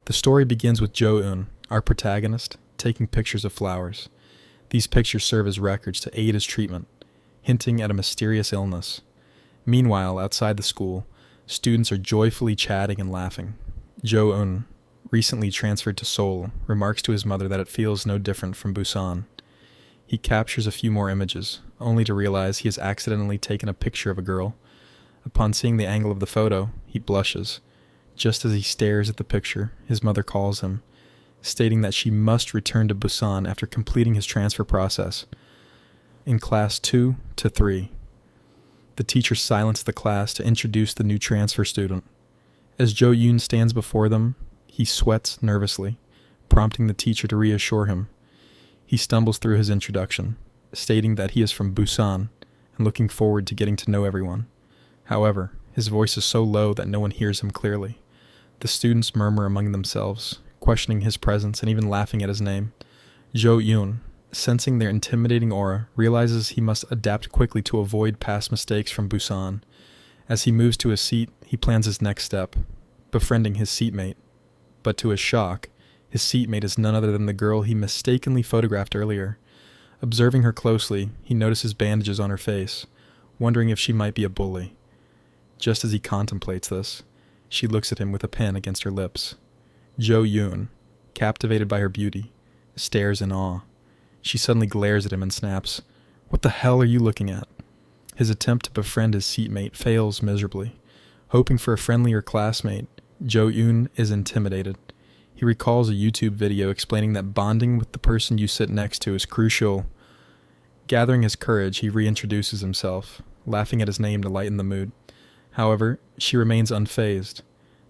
The story begins with Jo-eun, our protagonist, taking pictures of flowers. These pictures serve as records to aid his treatment, hinting at a mysterious illness. Meanwhile, outside the school, students are joyfully chatting and laughing. Jo-eun, recently transferred to Seoul, remarks to his mother that it feels no different from Busan. He captures a few more images, only to realize he has accidentally taken a picture of a girl. Upon seeing the angle of the photo, he blushes. Just as he stares at the picture, his mother calls him, stating that she must return to Busan after completing his transfer process. In class 2 to 3, the teacher silenced the class to introduce the new transfer student. As Jo-eun stands before them, he sweats nervously, prompting the teacher to reassure him. He stumbles through his introduction, stating that he is from Busan and looking forward to getting to know everyone. However, his voice is so low that no one hears him clearly. The students murmur among themselves, questioning his presence and even laughing at his name. Jo-eun, sensing their intimidating aura, realizes he must adapt quickly to avoid past mistakes from Busan. As he moves to his seat, he plans his next step, befriending his seatmate. But to his shock, his seatmate is none other than the girl he mistakenly photographed earlier. Observing her closely, he notices bandages on her face, wondering if she might be a bully. Just as he contemplates this, she looks at him with a pen against her lips. Jo-eun, captivated by her beauty, stares in awe. She suddenly glares at him and snaps, "What the hell are you looking at?" His attempt to befriend his seatmate fails miserably. Hoping for a friendlier classmate, Jo-eun is intimidated. He recalls a YouTube video explaining that bonding with the person you sit next to is crucial. Gathering his courage, he reintroduces himself, laughing at his name to lighten the mood. However, she remains unfazed.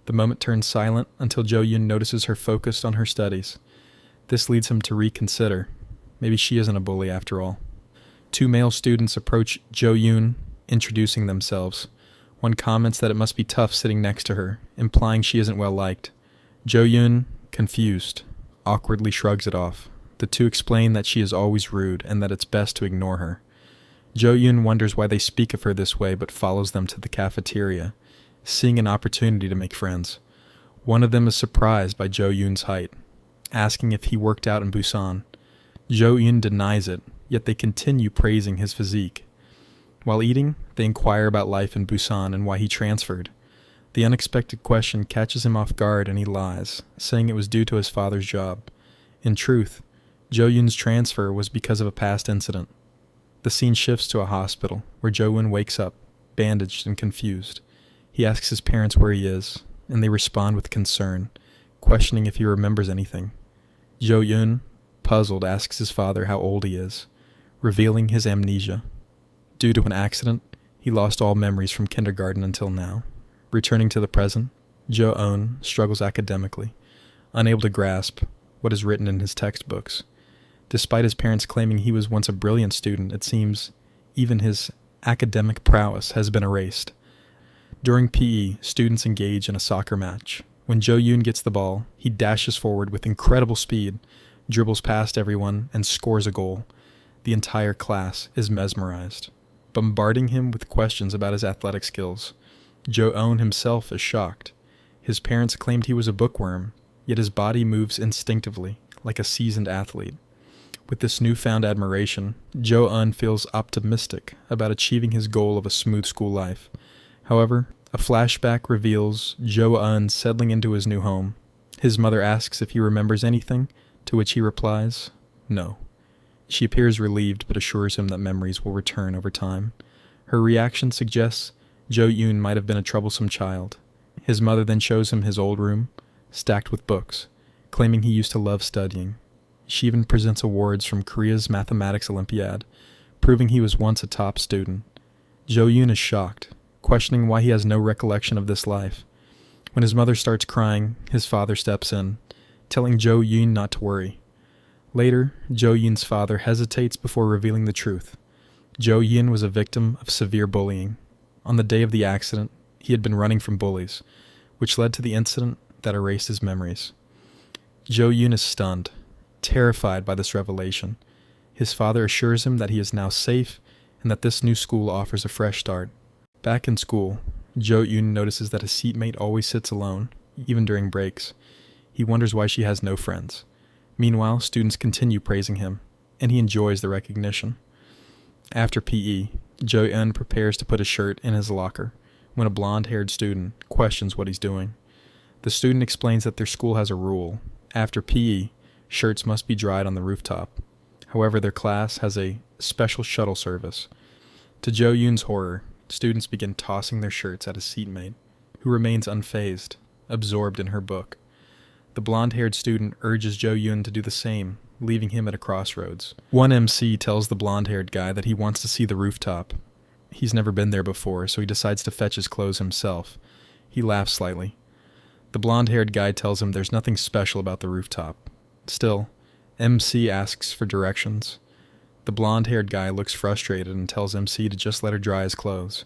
The moment turns silent until Jo-eun notices her focused on her studies. This leads him to reconsider. Maybe she isn't a bully after all. Two male students approach Jo-eun, introducing themselves. One comments that it must be tough sitting next to her, implying she isn't well liked. Jo-eun, confused, awkwardly shrugs it off. The two explain that she is always rude and that it's best to ignore her. Jo-eun wonders why they speak of her this way but follows them to the cafeteria, seeing an opportunity to make friends. One of them is surprised by Jo-eun's height, asking if he worked out in Busan. Jo-eun denies it, yet they continue praising his physique. While eating, they inquire about life in Busan and why he transferred. The unexpected question catches him off guard and he lies, saying it was due to his father's job. In truth, Jo-eun's transfer was because of a past incident. The scene shifts to a hospital, where Jo-eun wakes up, bandaged and confused. He asks his parents where he is, and they respond with concern, questioning if he remembers anything. Jo-eun, puzzled, asks his father how old he is, revealing his amnesia. Due to an accident, he lost all memories from kindergarten until now. Returning to the present, Jo-eun struggles academically, unable to grasp what is written in his textbooks. Despite his parents claiming he was once a brilliant student, it seems even his academic prowess has been erased. During PE, students engage in a soccer match. When Jo-eun gets the ball, he dashes forward with incredible speed, dribbles past everyone, and scores a goal. The entire class is mesmerized, bombarding him with questions about his athletic skills. Jo-eun himself is shocked. His parents claimed he was a bookworm, yet his body moves instinctively, like a seasoned athlete. With this newfound admiration, Jo-eun feels optimistic about achieving his goal of a smooth school life. However, a flashback reveals Jo-eun settling into his new home. His mother asks if he remembers anything, to which he replies, no. She appears relieved but assures him that memories will return over time. Her reaction suggests Jo-eun might have been a troublesome child. His mother then shows him his old room, stacked with books, claiming he used to love studying. She even presents awards from Korea's Mathematics Olympiad, proving he was once a top student. Jo-eun is shocked, questioning why he has no recollection of this life. When his mother starts crying, his father steps in, telling Jo-eun not to worry. Later, Jo-eun's father hesitates before revealing the truth. Jo-eun was a victim of severe bullying. On the day of the accident, he had been running from bullies, which led to the incident that erased his memories. Jo-eun is stunned, terrified by this revelation. His father assures him that he is now safe and that this new school offers a fresh start. Back in school, Jo-eun notices that his seatmate always sits alone, even during breaks. He wonders why she has no friends. Meanwhile, students continue praising him, and he enjoys the recognition. After PE, Jo-eun prepares to put a shirt in his locker when a blonde-haired student questions what he's doing. The student explains that their school has a rule. After PE, shirts must be dried on the rooftop. However, their class has a special shuttle service. To Jo-eun's horror, students begin tossing their shirts at his seatmate, who remains unfazed, absorbed in her book. The blonde-haired student urges Jo-eun to do the same, leaving him at a crossroads. One MC tells the blonde-haired guy that he wants to see the rooftop. He's never been there before, so he decides to fetch his clothes himself. He laughs slightly. The blonde-haired guy tells him there's nothing special about the rooftop. Still, MC asks for directions. The blonde-haired guy looks frustrated and tells MC to just let her dry his clothes.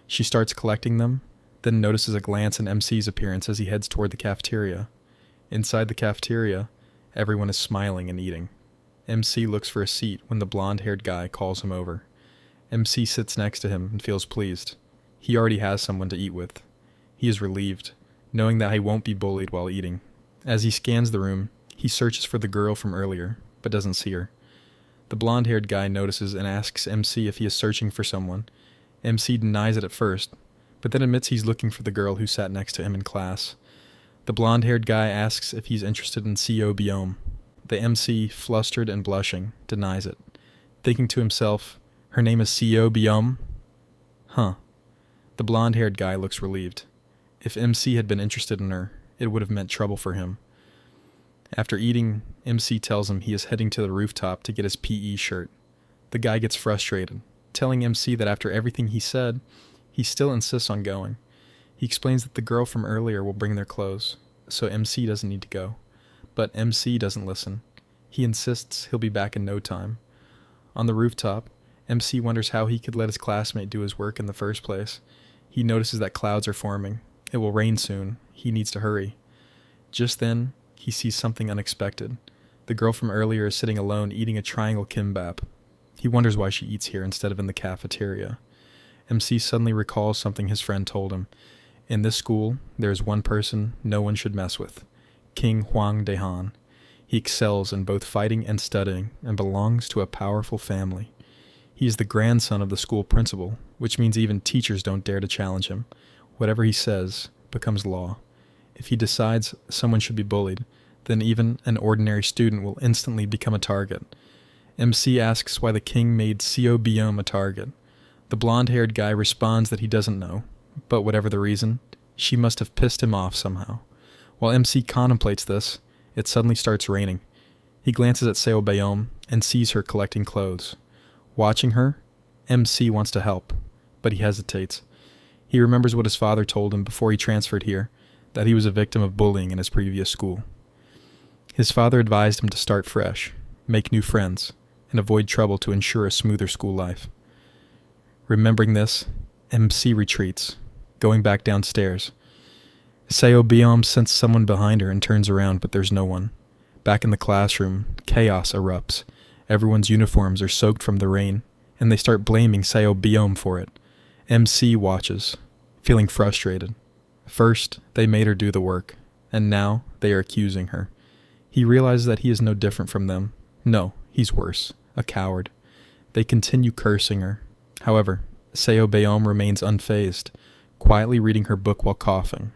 She starts collecting them, then notices a glance in MC's appearance as he heads toward the cafeteria. Inside the cafeteria, everyone is smiling and eating. MC looks for a seat when the blonde-haired guy calls him over. MC sits next to him and feels pleased. He already has someone to eat with. He is relieved, knowing that he won't be bullied while eating. As he scans the room, he searches for the girl from earlier, but doesn't see her. The blonde-haired guy notices and asks MC if he is searching for someone. MC denies it at first, but then admits he's looking for the girl who sat next to him in class. The blonde-haired guy asks if he's interested in CO Biome. The MC, flustered and blushing, denies it, thinking to himself, her name is CO Biome? Huh. The blonde-haired guy looks relieved. If MC had been interested in her, it would have meant trouble for him. After eating, MC tells him he is heading to the rooftop to get his PE shirt. The guy gets frustrated, telling MC that after everything he said, he still insists on going. He explains that the girl from earlier will bring their clothes, so MC doesn't need to go. But MC doesn't listen. He insists he'll be back in no time. On the rooftop, MC wonders how he could let his classmate do his work in the first place. He notices that clouds are forming. It will rain soon. He needs to hurry. Just then, he sees something unexpected. The girl from earlier is sitting alone eating a triangle kimbap. He wonders why she eats here instead of in the cafeteria. MC suddenly recalls something his friend told him. In this school, there is one person no one should mess with, King Hwang Daehan. He excels in both fighting and studying and belongs to a powerful family. He is the grandson of the school principal, which means even teachers don't dare to challenge him. Whatever he says becomes law. If he decides someone should be bullied, then even an ordinary student will instantly become a target. MC asks why the king made CO Biome a target. The blonde-haired guy responds that he doesn't know, but whatever the reason, she must have pissed him off somehow. While MC contemplates this, it suddenly starts raining. He glances at Seo Bayom and sees her collecting clothes. Watching her, MC wants to help, but he hesitates. He remembers what his father told him before he transferred here, that he was a victim of bullying in his previous school. His father advised him to start fresh, make new friends, and avoid trouble to ensure a smoother school life. Remembering this, MC retreats, going back downstairs. Seo Biom senses someone behind her and turns around, but there's no one. Back in the classroom, chaos erupts. Everyone's uniforms are soaked from the rain, and they start blaming Seo Biom for it. MC watches, feeling frustrated. First, they made her do the work, and now they are accusing her. He realizes that he is no different from them. No, he's worse, a coward. They continue cursing her. However, Seo Bayom remains unfazed, quietly reading her book while coughing.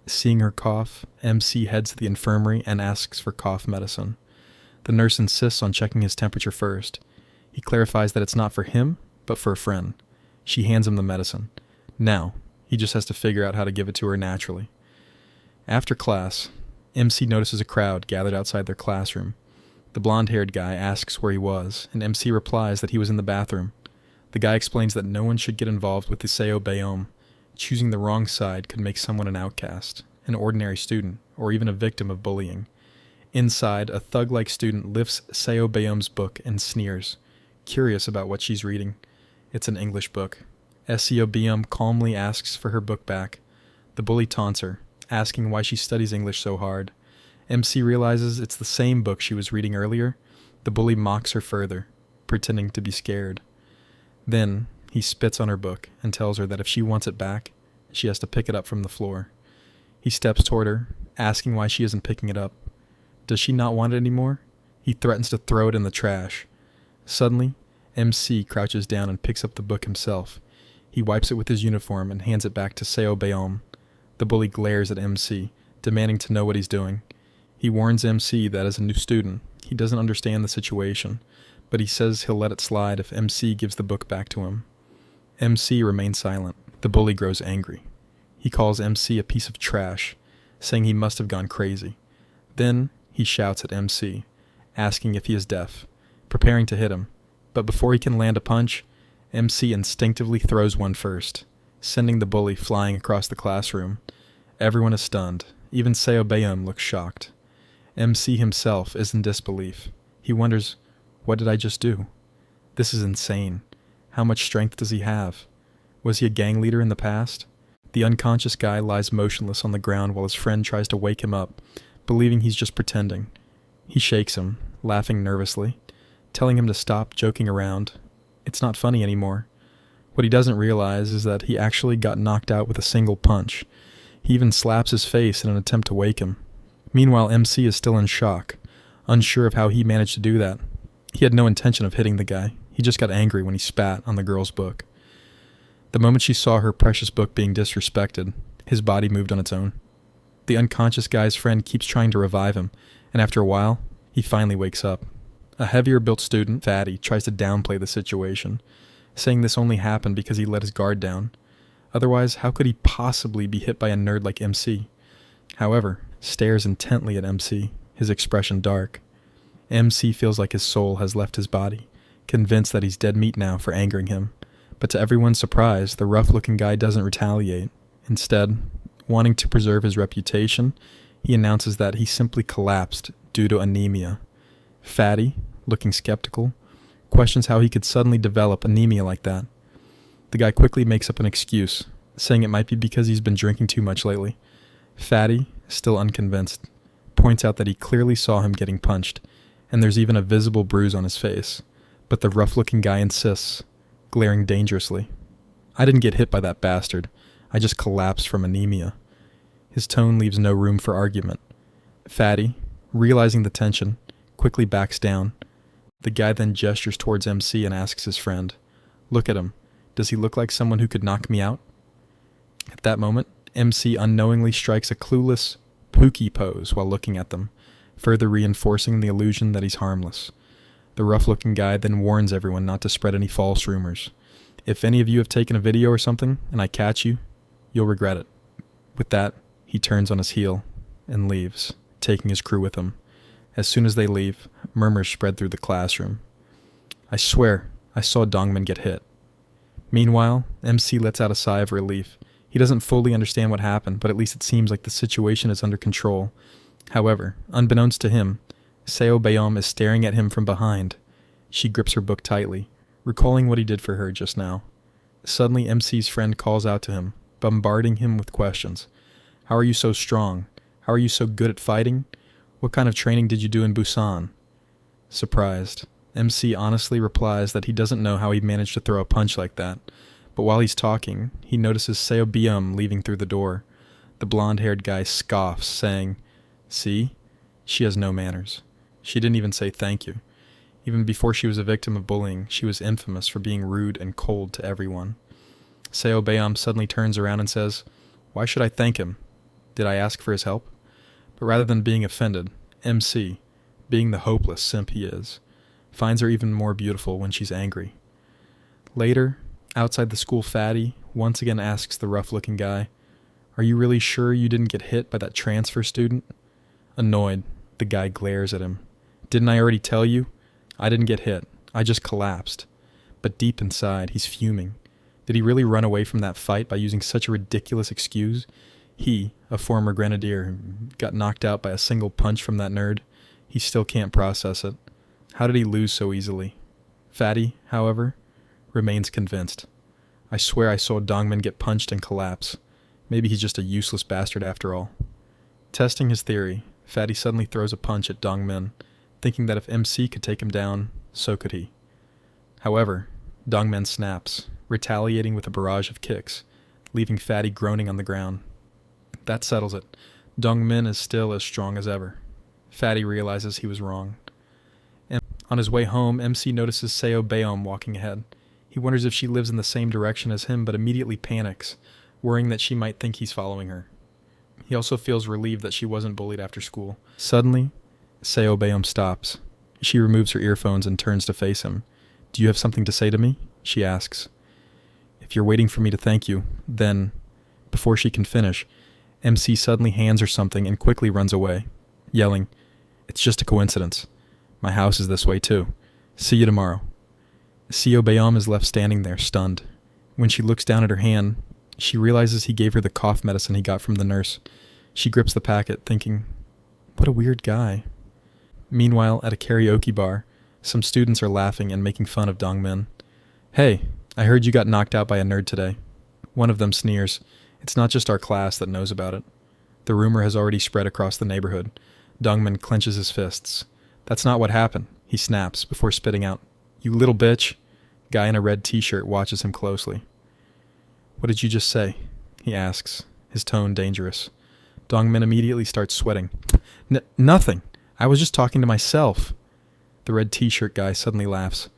Seeing her cough, MC heads to the infirmary and asks for cough medicine. The nurse insists on checking his temperature first. He clarifies that it's not for him, but for a friend. She hands him the medicine. Now, he just has to figure out how to give it to her naturally. After class, MC notices a crowd gathered outside their classroom. The blonde-haired guy asks where he was, and MC replies that he was in the bathroom. The guy explains that no one should get involved with the Seo Bayom. Choosing the wrong side could make someone an outcast, an ordinary student, or even a victim of bullying. Inside, a thug-like student lifts Seo Bayom's book and sneers, curious about what she's reading. It's an English book. Seo Bayom calmly asks for her book back. The bully taunts her, asking why she studies English so hard. MC realizes it's the same book she was reading earlier. The bully mocks her further, pretending to be scared. Then, he spits on her book and tells her that if she wants it back, she has to pick it up from the floor. He steps toward her, asking why she isn't picking it up, Does she not want it anymore? He threatens to throw it in the trash. Suddenly, MC crouches down and picks up the book himself. He wipes it with his uniform and hands it back to Seo Beom. The bully glares at MC, demanding to know what he's doing. He warns MC that as a new student, he doesn't understand the situation, but he says he'll let it slide if MC gives the book back to him. MC remains silent. The bully grows angry. He calls MC a piece of trash, saying he must have gone crazy. Then he shouts at MC, asking if he is deaf, preparing to hit him. But before he can land a punch, MC instinctively throws one first, sending the bully flying across the classroom. Everyone is stunned. Even Seo Beom looks shocked. MC himself is in disbelief. He wonders, what did I just do? This is insane. How much strength does he have? Was he a gang leader in the past? The unconscious guy lies motionless on the ground while his friend tries to wake him up, believing he's just pretending. He shakes him, laughing nervously, telling him to stop joking around. It's not funny anymore. What he doesn't realize is that he actually got knocked out with a single punch. He even slaps his face in an attempt to wake him. Meanwhile, MC is still in shock, unsure of how he managed to do that. He had no intention of hitting the guy. He just got angry when he spat on the girl's book. The moment she saw her precious book being disrespected, his body moved on its own. The unconscious guy's friend keeps trying to revive him, and after a while, he finally wakes up. A heavier-built student, Fatty, tries to downplay the situation, saying this only happened because he let his guard down. Otherwise, how could he possibly be hit by a nerd like MC? However, stares intently at MC, his expression dark. MC feels like his soul has left his body, convinced that he's dead meat now for angering him. But to everyone's surprise, the rough-looking guy doesn't retaliate. Instead, wanting to preserve his reputation, he announces that he simply collapsed due to anemia. Fatty, looking skeptical, questions how he could suddenly develop anemia like that. The guy quickly makes up an excuse, saying it might be because he's been drinking too much lately. Fatty, still unconvinced, points out that he clearly saw him getting punched, and there's even a visible bruise on his face. But the rough-looking guy insists, glaring dangerously. I didn't get hit by that bastard. I just collapsed from anemia. His tone leaves no room for argument. Fatty, realizing the tension, quickly backs down. The guy then gestures towards MC and asks his friend, "Look at him. Does he look like someone who could knock me out?" At that moment, MC unknowingly strikes a clueless Pookie pose while looking at them, further reinforcing the illusion that he's harmless. The rough-looking guy then warns everyone not to spread any false rumors. If any of you have taken a video or something, and I catch you, you'll regret it. With that, he turns on his heel and leaves, taking his crew with him. As soon as they leave, murmurs spread through the classroom. I swear, I saw Dongmin get hit. Meanwhile, MC lets out a sigh of relief. He doesn't fully understand what happened, but at least it seems like the situation is under control. However, unbeknownst to him, Seo Beom is staring at him from behind. She grips her book tightly, recalling what he did for her just now. Suddenly, MC's friend calls out to him, bombarding him with questions. How are you so strong? How are you so good at fighting? What kind of training did you do in Busan? Surprised, MC honestly replies that he doesn't know how he managed to throw a punch like that, but while he's talking, he notices Seo Beom leaving through the door. The blonde-haired guy scoffs, saying, "See? She has no manners. She didn't even say thank you. Even before she was a victim of bullying, she was infamous for being rude and cold to everyone." Seo Beom suddenly turns around and says, "Why should I thank him? Did I ask for his help?" But rather than being offended, MC, being the hopeless simp he is, finds her even more beautiful when she's angry. Later, outside the school, Fatty once again asks the rough-looking guy, "Are you really sure you didn't get hit by that transfer student?" Annoyed, the guy glares at him. "Didn't I already tell you? I didn't get hit. I just collapsed." But deep inside, he's fuming. Did he really run away from that fight by using such a ridiculous excuse? He, a former grenadier, got knocked out by a single punch from that nerd. He still can't process it. How did he lose so easily? Fatty, however, remains convinced. "I swear I saw Dongmin get punched and collapse. Maybe he's just a useless bastard after all." Testing his theory, Fatty suddenly throws a punch at Dongmin, thinking that if MC could take him down, so could he. However, Dongmin snaps, retaliating with a barrage of kicks, leaving Fatty groaning on the ground. That settles it. Dongmin is still as strong as ever. Fatty realizes he was wrong. On his way home, MC notices Seo Baeom walking ahead. He wonders if she lives in the same direction as him, but immediately panics, worrying that she might think he's following her. He also feels relieved that she wasn't bullied after school. Suddenly, Seo Baeom stops. She removes her earphones and turns to face him. "Do you have something to say to me?" she asks. "If you're waiting for me to thank you, then..." Before she can finish, MC suddenly hands her something and quickly runs away, yelling, "It's just a coincidence. My house is this way too. See you tomorrow." Seo Baeom is left standing there, stunned. When she looks down at her hand, she realizes he gave her the cough medicine he got from the nurse. She grips the packet, thinking, what a weird guy. Meanwhile, at a karaoke bar, some students are laughing and making fun of Dongmin. "Hey, I heard you got knocked out by a nerd today." One of them sneers. "It's not just our class that knows about it." The rumor has already spread across the neighborhood. Dongmin clenches his fists. "That's not what happened," he snaps before spitting out, "You little bitch." Guy in a red t-shirt watches him closely. "What did you just say?" he asks, his tone dangerous. Dongmin immediately starts sweating. Nothing. I was just talking to myself." The red t-shirt guy suddenly laughs.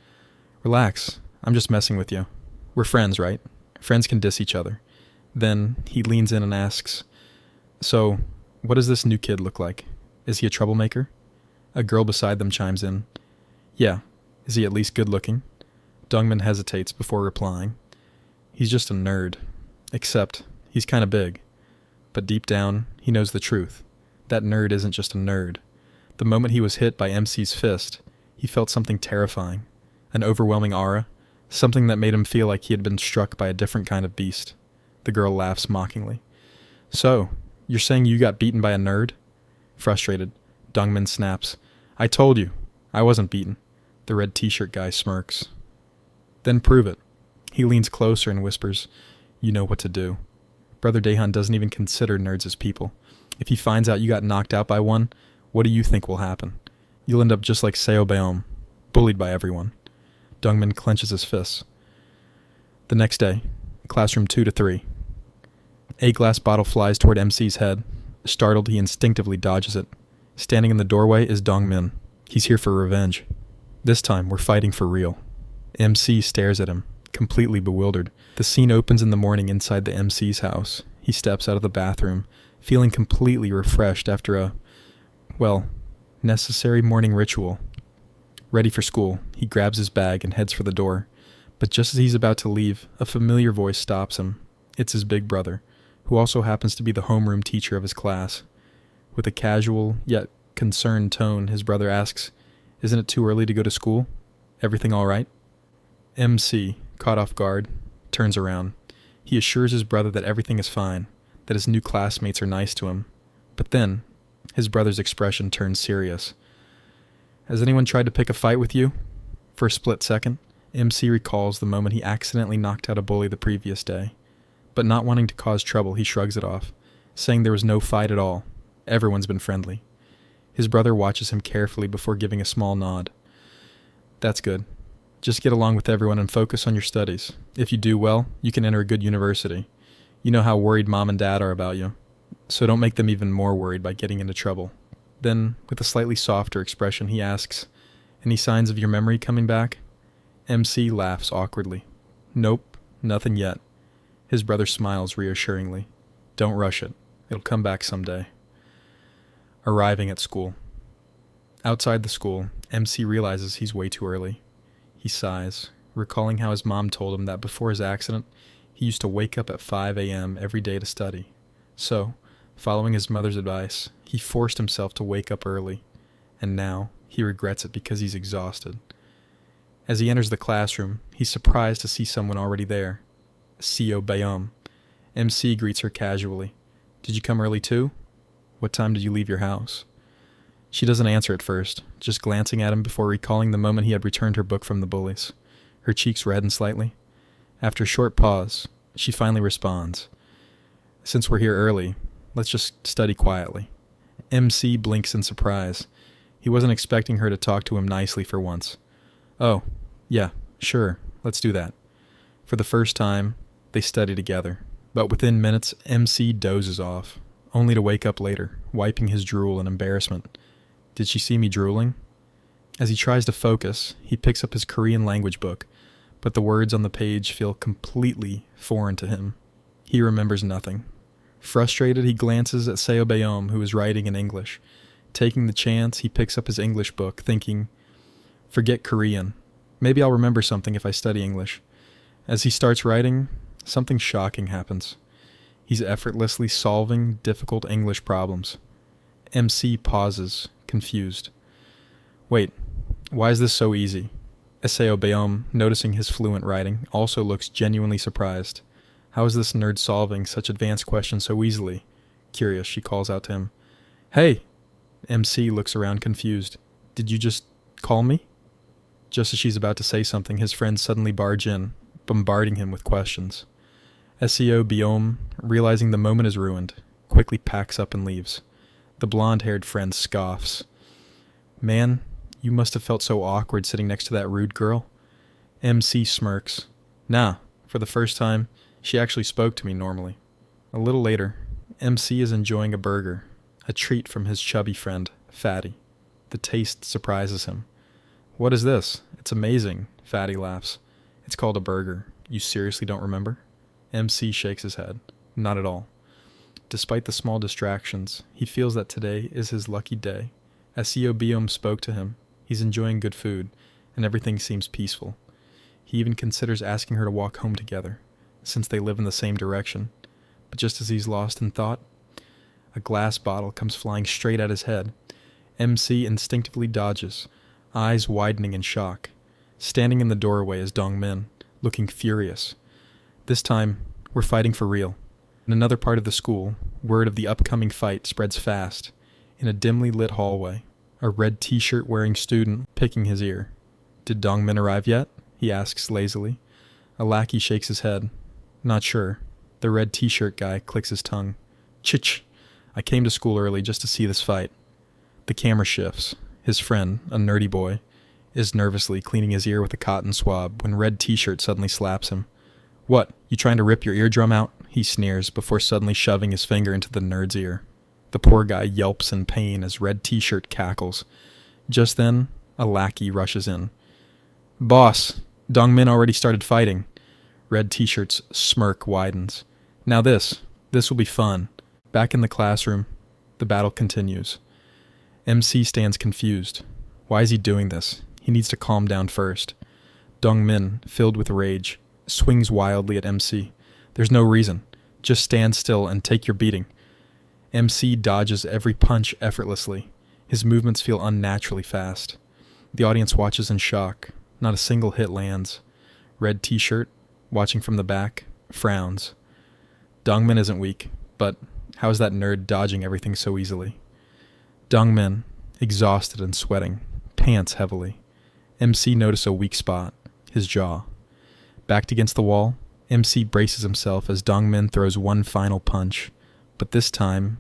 "Relax. I'm just messing with you. We're friends, right? Friends can diss each other." Then he leans in and asks, "So, what does this new kid look like? Is he a troublemaker?" A girl beside them chimes in. "Yeah. Is he at least good looking?" Dongmin hesitates before replying. "He's just a nerd. Except, he's kinda big." But deep down, he knows the truth. That nerd isn't just a nerd. The moment he was hit by MC's fist, he felt something terrifying. An overwhelming aura. Something that made him feel like he had been struck by a different kind of beast. The girl laughs mockingly. "So, you're saying you got beaten by a nerd?" Frustrated, Dongmin snaps. "I told you. I wasn't beaten." The red t-shirt guy smirks. "Then prove it." He leans closer and whispers, "You know what to do." Brother Daehan doesn't even consider nerds as people. If he finds out you got knocked out by one, what do you think will happen? You'll end up just like Seo Baeom, bullied by everyone. Dongmin clenches his fists. The next day, classroom 2 to 3. A glass bottle flies toward MC's head. Startled, he instinctively dodges it. Standing in the doorway is Dongmin. He's here for revenge. This time, we're fighting for real. MC stares at him, completely bewildered. The scene opens in the morning inside the MC's house. He steps out of the bathroom, feeling completely refreshed after a, necessary morning ritual. Ready for school, he grabs his bag and heads for the door. But just as he's about to leave, a familiar voice stops him. It's his big brother, who also happens to be the homeroom teacher of his class. With a casual, yet concerned tone, his brother asks, "Isn't it too early to go to school? Everything all right?" MC, caught off guard, turns around. He assures his brother that everything is fine, that his new classmates are nice to him. But then, his brother's expression turns serious. "Has anyone tried to pick a fight with you?" For a split second, MC recalls the moment he accidentally knocked out a bully the previous day. But not wanting to cause trouble, he shrugs it off, saying there was no fight at all. Everyone's been friendly. His brother watches him carefully before giving a small nod. "That's good. Just get along with everyone and focus on your studies. If you do well, you can enter a good university. You know how worried mom and dad are about you, so don't make them even more worried by getting into trouble." Then, with a slightly softer expression, he asks, "Any signs of your memory coming back?" MC laughs awkwardly. "Nope, nothing yet." His brother smiles reassuringly. "Don't rush it. It'll come back someday." Arriving at school. Outside the school, MC realizes he's way too early. He sighs, recalling how his mom told him that before his accident, he used to wake up at 5 a.m. every day to study. So, following his mother's advice, he forced himself to wake up early, and now he regrets it because he's exhausted. As he enters the classroom, he's surprised to see someone already there. Seo Baeom. MC greets her casually. "Did you come early too? What time did you leave your house?" She doesn't answer at first, just glancing at him before recalling the moment he had returned her book from the bullies. Her cheeks redden slightly. After a short pause, she finally responds, "Since we're here early, let's just study quietly." MC blinks in surprise. He wasn't expecting her to talk to him nicely for once. "Oh, yeah, sure, let's do that." For the first time, they study together. But within minutes, MC dozes off, only to wake up later, wiping his drool in embarrassment. Did she see me drooling? As he tries to focus, he picks up his Korean language book, but the words on the page feel completely foreign to him. He remembers nothing. Frustrated, he glances at Seo Bayom, who is writing in English. Taking the chance, he picks up his English book, thinking, forget Korean. Maybe I'll remember something if I study English. As he starts writing, something shocking happens. He's effortlessly solving difficult English problems. MC pauses, confused. Wait, why is this so easy? Seo Bayom, noticing his fluent writing, also looks genuinely surprised. How is this nerd solving such advanced questions so easily? Curious, she calls out to him. Hey! MC looks around confused. Did you just call me? Just as she's about to say something, his friends suddenly barge in, bombarding him with questions. Seo Bayom, realizing the moment is ruined, quickly packs up and leaves. The blonde-haired friend scoffs. Man, you must have felt so awkward sitting next to that rude girl. MC smirks. Nah, for the first time, she actually spoke to me normally. A little later, MC is enjoying a burger, a treat from his chubby friend, Fatty. The taste surprises him. What is this? It's amazing, Fatty laughs. It's called a burger. You seriously don't remember? MC shakes his head. Not at all. Despite the small distractions, he feels that today is his lucky day. As Seo Bayom spoke to him, he's enjoying good food, and everything seems peaceful. He even considers asking her to walk home together, since they live in the same direction. But just as he's lost in thought, a glass bottle comes flying straight at his head. MC instinctively dodges, eyes widening in shock. Standing in the doorway is Dongmin, looking furious. This time, we're fighting for real. In another part of the school, word of the upcoming fight spreads fast. In a dimly lit hallway, a red t-shirt wearing student picking his ear. Did Dongmin arrive yet? He asks lazily. A lackey shakes his head. Not sure. The red t-shirt guy clicks his tongue. Chich! I came to school early just to see this fight. The camera shifts. His friend, a nerdy boy, is nervously cleaning his ear with a cotton swab when red t-shirt suddenly slaps him. What, you trying to rip your eardrum out? He sneers before suddenly shoving his finger into the nerd's ear. The poor guy yelps in pain as red t-shirt cackles. Just then, a lackey rushes in. Boss, Dongmin already started fighting. Red t-shirt's smirk widens. Now this will be fun. Back in the classroom, the battle continues. MC stands confused. Why is he doing this? He needs to calm down first. Dongmin, filled with rage, swings wildly at MC. There's no reason. Just stand still and take your beating. MC dodges every punch effortlessly. His movements feel unnaturally fast. The audience watches in shock. Not a single hit lands. Red t-shirt, watching from the back, frowns. Dongmin isn't weak, but how is that nerd dodging everything so easily? Dongmin, exhausted and sweating, pants heavily. MC notices a weak spot, his jaw. Backed against the wall, MC braces himself as Dongmin throws one final punch. But this time,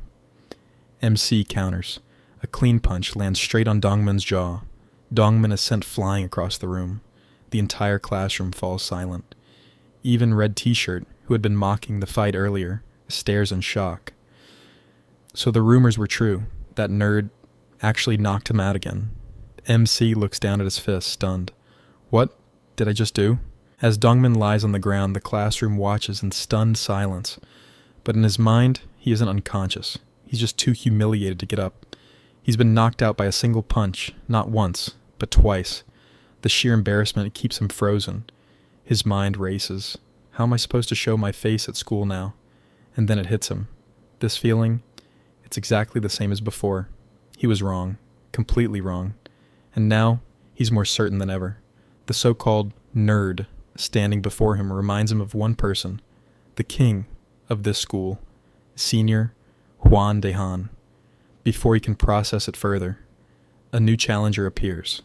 MC counters. A clean punch lands straight on Dongmin's jaw. Dongmin is sent flying across the room. The entire classroom falls silent. Even Red T-shirt, who had been mocking the fight earlier, stares in shock. So the rumors were true. That nerd actually knocked him out again. MC looks down at his fist, stunned. What did I just do? As Dongmin lies on the ground, the classroom watches in stunned silence. But in his mind, he isn't unconscious. He's just too humiliated to get up. He's been knocked out by a single punch, not once, but twice. The sheer embarrassment keeps him frozen. His mind races. How am I supposed to show my face at school now? And then it hits him. This feeling, it's exactly the same as before. He was wrong, completely wrong. And now, he's more certain than ever. The so-called nerd standing before him reminds him of one person, the king of this school, Senior Juan Dehan. Before he can process it further, a new challenger appears.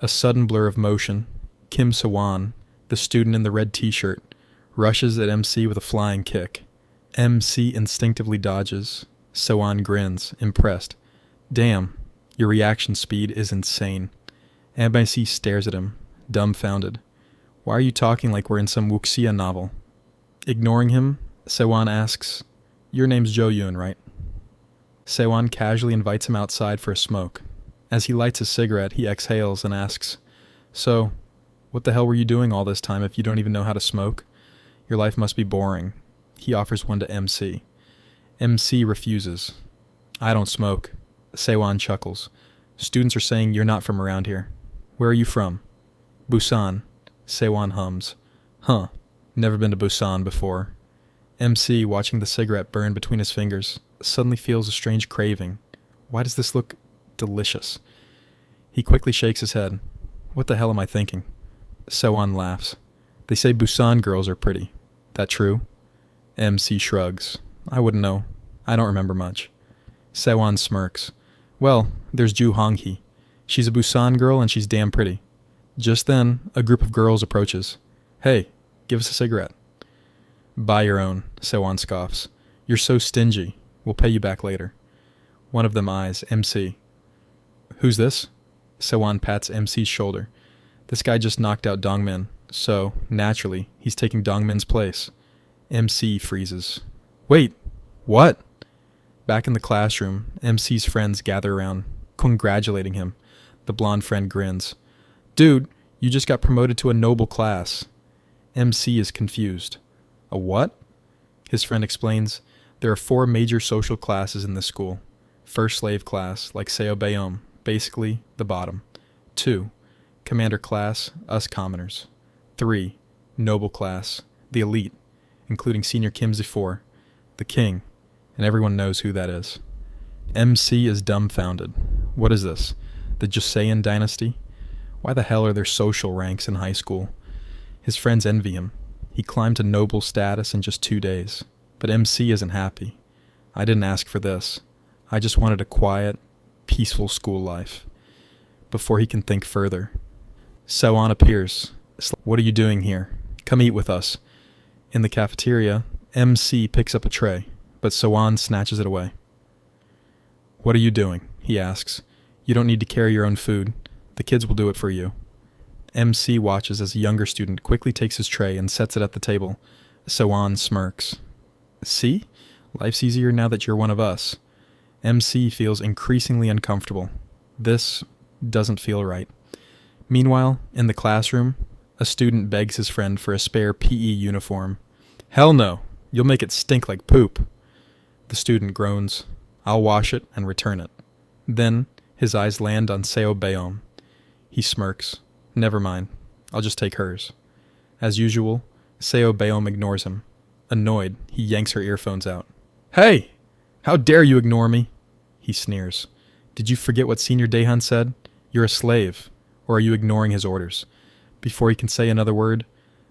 A sudden blur of motion, Kim Sawan, the student in the red t-shirt, rushes at MC with a flying kick. MC instinctively dodges. Sawan grins, impressed. Damn, your reaction speed is insane. MC stares at him, dumbfounded. Why are you talking like we're in some wuxia novel? Ignoring him, Sawan asks, Your name's Jo Yoon, right? Sewon casually invites him outside for a smoke. As he lights a cigarette, he exhales and asks, "So, what the hell were you doing all this time if you don't even know how to smoke? Your life must be boring." He offers one to MC. MC refuses. "I don't smoke." Sewon chuckles. "Students are saying you're not from around here. Where are you from?" "Busan." Sewon hums. "Huh. Never been to Busan before." MC, watching the cigarette burn between his fingers, suddenly feels a strange craving. Why does this look delicious? He quickly shakes his head. "What the hell am I thinking?" Sewon laughs. "They say Busan girls are pretty. That true?" MC shrugs. "I wouldn't know. I don't remember much." Sewon smirks. "Well, there's Ju Honghi. She's a Busan girl and she's damn pretty." Just then, a group of girls approaches. "Hey, give us a cigarette." "Buy your own," Sewon scoffs. "You're so stingy. We'll pay you back later." One of them eyes MC. "Who's this?" Sewon pats MC's shoulder. This guy just knocked out Dongmin, so, naturally, he's taking Dongmin's place. MC freezes. "Wait, what?" Back in the classroom, MC's friends gather around, congratulating him. The blonde friend grins. "Dude, you just got promoted to a noble class." MC is confused. "A what?" His friend explains, "There are 4 major social classes in this school. First slave class, like Seo Bayom, basically the bottom. 2, commander class, us commoners. 3, noble class, the elite, including Senior Kim Zifor, the king, and everyone knows who that is." MC is dumbfounded. What is this? The Joseon dynasty? Why the hell are there social ranks in high school? His friends envy him. He climbed to noble status in just 2 days. But MC isn't happy. "I didn't ask for this. I just wanted a quiet, peaceful school life." Before he can think further, Sewon appears. "What are you doing here? Come eat with us." In the cafeteria, MC picks up a tray, but Sewon snatches it away. "What are you doing?" he asks. "You don't need to carry your own food. The kids will do it for you." MC watches as a younger student quickly takes his tray and sets it at the table. Sewon smirks. "See? Life's easier now that you're one of us." MC feels increasingly uncomfortable. This doesn't feel right. Meanwhile, in the classroom, a student begs his friend for a spare PE uniform. "Hell no! You'll make it stink like poop." The student groans. "I'll wash it and return it." Then, his eyes land on Seo Bayom. He smirks. "Never mind. I'll just take hers." As usual, Seo Bayom ignores him. Annoyed, he yanks her earphones out. "Hey! How dare you ignore me?" He sneers. "Did you forget what Senior Daehan said? You're a slave. Or are you ignoring his orders?" Before he can say another word,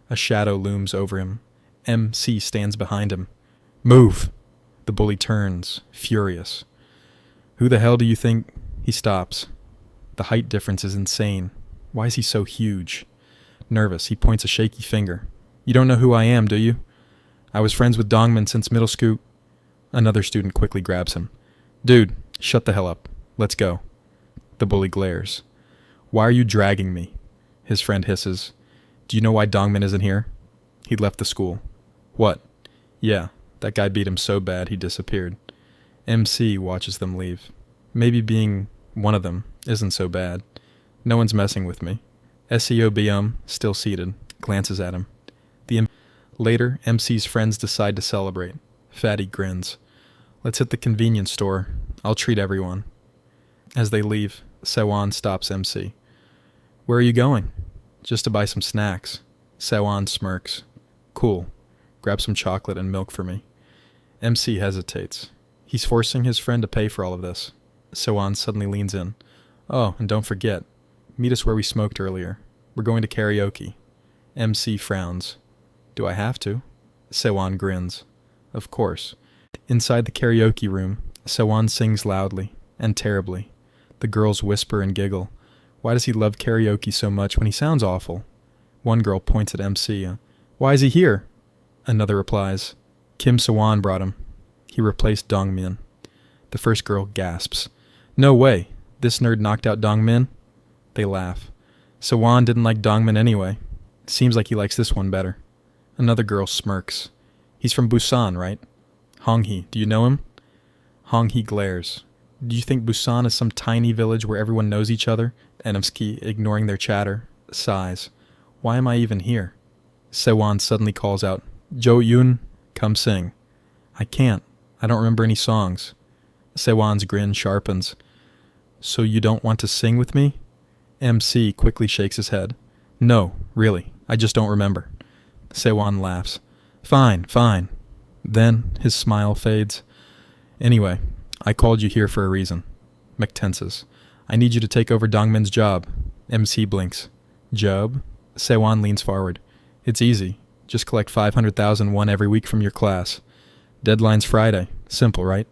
a shadow looms over him. MC stands behind him. "Move!" The bully turns, furious. "Who the hell do you think—" He stops. The height difference is insane. Why is he so huge? Nervous, he points a shaky finger. "You don't know who I am, do you? I was friends with Dongmin since middle school." Another student quickly grabs him. "Dude, shut the hell up. Let's go." The bully glares. "Why are you dragging me?" His friend hisses. "Do you know why Dongmin isn't here?" "He left the school." "What?" "Yeah, that guy beat him so bad he disappeared." MC watches them leave. Maybe being one of them isn't so bad. No one's messing with me. SEO Byum, still seated, glances at him. Later, MC's friends decide to celebrate. Fatty grins. "Let's hit the convenience store. I'll treat everyone." As they leave, Sewon stops MC. "Where are you going?" "Just to buy some snacks." Sewon smirks. "Cool. Grab some chocolate and milk for me." MC hesitates. He's forcing his friend to pay for all of this. Sewon suddenly leans in. "Oh, and don't forget. Meet us where we smoked earlier. We're going to karaoke." MC frowns. "Do I have to?" Sewon grins. "Of course." Inside the karaoke room, Sewon sings loudly and terribly. The girls whisper and giggle. Why does he love karaoke so much when he sounds awful? One girl points at MC. "Why is he here?" Another replies, "Kim Sewon brought him. He replaced Dongmin." The first girl gasps. "No way. This nerd knocked out Dongmin?" They laugh. "Sewon didn't like Dongmin anyway. Seems like he likes this one better." Another girl smirks. "He's from Busan, right? Honghi, do you know him?" Hong-hee glares. Do you think Busan is some tiny village where everyone knows each other? Enumsky, ignoring their chatter, sighs. Why am I even here? Sewon suddenly calls out, Jo Yoon, come sing. I can't. I don't remember any songs. Sewon's grin sharpens. So you don't want to sing with me? MC quickly shakes his head. No, really. I just don't remember. Sewon laughs. Fine, fine. Then his smile fades. Anyway, I called you here for a reason. McTenses. I need you to take over Dongmin's job. MC blinks. Job? Sewon leans forward. It's easy. Just collect 500,000 won every week from your class. Deadline's Friday. Simple, right?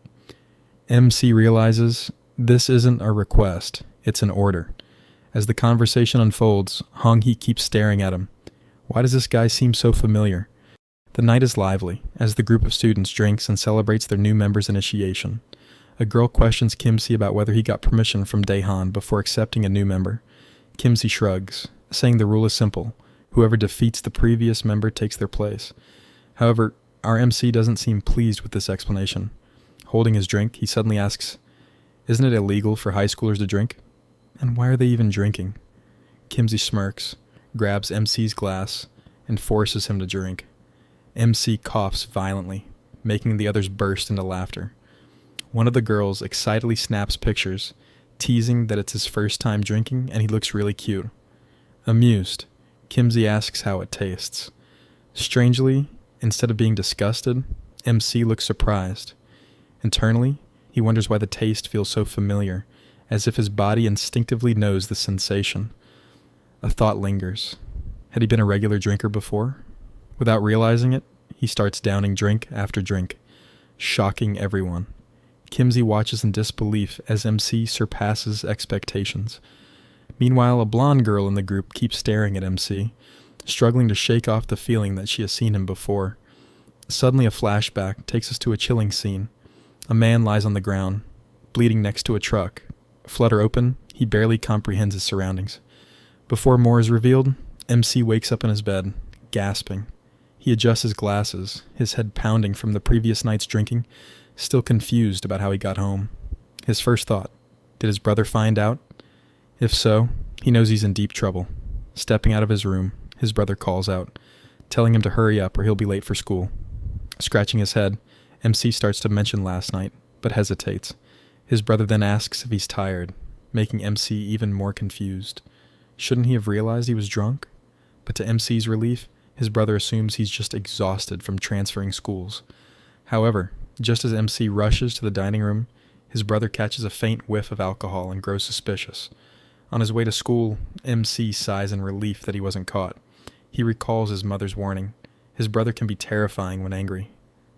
MC realizes this isn't a request. It's an order. As the conversation unfolds, Hong-hee keeps staring at him. Why does this guy seem so familiar? The night is lively, as the group of students drinks and celebrates their new member's initiation. A girl questions Kimsey about whether he got permission from Daehan before accepting a new member. Kimsey shrugs, saying the rule is simple. Whoever defeats the previous member takes their place. However, our MC doesn't seem pleased with this explanation. Holding his drink, he suddenly asks, Isn't it illegal for high schoolers to drink? And why are they even drinking? Kimsey smirks, grabs MC's glass, and forces him to drink. MC coughs violently, making the others burst into laughter. One of the girls excitedly snaps pictures, teasing that it's his first time drinking and he looks really cute. Amused, Kimsey asks how it tastes. Strangely, instead of being disgusted, MC looks surprised. Internally, he wonders why the taste feels so familiar, as if his body instinctively knows the sensation. A thought lingers. Had he been a regular drinker before? Without realizing it, he starts downing drink after drink, shocking everyone. Kimsey watches in disbelief as MC surpasses expectations. Meanwhile, a blonde girl in the group keeps staring at MC, struggling to shake off the feeling that she has seen him before. Suddenly a flashback takes us to a chilling scene. A man lies on the ground, bleeding next to a truck. Flutter open, he barely comprehends his surroundings. Before more is revealed, MC wakes up in his bed, gasping. He adjusts his glasses, his head pounding from the previous night's drinking, still confused about how he got home. His first thought, did his brother find out? If so, he knows he's in deep trouble. Stepping out of his room, his brother calls out, telling him to hurry up or he'll be late for school. Scratching his head, MC starts to mention last night, but hesitates. His brother then asks if he's tired, making MC even more confused. Shouldn't he have realized he was drunk? But to MC's relief, his brother assumes he's just exhausted from transferring schools. However, just as MC rushes to the dining room, his brother catches a faint whiff of alcohol and grows suspicious. On his way to school, MC sighs in relief that he wasn't caught. He recalls his mother's warning. His brother can be terrifying when angry.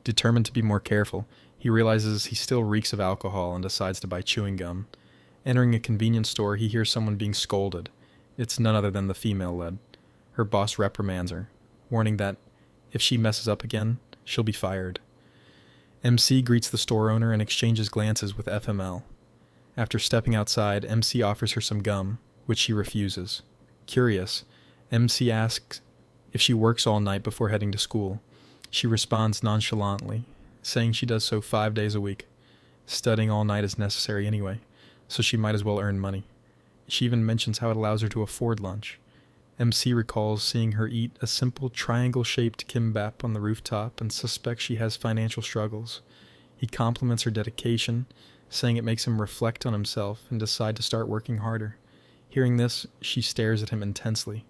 Determined to be more careful, he realizes he still reeks of alcohol and decides to buy chewing gum. Entering a convenience store, he hears someone being scolded. It's none other than the female lead. Her boss reprimands her, warning that if she messes up again, she'll be fired. MC greets the store owner and exchanges glances with FML. After stepping outside, MC offers her some gum, which she refuses. Curious, MC asks if she works all night before heading to school. She responds nonchalantly, saying she does so 5 days a week. Studying all night is necessary anyway, so she might as well earn money. She even mentions how it allows her to afford lunch. MC recalls seeing her eat a simple triangle-shaped kimbap on the rooftop and suspects she has financial struggles. He compliments her dedication, saying it makes him reflect on himself and decide to start working harder. Hearing this, she stares at him intensely.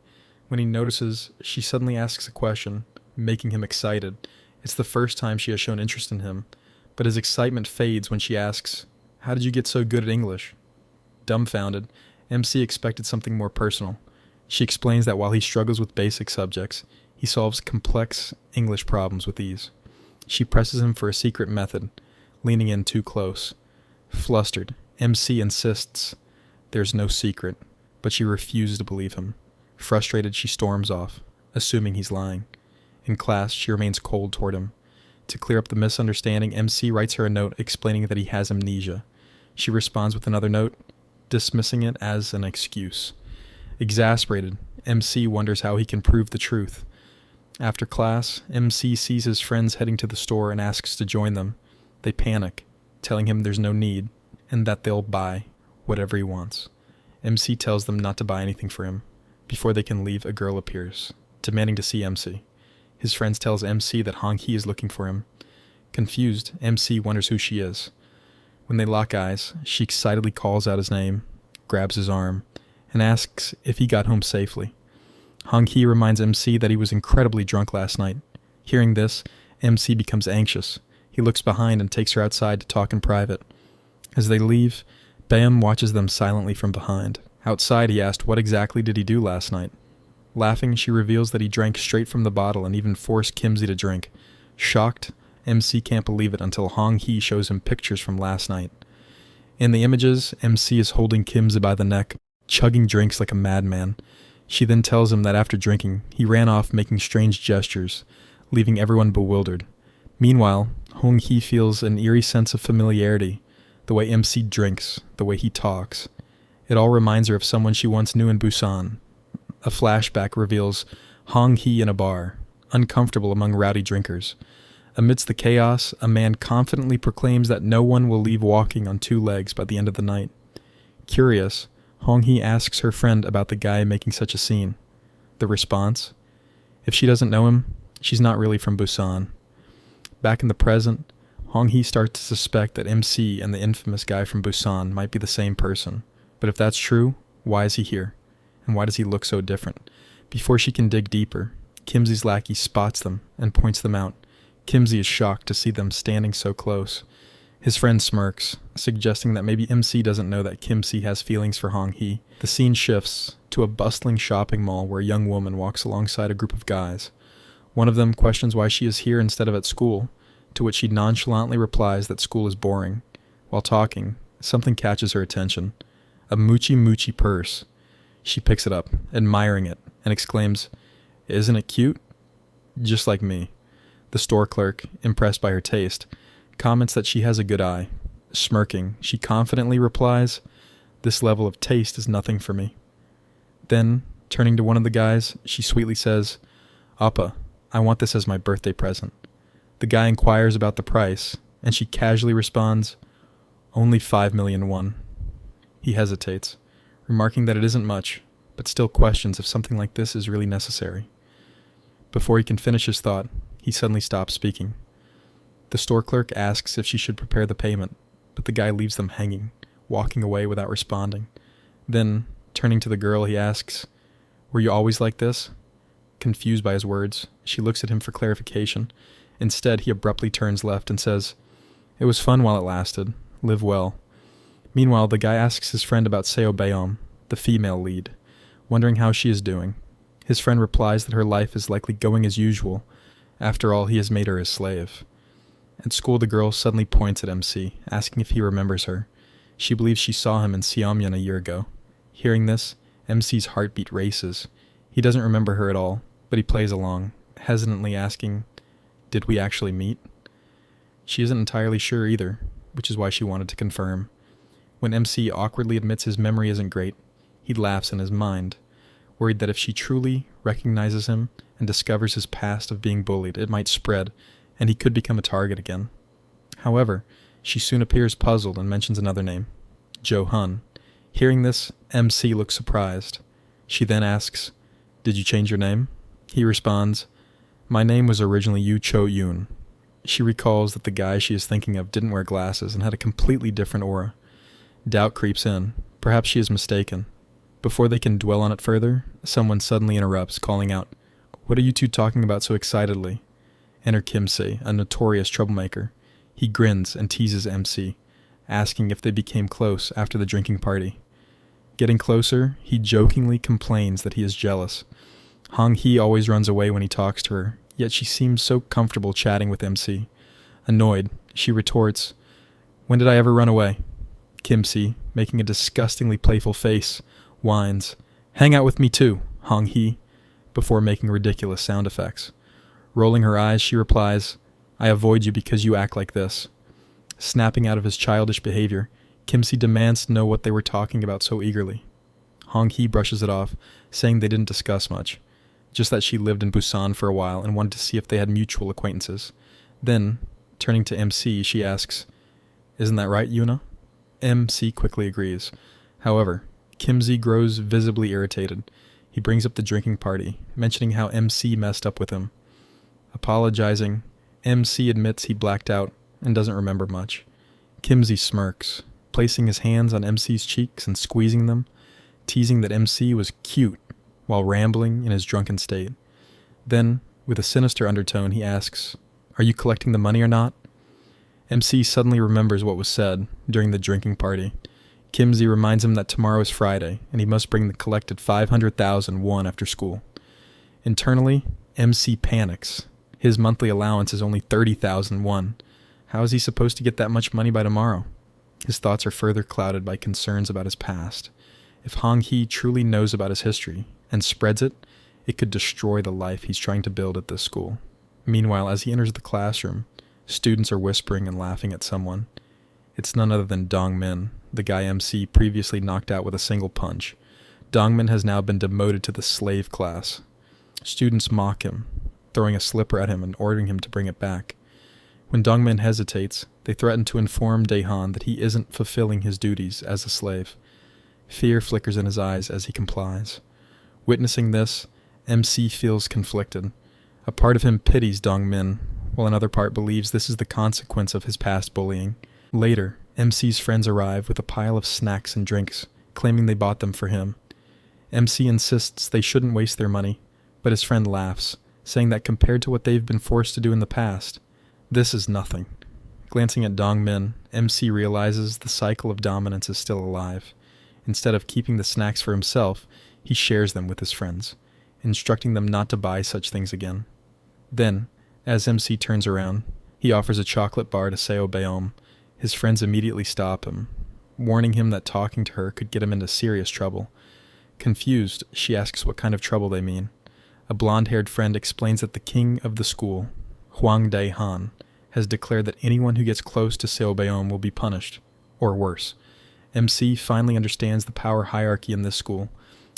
When he notices, she suddenly asks a question, making him excited. It's the first time she has shown interest in him, but his excitement fades when she asks, "How did you get so good at English?" Dumbfounded, MC expected something more personal. She explains that while he struggles with basic subjects, he solves complex English problems with ease. She presses him for a secret method, leaning in too close. Flustered, MC insists there's no secret, but she refuses to believe him. Frustrated, she storms off, assuming he's lying. In class, she remains cold toward him. To clear up the misunderstanding, MC writes her a note explaining that he has amnesia. She responds with another note, dismissing it as an excuse. Exasperated, MC wonders how he can prove the truth. After class, MC sees his friends heading to the store and asks to join them. They panic. telling him there's no need and that they'll buy whatever he wants. MC tells them not to buy anything for him. Before they can leave, a girl appears, demanding to see MC. His friends tells MC that Hong Hee is looking for him. Confused, MC wonders who she is. When they lock eyes, she excitedly calls out his name, grabs his arm, and asks if he got home safely. Hong Hee reminds MC that he was incredibly drunk last night. Hearing this, MC becomes anxious. He looks behind and takes her outside to talk in private. As they leave, Bam watches them silently from behind. Outside, he asked what exactly did he do last night. Laughing, she reveals that he drank straight from the bottle and even forced Kimsey to drink. Shocked, MC can't believe it until Hong Hee shows him pictures from last night. In the images, MC is holding Kimsey by the neck, chugging drinks like a madman. She then tells him that after drinking, he ran off making strange gestures, leaving everyone bewildered. Meanwhile, Hong Hee feels an eerie sense of familiarity, the way MC drinks, the way he talks. It all reminds her of someone she once knew in Busan. A flashback reveals Hong Hee in a bar, uncomfortable among rowdy drinkers. Amidst the chaos, a man confidently proclaims that no one will leave walking on two legs by the end of the night. Curious, Hong Hee asks her friend about the guy making such a scene. The response? If she doesn't know him, she's not really from Busan. Back in the present, Hong Hee starts to suspect that MC and the infamous guy from Busan might be the same person. But if that's true, why is he here? And why does he look so different? Before she can dig deeper, Kimsey's lackey spots them and points them out. Kimsey is shocked to see them standing so close. His friend smirks, suggesting that maybe MC doesn't know that Kimsey has feelings for Hong Hee. The scene shifts to a bustling shopping mall where a young woman walks alongside a group of guys. One of them questions why she is here instead of at school, to which she nonchalantly replies that school is boring. While talking, something catches her attention. A moochie purse. She picks it up, admiring it, and exclaims, "Isn't it cute?" Just like me. The store clerk, impressed by her taste, comments that she has a good eye. Smirking, she confidently replies, "This level of taste is nothing for me." Then, turning to one of the guys, she sweetly says, "Appa, I want this as my birthday present." The guy inquires about the price, and she casually responds, "Only 5 million won." He hesitates, remarking that it isn't much, but still questions if something like this is really necessary. Before he can finish his thought, he suddenly stops speaking. The store clerk asks if she should prepare the payment, but the guy leaves them hanging, walking away without responding. Then, turning to the girl, he asks, "Were you always like this?" Confused by his words, she looks at him for clarification. Instead, he abruptly turns left and says, "It was fun while it lasted. Live well." Meanwhile, the guy asks his friend about Seo Beom, the female lead, wondering how she is doing. His friend replies that her life is likely going as usual. After all, he has made her his slave. At school, the girl suddenly points at MC, asking if he remembers her. She believes she saw him in Seomyeon a year ago. Hearing this, MC's heartbeat races. He doesn't remember her at all, but he plays along, hesitantly asking, "Did we actually meet?" She isn't entirely sure either, which is why she wanted to confirm. When MC awkwardly admits his memory isn't great, he laughs in his mind, worried that if she truly recognizes him and discovers his past of being bullied, it might spread, and he could become a target again. However, she soon appears puzzled and mentions another name, Jo Hun. Hearing this, MC looks surprised. She then asks, "Did you change your name?" He responds, "My name was originally Yu Cho Yoon." She recalls that the guy she is thinking of didn't wear glasses and had a completely different aura. Doubt creeps in. Perhaps she is mistaken. Before they can dwell on it further, someone suddenly interrupts, calling out, "What are you two talking about so excitedly?" Enter Kimsey, a notorious troublemaker. He grins and teases MC, asking if they became close after the drinking party. Getting closer, he jokingly complains that he is jealous. Hong Hee always runs away when he talks to her, yet she seems so comfortable chatting with MC. Annoyed, she retorts, "When did I ever run away?" Kimsey, making a disgustingly playful face, whines, "Hang out with me too, Hong Hee," before making ridiculous sound effects. Rolling her eyes, she replies, "I avoid you because you act like this." Snapping out of his childish behavior, Kimsey demands to know what they were talking about so eagerly. Hong Hee brushes it off, saying they didn't discuss much, just that she lived in Busan for a while and wanted to see if they had mutual acquaintances. Then, turning to MC, she asks, Isn't that right, Yuna? MC quickly agrees. However, Kimsey grows visibly irritated. He brings up the drinking party, mentioning how MC messed up with him. Apologizing, MC admits he blacked out and doesn't remember much. Kimsey smirks, placing his hands on MC's cheeks and squeezing them, teasing that MC was cute while rambling in his drunken state. Then, with a sinister undertone, he asks, "Are you collecting the money or not?" MC suddenly remembers what was said during the drinking party. Kimsey reminds him that tomorrow is Friday, and he must bring the collected 500,000 won after school. Internally, MC panics. His monthly allowance is only 30,000 won. How is he supposed to get that much money by tomorrow? His thoughts are further clouded by concerns about his past. If Hong Hee truly knows about his history and spreads it, it could destroy the life he's trying to build at this school. Meanwhile, as he enters the classroom, students are whispering and laughing at someone. It's none other than Dongmin, the guy MC previously knocked out with a single punch. Dongmin has now been demoted to the slave class. Students mock him, throwing a slipper at him and ordering him to bring it back. When Dongmin hesitates, they threaten to inform Daehan that he isn't fulfilling his duties as a slave. Fear flickers in his eyes as he complies. Witnessing this, MC feels conflicted. A part of him pities Dongmin, while another part believes this is the consequence of his past bullying. Later, MC's friends arrive with a pile of snacks and drinks, claiming they bought them for him. MC insists they shouldn't waste their money, but his friend laughs, saying that compared to what they've been forced to do in the past, this is nothing. Glancing at Dongmin, MC realizes the cycle of dominance is still alive. Instead of keeping the snacks for himself, he shares them with his friends, instructing them not to buy such things again. Then, as MC turns around, he offers a chocolate bar to Seo Beom. His friends immediately stop him, warning him that talking to her could get him into serious trouble. Confused, she asks what kind of trouble they mean. A blonde-haired friend explains that the king of the school, Huang Daehan, has declared that anyone who gets close to Seo Beom will be punished, or worse. MC finally understands the power hierarchy in this school.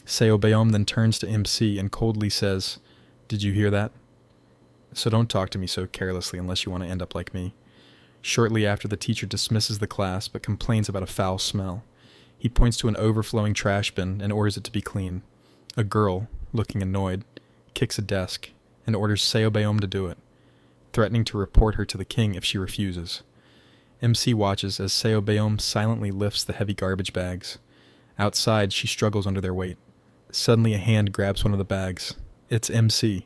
Seo Beom then turns to MC and coldly says, "Did you hear that? So don't talk to me so carelessly unless you want to end up like me." Shortly after, the teacher dismisses the class but complains about a foul smell. He points to an overflowing trash bin and orders it to be cleaned. A girl, looking annoyed, kicks a desk and orders Seo Beom to do it, threatening to report her to the king if she refuses. MC watches as Seo Beom silently lifts the heavy garbage bags. Outside, she struggles under their weight. Suddenly, a hand grabs one of the bags. It's MC.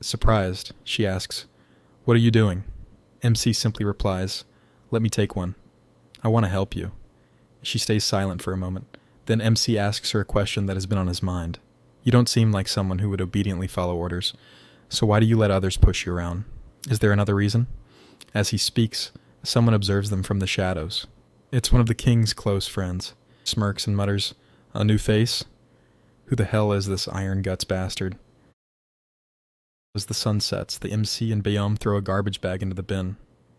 Surprised, she asks, "What are you doing?" MC simply replies, "Let me take one. I want to help you." She stays silent for a moment. Then MC asks her a question that has been on his mind. "You don't seem like someone who would obediently follow orders, so why do you let others push you around? Is there another reason?" As he speaks, someone observes them from the shadows. It's one of the king's close friends. Smirks and mutters, "A new face? Who the hell is this iron guts bastard?" As the sun sets, the MC and Beom throw a garbage bag into the bin.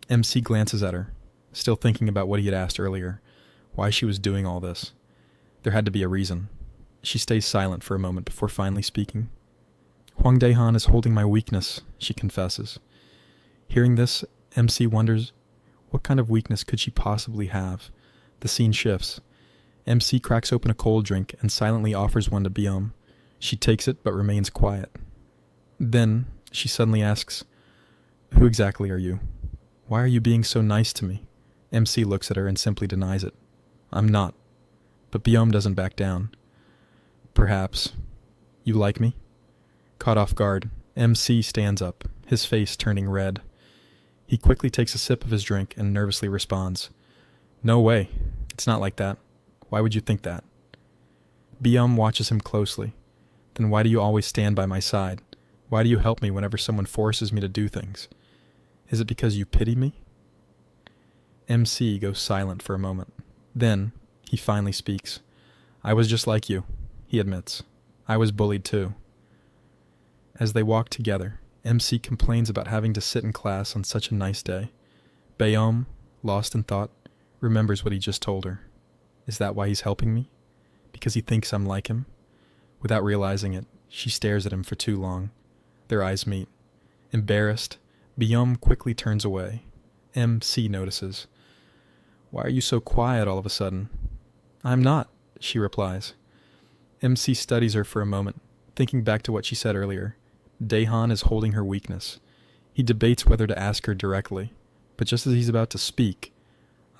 MC glances at her, still thinking about what he had asked earlier, why she was doing all this. There had to be a reason. She stays silent for a moment before finally speaking. "Huang Daehan is holding my weakness," she confesses. Hearing this, MC wonders, what kind of weakness could she possibly have? The scene shifts. MC cracks open a cold drink and silently offers one to Beom. She takes it but remains quiet. Then, she suddenly asks, "Who exactly are you? Why are you being so nice to me?" MC looks at her and simply denies it. "I'm not." But Beom doesn't back down. "Perhaps. You like me?" Caught off guard, MC stands up, his face turning red. He quickly takes a sip of his drink and nervously responds, "No way. It's not like that. Why would you think that?" Beom watches him closely. "Then why do you always stand by my side? Why do you help me whenever someone forces me to do things? Is it because you pity me?" MC goes silent for a moment. Then, he finally speaks. "I was just like you," he admits. "I was bullied too." As they walk together, MC complains about having to sit in class on such a nice day. Beom, lost in thought, remembers what he just told her. Is that why he's helping me? Because he thinks I'm like him? Without realizing it, she stares at him for too long. Their eyes meet. Embarrassed, Beom quickly turns away. MC notices. Why are you so quiet all of a sudden? I'm not, she replies. MC studies her for a moment, thinking back to what she said earlier. Daehan is holding her weakness. He debates whether to ask her directly, but just as he's about to speak,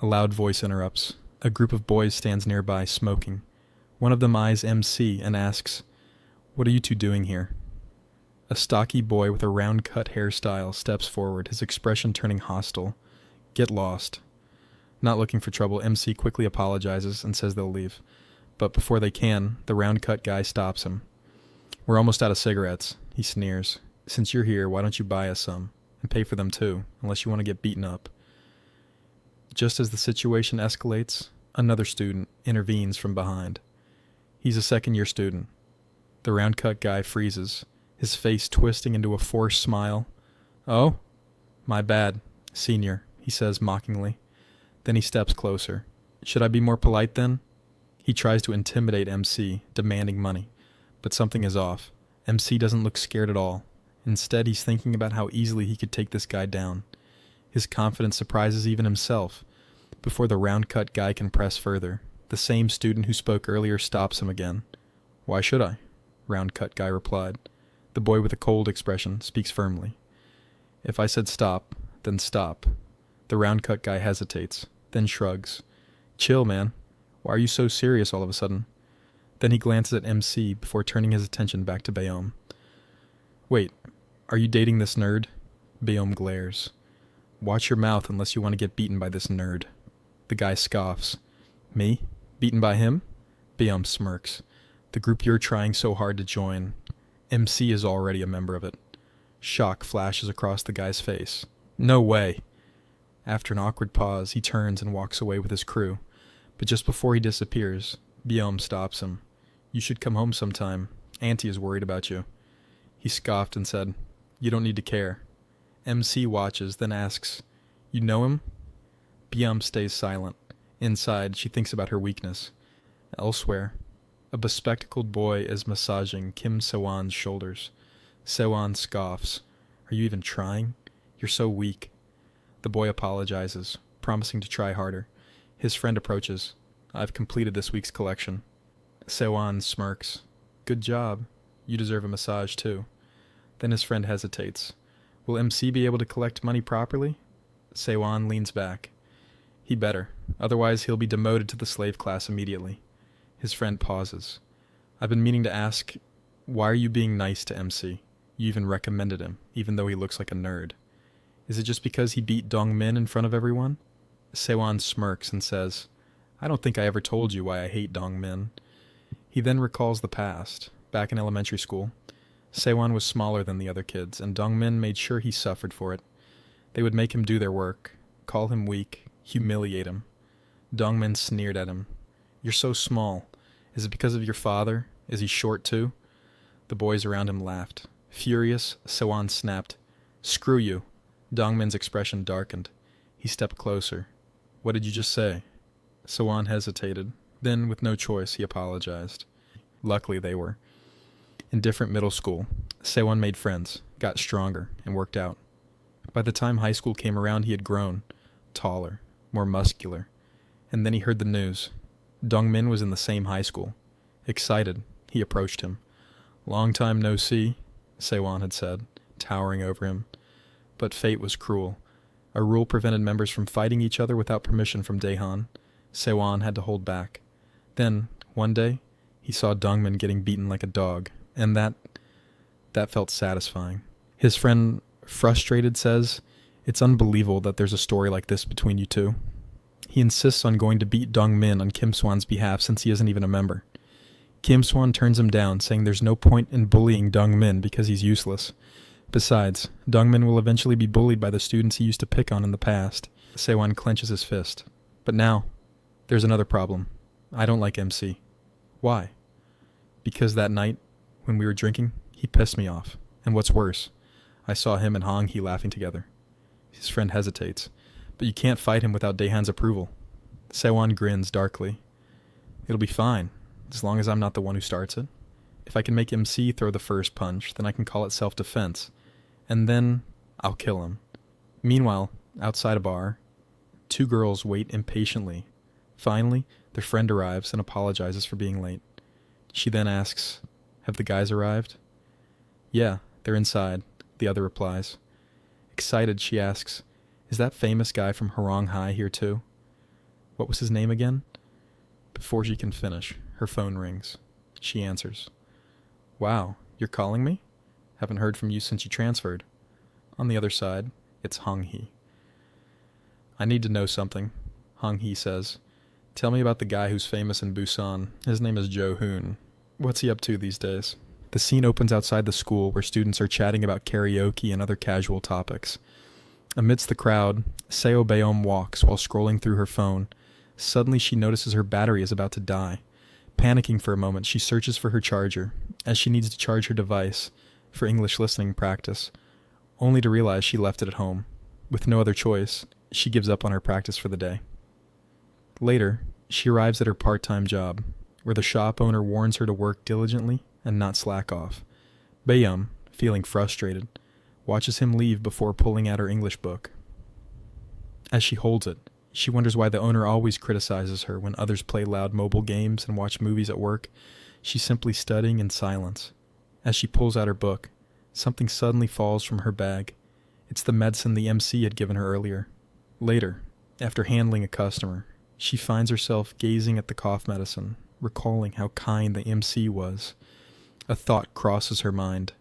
a loud voice interrupts. A group of boys stands nearby, smoking. One of them eyes MC and asks, "What are you two doing here?" A stocky boy with a round-cut hairstyle steps forward, his expression turning hostile. "Get lost." Not looking for trouble, MC quickly apologizes and says they'll leave. But before they can, the round-cut guy stops him. "We're almost out of cigarettes," he sneers. "Since you're here, why don't you buy us some? And pay for them too, unless you want to get beaten up." Just as the situation escalates, another student intervenes from behind. He's a second-year student. The round-cut guy freezes, his face twisting into a forced smile. "Oh? My bad, senior," he says mockingly. Then he steps closer. "Should I be more polite then?" He tries to intimidate MC, demanding money. But something is off. MC doesn't look scared at all. Instead, he's thinking about how easily he could take this guy down. His confidence surprises even himself. Before the round-cut guy can press further, the same student who spoke earlier stops him again. "Why should I?" Round-cut guy replied. The boy with a cold expression speaks firmly. "If I said stop, then stop." The round-cut guy hesitates, then shrugs. "Chill, man. Why are you so serious all of a sudden?" Then he glances at MC before turning his attention back to Bayom. "Wait, are you dating this nerd?" Bayom glares. "Watch your mouth unless you want to get beaten by this nerd." The guy scoffs. "Me? Beaten by him?" Bayom smirks. "The group you're trying so hard to join. MC is already a member of it." Shock flashes across the guy's face. "No way!" After an awkward pause, he turns and walks away with his crew. But just before he disappears, Bayom stops him. "You should come home sometime. Auntie is worried about you." He scoffed and said, "You don't need to care." MC watches, then asks, "You know him?" Bayom stays silent. Inside, she thinks about her weakness. Elsewhere, a bespectacled boy is massaging Kim Sewon's shoulders. Sewon scoffs. "Are you even trying? You're so weak." The boy apologizes, promising to try harder. His friend approaches. "I've completed this week's collection." Sewon smirks. "Good job. You deserve a massage too." Then his friend hesitates. "Will MC be able to collect money properly?" Sewon leans back. "He better. Otherwise he'll be demoted to the slave class immediately." His friend pauses. "I've been meaning to ask, why are you being nice to MC? You even recommended him, even though he looks like a nerd. Is it just because he beat Dongmin in front of everyone?" Sewon smirks and says, "I don't think I ever told you why I hate Dongmin." He then recalls the past. Back in elementary school, Sewon was smaller than the other kids, and Dongmin made sure he suffered for it. They would make him do their work, call him weak, humiliate him. Dongmin sneered at him. "You're so small. Is it because of your father? Is he short too?" The boys around him laughed. Furious, Sewon snapped, "Screw you." Dongmin's expression darkened. He stepped closer. "What did you just say?" Sewon hesitated. Then, with no choice, he apologized. Luckily, they were. In different middle school, Sewon made friends, got stronger, and worked out. By the time high school came around, he had grown, taller, more muscular. And then he heard the news. Dongmin was in the same high school. Excited, he approached him. "Long time no see," Sewon had said, towering over him. But fate was cruel. A rule prevented members from fighting each other without permission from Daehan. Sewon had to hold back. Then, one day, he saw Dongmin getting beaten like a dog, and that felt satisfying. His friend, frustrated, says, "It's unbelievable that there's a story like this between you two." He insists on going to beat Dongmin on Kim Swan's behalf since he isn't even a member. Kim Swan turns him down, saying there's no point in bullying Dongmin because he's useless. Besides, Dongmin will eventually be bullied by the students he used to pick on in the past. Sewon clenches his fist. "But now, there's another problem. I don't like MC." "Why?" "Because that night, when we were drinking, he pissed me off. And what's worse, I saw him and Hong Hee laughing together." His friend hesitates. "But you can't fight him without Daehan's approval." Sewon grins darkly. "It'll be fine, as long as I'm not the one who starts it. If I can make MC throw the first punch, then I can call it self-defense. And then I'll kill him." Meanwhile, outside a bar, Two girls wait impatiently. Finally, their friend arrives and apologizes for being late. She then asks, "Have the guys arrived?" "Yeah, they're inside," the other replies. Excited, she asks, "Is that famous guy from Harong High here too?" "What was his name again?" Before she can finish, her phone rings. She answers. "Wow, you're calling me? Haven't heard from you since you transferred." On the other side, it's Hong Hee. "I need to know something," Hong Hee says. "Tell me about the guy who's famous in Busan. His name is Jo Hoon. What's he up to these days?" The scene opens outside the school where students are chatting about karaoke and other casual topics. Amidst the crowd, Seo Beom walks while scrolling through her phone. Suddenly she notices her battery is about to die. Panicking for a moment, she searches for her charger, as she needs to charge her device for English listening practice, only to realize she left it at home. With no other choice, she gives up on her practice for the day. Later, she arrives at her part-time job, where the shop owner warns her to work diligently and not slack off. Beom, feeling frustrated, watches him leave before pulling out her English book. As she holds it, she wonders why the owner always criticizes her when others play loud mobile games and watch movies at work. She's simply studying in silence. As she pulls out her book, something suddenly falls from her bag. It's the medicine the MC had given her earlier. Later, after handling a customer, she finds herself gazing at the cough medicine, recalling how kind the MC was. A thought crosses her mind.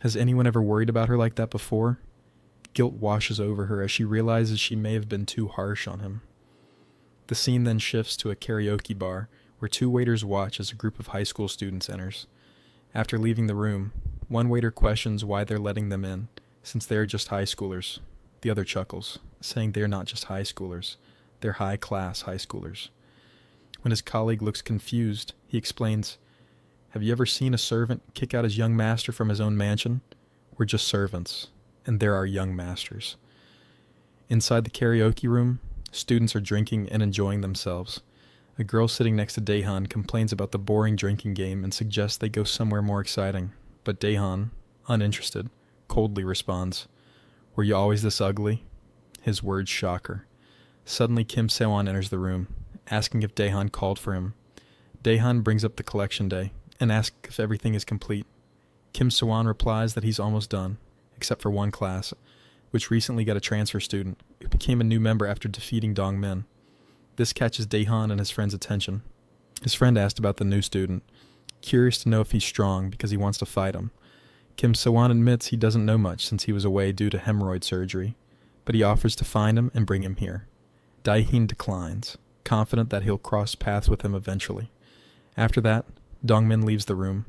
Has anyone ever worried about her like that before? Guilt washes over her as she realizes she may have been too harsh on him. The scene then shifts to a karaoke bar where two waiters watch as a group of high school students enters. After leaving the room, one waiter questions why they're letting them in, since they are just high schoolers. The other chuckles, saying they're not just high schoolers, they're high-class high schoolers. When his colleague looks confused, he explains, "Have you ever seen a servant kick out his young master from his own mansion? We're just servants, and they're our young masters." Inside the karaoke room, students are drinking and enjoying themselves. A girl sitting next to Daehan complains about the boring drinking game and suggests they go somewhere more exciting. But Daehan, uninterested, coldly responds, "Were you always this ugly?" His words shock her. Suddenly Kim Sewon enters the room, asking if Daehan called for him. Daehan brings up the collection day and asks if everything is complete. Kim Sewon replies that he's almost done, except for one class, which recently got a transfer student who became a new member after defeating Dong Min. This catches Daehan and his friend's attention. His friend asked about the new student, curious to know if he's strong because he wants to fight him. Kim Sewon admits he doesn't know much since he was away due to hemorrhoid surgery, but he offers to find him and bring him here. Daehan declines, confident that he'll cross paths with him eventually. After that, Dongmin leaves the room.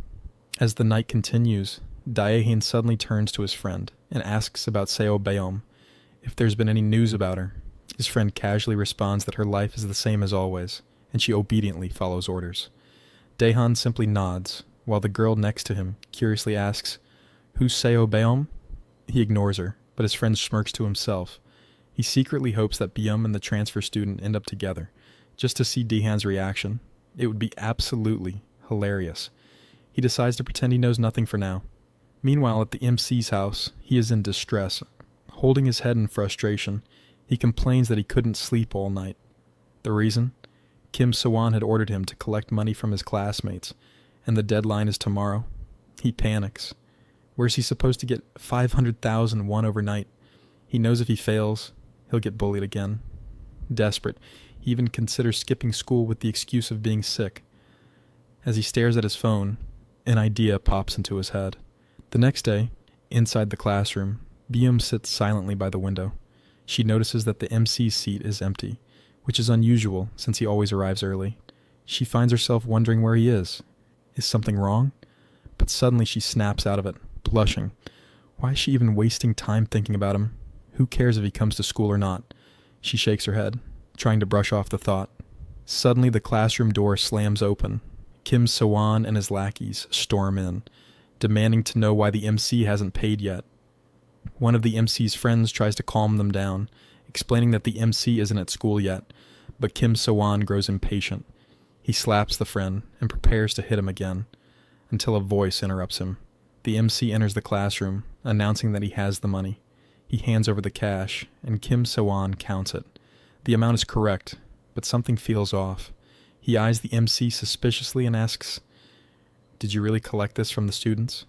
As the night continues, Daehan suddenly turns to his friend and asks about Seo Beom, if there's been any news about her. His friend casually responds that her life is the same as always, and she obediently follows orders. Daehan simply nods, while the girl next to him curiously asks, "Who's Seo Beom?" He ignores her, but his friend smirks to himself. He secretly hopes that Beom and the transfer student end up together, just to see Daehan's reaction. It would be absolutely hilarious. He decides to pretend he knows nothing for now. Meanwhile, at the MC's house, he is in distress. Holding his head in frustration, he complains that he couldn't sleep all night. The reason? Kim Sewon had ordered him to collect money from his classmates, and the deadline is tomorrow. He panics. Where's he supposed to get 500,000 won overnight? He knows if he fails, he'll get bullied again. Desperate, he even considers skipping school with the excuse of being sick. As he stares at his phone, an idea pops into his head. The next day, inside the classroom, Beom sits silently by the window. She notices that the MC's seat is empty, which is unusual since he always arrives early. She finds herself wondering where he is. Is something wrong? But suddenly she snaps out of it, blushing. Why is she even wasting time thinking about him? Who cares if he comes to school or not? She shakes her head, trying to brush off the thought. Suddenly the classroom door slams open. Kim Sewon and his lackeys storm in, demanding to know why the MC hasn't paid yet. One of the MC's friends tries to calm them down, explaining that the MC isn't at school yet, but Kim Sewon grows impatient. He slaps the friend and prepares to hit him again, until a voice interrupts him. The MC enters the classroom, announcing that he has the money. He hands over the cash, and Kim Sewon counts it. The amount is correct, but something feels off. He eyes the MC suspiciously and asks, "Did you really collect this from the students?"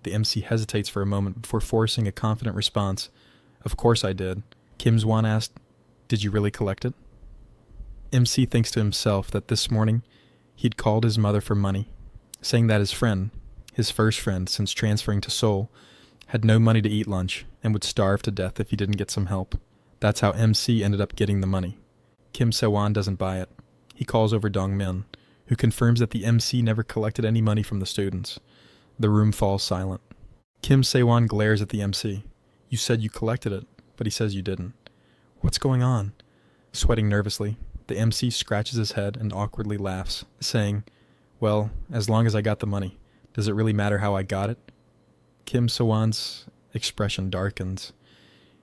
The MC hesitates for a moment before forcing a confident response. "Of course I did." Kim Swan asked, "Did you really collect it?" MC thinks to himself that this morning he'd called his mother for money, saying that his friend, his first friend since transferring to Seoul, had no money to eat lunch and would starve to death if he didn't get some help. That's how MC ended up getting the money. Kim Se-won doesn't buy it. He calls over Dong-min, who confirms that the MC never collected any money from the students. The room falls silent. Kim Se-won glares at the MC. "You said you collected it, but he says you didn't. What's going on?" Sweating nervously, the MC scratches his head and awkwardly laughs, saying, "Well, as long as I got the money, does it really matter how I got it?" Kim Se-won's expression darkens.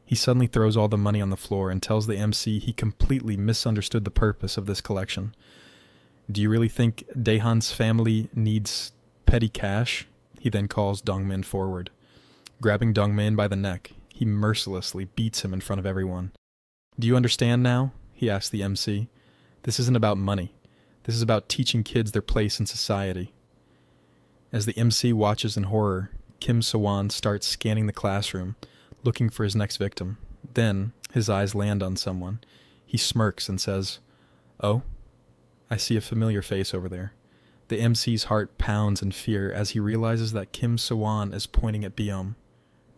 He suddenly throws all the money on the floor and tells the MC he completely misunderstood the purpose of this collection. "Do you really think Daehan's family needs petty cash?" He then calls Dong-min forward. Grabbing Dong-min by the neck, he mercilessly beats him in front of everyone. "Do you understand now?" he asks the MC. "This isn't about money. This is about teaching kids their place in society." As the MC watches in horror, Kim Se-won starts scanning the classroom, looking for his next victim. Then, his eyes land on someone. He smirks and says, "Oh, I see a familiar face over there." The MC's heart pounds in fear as he realizes that Kim Se-won is pointing at Byum.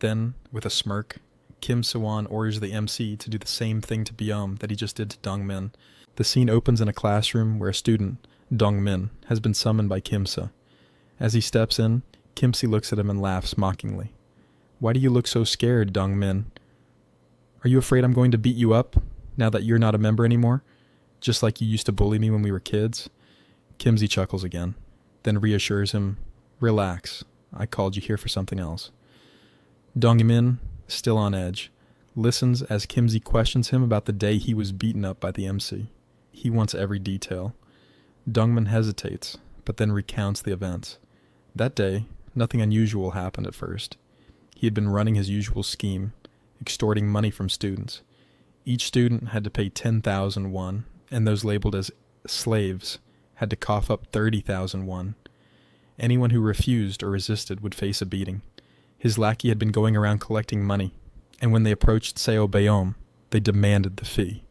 Then, with a smirk, Kim Se-won orders the MC to do the same thing to Byum that he just did to Dong-min. The scene opens in a classroom where a student, Dong-min, has been summoned by Kim-se. As he steps in, Kim-se looks at him and laughs mockingly. "Why do you look so scared, Dong-min? Are you afraid I'm going to beat you up, now that you're not a member anymore? Just like you used to bully me when we were kids?" Kim-se chuckles again, then reassures him, "Relax, I called you here for something else." Dong-min, still on edge, listens as Kim-se questions him about the day he was beaten up by the MC. He wants every detail. Dong-min hesitates, but then recounts the events. That day, nothing unusual happened at first. He had been running his usual scheme, extorting money from students. Each student had to pay 10,000 won, and those labeled as slaves had to cough up 30,000 won. Anyone who refused or resisted would face a beating. His lackey had been going around collecting money, and when they approached Seo Bayom, they demanded the fee.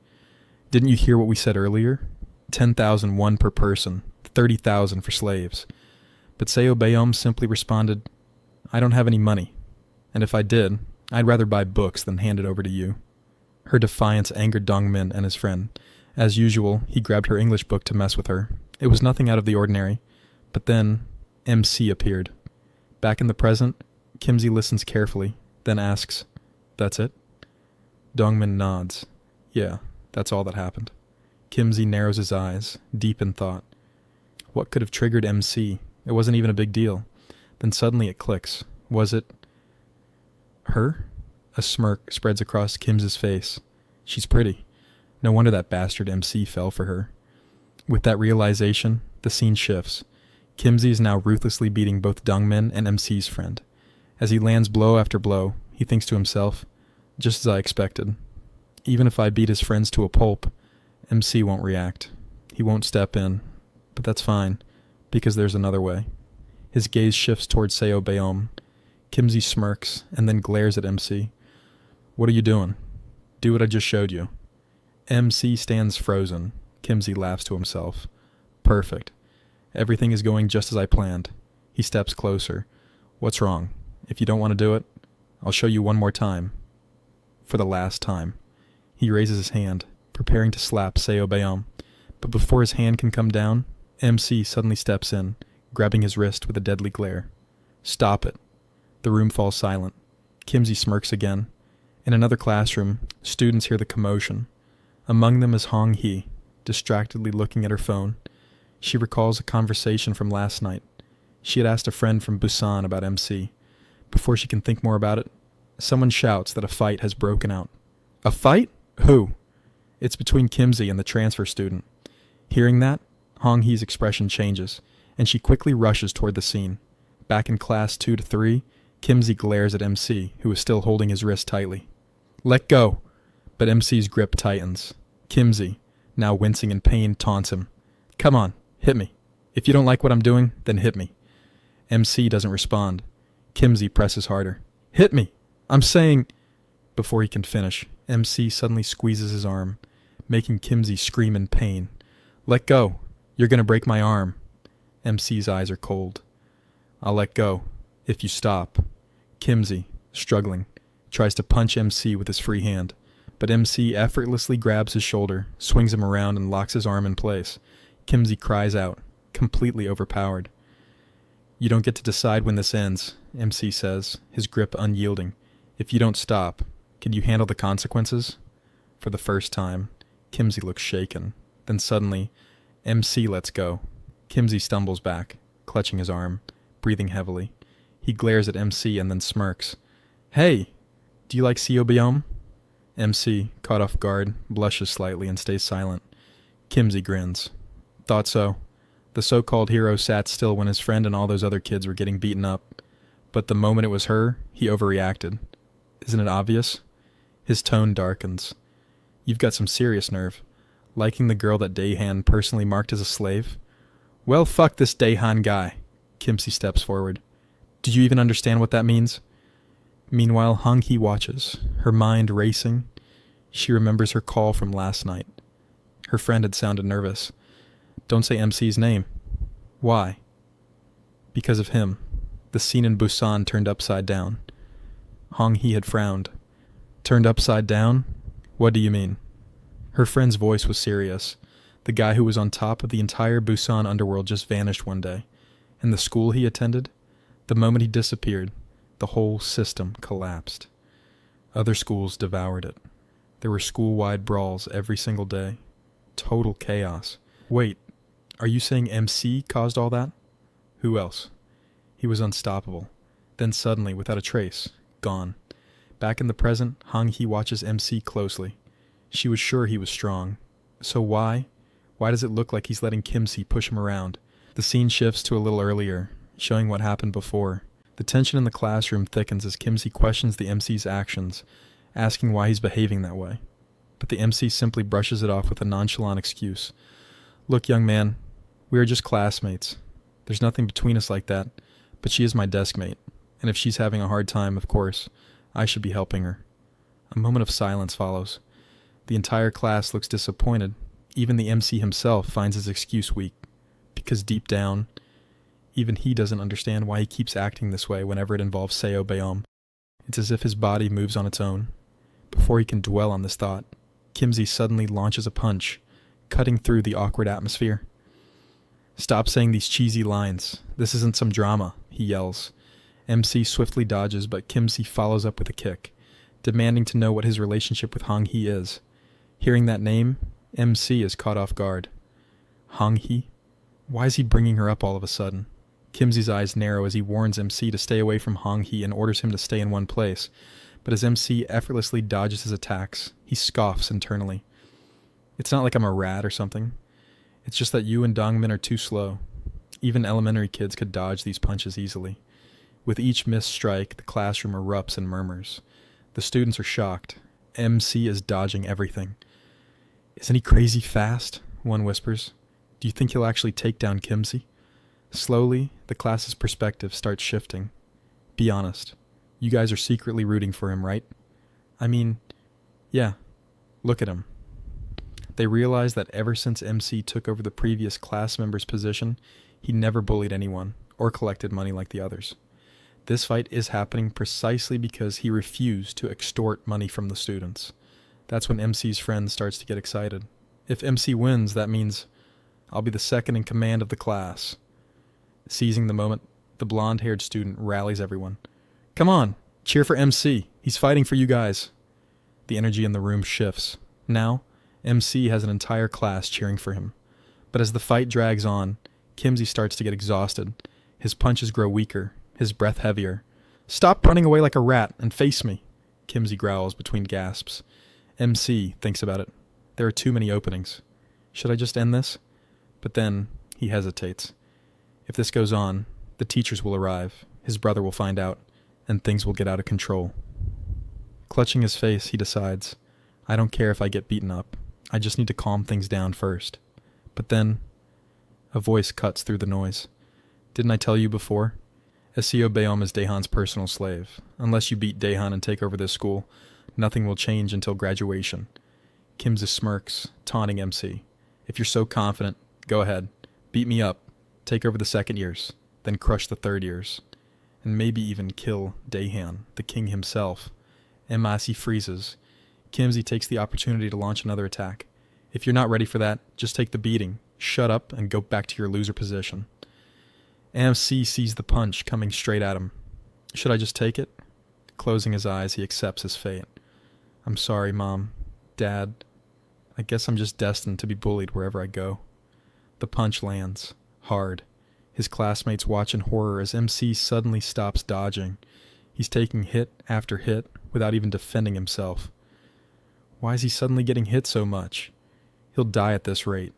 "Didn't you hear what we said earlier? 10,000 won per person, 30,000 for slaves." But Seo Bayom simply responded, "I don't have any money, and if I did, I'd rather buy books than hand it over to you." Her defiance angered Dong-min and his friend. As usual, he grabbed her English book to mess with her. It was nothing out of the ordinary, but then MC appeared. Back in the present, Kim-se listens carefully, then asks, "That's it?" Dong-min nods. "Yeah, that's all that happened." Kim-se narrows his eyes, deep in thought. What could have triggered MC? It wasn't even a big deal. Then suddenly it clicks. Was it her? A smirk spreads across Kim's face. She's pretty. No wonder that bastard MC fell for her. With that realization, the scene shifts. Kimsey is now ruthlessly beating both Dongmin and MC's friend. As he lands blow after blow, he thinks to himself, just as I expected. Even if I beat his friends to a pulp, MC won't react. He won't step in. But that's fine, because there's another way. His gaze shifts towards Seo Bayom. Kimsey smirks and then glares at MC. What are you doing? Do what I just showed you. MC stands frozen. Kimsey laughs to himself. Perfect. Everything is going just as I planned. He steps closer. What's wrong? If you don't want to do it, I'll show you one more time. For the last time. He raises his hand, preparing to slap Seo Bayom. But before his hand can come down, MC suddenly steps in, grabbing his wrist with a deadly glare. Stop it. The room falls silent. Kimsey smirks again. In another classroom, students hear the commotion. Among them is Hong Hee, distractedly looking at her phone. She recalls a conversation from last night. She had asked a friend from Busan about MC. Before she can think more about it, someone shouts that a fight has broken out. A fight? Who? It's between Kimsey and the transfer student. Hearing that, Hong Hee's expression changes, and she quickly rushes toward the scene. Back in class 2 to 3, Kimsey glares at MC, who is still holding his wrist tightly. Let go! But MC's grip tightens. Kimsey, now wincing in pain, taunts him. Come on, hit me. If you don't like what I'm doing, then hit me. MC doesn't respond. Kimsey presses harder. Hit me! I'm saying... Before he can finish, MC suddenly squeezes his arm, making Kimsey scream in pain. Let go. You're going to break my arm. MC's eyes are cold. I'll let go, if you stop. Kimsey, struggling, tries to punch MC with his free hand, but MC effortlessly grabs his shoulder, swings him around, and locks his arm in place. Kimsey cries out, completely overpowered. You don't get to decide when this ends, MC says, his grip unyielding. If you don't stop, can you handle the consequences? For the first time, Kimsey looks shaken. Then suddenly, MC lets go. Kimsey stumbles back, clutching his arm, breathing heavily. He glares at MC and then smirks. Hey, do you like Seobiome? MC, caught off guard, blushes slightly and stays silent. Kimsey grins. Thought so. The so-called hero sat still when his friend and all those other kids were getting beaten up. But the moment it was her, he overreacted. Isn't it obvious? His tone darkens. You've got some serious nerve. Liking the girl that Daehan personally marked as a slave? Well, fuck this Daehan guy. Kimsey steps forward. Do you even understand what that means? Meanwhile, Hong-hee watches, her mind racing. She remembers her call from last night. Her friend had sounded nervous. Don't say MC's name. Why? Because of him. The scene in Busan turned upside down. Hong-hee had frowned. Turned upside down? What do you mean? Her friend's voice was serious. The guy who was on top of the entire Busan underworld just vanished one day. And the school he attended? The moment he disappeared, the whole system collapsed. Other schools devoured it. There were school-wide brawls every single day. Total chaos. Wait, are you saying MC caused all that? Who else? He was unstoppable. Then suddenly, without a trace, gone. Back in the present, Hong-hee watches MC closely. She was sure he was strong. So why? Why does it look like he's letting Kimsey push him around? The scene shifts to a little earlier, showing what happened before. The tension in the classroom thickens as Kimsey questions the MC's actions, asking why he's behaving that way. But the MC simply brushes it off with a nonchalant excuse. Look, young man, we are just classmates. There's nothing between us like that, but she is my desk mate, and if she's having a hard time, of course, I should be helping her. A moment of silence follows. The entire class looks disappointed. Even the MC himself finds his excuse weak, because deep down, even he doesn't understand why he keeps acting this way whenever it involves Seobiome. It's as if his body moves on its own. Before he can dwell on this thought, Kimsey suddenly launches a punch, cutting through the awkward atmosphere. Stop saying these cheesy lines. This isn't some drama, he yells. MC swiftly dodges, but Kimsey follows up with a kick, demanding to know what his relationship with Hong-hee is. Hearing that name, MC is caught off guard. Hong-hee? Why is he bringing her up all of a sudden? Kimsey's eyes narrow as he warns MC to stay away from Hong-hee and orders him to stay in one place. But as MC effortlessly dodges his attacks, he scoffs internally. It's not like I'm a rat or something. It's just that you and Dongmin are too slow. Even elementary kids could dodge these punches easily. With each missed strike, the classroom erupts in murmurs. The students are shocked. MC is dodging everything. Isn't he crazy fast? One whispers. Do you think he'll actually take down Kimsey? Slowly, the class's perspective starts shifting. Be honest. You guys are secretly rooting for him, right? I mean, yeah. Look at him. They realize that ever since MC took over the previous class member's position, he never bullied anyone or collected money like the others. This fight is happening precisely because he refused to extort money from the students. That's when MC's friend starts to get excited. If MC wins, that means I'll be the second in command of the class. Seizing the moment, the blonde-haired student rallies everyone. Come on, cheer for MC. He's fighting for you guys. The energy in the room shifts. Now, MC has an entire class cheering for him. But as the fight drags on, Kimsey starts to get exhausted. His punches grow weaker, his breath heavier. Stop running away like a rat and face me, Kimsey growls between gasps. MC thinks about it. There are too many openings. Should I just end this? But then he hesitates. If this goes on, the teachers will arrive, his brother will find out, and things will get out of control. Clutching his face, he decides, I don't care if I get beaten up. I just need to calm things down first. But then, a voice cuts through the noise. Didn't I tell you before? Esio Beom is Daehan's personal slave. Unless you beat Daehan and take over this school, nothing will change until graduation. Kimza smirks, taunting MC. If you're so confident, go ahead. Beat me up. Take over the second years. Then crush the third years. And maybe even kill Daehan, the king himself. Emasi freezes. Kimzy takes the opportunity to launch another attack. If you're not ready for that, just take the beating. Shut up and go back to your loser position. MC sees the punch coming straight at him. Should I just take it? Closing his eyes, he accepts his fate. I'm sorry, Mom. Dad. I guess I'm just destined to be bullied wherever I go. The punch lands. Hard. His classmates watch in horror as MC suddenly stops dodging. He's taking hit after hit without even defending himself. Why is he suddenly getting hit so much? He'll die at this rate.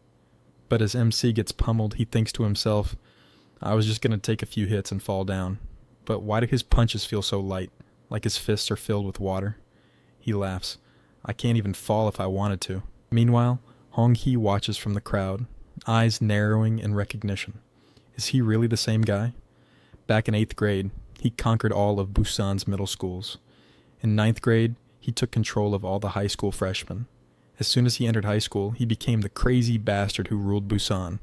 But as MC gets pummeled, he thinks to himself, I was just going to take a few hits and fall down. But why do his punches feel so light, like his fists are filled with water? He laughs. I can't even fall if I wanted to. Meanwhile, Hong-hee watches from the crowd, eyes narrowing in recognition. Is he really the same guy? Back in 8th grade, he conquered all of Busan's middle schools. In 9th grade, he took control of all the high school freshmen. As soon as he entered high school, he became the crazy bastard who ruled Busan.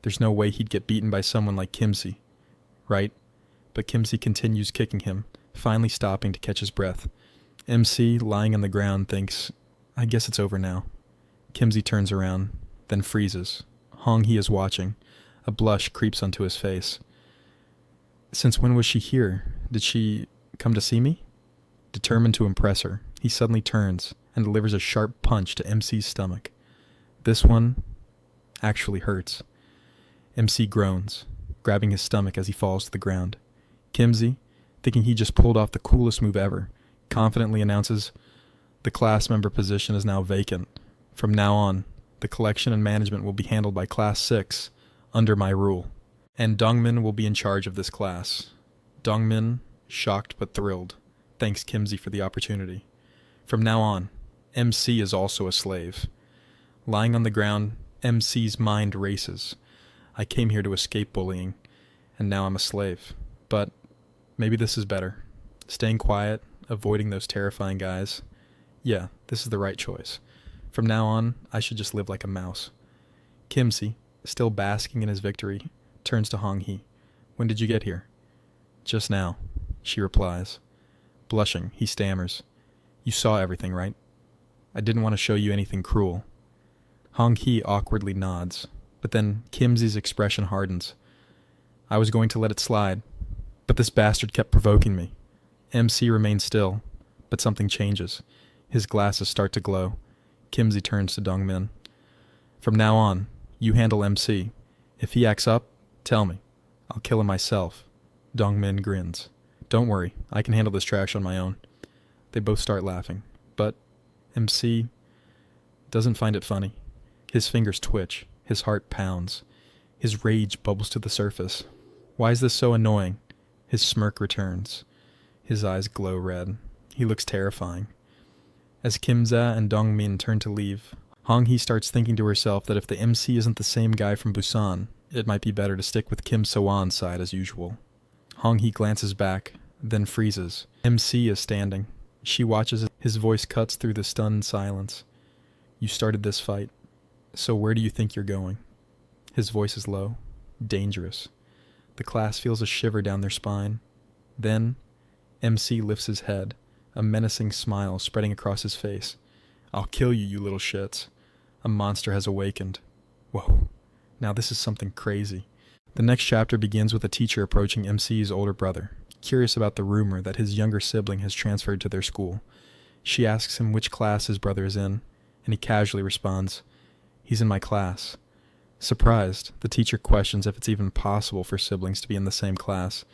There's no way he'd get beaten by someone like Kimsey, right? But Kimsey continues kicking him, finally stopping to catch his breath. MC, lying on the ground, thinks, I guess it's over now. Kimsey turns around, then freezes. Hong-hee is watching. A blush creeps onto his face. Since when was she here? Did she come to see me? Determined to impress her, he suddenly turns and delivers a sharp punch to MC's stomach. This one actually hurts. MC groans, grabbing his stomach as he falls to the ground. Kimsey, thinking he just pulled off the coolest move ever, confidently announces, the class member position is now vacant. From now on, the collection and management will be handled by Class 6, under my rule. And Dongmin will be in charge of this class. Dongmin, shocked but thrilled, thanks Kimsey for the opportunity. From now on, MC is also a slave. Lying on the ground, MC's mind races. I came here to escape bullying, and now I'm a slave. But maybe this is better. Staying quiet, avoiding those terrifying guys. Yeah, this is the right choice. From now on, I should just live like a mouse. Kimsey, still basking in his victory, turns to Hong-hee. When did you get here? Just now, she replies. Blushing, he stammers. You saw everything, right? I didn't want to show you anything cruel. Hong-hee awkwardly nods, but then Kimsey's expression hardens. I was going to let it slide, but this bastard kept provoking me. MC remains still, but something changes. His glasses start to glow. Kimsey turns to Dongmin. From now on, you handle MC. If he acts up, tell me. I'll kill him myself. Dongmin grins. Don't worry, I can handle this trash on my own. They both start laughing, but MC doesn't find it funny. His fingers twitch, his heart pounds. His rage bubbles to the surface. Why is this so annoying? His smirk returns. His eyes glow red. He looks terrifying. As Kimza and Dongmin turn to leave, Hong-hee starts thinking to herself that if the MC isn't the same guy from Busan, it might be better to stick with Kim So-won's side as usual. Hong-hee glances back, then freezes. MC is standing. She watches as his voice cuts through the stunned silence. You started this fight, so where do you think you're going? His voice is low, dangerous. The class feels a shiver down their spine. Then, MC lifts his head, a menacing smile spreading across his face. I'll kill you, you little shits. A monster has awakened. Whoa, now this is something crazy. The next chapter begins with a teacher approaching MC's older brother, curious about the rumor that his younger sibling has transferred to their school. She asks him which class his brother is in, and he casually responds, He's in my class. Surprised, the teacher questions if it's even possible for siblings to be in the same class,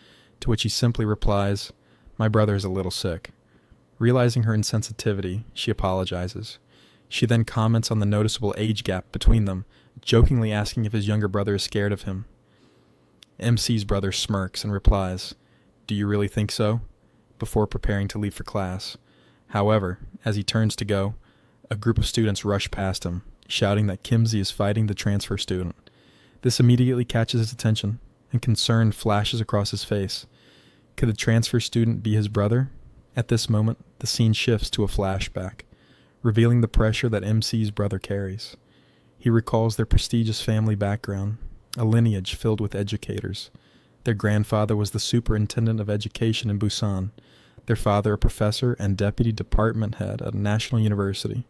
to which he simply replies, My brother is a little sick. Realizing her insensitivity, she apologizes. She then comments on the noticeable age gap between them, jokingly asking if his younger brother is scared of him. MC's brother smirks and replies, Do you really think so? Before preparing to leave for class. However, as he turns to go, a group of students rush past him, shouting that Kimsey is fighting the transfer student. This immediately catches his attention, and concern flashes across his face. Could the transfer student be his brother? At this moment, the scene shifts to a flashback, revealing the pressure that MC's brother carries. He recalls their prestigious family background, a lineage filled with educators. Their grandfather was the superintendent of education in Busan, their father a professor and deputy department head at a national university,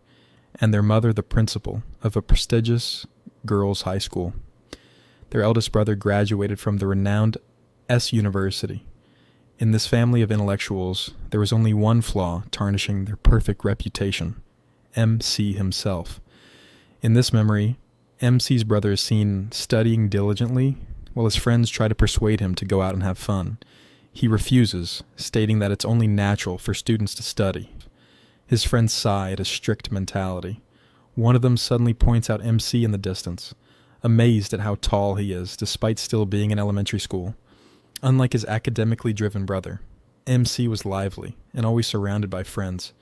and their mother the principal of a prestigious girls' high school. Their eldest brother graduated from the renowned S University. In this family of intellectuals, there was only one flaw tarnishing their perfect reputation: MC himself. In this memory, MC's brother is seen studying diligently while his friends try to persuade him to go out and have fun. He refuses, stating that it's only natural for students to study. His friends sigh at his strict mentality. One of them suddenly points out MC in the distance, amazed at how tall he is despite still being in elementary school. Unlike his academically driven brother, MC was lively and always surrounded by friends.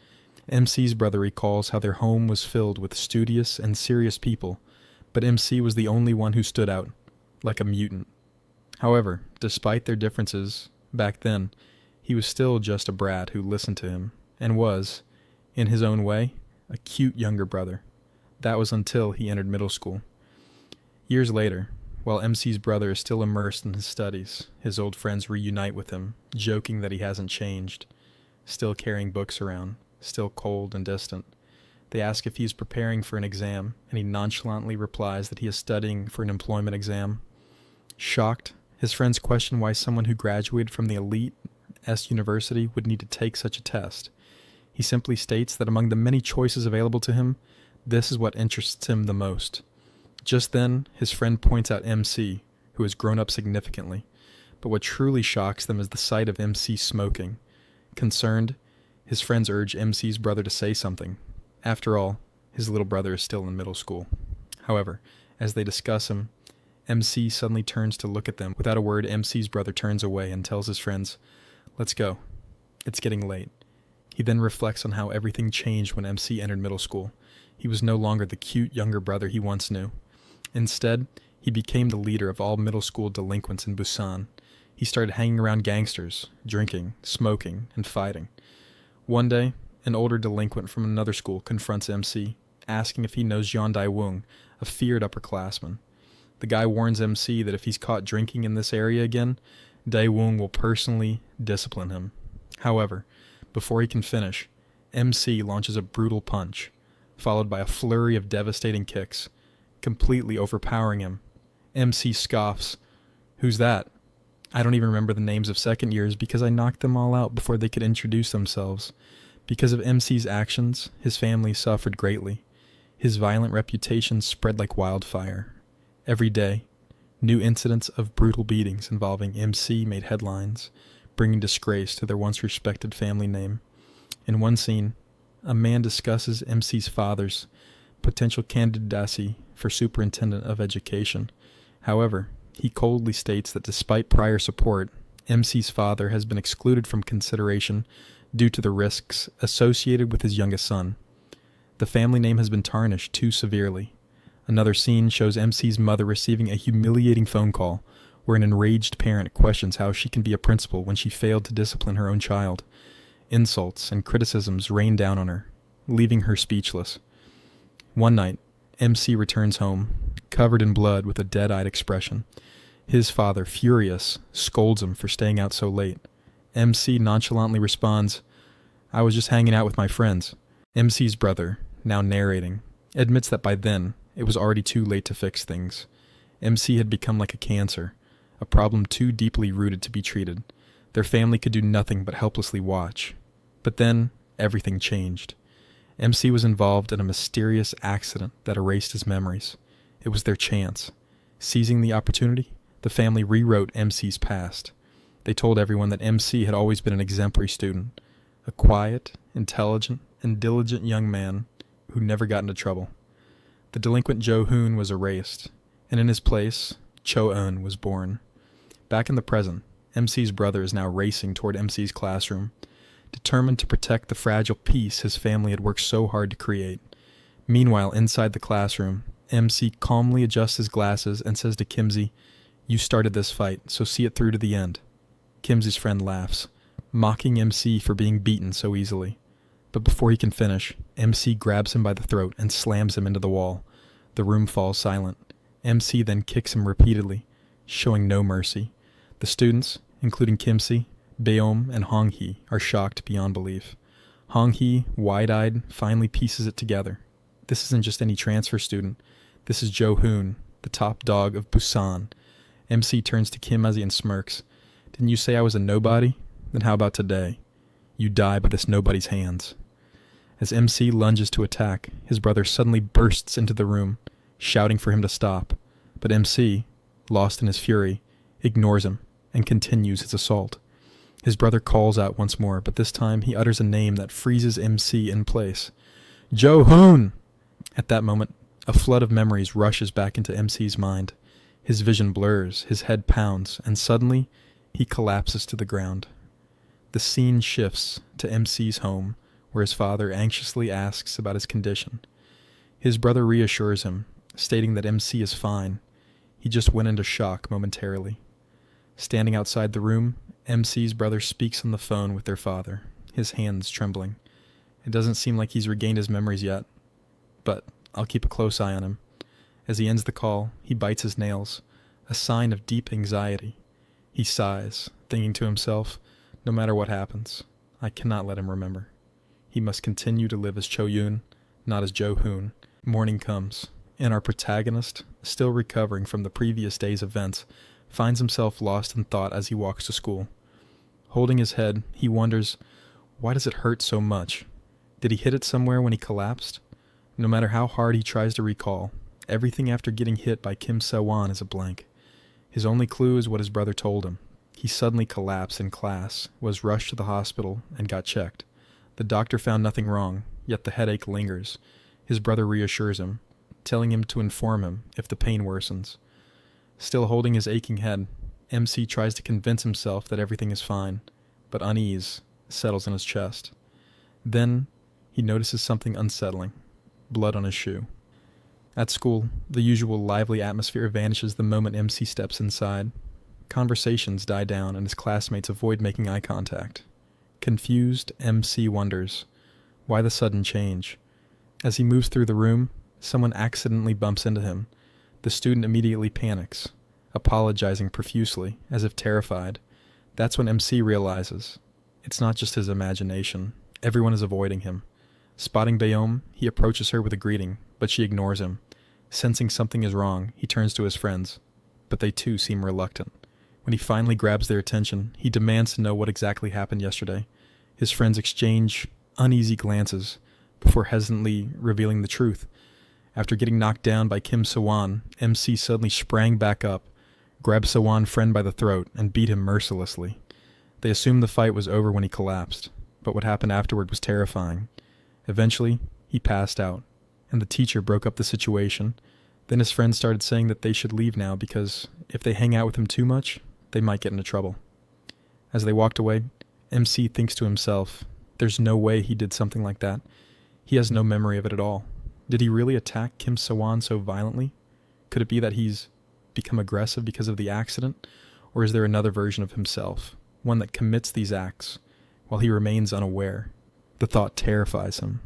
MC's brother recalls how their home was filled with studious and serious people, but MC was the only one who stood out, like a mutant. However, despite their differences, back then, he was still just a brat who listened to him, and was, in his own way, a cute younger brother. That was until he entered middle school. Years later, while MC's brother is still immersed in his studies, his old friends reunite with him, joking that he hasn't changed, still carrying books around, still cold and distant. They ask if he is preparing for an exam, and he nonchalantly replies that he is studying for an employment exam. Shocked, his friends question why someone who graduated from the elite S University would need to take such a test. He simply states that among the many choices available to him, this is what interests him the most. Just then, his friend points out MC, who has grown up significantly, but what truly shocks them is the sight of MC smoking. Concerned, his friends urge MC's brother to say something. After all, his little brother is still in middle school. However, as they discuss him, MC suddenly turns to look at them. Without a word, MC's brother turns away and tells his friends, "Let's go. It's getting late." He then reflects on how everything changed when MC entered middle school. He was no longer the cute younger brother he once knew. Instead, he became the leader of all middle school delinquents in Busan. He started hanging around gangsters, drinking, smoking, and fighting. One day, an older delinquent from another school confronts MC, asking if he knows Jean Daewung, a feared upperclassman. The guy warns MC that if he's caught drinking in this area again, Daewung will personally discipline him. However, before he can finish, MC launches a brutal punch, followed by a flurry of devastating kicks, completely overpowering him. MC scoffs. "Who's that?" I don't even remember the names of second years because I knocked them all out before they could introduce themselves. Because of MC's actions, his family suffered greatly. His violent reputation spread like wildfire. Every day, new incidents of brutal beatings involving MC made headlines, bringing disgrace to their once respected family name. In one scene, a man discusses MC's father's potential candidacy for superintendent of education. However, he coldly states that despite prior support, MC's father has been excluded from consideration due to the risks associated with his youngest son. The family name has been tarnished too severely. Another scene shows MC's mother receiving a humiliating phone call where an enraged parent questions how she can be a principal when she failed to discipline her own child. Insults and criticisms rain down on her, leaving her speechless. One night, MC returns home, covered in blood with a dead-eyed expression. His father, furious, scolds him for staying out so late. MC nonchalantly responds, "I was just hanging out with my friends." MC's brother, now narrating, admits that by then, it was already too late to fix things. MC had become like a cancer, a problem too deeply rooted to be treated. Their family could do nothing but helplessly watch. But then, everything changed. MC was involved in a mysterious accident that erased his memories. It was their chance. Seizing the opportunity, the family rewrote MC's past. They told everyone that MC had always been an exemplary student, a quiet, intelligent, and diligent young man who never got into trouble. The delinquent Jo-hoon was erased, and in his place, Cho-eun was born. Back in the present, MC's brother is now racing toward MC's classroom, determined to protect the fragile peace his family had worked so hard to create. Meanwhile, inside the classroom, MC calmly adjusts his glasses and says to Kimsey, "You started this fight, so see it through to the end." Kimsey's friend laughs, mocking MC for being beaten so easily. But before he can finish, MC grabs him by the throat and slams him into the wall. The room falls silent. MC then kicks him repeatedly, showing no mercy. The students, including Kimsey, Beom, and Hong-hee, are shocked beyond belief. Hong-hee, wide-eyed, finally pieces it together. This isn't just any transfer student. This is Jo-hoon, the top dog of Busan. MC turns to Kim as he smirks. "Didn't you say I was a nobody? Then how about today? You die by this nobody's hands." As MC lunges to attack, his brother suddenly bursts into the room, shouting for him to stop. But MC, lost in his fury, ignores him and continues his assault. His brother calls out once more, but this time he utters a name that freezes MC in place. "Jo-hoon!" At that moment, a flood of memories rushes back into MC's mind. His vision blurs, his head pounds, and suddenly, he collapses to the ground. The scene shifts to MC's home, where his father anxiously asks about his condition. His brother reassures him, stating that MC is fine. He just went into shock momentarily. Standing outside the room, MC's brother speaks on the phone with their father, his hands trembling. It doesn't seem like he's regained his memories yet, but I'll keep a close eye on him. As he ends the call, he bites his nails, a sign of deep anxiety. He sighs, thinking to himself, no matter what happens, I cannot let him remember. He must continue to live as Cho-yoon, not as Jo-hoon. Morning comes, and our protagonist, still recovering from the previous day's events, finds himself lost in thought as he walks to school. Holding his head, he wonders, why does it hurt so much? Did he hit it somewhere when he collapsed? No matter how hard he tries to recall, everything after getting hit by Kim Se-won is a blank. His only clue is what his brother told him. He suddenly collapsed in class, was rushed to the hospital, and got checked. The doctor found nothing wrong, yet the headache lingers. His brother reassures him, telling him to inform him if the pain worsens. Still holding his aching head, MC tries to convince himself that everything is fine, but unease settles in his chest. Then, he notices something unsettling. Blood on his shoe. At school, the usual lively atmosphere vanishes the moment MC steps inside. Conversations die down and his classmates avoid making eye contact. Confused, MC wonders, why the sudden change? As he moves through the room, someone accidentally bumps into him. The student immediately panics, apologizing profusely, as if terrified. That's when MC realizes, it's not just his imagination. Everyone is avoiding him. Spotting Beom, he approaches her with a greeting, but she ignores him. Sensing something is wrong, he turns to his friends, but they too seem reluctant. When he finally grabs their attention, he demands to know what exactly happened yesterday. His friends exchange uneasy glances before hesitantly revealing the truth. After getting knocked down by Kim Se-won, MC suddenly sprang back up, grabbed Se-won's friend by the throat, and beat him mercilessly. They assumed the fight was over when he collapsed, but what happened afterward was terrifying. Eventually, he passed out, and the teacher broke up the situation. Then his friends started saying that they should leave now because if they hang out with him too much, they might get into trouble. As they walked away, MC thinks to himself, there's no way he did something like that. He has no memory of it at all. Did he really attack Kim Se-won so violently? Could it be that he's become aggressive because of the accident? Or is there another version of himself, one that commits these acts while he remains unaware? The thought terrifies him.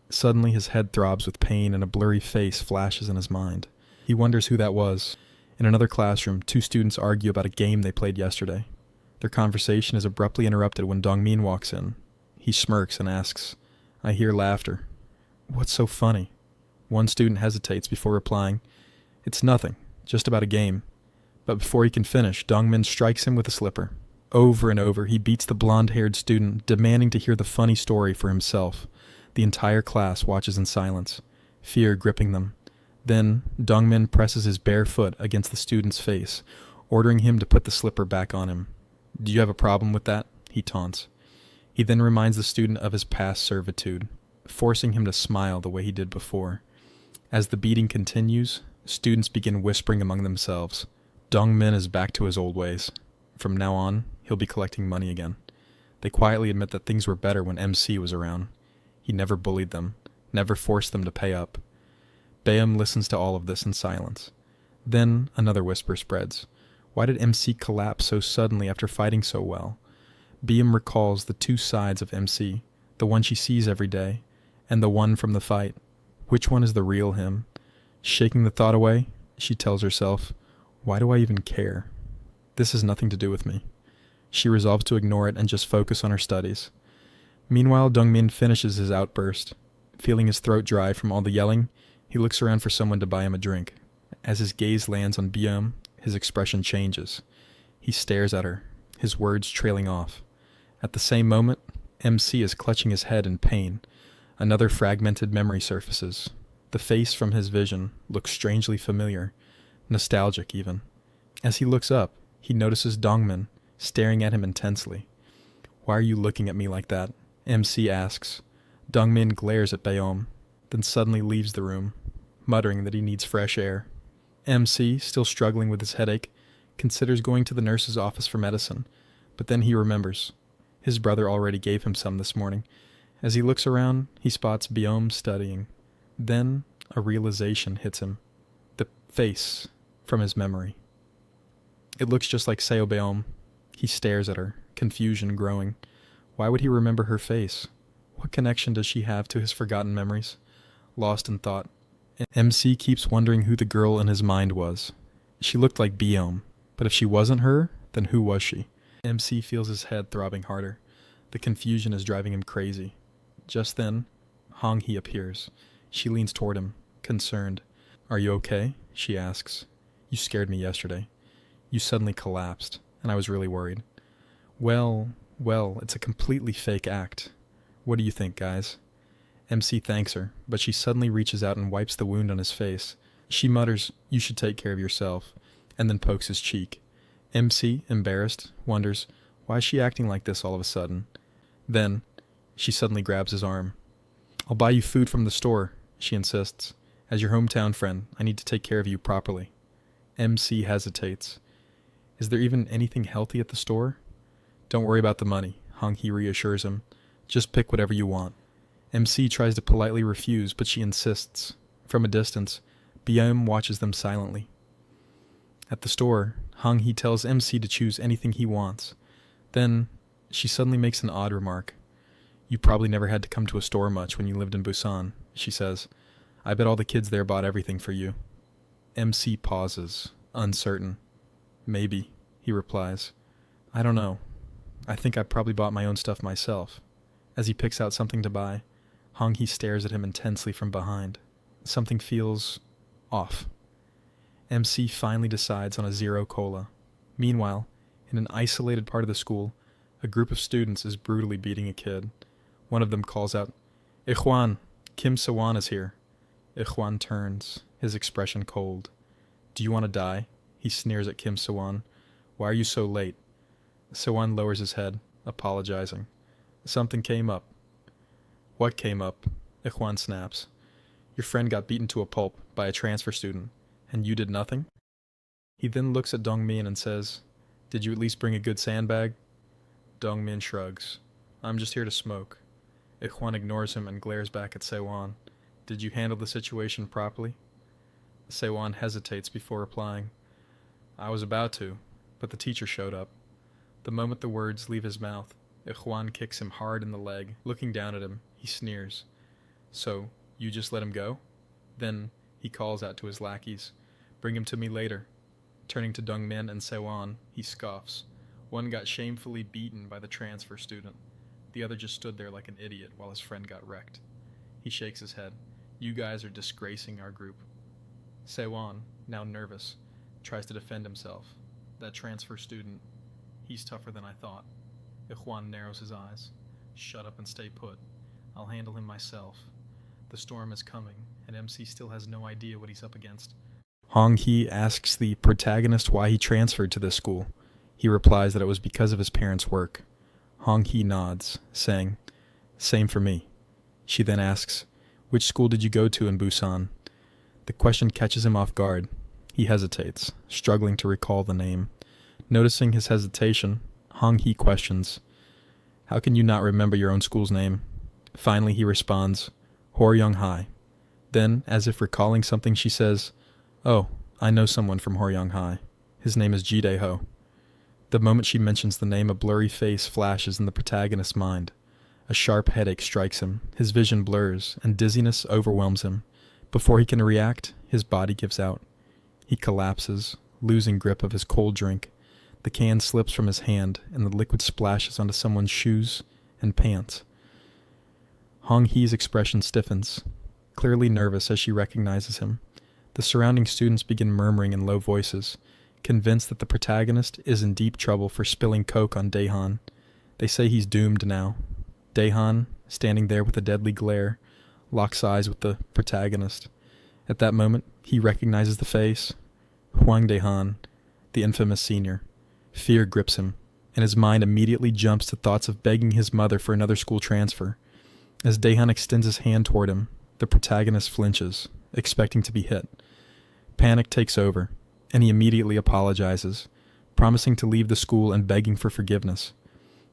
Suddenly his head throbs with pain and a blurry face flashes in his mind. He wonders who that was. In another classroom, two students argue about a game they played yesterday. Their conversation is abruptly interrupted when Dongmin walks in. He smirks and asks, "I hear laughter. What's so funny?" One student hesitates before replying, "It's nothing, just about a game." But before he can finish, Dongmin strikes him with a slipper. Over and over, he beats the blonde-haired student, demanding to hear the funny story for himself. The entire class watches in silence, fear gripping them. Then, Dongmin presses his bare foot against the student's face, ordering him to put the slipper back on him. "Do you have a problem with that?" he taunts. He then reminds the student of his past servitude, forcing him to smile the way he did before. As the beating continues, students begin whispering among themselves. Dongmin is back to his old ways. From now on, he'll be collecting money again. They quietly admit that things were better when MC was around. He never bullied them, never forced them to pay up. Bayam listens to all of this in silence. Then another whisper spreads. Why did MC collapse so suddenly after fighting so well? Bayam recalls the two sides of MC, the one she sees every day, and the one from the fight. Which one is the real him? Shaking the thought away, she tells herself, why do I even care? This has nothing to do with me. She resolves to ignore it and just focus on her studies. Meanwhile, Dongmin finishes his outburst. Feeling his throat dry from all the yelling, he looks around for someone to buy him a drink. As his gaze lands on Byum, his expression changes. He stares at her, his words trailing off. At the same moment, MC is clutching his head in pain. Another fragmented memory surfaces. The face from his vision looks strangely familiar, nostalgic even. As he looks up, he notices Dongmin staring at him intensely. Why are you looking at me like that? MC asks. Dongmin glares at Bayom, then suddenly leaves the room, muttering that he needs fresh air. MC, still struggling with his headache, considers going to the nurse's office for medicine, but then he remembers. His brother already gave him some this morning. As he looks around, he spots Byom studying. Then a realization hits him. The face from his memory. It looks just like Seo Byom. He stares at her, confusion growing. Why would he remember her face? What connection does she have to his forgotten memories? Lost in thought, MC keeps wondering who the girl in his mind was. She looked like Byom, but if she wasn't her, then who was she? MC feels his head throbbing harder. The confusion is driving him crazy. Just then, Hong Hee appears. She leans toward him, concerned. Are you okay? She asks. You scared me yesterday. You suddenly collapsed, and I was really worried. Well, it's a completely fake act. What do you think, guys? MC thanks her, but she suddenly reaches out and wipes the wound on his face. She mutters, you should take care of yourself, and then pokes his cheek. MC, embarrassed, wonders, why is she acting like this all of a sudden? Then, she suddenly grabs his arm. I'll buy you food from the store, she insists. As your hometown friend, I need to take care of you properly. MC hesitates. Is there even anything healthy at the store? Don't worry about the money, Hong Hee reassures him. Just pick whatever you want. MC tries to politely refuse, but she insists. From a distance, Byum watches them silently. At the store, Hong Hee tells MC to choose anything he wants. Then, she suddenly makes an odd remark. You probably never had to come to a store much when you lived in Busan, she says. I bet all the kids there bought everything for you. MC pauses, uncertain. Maybe, he replies. I don't know. I think I probably bought my own stuff myself. As he picks out something to buy, Hong Hee stares at him intensely from behind. Something feels off. MC finally decides on a zero cola. Meanwhile, in an isolated part of the school, a group of students is brutally beating a kid. One of them calls out, Ikhwan, Kim Sawan is here. Ikhwan turns, his expression cold. Do you want to die? He sneers at Kim Sawan. Why are you so late? Sawan lowers his head, apologizing. Something came up. What came up? Ikhwan snaps. Your friend got beaten to a pulp by a transfer student, and you did nothing? He then looks at Dongmin and says, Did you at least bring a good sandbag? Dongmin shrugs. I'm just here to smoke. Ikhwan ignores him and glares back at Sewan. Did you handle the situation properly? Sewan hesitates before replying. I was about to, but the teacher showed up. The moment the words leave his mouth, Ikhwan kicks him hard in the leg. Looking down at him, he sneers. So, you just let him go? Then, he calls out to his lackeys. Bring him to me later. Turning to Dongmin and Sewan, he scoffs. One got shamefully beaten by the transfer student. The other just stood there like an idiot while his friend got wrecked. He shakes his head. You guys are disgracing our group. Sewan, now nervous, tries to defend himself. That transfer student, he's tougher than I thought. Ikhwan narrows his eyes. Shut up and stay put. I'll handle him myself. The storm is coming, and MC still has no idea what he's up against. Hong Hee asks the protagonist why he transferred to this school. He replies that it was because of his parents' work. Hong Hee nods, saying, Same for me. She then asks, Which school did you go to in Busan? The question catches him off guard. He hesitates, struggling to recall the name. Noticing his hesitation, Hong Hee questions, How can you not remember your own school's name? Finally he responds, Horyung High. Then, as if recalling something, she says, "Oh, I know someone from Horyang High. His name is Jide-ho." The moment she mentions the name, a blurry face flashes in the protagonist's mind. A sharp headache strikes him, his vision blurs, and dizziness overwhelms him. Before he can react, his body gives out. He collapses, losing grip of his cold drink. The can slips from his hand, and the liquid splashes onto someone's shoes and pants. Hong Hee's expression stiffens, clearly nervous as she recognizes him. The surrounding students begin murmuring in low voices, convinced that the protagonist is in deep trouble for spilling coke on Daehan. They say he's doomed now. Daehan, standing there with a deadly glare, locks eyes with the protagonist. At that moment, he recognizes the face. Hwang Daehan, the infamous senior. Fear grips him, and his mind immediately jumps to thoughts of begging his mother for another school transfer. As Daehan extends his hand toward him, the protagonist flinches, expecting to be hit. Panic takes over, and he immediately apologizes, promising to leave the school and begging for forgiveness.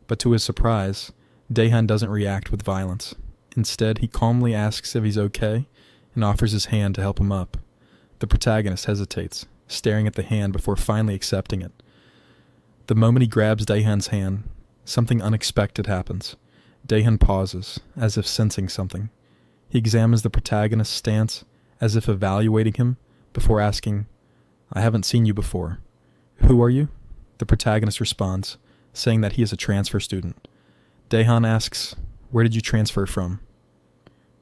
But to his surprise, Daehan doesn't react with violence. Instead, he calmly asks if he's okay and offers his hand to help him up. The protagonist hesitates, staring at the hand before finally accepting it. The moment he grabs Daehan's hand, something unexpected happens. Daehan pauses, as if sensing something. He examines the protagonist's stance, as if evaluating him, before asking, "I haven't seen you before. Who are you?" The protagonist responds, saying that he is a transfer student. Daehan asks, "Where did you transfer from?"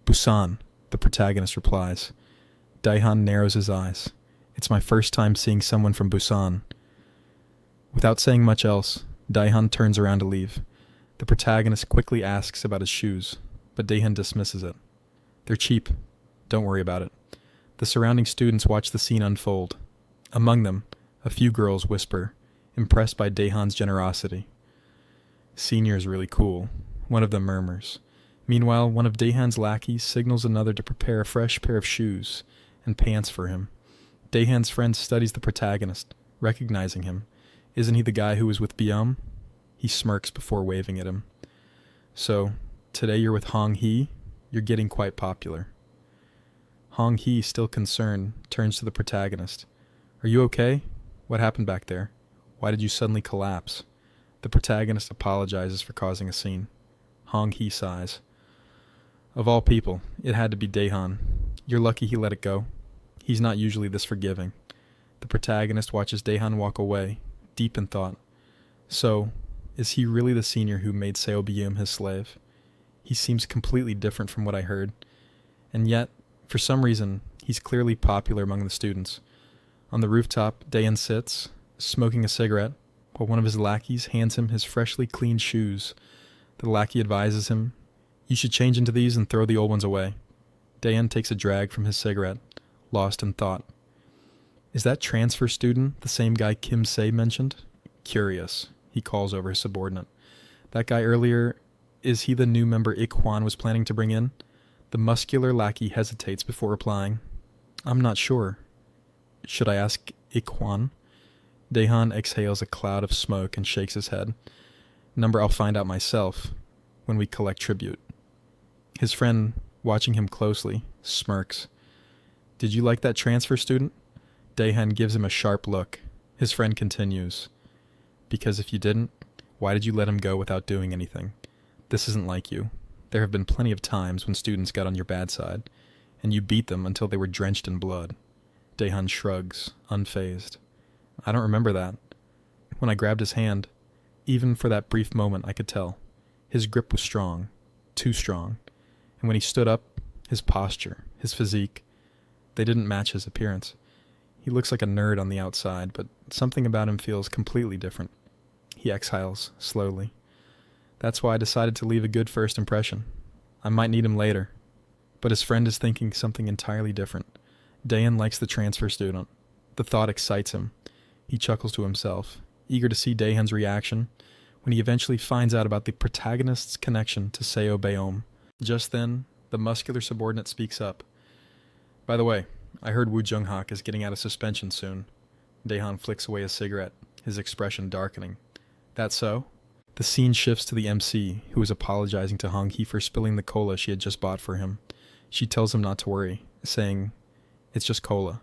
"Busan," the protagonist replies. Daehan narrows his eyes. "It's my first time seeing someone from Busan." Without saying much else, Daehan turns around to leave. The protagonist quickly asks about his shoes, but Daehan dismisses it. "They're cheap. Don't worry about it." The surrounding students watch the scene unfold. Among them, a few girls whisper, impressed by Daehan's generosity. "Senior is really cool," one of them murmurs. Meanwhile, one of Daehan's lackeys signals another to prepare a fresh pair of shoes and pants for him. Daehan's friend studies the protagonist, recognizing him. "Isn't he the guy who was with Byum?" He smirks before waving at him. "So, today you're with Hong Hee? You're getting quite popular." Hong Hee, still concerned, turns to the protagonist. "Are you okay? What happened back there? Why did you suddenly collapse?" The protagonist apologizes for causing a scene. Hong Hee sighs. "Of all people, it had to be Daehan. You're lucky he let it go. He's not usually this forgiving." The protagonist watches Daehan walk away, deep in thought. So, is he really the senior who made Seo Byum his slave? He seems completely different from what I heard. And yet, for some reason, he's clearly popular among the students. On the rooftop, Daehan sits, smoking a cigarette, while one of his lackeys hands him his freshly cleaned shoes. The lackey advises him, "You should change into these and throw the old ones away." Daehan takes a drag from his cigarette, lost in thought. "Is that transfer student the same guy Kim Se mentioned?" "Curious," he calls over his subordinate. "That guy earlier, is he the new member Ik Hwan was planning to bring in?" The muscular lackey hesitates before replying, "I'm not sure. Should I ask Ik Hwan?" Daehan exhales a cloud of smoke and shakes his head. "Number I'll find out myself when we collect tribute." His friend, watching him closely, smirks. "Did you like that transfer student?" Daehan gives him a sharp look. His friend continues, "Because if you didn't, why did you let him go without doing anything? This isn't like you. There have been plenty of times when students got on your bad side, and you beat them until they were drenched in blood." Daehan shrugs, unfazed. "I don't remember that. When I grabbed his hand, even for that brief moment I could tell. His grip was strong, too strong, and when he stood up, his posture, his physique, they didn't match his appearance. He looks like a nerd on the outside, but something about him feels completely different." He exhales, slowly. "That's why I decided to leave a good first impression. I might need him later." But his friend is thinking something entirely different. Daehan likes the transfer student. The thought excites him. He chuckles to himself, eager to see Daehan's reaction when he eventually finds out about the protagonist's connection to Seo Byum. Just then, the muscular subordinate speaks up. "By the way, I heard Woo Jung-hak is getting out of suspension soon." Daehan flicks away a cigarette, his expression darkening. "That so?" The scene shifts to the MC, who is apologizing to Hong Hee for spilling the cola she had just bought for him. She tells him not to worry, saying, "It's just cola."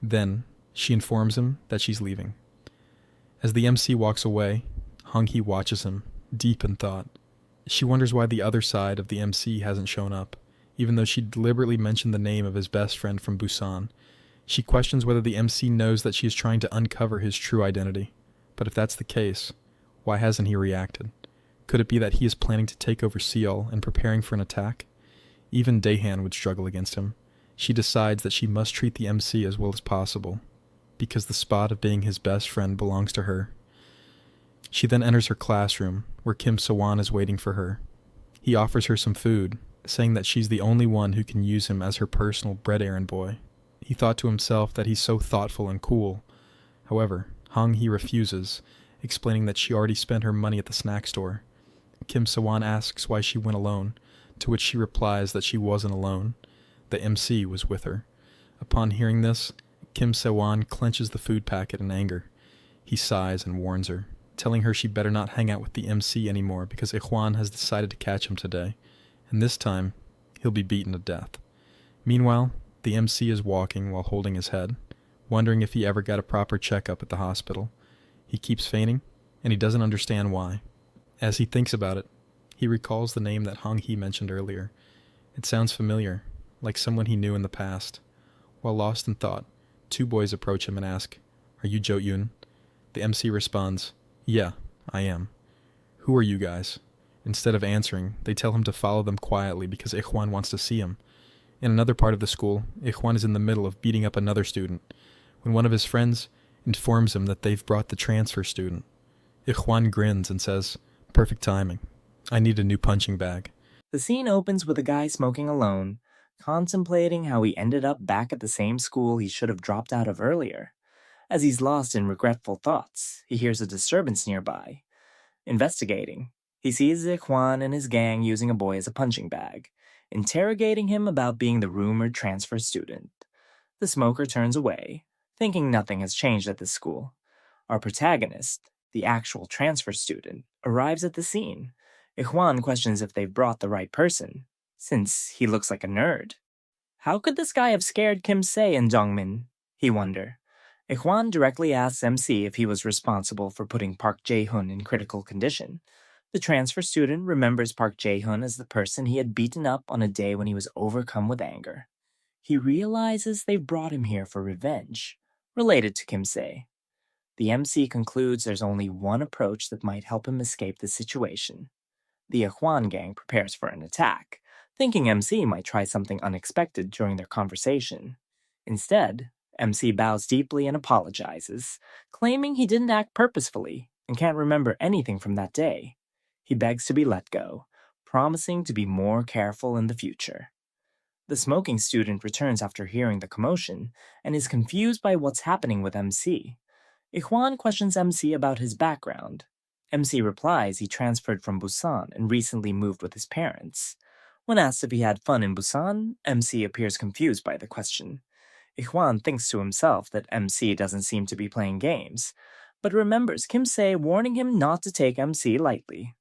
Then, she informs him that she's leaving. As the MC walks away, Hong-hee watches him, deep in thought. She wonders why the other side of the MC hasn't shown up, even though she deliberately mentioned the name of his best friend from Busan. She questions whether the MC knows that she is trying to uncover his true identity. But if that's the case, why hasn't he reacted? Could it be that he is planning to take over Seoul and preparing for an attack? Even Daehan would struggle against him. She decides that she must treat the MC as well as possible, because the spot of being his best friend belongs to her. She then enters her classroom, where Kim So-won is waiting for her. He offers her some food, saying that she's the only one who can use him as her personal bread errand boy. He thought to himself that he's so thoughtful and cool. However, Hong-hee refuses, explaining that she already spent her money at the snack store. Kim So-won asks why she went alone, to which she replies that she wasn't alone. The MC was with her. Upon hearing this, Kim So-won clenches the food packet in anger. He sighs and warns her, telling her she better not hang out with the MC anymore because Ikhwan has decided to catch him today, and this time, he'll be beaten to death. Meanwhile, the MC is walking while holding his head, wondering if he ever got a proper checkup at the hospital. He keeps fainting, and he doesn't understand why. As he thinks about it, he recalls the name that Hong-hee mentioned earlier. It sounds familiar, like someone he knew in the past. While lost in thought, two boys approach him and ask, "Are you Jo-yoon?" The MC responds, "Yeah, I am." "Who are you guys?" Instead of answering, they tell him to follow them quietly because Ikhwan wants to see him. In another part of the school, Ikhwan is in the middle of beating up another student, when one of his friends informs him that they've brought the transfer student. Ikhwan grins and says, "Perfect timing. I need a new punching bag." The scene opens with a guy smoking alone, contemplating how he ended up back at the same school he should have dropped out of earlier. As he's lost in regretful thoughts, he hears a disturbance nearby. Investigating, he sees Ikhwan and his gang using a boy as a punching bag, interrogating him about being the rumored transfer student. The smoker turns away, thinking nothing has changed at this school. Our protagonist, the actual transfer student, arrives at the scene. Ikhwan questions if they've brought the right person, since he looks like a nerd. How could this guy have scared Kim Se and Jongmin? He wonder. Ikhwan directly asks MC if he was responsible for putting Park Jae-hoon in critical condition. The transfer student remembers Park Jae-hoon as the person he had beaten up on a day when he was overcome with anger. He realizes they've brought him here for revenge, related to Kim Se. The MC concludes there's only one approach that might help him escape the situation. The Ikhwan gang prepares for an attack, thinking MC might try something unexpected during their conversation. Instead, MC bows deeply and apologizes, claiming he didn't act purposefully and can't remember anything from that day. He begs to be let go, promising to be more careful in the future. The smoking student returns after hearing the commotion and is confused by what's happening with MC. Ikhwan questions MC about his background. MC replies he transferred from Busan and recently moved with his parents. When asked if he had fun in Busan, MC appears confused by the question. Ikhwan thinks to himself that MC doesn't seem to be playing games, but remembers Kim Se warning him not to take MC lightly.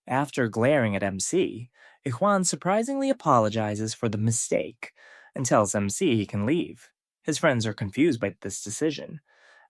After glaring at MC, Ikhwan surprisingly apologizes for the mistake and tells MC he can leave. His friends are confused by this decision.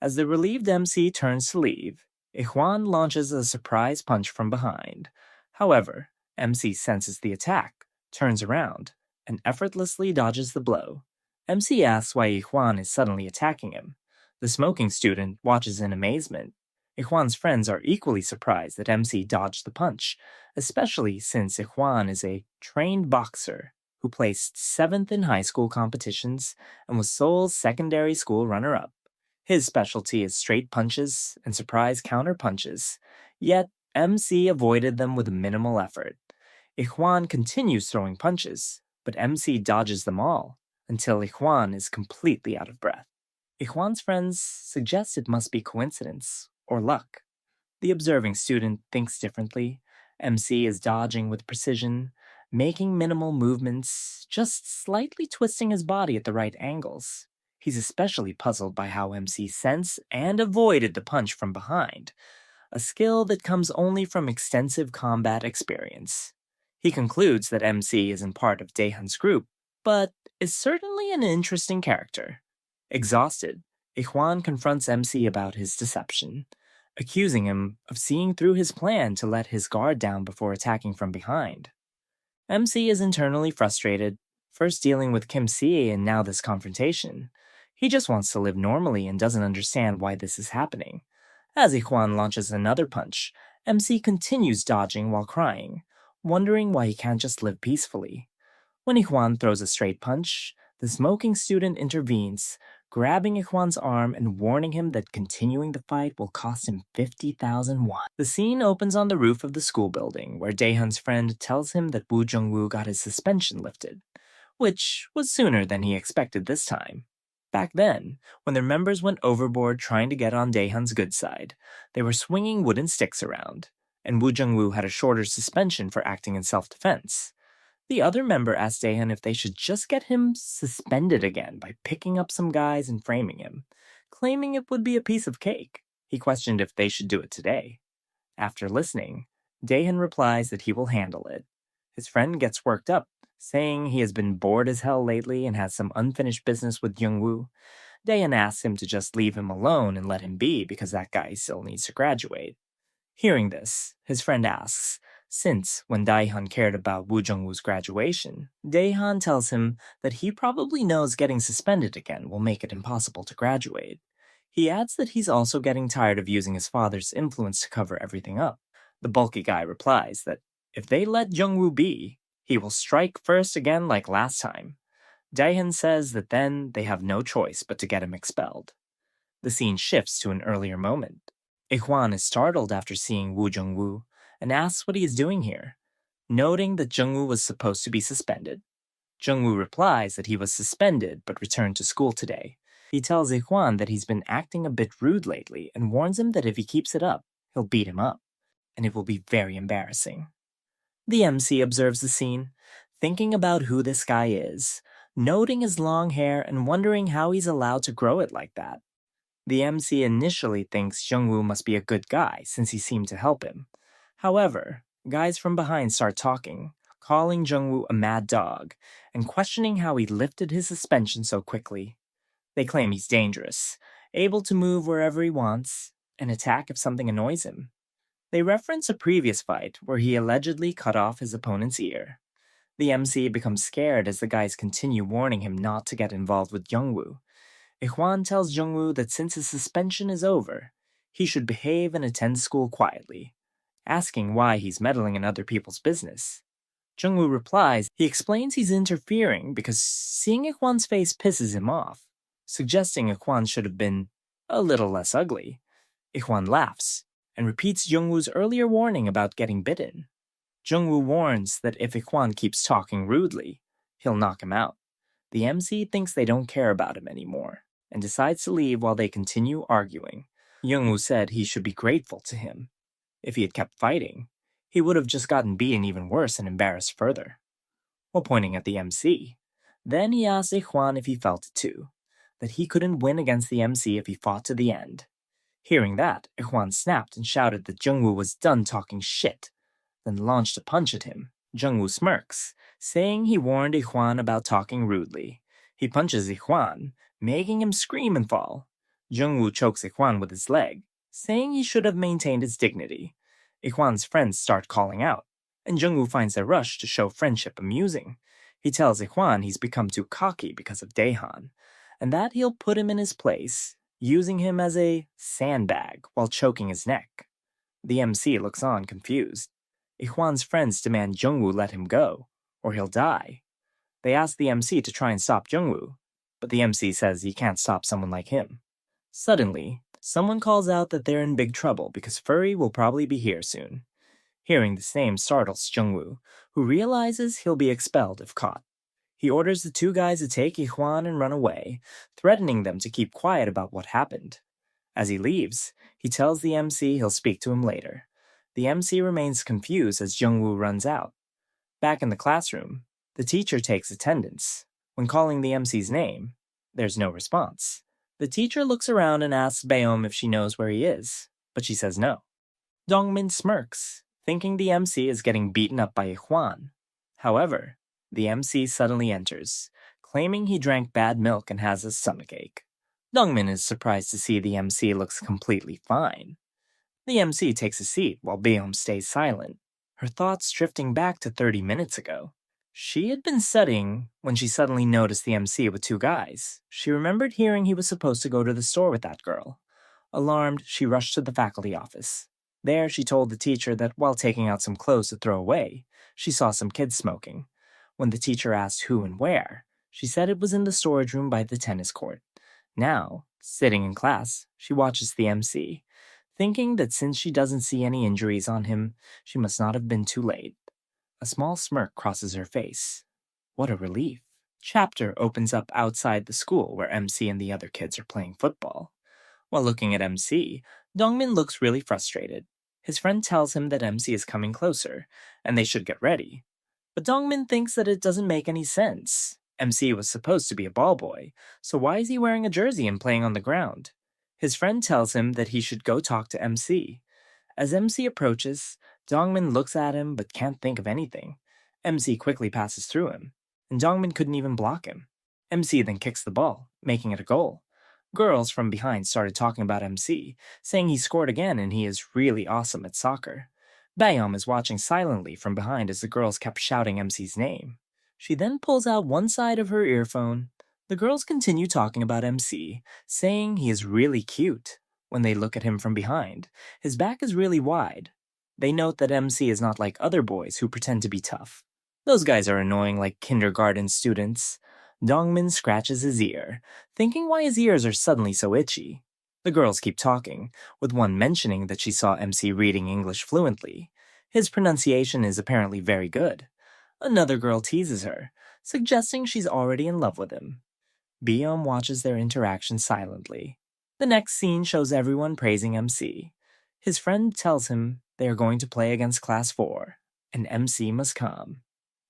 As the relieved MC turns to leave, Ikhwan launches a surprise punch from behind. However, MC senses the attack, turns around, and effortlessly dodges the blow. MC asks why Ikhwan is suddenly attacking him. The smoking student watches in amazement. Ikhwan's friends are equally surprised that MC dodged the punch, especially since Ikhwan is a trained boxer who placed 7th in high school competitions and was Seoul's secondary school runner-up. His specialty is straight punches and surprise counter punches, yet MC avoided them with minimal effort. Ikhwan continues throwing punches, but MC dodges them all, until Ikhwan is completely out of breath. Ikhwan's friends suggest it must be coincidence or luck. The observing student thinks differently. MC is dodging with precision, making minimal movements, just slightly twisting his body at the right angles. He's especially puzzled by how MC sensed and avoided the punch from behind, a skill that comes only from extensive combat experience. He concludes that MC isn't part of Daehan's group, but is certainly an interesting character. Exhausted, Ijuan confronts MC about his deception, accusing him of seeing through his plan to let his guard down before attacking from behind. MC is internally frustrated, first dealing with Kim Sie and now this confrontation. He just wants to live normally and doesn't understand why this is happening. As Ijuan launches another punch, MC continues dodging while crying, wondering why he can't just live peacefully. When Ijuan throws a straight punch, the smoking student intervenes, grabbing Ijuan's arm and warning him that continuing the fight will cost him 50,000 won. The scene opens on the roof of the school building, where Daehan's friend tells him that Woo Jung-woo got his suspension lifted, which was sooner than he expected this time. Back then, when their members went overboard trying to get on Daehan's good side, they were swinging wooden sticks around, and Woo Jung-woo had a shorter suspension for acting in self-defense. The other member asked Daehan if they should just get him suspended again by picking up some guys and framing him, claiming it would be a piece of cake. He questioned if they should do it today. After listening, Daehan replies that he will handle it. His friend gets worked up, saying he has been bored as hell lately and has some unfinished business with Jung-woo. Daehan asks him to just leave him alone and let him be because that guy still needs to graduate. Hearing this, his friend asks, since when Daehan cared about Woo Jung-woo's graduation, Daehan tells him that he probably knows getting suspended again will make it impossible to graduate. He adds that he's also getting tired of using his father's influence to cover everything up. The bulky guy replies that if they let Jung-woo be, he will strike first again like last time. Daehan says that then they have no choice but to get him expelled. The scene shifts to an earlier moment. Ijuan is startled after seeing Woo Jung-woo and asks what he is doing here, noting that Jung-woo was supposed to be suspended. Jung-woo replies that he was suspended but returned to school today. He tells Ijuan that he's been acting a bit rude lately and warns him that if he keeps it up, he'll beat him up, and it will be very embarrassing. The MC observes the scene, thinking about who this guy is, noting his long hair and wondering how he's allowed to grow it like that. The MC initially thinks Jung-woo must be a good guy since he seemed to help him. However, guys from behind start talking, calling Jung-woo a mad dog, and questioning how he lifted his suspension so quickly. They claim he's dangerous, able to move wherever he wants, and attack if something annoys him. They reference a previous fight where he allegedly cut off his opponent's ear. The MC becomes scared as the guys continue warning him not to get involved with Jung-woo. Ijuan tells Jung-woo that since his suspension is over, he should behave and attend school quietly, asking why he's meddling in other people's business. Jung-woo replies he explains he's interfering because seeing Ijuan's face pisses him off, suggesting Ijuan should have been a little less ugly. Ijuan laughs and repeats Jung-woo's earlier warning about getting bitten. Jung-woo warns that if Ijuan keeps talking rudely, he'll knock him out. The MC thinks they don't care about him anymore and decides to leave while they continue arguing. Jung-woo said he should be grateful to him. If he had kept fighting, he would have just gotten beaten even worse and embarrassed further. While pointing at the MC, then he asked Ijuan if he felt it too, that he couldn't win against the MC if he fought to the end. Hearing that, Ijuan snapped and shouted that Jung-woo was done talking shit, then launched a punch at him. Jung-woo smirks, saying he warned Ijuan about talking rudely. He punches Ijuan, making him scream and fall. Jung-woo chokes Ijuan with his leg, saying he should have maintained his dignity. Ijuan's friends start calling out, and Jung-woo finds their rush to show friendship amusing. He tells Ijuan he's become too cocky because of Daehan, and that he'll put him in his place, using him as a sandbag while choking his neck. The MC looks on confused. Ijuan's friends demand Jung-woo let him go, or he'll die. They ask the MC to try and stop Jung-woo, but the MC says he can't stop someone like him. Suddenly, someone calls out that they're in big trouble because Furry will probably be here soon. Hearing this name startles Jung-woo, who realizes he'll be expelled if caught. He orders the two guys to take Ijuan and run away, threatening them to keep quiet about what happened. As he leaves, he tells the MC he'll speak to him later. The MC remains confused as Jung-woo runs out. Back in the classroom, the teacher takes attendance. When calling the MC's name, there's no response. The teacher looks around and asks Baeom if she knows where he is, but she says no. Dongmin smirks, thinking the MC is getting beaten up by Ijuan. However, The MC suddenly enters, claiming he drank bad milk and has a stomachache. Dongmin is surprised to see the MC looks completely fine. The MC takes a seat while Beom stays silent, her thoughts drifting back to 30 minutes ago. She had been studying when she suddenly noticed the MC with two guys. She remembered hearing he was supposed to go to the store with that girl. Alarmed, she rushed to the faculty office. There, she told the teacher that while taking out some clothes to throw away, she saw some kids smoking. When the teacher asked who and where, she said it was in the storage room by the tennis court. Now, sitting in class, she watches the MC, thinking that since she doesn't see any injuries on him, she must not have been too late. A small smirk crosses her face. What a relief. Chapter opens up outside the school where MC and the other kids are playing football. While looking at MC, Dongmin looks really frustrated. His friend tells him that MC is coming closer, and they should get ready. But Dongmin thinks that it doesn't make any sense. MC was supposed to be a ball boy, so why is he wearing a jersey and playing on the ground? His friend tells him that he should go talk to MC. As MC approaches, Dongmin looks at him but can't think of anything. MC quickly passes through him, and Dongmin couldn't even block him. MC then kicks the ball, making it a goal. Girls from behind started talking about MC, saying he scored again and he is really awesome at soccer. Bayom is watching silently from behind as the girls kept shouting MC's name. She then pulls out one side of her earphone. The girls continue talking about MC, saying he is really cute. When they look at him from behind, his back is really wide. They note that MC is not like other boys who pretend to be tough. Those guys are annoying like kindergarten students. Dongmin scratches his ear, thinking why his ears are suddenly so itchy. The girls keep talking, with one mentioning that she saw MC reading English fluently. His pronunciation is apparently very good. Another girl teases her, suggesting she's already in love with him. Beom watches their interaction silently. The next scene shows everyone praising MC. His friend tells him they are going to play against Class 4, and MC must come.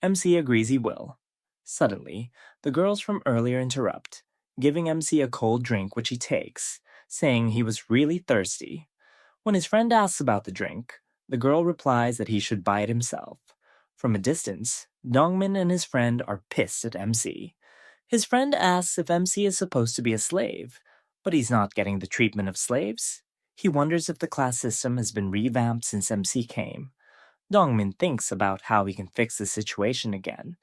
MC agrees he will. Suddenly, the girls from earlier interrupt, giving MC a cold drink which he takes, saying he was really thirsty. When his friend asks about the drink, the girl replies that he should buy it himself. From a distance, Dongmin and his friend are pissed at MC. His friend asks if MC is supposed to be a slave, but he's not getting the treatment of slaves. He wonders if the class system has been revamped since MC came. Dongmin thinks about how he can fix the situation again,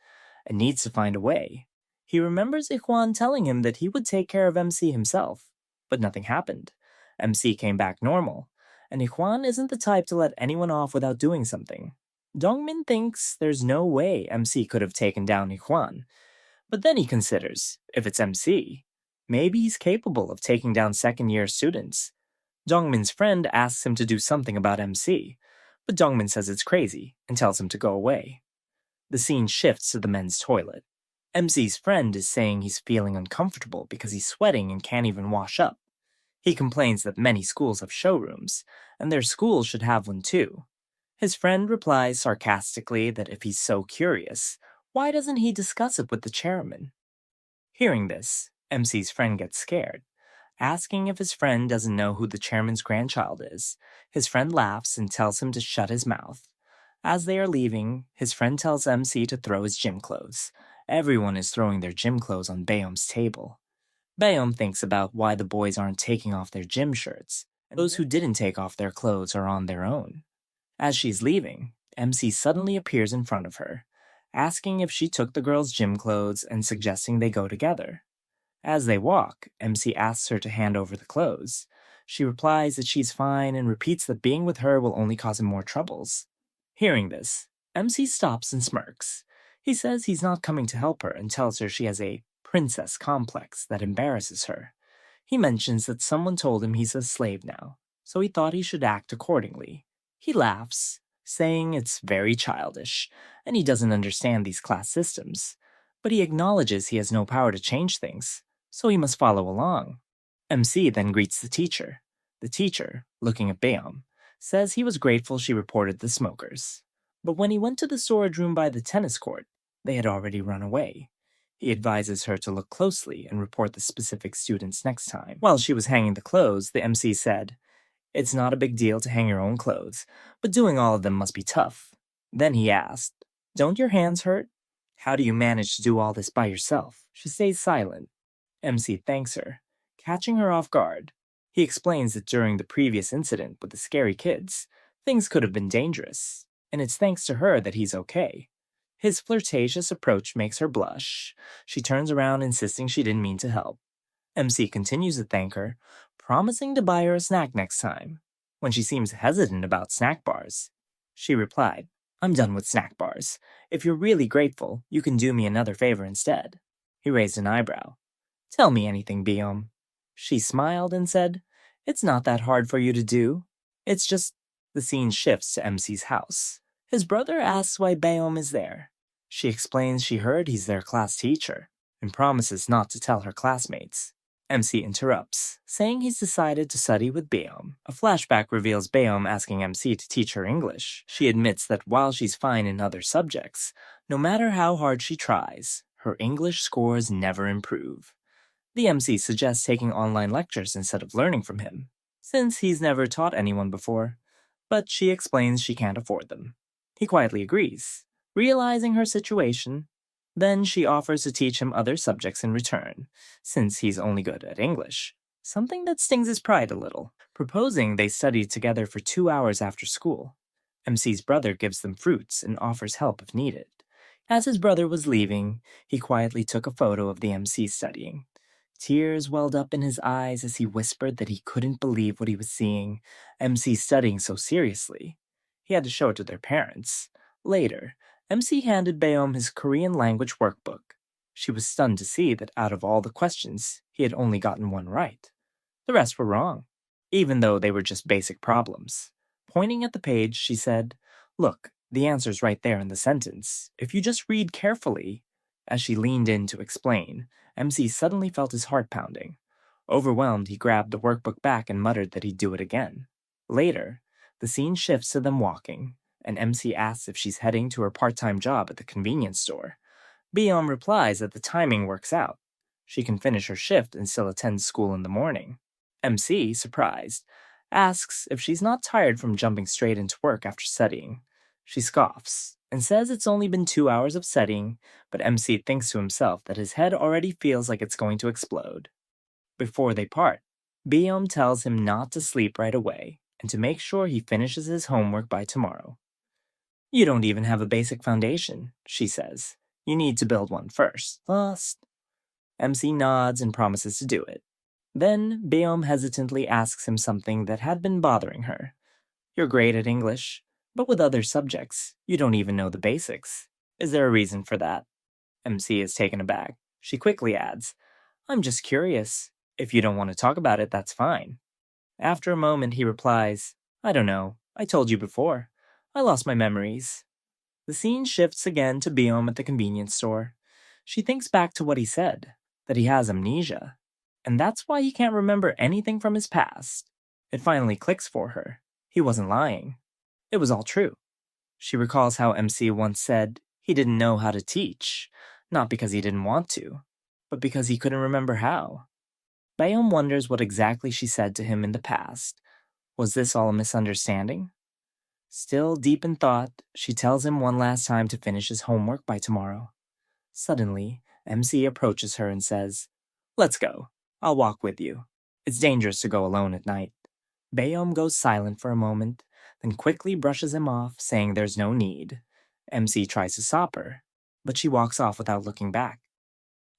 and needs to find a way. He remembers Ikhwan telling him that he would take care of MC himself, but nothing happened. MC came back normal, and Ikhwan isn't the type to let anyone off without doing something. Dongmin thinks there's no way MC could have taken down Ikhwan, but then he considers, if it's MC, maybe he's capable of taking down second-year students. Dongmin's friend asks him to do something about MC, but Dongmin says it's crazy and tells him to go away. The scene shifts to the men's toilet. MC's friend is saying he's feeling uncomfortable because he's sweating and can't even wash up. He complains that many schools have showrooms, and their schools should have one too. His friend replies sarcastically that if he's so curious, why doesn't he discuss it with the chairman? Hearing this, MC's friend gets scared, asking if his friend doesn't know who the chairman's grandchild is. His friend laughs and tells him to shut his mouth. As they are leaving, his friend tells MC to throw his gym clothes. Everyone is throwing their gym clothes on Bayom's table. Bayom thinks about why the boys aren't taking off their gym shirts, and those who didn't take off their clothes are on their own. As she's leaving, MC suddenly appears in front of her, asking if she took the girls' gym clothes and suggesting they go together. As they walk, MC asks her to hand over the clothes. She replies that she's fine and repeats that being with her will only cause him more troubles. Hearing this, MC stops and smirks. He says he's not coming to help her and tells her she has a princess complex that embarrasses her. He mentions that someone told him he's a slave now, so he thought he should act accordingly. He laughs, saying it's very childish, and he doesn't understand these class systems. But he acknowledges he has no power to change things, so he must follow along. MC then greets the teacher. The teacher, looking at Bayom, says he was grateful she reported the smokers. But when he went to the storage room by the tennis court, they had already run away. He advises her to look closely and report the specific students next time. While she was hanging the clothes, the MC said, "It's not a big deal to hang your own clothes, but doing all of them must be tough." Then he asked, "Don't your hands hurt?" How do you manage to do all this by yourself? She stays silent. MC thanks her, catching her off guard. He explains that during the previous incident with the scary kids, things could have been dangerous, and it's thanks to her that he's okay. His flirtatious approach makes her blush. She turns around, insisting she didn't mean to help. MC continues to thank her, promising to buy her a snack next time. When she seems hesitant about snack bars, she replied, "I'm done with snack bars. If you're really grateful, you can do me another favor instead." He raised an eyebrow. "Tell me anything, Biom." She smiled and said, "It's not that hard for you to do. It's just..." The scene shifts to MC's house. His brother asks why Biom is there. She explains she heard he's their class teacher and promises not to tell her classmates. MC interrupts, saying he's decided to study with Biom. A flashback reveals Biom asking MC to teach her English. She admits that while she's fine in other subjects, no matter how hard she tries, her English scores never improve. The MC suggests taking online lectures instead of learning from him, since he's never taught anyone before, but she explains she can't afford them. He quietly agrees, realizing her situation. Then she offers to teach him other subjects in return, since he's only good at English, something that stings his pride a little. Proposing they study together for 2 hours after school. MC's brother gives them fruits and offers help if needed. As his brother was leaving, he quietly took a photo of the MC studying. Tears welled up in his eyes as he whispered that he couldn't believe what he was seeing, MC studying so seriously. He had to show it to their parents. Later, MC handed Beom his Korean language workbook. She was stunned to see that out of all the questions, he had only gotten one right. The rest were wrong, even though they were just basic problems. Pointing at the page, she said, "Look, the answer's right there in the sentence. If you just read carefully." As she leaned in to explain, MC suddenly felt his heart pounding. Overwhelmed, he grabbed the workbook back and muttered that he'd do it again. Later, the scene shifts to them walking, and MC asks if she's heading to her part-time job at the convenience store. Beom replies that the timing works out. She can finish her shift and still attend school in the morning. MC, surprised, asks if she's not tired from jumping straight into work after studying. She scoffs and says it's only been 2 hours of studying, but MC thinks to himself that his head already feels like it's going to explode. Before they part, Beom tells him not to sleep right away and to make sure he finishes his homework by tomorrow. "You don't even have a basic foundation," she says. "You need to build one first." MC nods and promises to do it. Then Beom hesitantly asks him something that had been bothering her. "You're great at English, but with other subjects, you don't even know the basics. Is there a reason for that?" MC is taken aback. She quickly adds, "I'm just curious. If you don't want to talk about it, that's fine." After a moment, he replies, "I don't know. I told you before. I lost my memories." The scene shifts again to Beom at the convenience store. She thinks back to what he said, that he has amnesia, and that's why he can't remember anything from his past. It finally clicks for her. He wasn't lying. It was all true. She recalls how MC once said he didn't know how to teach, not because he didn't want to, but because he couldn't remember how. Beom wonders what exactly she said to him in the past. Was this all a misunderstanding? Still deep in thought, she tells him one last time to finish his homework by tomorrow. Suddenly, MC approaches her and says, "Let's go. I'll walk with you. It's dangerous to go alone at night." Beom goes silent for a moment, then quickly brushes him off, saying there's no need. MC tries to stop her, but she walks off without looking back.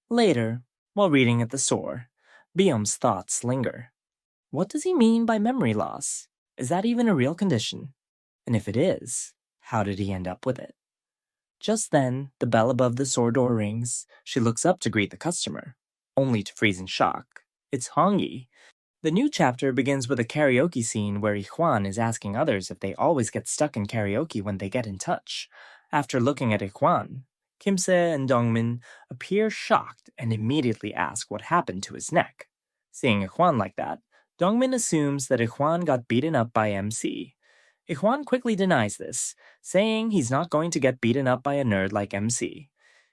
Later, while reading at the store, Beom's thoughts linger. What does he mean by memory loss? Is that even a real condition? And if it is, how did he end up with it? Just then, the bell above the store door rings. She looks up to greet the customer, only to freeze in shock. It's Hongyi. The new chapter begins with a karaoke scene where Ijuan is asking others if they always get stuck in karaoke when they get in touch. After looking at Ijuan, Kimse and Dongmin appear shocked and immediately ask what happened to his neck. Seeing Ijuan like that, Dongmin assumes that Ijuan got beaten up by MC. Ijuan quickly denies this, saying he's not going to get beaten up by a nerd like MC.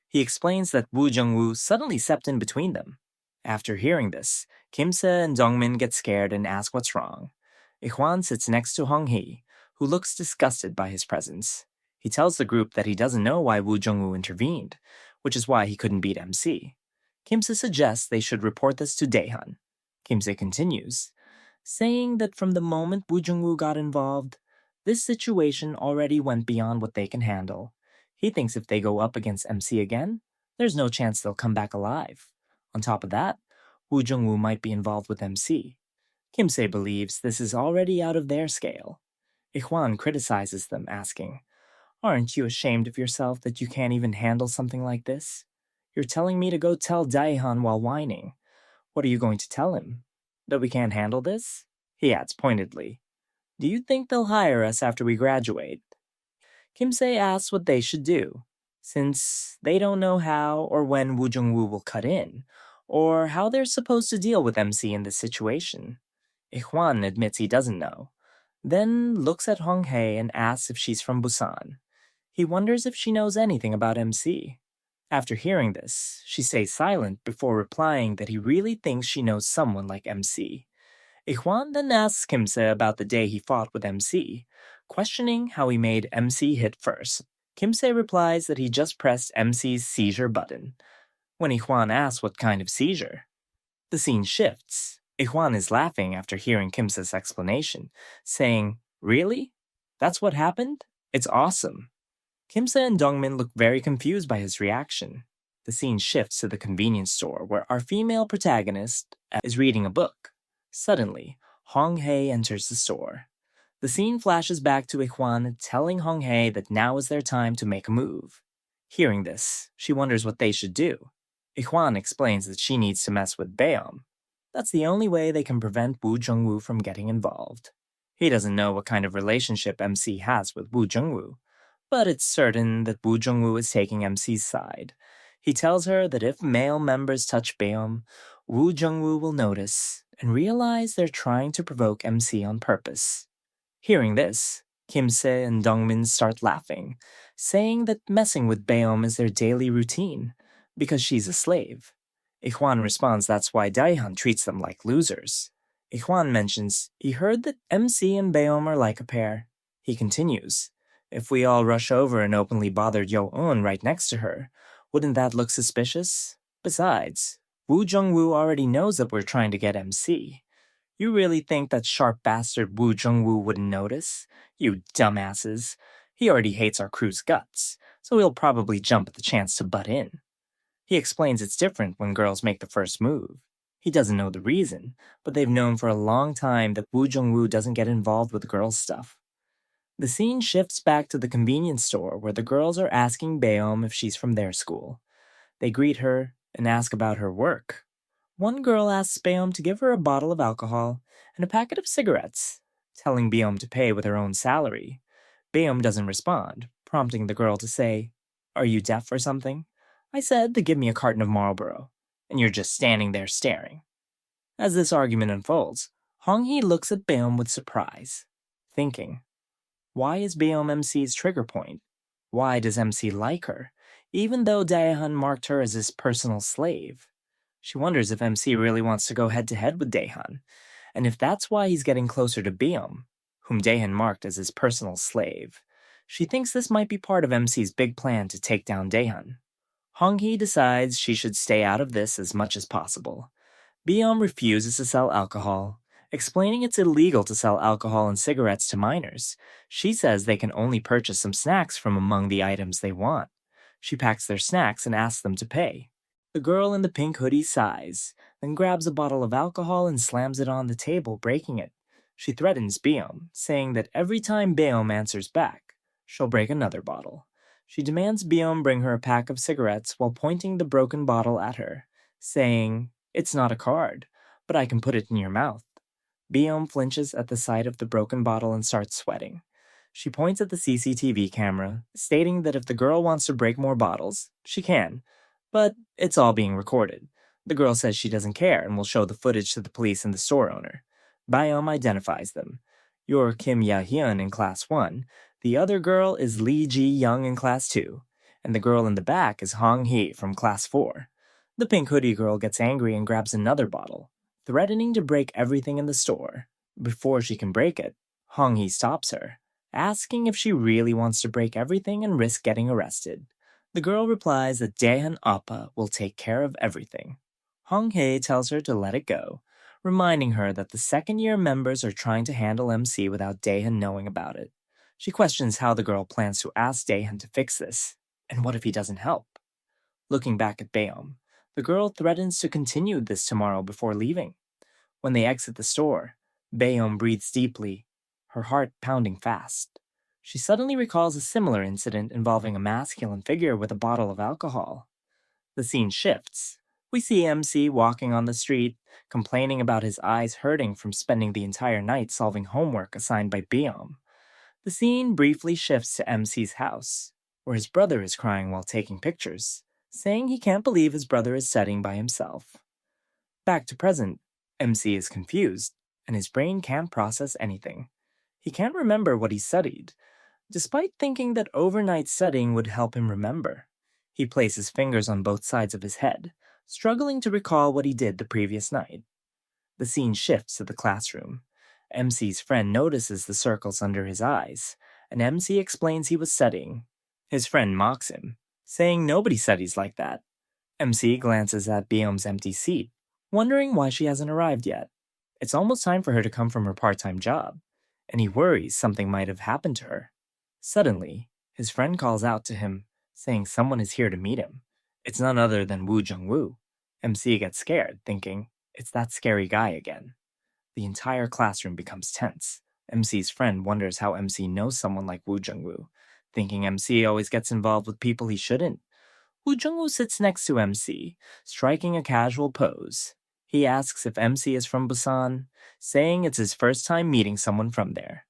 He explains that Woo Jung-woo suddenly stepped in between them. After hearing this, Kimse and Dongmin get scared and ask what's wrong. Ijuan sits next to Hong-hee, who looks disgusted by his presence. He tells the group that he doesn't know why Woo Jung-woo intervened, which is why he couldn't beat MC. Kimse suggests they should report this to Daehan. Kimse continues, saying that from the moment Woo Jung-woo got involved, this situation already went beyond what they can handle. He thinks if they go up against MC again, there's no chance they'll come back alive. On top of that, Woo Jung-woo might be involved with MC. Kimse believes this is already out of their scale. Ikhwan criticizes them, asking, "Aren't you ashamed of yourself that you can't even handle something like this? You're telling me to go tell Daehan while whining. What are you going to tell him? That we can't handle this?" He adds pointedly, "Do you think they'll hire us after we graduate?" Kimse asks what they should do, since they don't know how or when Woo Jung-woo will cut in, or how they're supposed to deal with MC in this situation. Ikhwan admits he doesn't know, then looks at Hong Hae and asks if she's from Busan. He wonders if she knows anything about MC. After hearing this, she stays silent before replying that he really thinks she knows someone like MC. Ikhwan then asks Kimse about the day he fought with MC, questioning how he made MC hit first. Kimse replies that he just pressed MC's seizure button. When Ikhwan asks what kind of seizure, the scene shifts. Ikhwan is laughing after hearing Kimse's explanation, saying, "Really? That's what happened? It's awesome." Kimse and Dongmin look very confused by his reaction. The scene shifts to the convenience store where our female protagonist is reading a book. Suddenly, Hong Hae enters the store. The scene flashes back to Ikhwan telling Hong Hae that now is their time to make a move. Hearing this, she wonders what they should do. Ikhwan explains that she needs to mess with Baeom. That's the only way they can prevent Woo Jung-woo from getting involved. He doesn't know what kind of relationship MC has with Woo Jung-woo, but it's certain that Woo Jung-woo is taking MC's side. He tells her that if male members touch Baeom, Woo Jung-woo will notice and realize they're trying to provoke MC on purpose. Hearing this, Kimse and Dongmin start laughing, saying that messing with Baeom is their daily routine, because she's a slave. Ikhwan responds that's why Daehan treats them like losers. Ikhwan mentions he heard that MC and Baeom are like a pair. He continues, "If we all rush over and openly bother Yo-eun right next to her, wouldn't that look suspicious? Besides, Woo Jung-woo already knows that we're trying to get MC. You really think that sharp bastard Woo Jung-woo wouldn't notice? You dumbasses. He already hates our crew's guts, so he'll probably jump at the chance to butt in." He explains it's different when girls make the first move. He doesn't know the reason, but they've known for a long time that Woo Jung-woo doesn't get involved with girls' stuff. The scene shifts back to the convenience store where the girls are asking Baeom if she's from their school. They greet her and ask about her work. One girl asks Baeom to give her a bottle of alcohol and a packet of cigarettes, telling Baeom to pay with her own salary. Baeom doesn't respond, prompting the girl to say, "Are you deaf or something? I said to give me a carton of Marlboro, and you're just standing there staring." As this argument unfolds, Hong Hee looks at Baeom with surprise, thinking, why is Baeom MC's trigger point? Why does MC like her, even though Daehan marked her as his personal slave? She wonders if MC really wants to go head-to-head with Daehan, and if that's why he's getting closer to Baeom, whom Daehan marked as his personal slave. She thinks this might be part of MC's big plan to take down Daehan. Hong Hee decides she should stay out of this as much as possible. Baeom refuses to sell alcohol, explaining it's illegal to sell alcohol and cigarettes to minors. She says they can only purchase some snacks from among the items they want. She packs their snacks and asks them to pay. The girl in the pink hoodie sighs, then grabs a bottle of alcohol and slams it on the table, breaking it. She threatens Baeom, saying that every time Baeom answers back, she'll break another bottle. She demands Baeom bring her a pack of cigarettes while pointing the broken bottle at her, saying, "It's not a card, but I can put it in your mouth." Baeom flinches at the sight of the broken bottle and starts sweating. She points at the CCTV camera, stating that if the girl wants to break more bottles, she can, but it's all being recorded. The girl says she doesn't care and will show the footage to the police and the store owner. Baeom identifies them. You're Kim Ya-hyun in Class 1, the other girl is Lee Ji-young in Class 2, and the girl in the back is Hong Hee from Class 4. The pink hoodie girl gets angry and grabs another bottle, threatening to break everything in the store. Before she can break it, Hong Hee stops her. asking if she really wants to break everything and risk getting arrested. The girl replies that Daehan Appa will take care of everything. Hong Hae tells her to let it go, reminding her that the second-year members are trying to handle MC without Daehan knowing about it. She questions how the girl plans to ask Daehan to fix this, and what if he doesn't help? Looking back at Baeom, the girl threatens to continue this tomorrow before leaving. When they exit the store, Baeom breathes deeply, her heart pounding fast. She suddenly recalls a similar incident involving a masculine figure with a bottle of alcohol. The scene shifts. We see MC walking on the street, complaining about his eyes hurting from spending the entire night solving homework assigned by Baeom. The scene briefly shifts to MC's house, where his brother is crying while taking pictures, saying he can't believe his brother is studying by himself. Back to present, MC is confused, and his brain can't process anything. He can't remember what he studied, despite thinking that overnight studying would help him remember. He places fingers on both sides of his head, struggling to recall what he did the previous night. The scene shifts to the classroom. MC's friend notices the circles under his eyes, and MC explains he was studying. His friend mocks him, saying nobody studies like that. MC glances at Baeom's empty seat, wondering why she hasn't arrived yet. It's almost time for her to come from her part-time job, and he worries something might have happened to her. Suddenly, his friend calls out to him, saying someone is here to meet him. It's none other than Woo Jung-woo. MC gets scared, thinking, it's that scary guy again. The entire classroom becomes tense. MC's friend wonders how MC knows someone like Woo Jung-woo, thinking MC always gets involved with people he shouldn't. Woo Jung-woo sits next to MC, striking a casual pose. He asks if MC is from Busan, saying it's his first time meeting someone from there.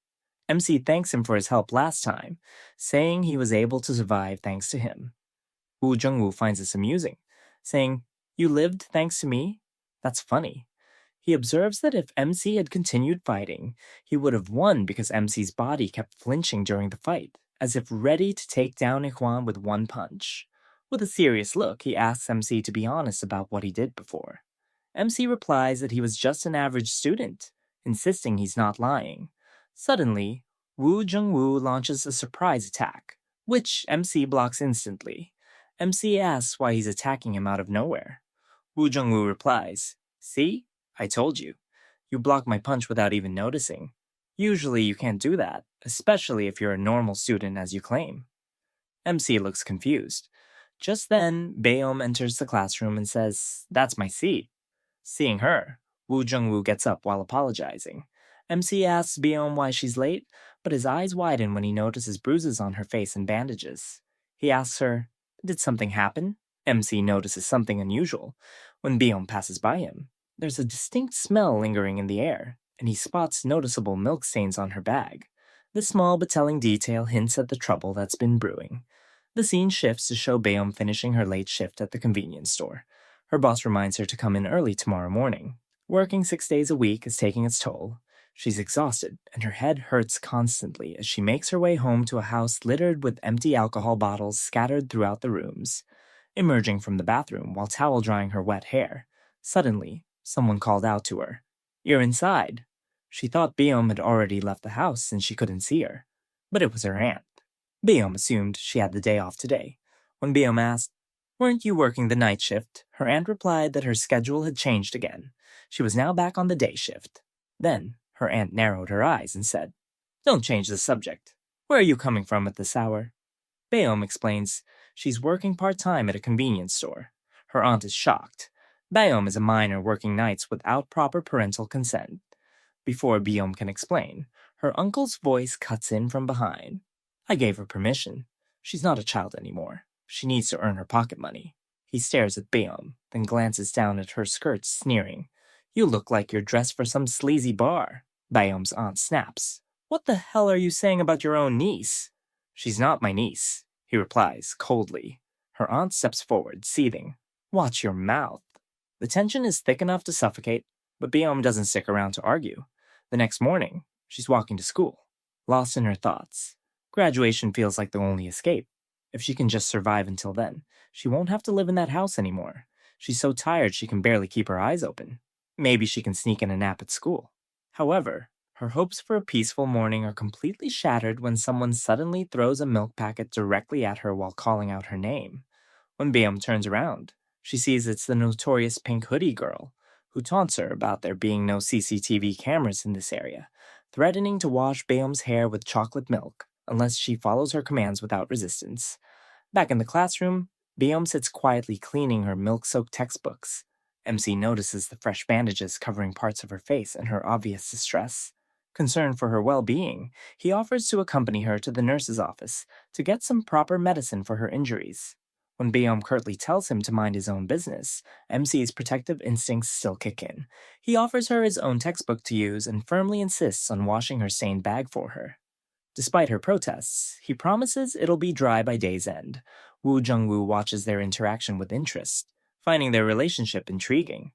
MC thanks him for his help last time, saying he was able to survive thanks to him. Woo Jung-woo finds this amusing, saying, "You lived thanks to me? That's funny." He observes that if MC had continued fighting, he would have won because MC's body kept flinching during the fight, as if ready to take down Ikhwan with one punch. With a serious look, he asks MC to be honest about what he did before. MC replies that he was just an average student, insisting he's not lying. Suddenly, Woo Jung-woo launches a surprise attack, which MC blocks instantly. MC asks why he's attacking him out of nowhere. Woo Jung-woo replies, "See? I told you. You blocked my punch without even noticing. Usually you can't do that, especially if you're a normal student as you claim." MC looks confused. Just then, Baeom enters the classroom and says, "That's my seat." Seeing her, Woo Jung-woo gets up while apologizing. MC asks Baeom why she's late, but his eyes widen when he notices bruises on her face and bandages. He asks her, "Did something happen?" MC notices something unusual when Baeom passes by him. There's a distinct smell lingering in the air, and he spots noticeable milk stains on her bag. This small but telling detail hints at the trouble that's been brewing. The scene shifts to show Baeom finishing her late shift at the convenience store. Her boss reminds her to come in early tomorrow morning. Working 6 days a week is taking its toll. She's exhausted, and her head hurts constantly as she makes her way home to a house littered with empty alcohol bottles scattered throughout the rooms. Emerging from the bathroom while towel drying her wet hair, suddenly, someone called out to her, "You're inside." She thought Baeom had already left the house since she couldn't see her, but it was her aunt. Baeom assumed she had the day off today. When Baeom asked, "Weren't you working the night shift?" her aunt replied that her schedule had changed again. She was now back on the day shift. Then, her aunt narrowed her eyes and said, "Don't change the subject. Where are you coming from at this hour?" Baeom explains she's working part-time at a convenience store. Her aunt is shocked. Baeom is a minor working nights without proper parental consent. Before Baeom can explain, her uncle's voice cuts in from behind. "I gave her permission. She's not a child anymore. She needs to earn her pocket money." He stares at Baeom, then glances down at her skirts, sneering. "You look like you're dressed for some sleazy bar." Baeom's aunt snaps. "What the hell are you saying about your own niece?" "She's not my niece," he replies, coldly. Her aunt steps forward, seething. "Watch your mouth." The tension is thick enough to suffocate, but Baeom doesn't stick around to argue. The next morning, she's walking to school, lost in her thoughts. Graduation feels like the only escape. If she can just survive until then, she won't have to live in that house anymore. She's so tired she can barely keep her eyes open. Maybe she can sneak in a nap at school. However, Her hopes for a peaceful morning are completely shattered when someone suddenly throws a milk packet directly at her while calling out her name. When Bayom turns around, she sees it's the notorious pink hoodie girl, who taunts her about there being no CCTV cameras in this area, threatening to wash Bayom's hair with chocolate milk unless she follows her commands without resistance. Back in the classroom, Bayom sits quietly cleaning her milk-soaked textbooks. MC notices the fresh bandages covering parts of her face and her obvious distress. Concerned for her well-being, he offers to accompany her to the nurse's office to get some proper medicine for her injuries. When Bayom curtly tells him to mind his own business, MC's protective instincts still kick in. He offers her his own textbook to use and firmly insists on washing her stained bag for her. Despite her protests, he promises it'll be dry by day's end. Woo Jung-woo watches their interaction with interest, finding their relationship intriguing.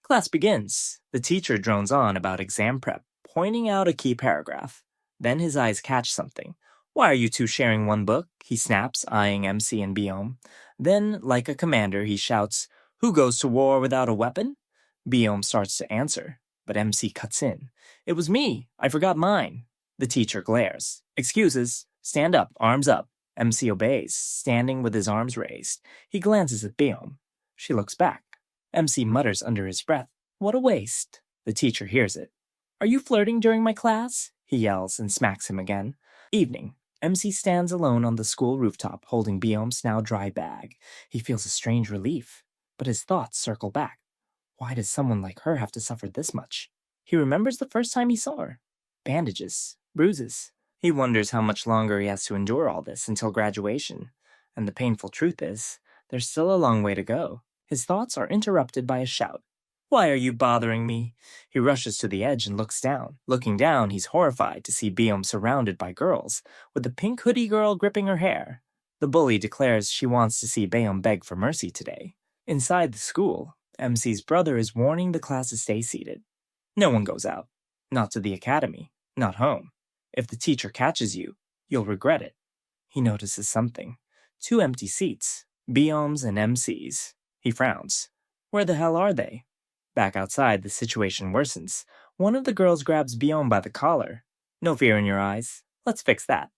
Class begins. The teacher drones on about exam prep, pointing out a key paragraph. Then his eyes catch something. "Why are you two sharing one book?" he snaps, eyeing MC and Biom. Then, like a commander, he shouts, "Who goes to war without a weapon?" Biom starts to answer, but MC cuts in. "It was me. I forgot mine." The teacher glares. "Excuses. Stand up, arms up." MC obeys, standing with his arms raised. He glances at Biom. She looks back. MC mutters under his breath, "What a waste." The teacher hears it. "Are you flirting during my class?" he yells and smacks him again. Evening. MC stands alone on the school rooftop holding Biom's now dry bag. He feels a strange relief, but his thoughts circle back. Why does someone like her have to suffer this much? He remembers the first time he saw her. Bandages, bruises. He wonders how much longer he has to endure all this until graduation. And the painful truth is, there's still a long way to go. His thoughts are interrupted by a shout. "Why are you bothering me?" He rushes to the edge and looks down. Looking down, he's horrified to see Biom surrounded by girls, with the pink hoodie girl gripping her hair. The bully declares she wants to see Biom beg for mercy today. Inside the school, MC's brother is warning the class to stay seated. No one goes out. Not to the academy. Not home. If the teacher catches you, you'll regret it. He notices something. 2 empty seats. Biom's and MC's. He frowns. Where the hell are they? Back outside, the situation worsens. One of the girls grabs Biom by the collar. "No fear in your eyes. Let's fix that."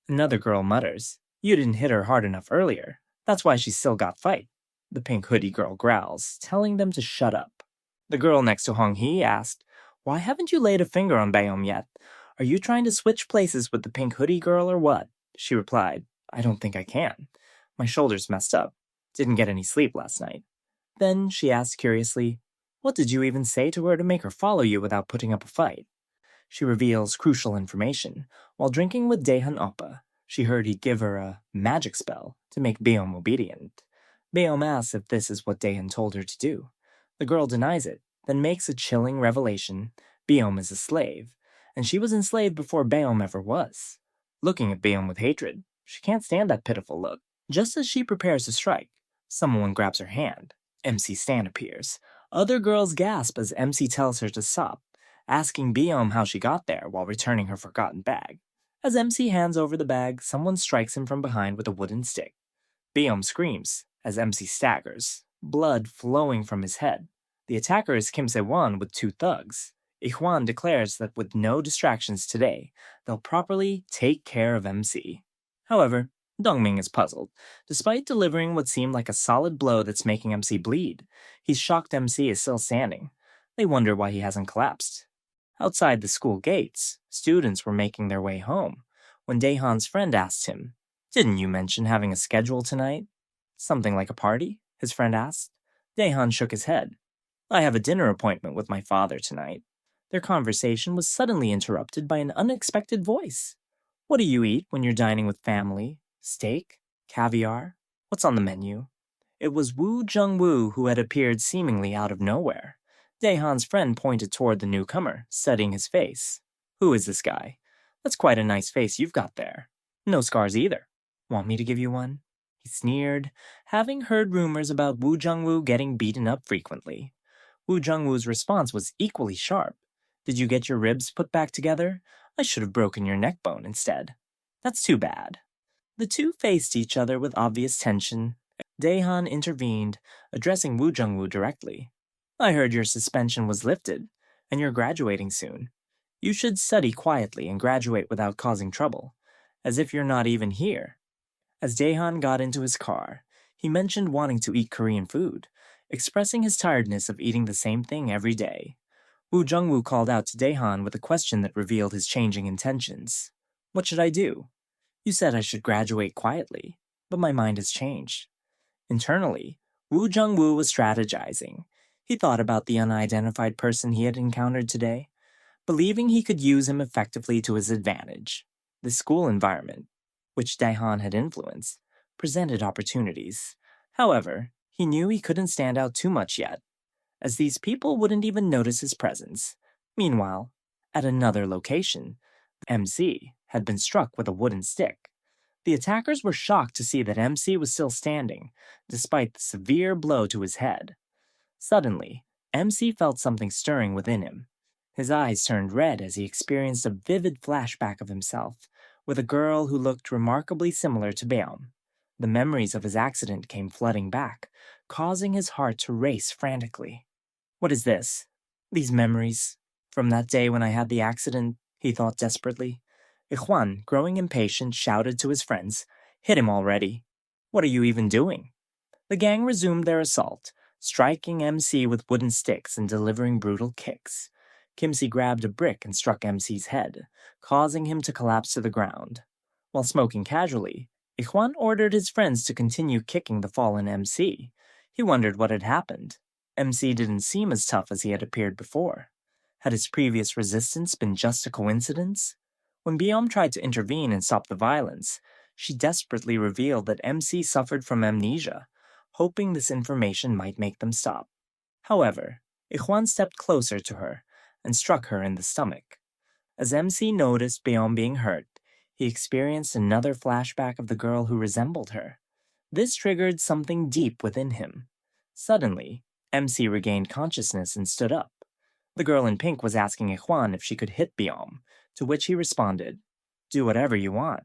Another girl mutters, "You didn't hit her hard enough earlier. That's why she's still got fight." The pink hoodie girl growls, telling them to shut up. The girl next to Hong Hee asked, "Why haven't you laid a finger on Biom yet? Are you trying to switch places with the pink hoodie girl or what?" She replied, "I don't think I can. My shoulder's messed up. Didn't get any sleep last night." Then she asked curiously, "What did you even say to her to make her follow you without putting up a fight?" She reveals crucial information. While drinking with Daehan Oppa, she heard he'd give her a magic spell to make Biom obedient. Biom asks if this is what Daehan told her to do. The girl denies it, then makes a chilling revelation. Biom is a slave, and she was enslaved before Biom ever was. Looking at Biom with hatred, she can't stand that pitiful look. Just as she prepares to strike, someone grabs her hand. MC Stan appears. Other girls gasp as MC tells her to stop, asking Biom how she got there while returning her forgotten bag. As MC hands over the bag, someone strikes him from behind with a wooden stick. Biom screams as MC staggers, blood flowing from his head. The attacker is Kim Se-won with 2 thugs. Ihwan declares that with no distractions today, they'll properly take care of MC. However, Dongming is puzzled. Despite delivering what seemed like a solid blow that's making MC bleed, he's shocked MC is still standing. They wonder why he hasn't collapsed. Outside the school gates, students were making their way home when Daehan's friend asked him, "Didn't you mention having a schedule tonight?" "Something like a party?" his friend asked. Daehan shook his head. "I have a dinner appointment with my father tonight." Their conversation was suddenly interrupted by an unexpected voice. "What do you eat when you're dining with family? Steak? Caviar? What's on the menu?" It was Woo Jung-woo who had appeared seemingly out of nowhere. Daehan's friend pointed toward the newcomer, studying his face. "Who is this guy? That's quite a nice face you've got there. No scars either. Want me to give you one?" He sneered, having heard rumors about Woo Jung-woo getting beaten up frequently. Woo Jung-woo's response was equally sharp. "Did you get your ribs put back together? I should have broken your neck bone instead." "That's too bad." The two faced each other with obvious tension. Daehan intervened, addressing Woo Jung-woo directly. "I heard your suspension was lifted, and you're graduating soon. You should study quietly and graduate without causing trouble, as if you're not even here. As Daehan got into his car, he mentioned wanting to eat Korean food, expressing his tiredness of eating the same thing every day. Woo Jungwoo called out to Daehan with a question that revealed his changing intentions. What should I do? You said I should graduate quietly, but my mind has changed. Internally, Woo Jungwoo was strategizing. He thought about the unidentified person he had encountered today, believing he could use him effectively to his advantage. The school environment, which Daehan had influenced, presented opportunities. However, he knew he couldn't stand out too much yet, as these people wouldn't even notice his presence. Meanwhile, at another location, MC had been struck with a wooden stick. The attackers were shocked to see that MC was still standing, despite the severe blow to his head. Suddenly, MC felt something stirring within him. His eyes turned red as he experienced a vivid flashback of himself with a girl who looked remarkably similar to Beom. The memories of his accident came flooding back, causing his heart to race frantically. What is this? These memories? From that day when I had the accident, he thought desperately. Ikhwan, growing impatient, shouted to his friends, "Hit him already! What are you even doing?" The gang resumed their assault, striking MC with wooden sticks and delivering brutal kicks. Kimsey grabbed a brick and struck MC's head, causing him to collapse to the ground. While smoking casually, Ikhwan ordered his friends to continue kicking the fallen MC. He wondered what had happened. MC didn't seem as tough as he had appeared before. Had his previous resistance been just a coincidence? When Beom tried to intervene and stop the violence, she desperately revealed that MC suffered from amnesia, hoping this information might make them stop. However, Ikhwan stepped closer to her and struck her in the stomach. As MC noticed Beom being hurt, he experienced another flashback of the girl who resembled her. This triggered something deep within him. Suddenly, MC regained consciousness and stood up. The girl in pink was asking Ikhwan if she could hit Beom, to which he responded, "Do whatever you want."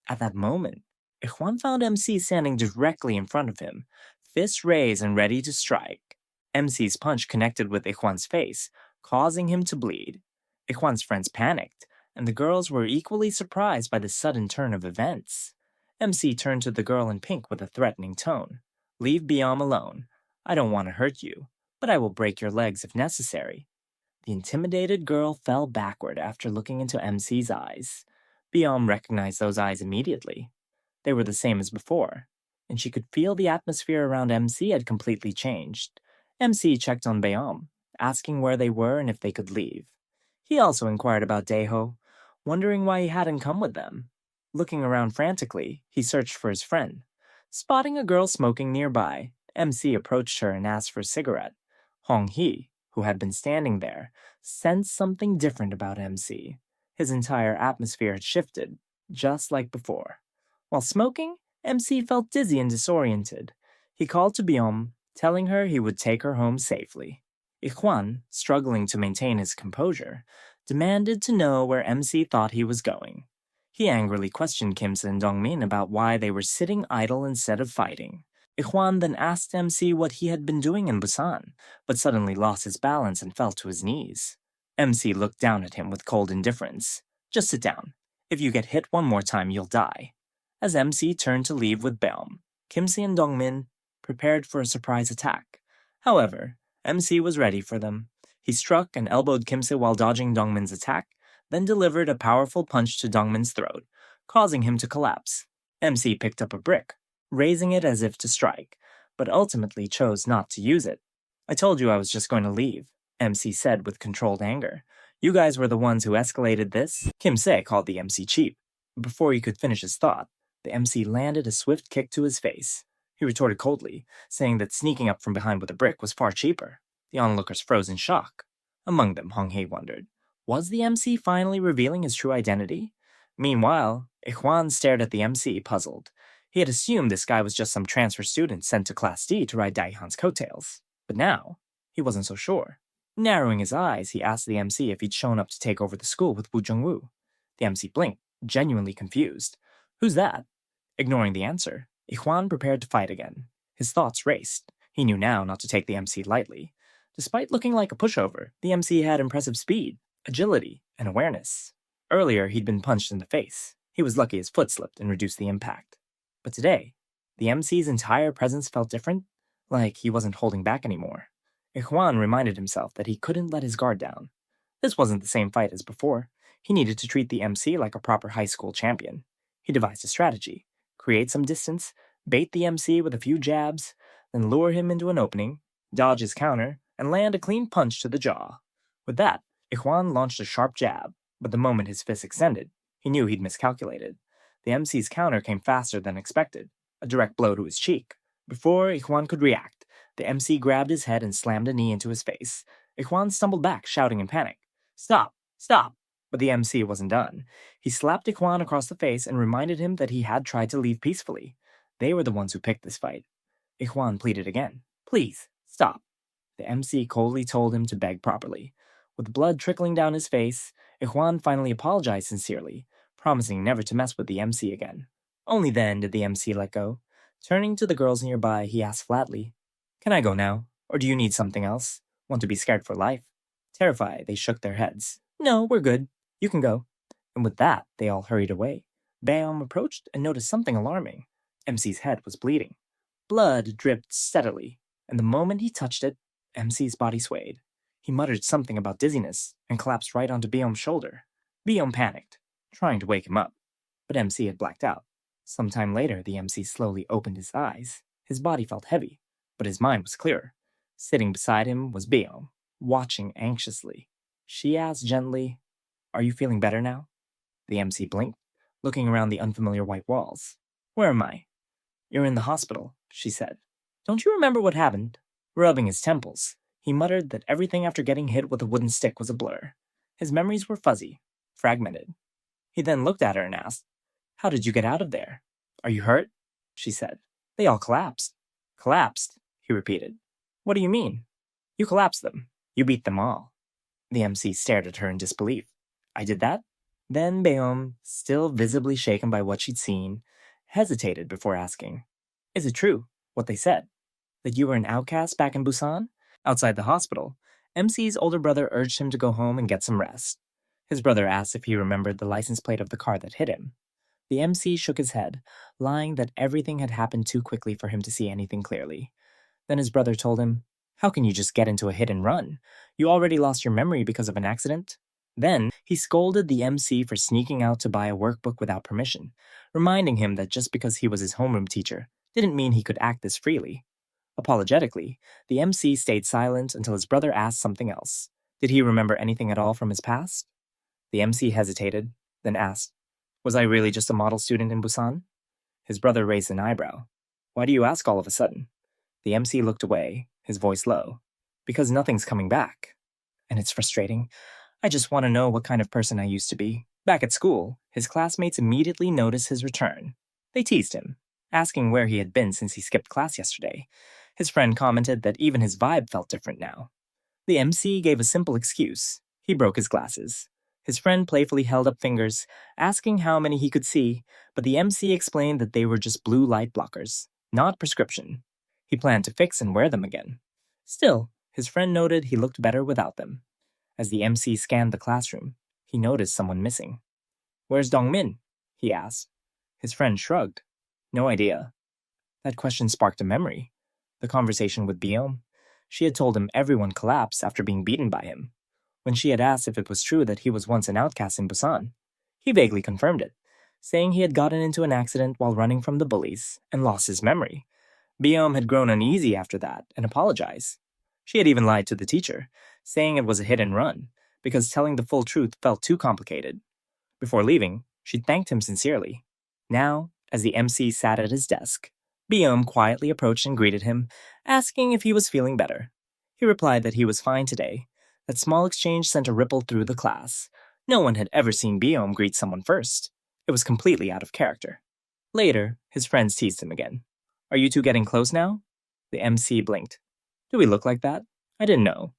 At that moment, Ikhwan found MC standing directly in front of him, fists raised and ready to strike. MC's punch connected with Ikhwan's face, causing him to bleed. Ikhwan's friends panicked, and the girls were equally surprised by the sudden turn of events. MC turned to the girl in pink with a threatening tone. "Leave Beom alone. I don't want to hurt you, but I will break your legs if necessary." The intimidated girl fell backward after looking into MC's eyes. Beom recognized those eyes immediately. They were the same as before, and she could feel the atmosphere around MC had completely changed. MC checked on Beom, asking where they were and if they could leave. He also inquired about Daeho, wondering why he hadn't come with them. Looking around frantically, he searched for his friend. Spotting a girl smoking nearby, MC approached her and asked for a cigarette. Hong-hee, who had been standing there, sensed something different about MC. His entire atmosphere had shifted, just like before. While smoking, MC felt dizzy and disoriented. He called to Beom, telling her he would take her home safely. Ikhwan, struggling to maintain his composure, demanded to know where MC thought he was going. He angrily questioned Kimse and Dongmin about why they were sitting idle instead of fighting. Ikhwan then asked MC what he had been doing in Busan, but suddenly lost his balance and fell to his knees. MC looked down at him with cold indifference. "Just sit down. If you get hit one more time, you'll die." As MC turned to leave with Beom, Kimse and Dongmin prepared for a surprise attack. However, MC was ready for them. He struck and elbowed Kimse while dodging Dongmin's attack, then delivered a powerful punch to Dongmin's throat, causing him to collapse. MC picked up a brick, raising it as if to strike, but ultimately chose not to use it. "I told you I was just going to leave," MC said with controlled anger. "You guys were the ones who escalated this." Kimse called the MC cheap. Before he could finish his thought, the MC landed a swift kick to his face. He retorted coldly, saying that sneaking up from behind with a brick was far cheaper. The onlookers froze in shock. Among them, Hong-hee wondered, was the MC finally revealing his true identity? Meanwhile, Ikhwan stared at the MC, puzzled. He had assumed this guy was just some transfer student sent to Class D to ride Daehan's coattails. But now, he wasn't so sure. Narrowing his eyes, he asked the MC if he'd shown up to take over the school with Woo Jung-woo. The MC blinked, genuinely confused. "Who's that?" Ignoring the answer, Ikhwan prepared to fight again. His thoughts raced. He knew now not to take the MC lightly. Despite looking like a pushover, the MC had impressive speed. agility, and awareness. Earlier, he'd been punched in the face. He was lucky his foot slipped and reduced the impact. But today, the MC's entire presence felt different, like he wasn't holding back anymore. Ikhwan reminded himself that he couldn't let his guard down. This wasn't the same fight as before. He needed to treat the MC like a proper high school champion. He devised a strategy: create some distance, bait the MC with a few jabs, then lure him into an opening, dodge his counter, and land a clean punch to the jaw. With that, Ikhwan launched a sharp jab, but the moment his fist extended, he knew he'd miscalculated. The MC's counter came faster than expected, a direct blow to his cheek. Before Ikhwan could react, the MC grabbed his head and slammed a knee into his face. Ikhwan stumbled back, shouting in panic, "Stop! Stop!" But the MC wasn't done. He slapped Ikhwan across the face and reminded him that he had tried to leave peacefully. They were the ones who picked this fight. Ikhwan pleaded again, "Please, stop." The MC coldly told him to beg properly. With blood trickling down his face, Ikhwan finally apologized sincerely, promising never to mess with the MC again. Only then did the MC let go. Turning to the girls nearby, he asked flatly, "Can I go now? Or do you need something else? Want to be scared for life?" Terrified, they shook their heads. "No, we're good. You can go." And with that, they all hurried away. Bayom approached and noticed something alarming. MC's head was bleeding. Blood dripped steadily, and the moment he touched it, MC's body swayed. He muttered something about dizziness and collapsed right onto Bayom's shoulder. Bayom panicked, trying to wake him up, but MC had blacked out. Sometime later, the MC slowly opened his eyes. His body felt heavy, but his mind was clearer. Sitting beside him was Bayom, watching anxiously. She asked gently, "Are you feeling better now?" The MC blinked, looking around the unfamiliar white walls. "Where am I?" "You're in the hospital," she said. "Don't you remember what happened?" Rubbing his temples, he muttered that everything after getting hit with a wooden stick was a blur. His memories were fuzzy, fragmented. He then looked at her and asked, "How did you get out of there?" "Are you hurt?" she said. "They all collapsed." "Collapsed?" he repeated. "What do you mean?" "You collapsed them. You beat them all." The MC stared at her in disbelief. "I did that?" Then Bayom, still visibly shaken by what she'd seen, hesitated before asking, "Is it true, what they said? That you were an outcast back in Busan?" Outside the hospital, MC's older brother urged him to go home and get some rest. His brother asked if he remembered the license plate of the car that hit him. The MC shook his head, lying that everything had happened too quickly for him to see anything clearly. Then his brother told him, "How can you just get into a hit and run? You already lost your memory because of an accident." Then he scolded the MC for sneaking out to buy a workbook without permission, reminding him that just because he was his homeroom teacher didn't mean he could act this freely. Apologetically, the MC stayed silent until his brother asked something else. Did he remember anything at all from his past? The MC hesitated, then asked, "Was I really just a model student in Busan?" His brother raised an eyebrow. "Why do you ask all of a sudden?" The MC looked away, his voice low. "Because nothing's coming back. And it's frustrating. I just want to know what kind of person I used to be." Back at school, his classmates immediately noticed his return. They teased him, asking where he had been since he skipped class yesterday. His friend commented that even his vibe felt different now. The MC gave a simple excuse. He broke his glasses. His friend playfully held up fingers, asking how many he could see, but the MC explained that they were just blue light blockers, not prescription. He planned to fix and wear them again. Still, his friend noted he looked better without them. As the MC scanned the classroom, he noticed someone missing. "Where's Dongmin?" he asked. His friend shrugged. "No idea." That question sparked a memory. The conversation with Biome. She had told him everyone collapsed after being beaten by him. When she had asked if it was true that he was once an outcast in Busan, he vaguely confirmed it, saying he had gotten into an accident while running from the bullies and lost his memory. Biome had grown uneasy after that and apologized. She had even lied to the teacher, saying it was a hit and run, because telling the full truth felt too complicated. Before leaving, she thanked him sincerely. Now, as the MC sat at his desk, Biome quietly approached and greeted him, asking if he was feeling better. He replied that he was fine today. That small exchange sent a ripple through the class. No one had ever seen Biome greet someone first. It was completely out of character. Later, his friends teased him again. "Are you two getting close now?" The MC blinked. "Do we look like that? I didn't know."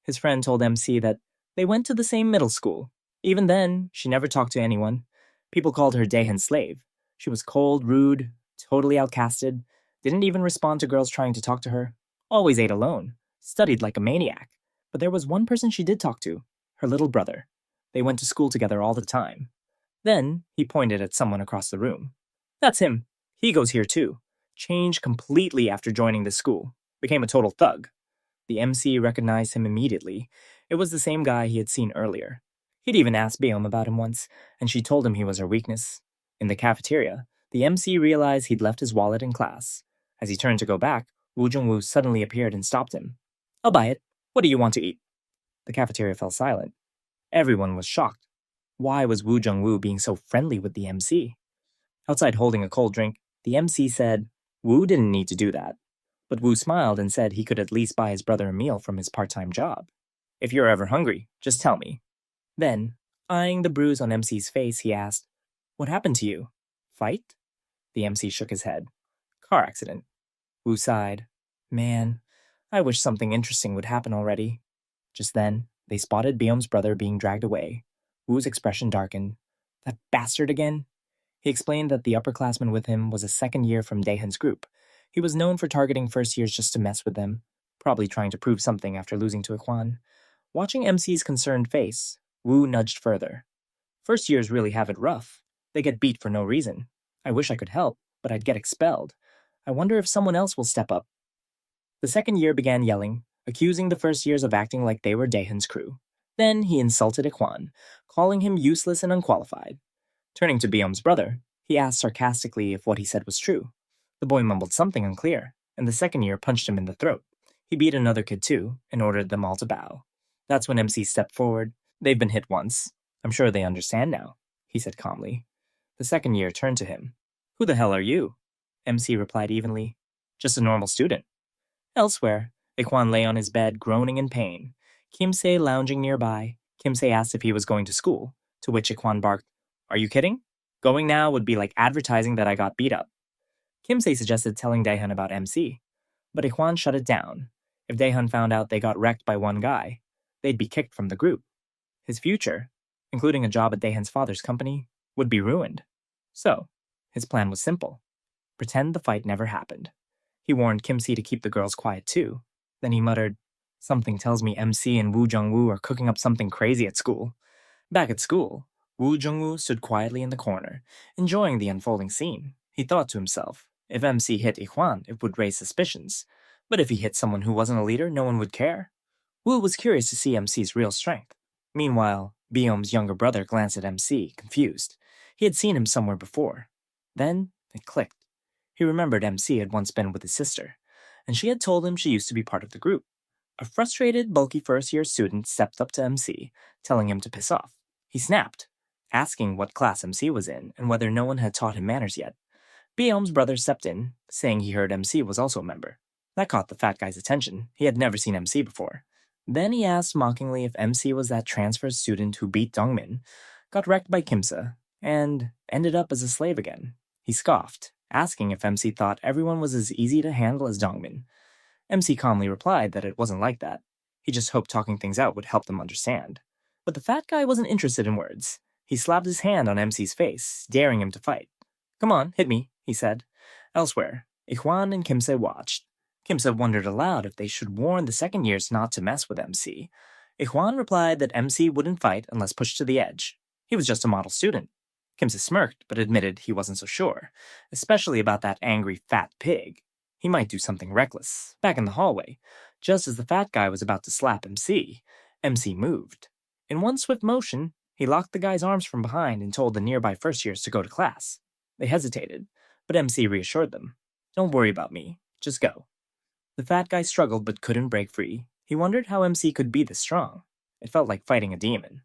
His friend told MC that they went to the same middle school. Even then, she never talked to anyone. People called her Daehan slave. She was cold, rude, totally outcasted, didn't even respond to girls trying to talk to her, always ate alone, studied like a maniac. But there was one person she did talk to, her little brother. They went to school together all the time. Then he pointed at someone across the room. That's him. He goes here too. Changed completely after joining the school. Became a total thug. The MC recognized him immediately. It was the same guy he had seen earlier. He'd even asked Beom about him once, and she told him he was her weakness. In the cafeteria, the MC realized he'd left his wallet in class. As he turned to go back, Woo Jung-woo suddenly appeared and stopped him. I'll buy it. What do you want to eat? The cafeteria fell silent. Everyone was shocked. Why was Woo Jung-woo being so friendly with the MC? Outside holding a cold drink, the MC said Woo didn't need to do that. But Woo smiled and said he could at least buy his brother a meal from his part-time job. If you're ever hungry, just tell me. Then, eyeing the bruise on MC's face, he asked, What happened to you? Fight? The MC shook his head. Car accident. Woo sighed. Man, I wish something interesting would happen already. Just then, they spotted Beom's brother being dragged away. Woo's expression darkened. That bastard again? He explained that the upperclassman with him was a second year from Daehan's group. He was known for targeting first years just to mess with them, probably trying to prove something after losing to Ikhwan. Watching MC's concerned face, Woo nudged further. First years really have it rough. They get beat for no reason. I wish I could help, but I'd get expelled. I wonder if someone else will step up. The second year began yelling, accusing the first years of acting like they were Daehan's crew. Then he insulted Ikhwan, calling him useless and unqualified. Turning to Beom's brother, he asked sarcastically if what he said was true. The boy mumbled something unclear, and the second year punched him in the throat. He beat another kid too, and ordered them all to bow. That's when MC stepped forward. They've been hit once. I'm sure they understand now, he said calmly. The second year turned to him. Who the hell are you? MC replied evenly. Just a normal student. Elsewhere, Ikhwan lay on his bed groaning in pain. Kimse lounging nearby. Kimse asked if he was going to school, to which Ikhwan barked, Are you kidding? Going now would be like advertising that I got beat up. Kimse suggested telling Daehan about MC, but Ikhwan shut it down. If Daehan found out they got wrecked by one guy, they'd be kicked from the group. His future, including a job at Daehan's father's company, would be ruined. So, his plan was simple. Pretend the fight never happened. He warned Kimse to keep the girls quiet too. Then he muttered, Something tells me MC and Woo Jung-woo are cooking up something crazy at school. Back at school, Woo Jung-woo stood quietly in the corner, enjoying the unfolding scene. He thought to himself, if MC hit Ikhwan, it would raise suspicions. But if he hit someone who wasn't a leader, no one would care. Woo was curious to see MC's real strength. Meanwhile, Beom's younger brother glanced at MC, confused. He had seen him somewhere before. Then, it clicked. He remembered MC had once been with his sister, and she had told him she used to be part of the group. A frustrated, bulky first-year student stepped up to MC, telling him to piss off. He snapped, asking what class MC was in and whether no one had taught him manners yet. Beom's brother stepped in, saying he heard MC was also a member. That caught the fat guy's attention. He had never seen MC before. Then he asked mockingly if MC was that transfer student who beat Dongmin, got wrecked by Kimse, and ended up as a slave again. He scoffed, asking if MC thought everyone was as easy to handle as Dongmin. MC calmly replied that it wasn't like that. He just hoped talking things out would help them understand. But the fat guy wasn't interested in words. He slapped his hand on MC's face, daring him to fight. Come on, hit me, he said. Elsewhere, Ikhwan and Kimse watched. Kimse wondered aloud if they should warn the second years not to mess with MC. Ikhwan replied that MC wouldn't fight unless pushed to the edge. He was just a model student. Kimse smirked, but admitted he wasn't so sure, especially about that angry fat pig. He might do something reckless. Back in the hallway, just as the fat guy was about to slap MC, MC moved. In one swift motion, he locked the guy's arms from behind and told the nearby first years to go to class. They hesitated, but MC reassured them. Don't worry about me. Just go. The fat guy struggled but couldn't break free. He wondered how MC could be this strong. It felt like fighting a demon.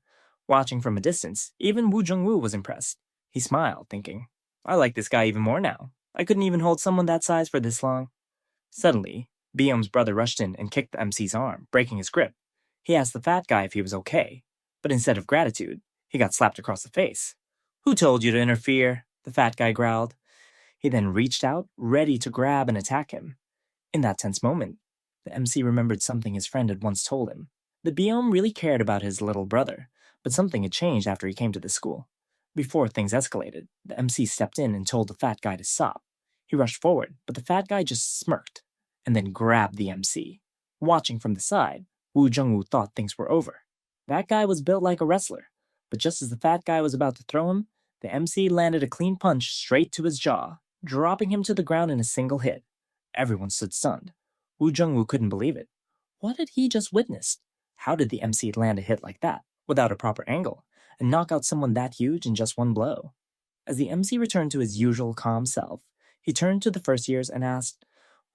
Watching from a distance, even Woo Jung-woo was impressed. He smiled, thinking, I like this guy even more now. I couldn't even hold someone that size for this long. Suddenly, Beom's brother rushed in and kicked MC's arm, breaking his grip. He asked the fat guy if he was okay, but instead of gratitude, he got slapped across the face. Who told you to interfere? The fat guy growled. He then reached out, ready to grab and attack him. In that tense moment, the MC remembered something his friend had once told him. The Beom really cared about his little brother, but something had changed after he came to the school. Before things escalated, the MC stepped in and told the fat guy to stop. He rushed forward, but the fat guy just smirked, and then grabbed the MC. Watching from the side, Woo Jung-woo thought things were over. That guy was built like a wrestler, but just as the fat guy was about to throw him, the MC landed a clean punch straight to his jaw, dropping him to the ground in a single hit. Everyone stood stunned. Wu Jungwoo couldn't believe it. What had he just witnessed? How did the MC land a hit like that, without a proper angle, and knock out someone that huge in just one blow? As the MC returned to his usual calm self, he turned to the first years and asked,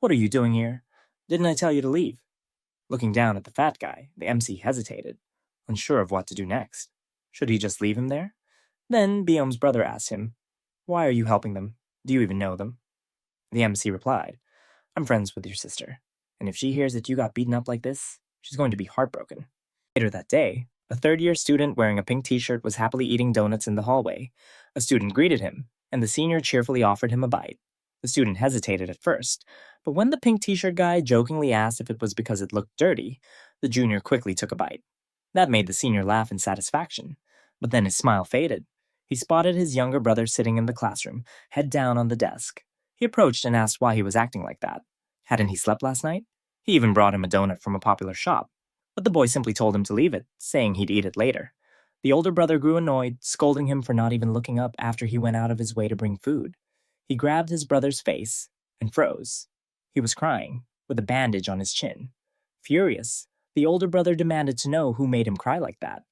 "What are you doing here? Didn't I tell you to leave?" Looking down at the fat guy, the MC hesitated, unsure of what to do next. Should he just leave him there? Then Biom's brother asked him, "Why are you helping them? Do you even know them?" The MC replied, "I'm friends with your sister, and if she hears that you got beaten up like this, she's going to be heartbroken." Later that day, a third-year student wearing a pink t-shirt was happily eating donuts in the hallway. A student greeted him, and the senior cheerfully offered him a bite. The student hesitated at first, but when the pink t-shirt guy jokingly asked if it was because it looked dirty, the junior quickly took a bite. That made the senior laugh in satisfaction, but then his smile faded. He spotted his younger brother sitting in the classroom, head down on the desk. He approached and asked why he was acting like that. Hadn't he slept last night? He even brought him a donut from a popular shop, but the boy simply told him to leave it, saying he'd eat it later. The older brother grew annoyed, scolding him for not even looking up after he went out of his way to bring food. He grabbed his brother's face and froze. He was crying, with a bandage on his chin. Furious, the older brother demanded to know who made him cry like that.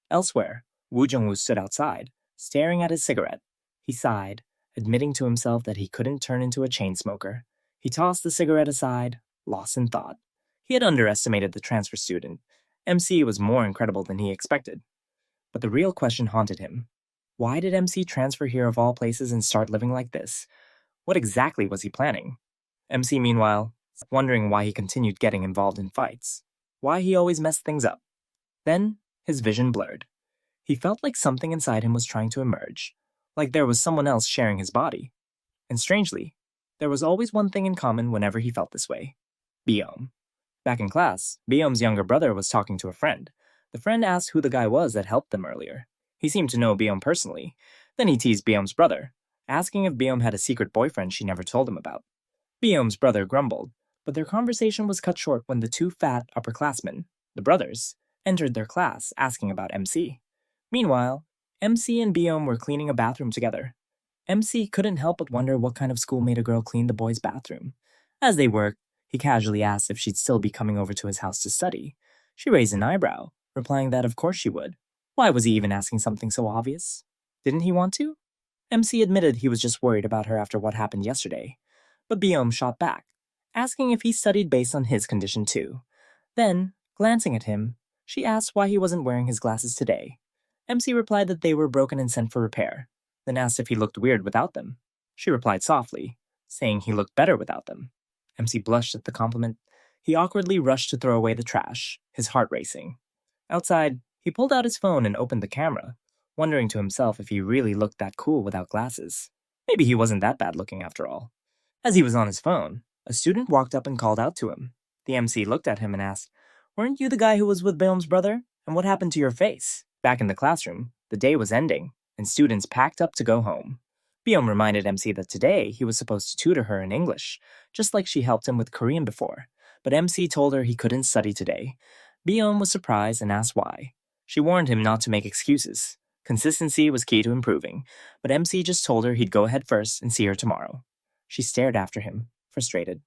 Elsewhere, Woo Jung-woo stood outside, staring at his cigarette. He sighed, admitting to himself that he couldn't turn into a chain smoker. He tossed the cigarette aside, lost in thought. He had underestimated the transfer student. MC was more incredible than he expected. But the real question haunted him. Why did MC transfer here of all places and start living like this? What exactly was he planning? MC, meanwhile, wondering why he continued getting involved in fights. Why he always messed things up. Then, his vision blurred. He felt like something inside him was trying to emerge, like there was someone else sharing his body. And strangely, there was always one thing in common whenever he felt this way. Biom. Back in class, Biom's younger brother was talking to a friend. The friend asked who the guy was that helped them earlier. He seemed to know Biom personally. Then he teased Biom's brother, asking if Biom had a secret boyfriend she never told him about. Biom's brother grumbled, but their conversation was cut short when the two fat upperclassmen, the brothers, entered their class asking about MC. Meanwhile, MC and Biom were cleaning a bathroom together. MC couldn't help but wonder what kind of school made a girl clean the boys' bathroom. As they worked, he casually asked if she'd still be coming over to his house to study. She raised an eyebrow, replying that of course she would. Why was he even asking something so obvious? Didn't he want to? MC admitted he was just worried about her after what happened yesterday. But Biom shot back, asking if he studied based on his condition too. Then, glancing at him, she asked why he wasn't wearing his glasses today. MC replied that they were broken and sent for repair, then asked if he looked weird without them. She replied softly, saying he looked better without them. MC blushed at the compliment. He awkwardly rushed to throw away the trash, his heart racing. Outside, he pulled out his phone and opened the camera, wondering to himself if he really looked that cool without glasses. Maybe he wasn't that bad looking after all. As he was on his phone, a student walked up and called out to him. The MC looked at him and asked, "Weren't you the guy who was with Biom's brother? And what happened to your face?" Back in the classroom, the day was ending, and students packed up to go home. Biom reminded MC that today he was supposed to tutor her in English, just like she helped him with Korean before, but MC told her he couldn't study today. Biom was surprised and asked why. She warned him not to make excuses. Consistency was key to improving, but MC just told her he'd go ahead first and see her tomorrow. She stared after him, frustrated.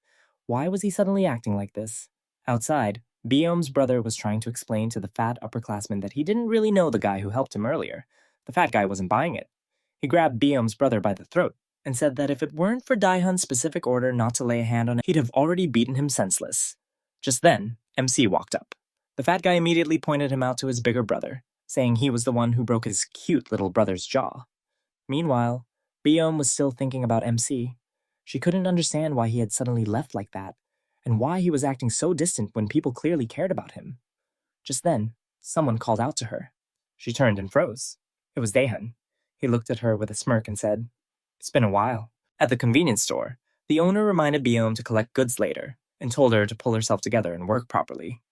Why was he suddenly acting like this? Outside, Biom's brother was trying to explain to the fat upperclassman that he didn't really know the guy who helped him earlier. The fat guy wasn't buying it. He grabbed Biom's brother by the throat and said that if it weren't for Daehan's specific order not to lay a hand on him, he'd have already beaten him senseless. Just then, MC walked up. The fat guy immediately pointed him out to his bigger brother, saying he was the one who broke his cute little brother's jaw. Meanwhile, Biom was still thinking about MC. She couldn't understand why he had suddenly left like that, and why he was acting so distant when people clearly cared about him. Just then, someone called out to her. She turned and froze. It was Daehan. He looked at her with a smirk and said, "It's been a while." At the convenience store, the owner reminded Biom to collect goods later, and told her to pull herself together and work properly.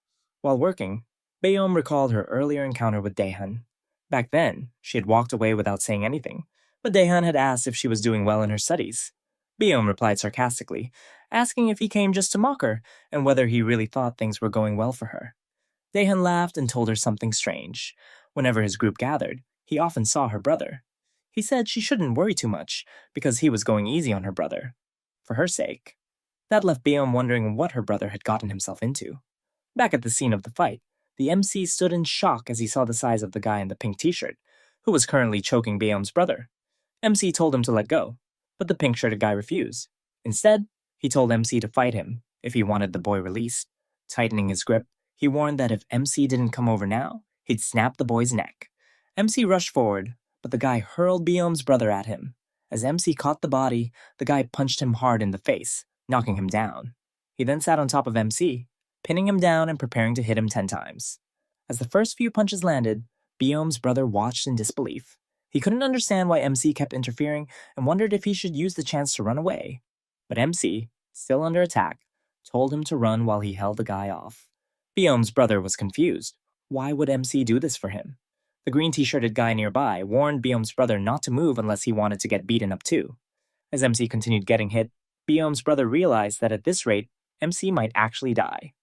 While working, Biom recalled her earlier encounter with Daehan. Back then, she had walked away without saying anything, but Daehan had asked if she was doing well in her studies. Biom replied sarcastically, asking if he came just to mock her and whether he really thought things were going well for her. Daehan laughed and told her something strange. Whenever his group gathered, he often saw her brother. He said she shouldn't worry too much, because he was going easy on her brother. For her sake. That left Beom wondering what her brother had gotten himself into. Back at the scene of the fight, the MC stood in shock as he saw the size of the guy in the pink t-shirt, who was currently choking Beom's brother. MC told him to let go, but the pink-shirted guy refused. Instead, he told MC to fight him if he wanted the boy released. Tightening his grip, he warned that if MC didn't come over now, he'd snap the boy's neck. MC rushed forward, but the guy hurled Beom's brother at him. As MC caught the body, the guy punched him hard in the face, knocking him down. He then sat on top of MC, pinning him down and preparing to hit him 10 times. As the first few punches landed, Beom's brother watched in disbelief. He couldn't understand why MC kept interfering and wondered if he should use the chance to run away. But MC, still under attack, told him to run while he held the guy off. Beom's brother was confused. Why would MC do this for him? The green t-shirted guy nearby warned Beom's brother not to move unless he wanted to get beaten up too. As MC continued getting hit, Beom's brother realized that at this rate, MC might actually die.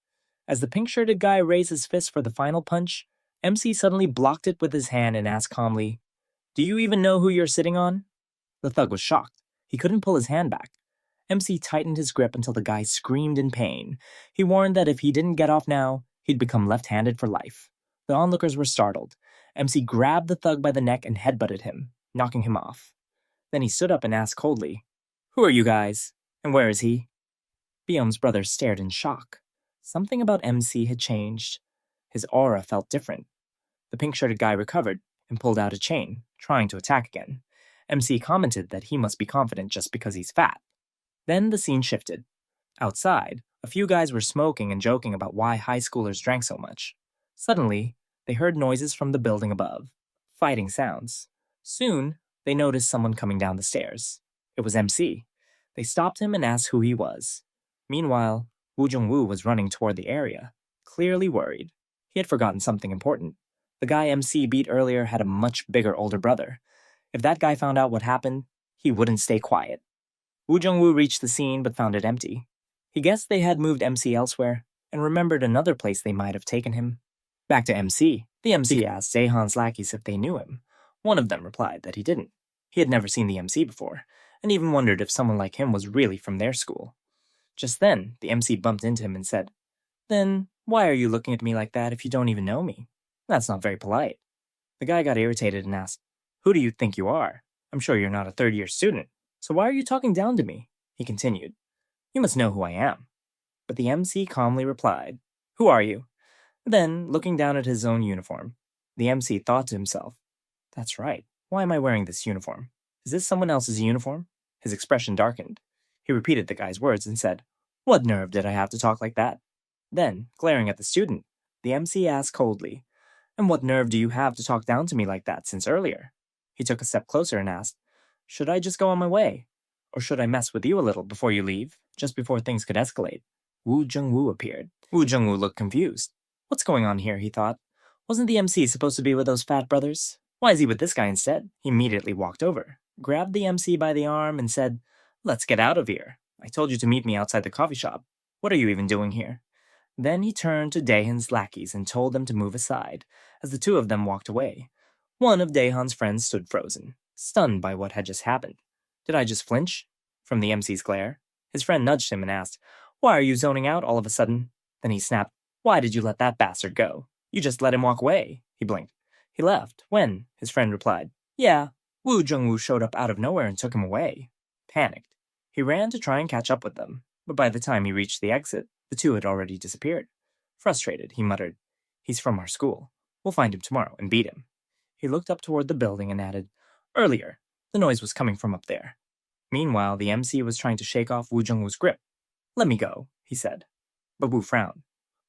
As the pink-shirted guy raised his fist for the final punch, MC suddenly blocked it with his hand and asked calmly, "Do you even know who you're sitting on?" The thug was shocked. He couldn't pull his hand back. MC tightened his grip until the guy screamed in pain. He warned that if he didn't get off now, he'd become left-handed for life. The onlookers were startled. MC grabbed the thug by the neck and headbutted him, knocking him off. Then he stood up and asked coldly, "Who are you guys? And where is he?" Beom's brother stared in shock. Something about MC had changed. His aura felt different. The pink-shirted guy recovered and pulled out a chain, trying to attack again. MC commented that he must be confident just because he's fat. Then the scene shifted. Outside, a few guys were smoking and joking about why high schoolers drank so much. Suddenly, they heard noises from the building above. Fighting sounds. Soon, they noticed someone coming down the stairs. It was MC. They stopped him and asked who he was. Meanwhile, Woo Jung-woo was running toward the area, clearly worried. He had forgotten something important. The guy MC beat earlier had a much bigger older brother. If that guy found out what happened, he wouldn't stay quiet. Woo Jung-woo reached the scene but found it empty. He guessed they had moved MC elsewhere, and remembered another place they might have taken him. Back to MC. The MC asked Daehan's lackeys if they knew him. One of them replied that he didn't. He had never seen the MC before, and even wondered if someone like him was really from their school. Just then, the MC bumped into him and said, "Then, why are you looking at me like that if you don't even know me? That's not very polite." The guy got irritated and asked, "Who do you think you are? I'm sure you're not a third-year student, so why are you talking down to me?" He continued, "You must know who I am." But the MC calmly replied, "Who are you?" Then, looking down at his own uniform, the MC thought to himself, "That's right, why am I wearing this uniform? Is this someone else's uniform?" His expression darkened. He repeated the guy's words and said, "What nerve did I have to talk like that?" Then, glaring at the student, the MC asked coldly, "And what nerve do you have to talk down to me like that since earlier?" He took a step closer and asked, "Should I just go on my way? Or should I mess with you a little before you leave, just before things could escalate?" Woo Jung-woo appeared. Woo Jung-woo looked confused. What's going on here, he thought. Wasn't the MC supposed to be with those fat brothers? Why is he with this guy instead? He immediately walked over, grabbed the MC by the arm, and said, "Let's get out of here. I told you to meet me outside the coffee shop. What are you even doing here?" Then he turned to Daehan's lackeys and told them to move aside, as the two of them walked away. One of Daehan's friends stood frozen, stunned by what had just happened. Did I just flinch? From the MC's glare. His friend nudged him and asked, "Why are you zoning out all of a sudden?" Then he snapped, "Why did you let that bastard go? You just let him walk away." He blinked. "He left. When?" His friend replied. "Yeah, Woo Jung-woo showed up out of nowhere and took him away." Panicked, he ran to try and catch up with them, but by the time he reached the exit, the two had already disappeared. Frustrated, he muttered, "He's from our school. We'll find him tomorrow and beat him." He looked up toward the building and added, "Earlier, the noise was coming from up there." Meanwhile, the MC was trying to shake off Woo Jung-woo's grip. "Let me go," he said. But Woo frowned.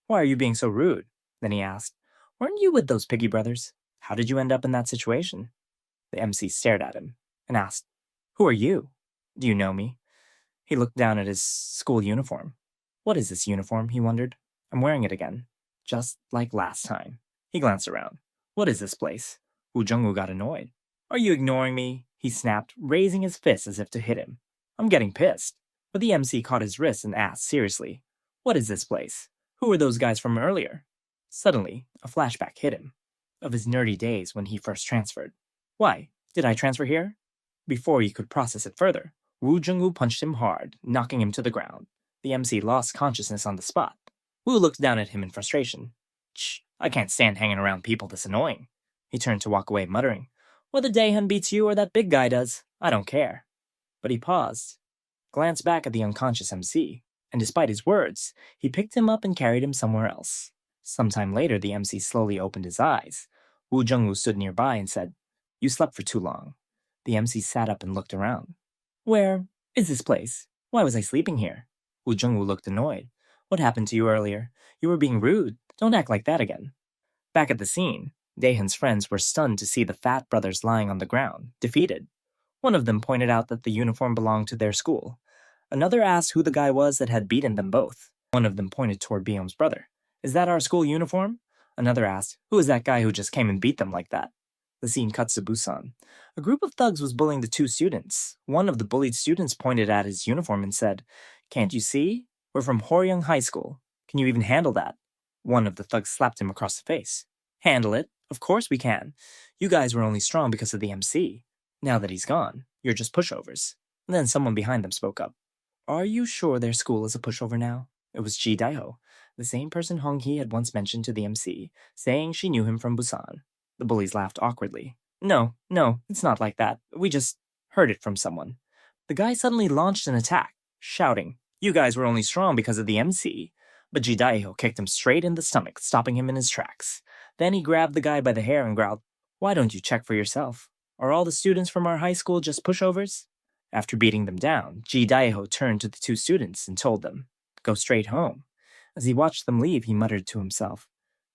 "Why are you being so rude?" Then he asked, "Weren't you with those Piggy brothers? How did you end up in that situation?" The MC stared at him and asked, "Who are you? Do you know me?" He looked down at his school uniform. "What is this uniform?" he wondered. "I'm wearing it again, just like last time." He glanced around. "What is this place?" Woo Jung-woo got annoyed. "Are you ignoring me?" he snapped, raising his fist as if to hit him. "I'm getting pissed." But the MC caught his wrist and asked seriously, "What is this place? Who were those guys from earlier?" Suddenly, a flashback hit him, of his nerdy days when he first transferred. Why, did I transfer here? Before he could process it further, Wu Jungwoo punched him hard, knocking him to the ground. The MC lost consciousness on the spot. Wu looked down at him in frustration. Shh, I can't stand hanging around people this annoying. He turned to walk away, muttering, Whether Daehyun beats you or that big guy does, I don't care. But he paused, glanced back at the unconscious MC, and despite his words, he picked him up and carried him somewhere else. Sometime later, the MC slowly opened his eyes. Wu Jungwoo stood nearby and said, You slept for too long. The MC sat up and looked around. Where is this place? Why was I sleeping here? Wu Jungwoo looked annoyed. What happened to you earlier? You were being rude. Don't act like that again. Back at the scene, Daehyun's friends were stunned to see the fat brothers lying on the ground, defeated. One of them pointed out that the uniform belonged to their school. Another asked who the guy was that had beaten them both. One of them pointed toward Beom's brother. Is that our school uniform? Another asked, Who is that guy who just came and beat them like that? The scene cuts to Busan. A group of thugs was bullying the two students. One of the bullied students pointed at his uniform and said, Can't you see? We're from Horyung High School. Can you even handle that? One of the thugs slapped him across the face. Handle it? Of course we can. You guys were only strong because of the MC. Now that he's gone, you're just pushovers. And then someone behind them spoke up. Are you sure their school is a pushover now? It was Ji Daeho, the same person Hong Hee had once mentioned to the MC, saying she knew him from Busan. The bullies laughed awkwardly. No, it's not like that. We just heard it from someone. The guy suddenly launched an attack, shouting, You guys were only strong because of the MC. But Ji Daeho kicked him straight in the stomach, stopping him in his tracks. Then he grabbed the guy by the hair and growled, Why don't you check for yourself? Are all the students from our high school just pushovers? After beating them down, Ji Daeho turned to the two students and told them, Go straight home. As he watched them leave, he muttered to himself,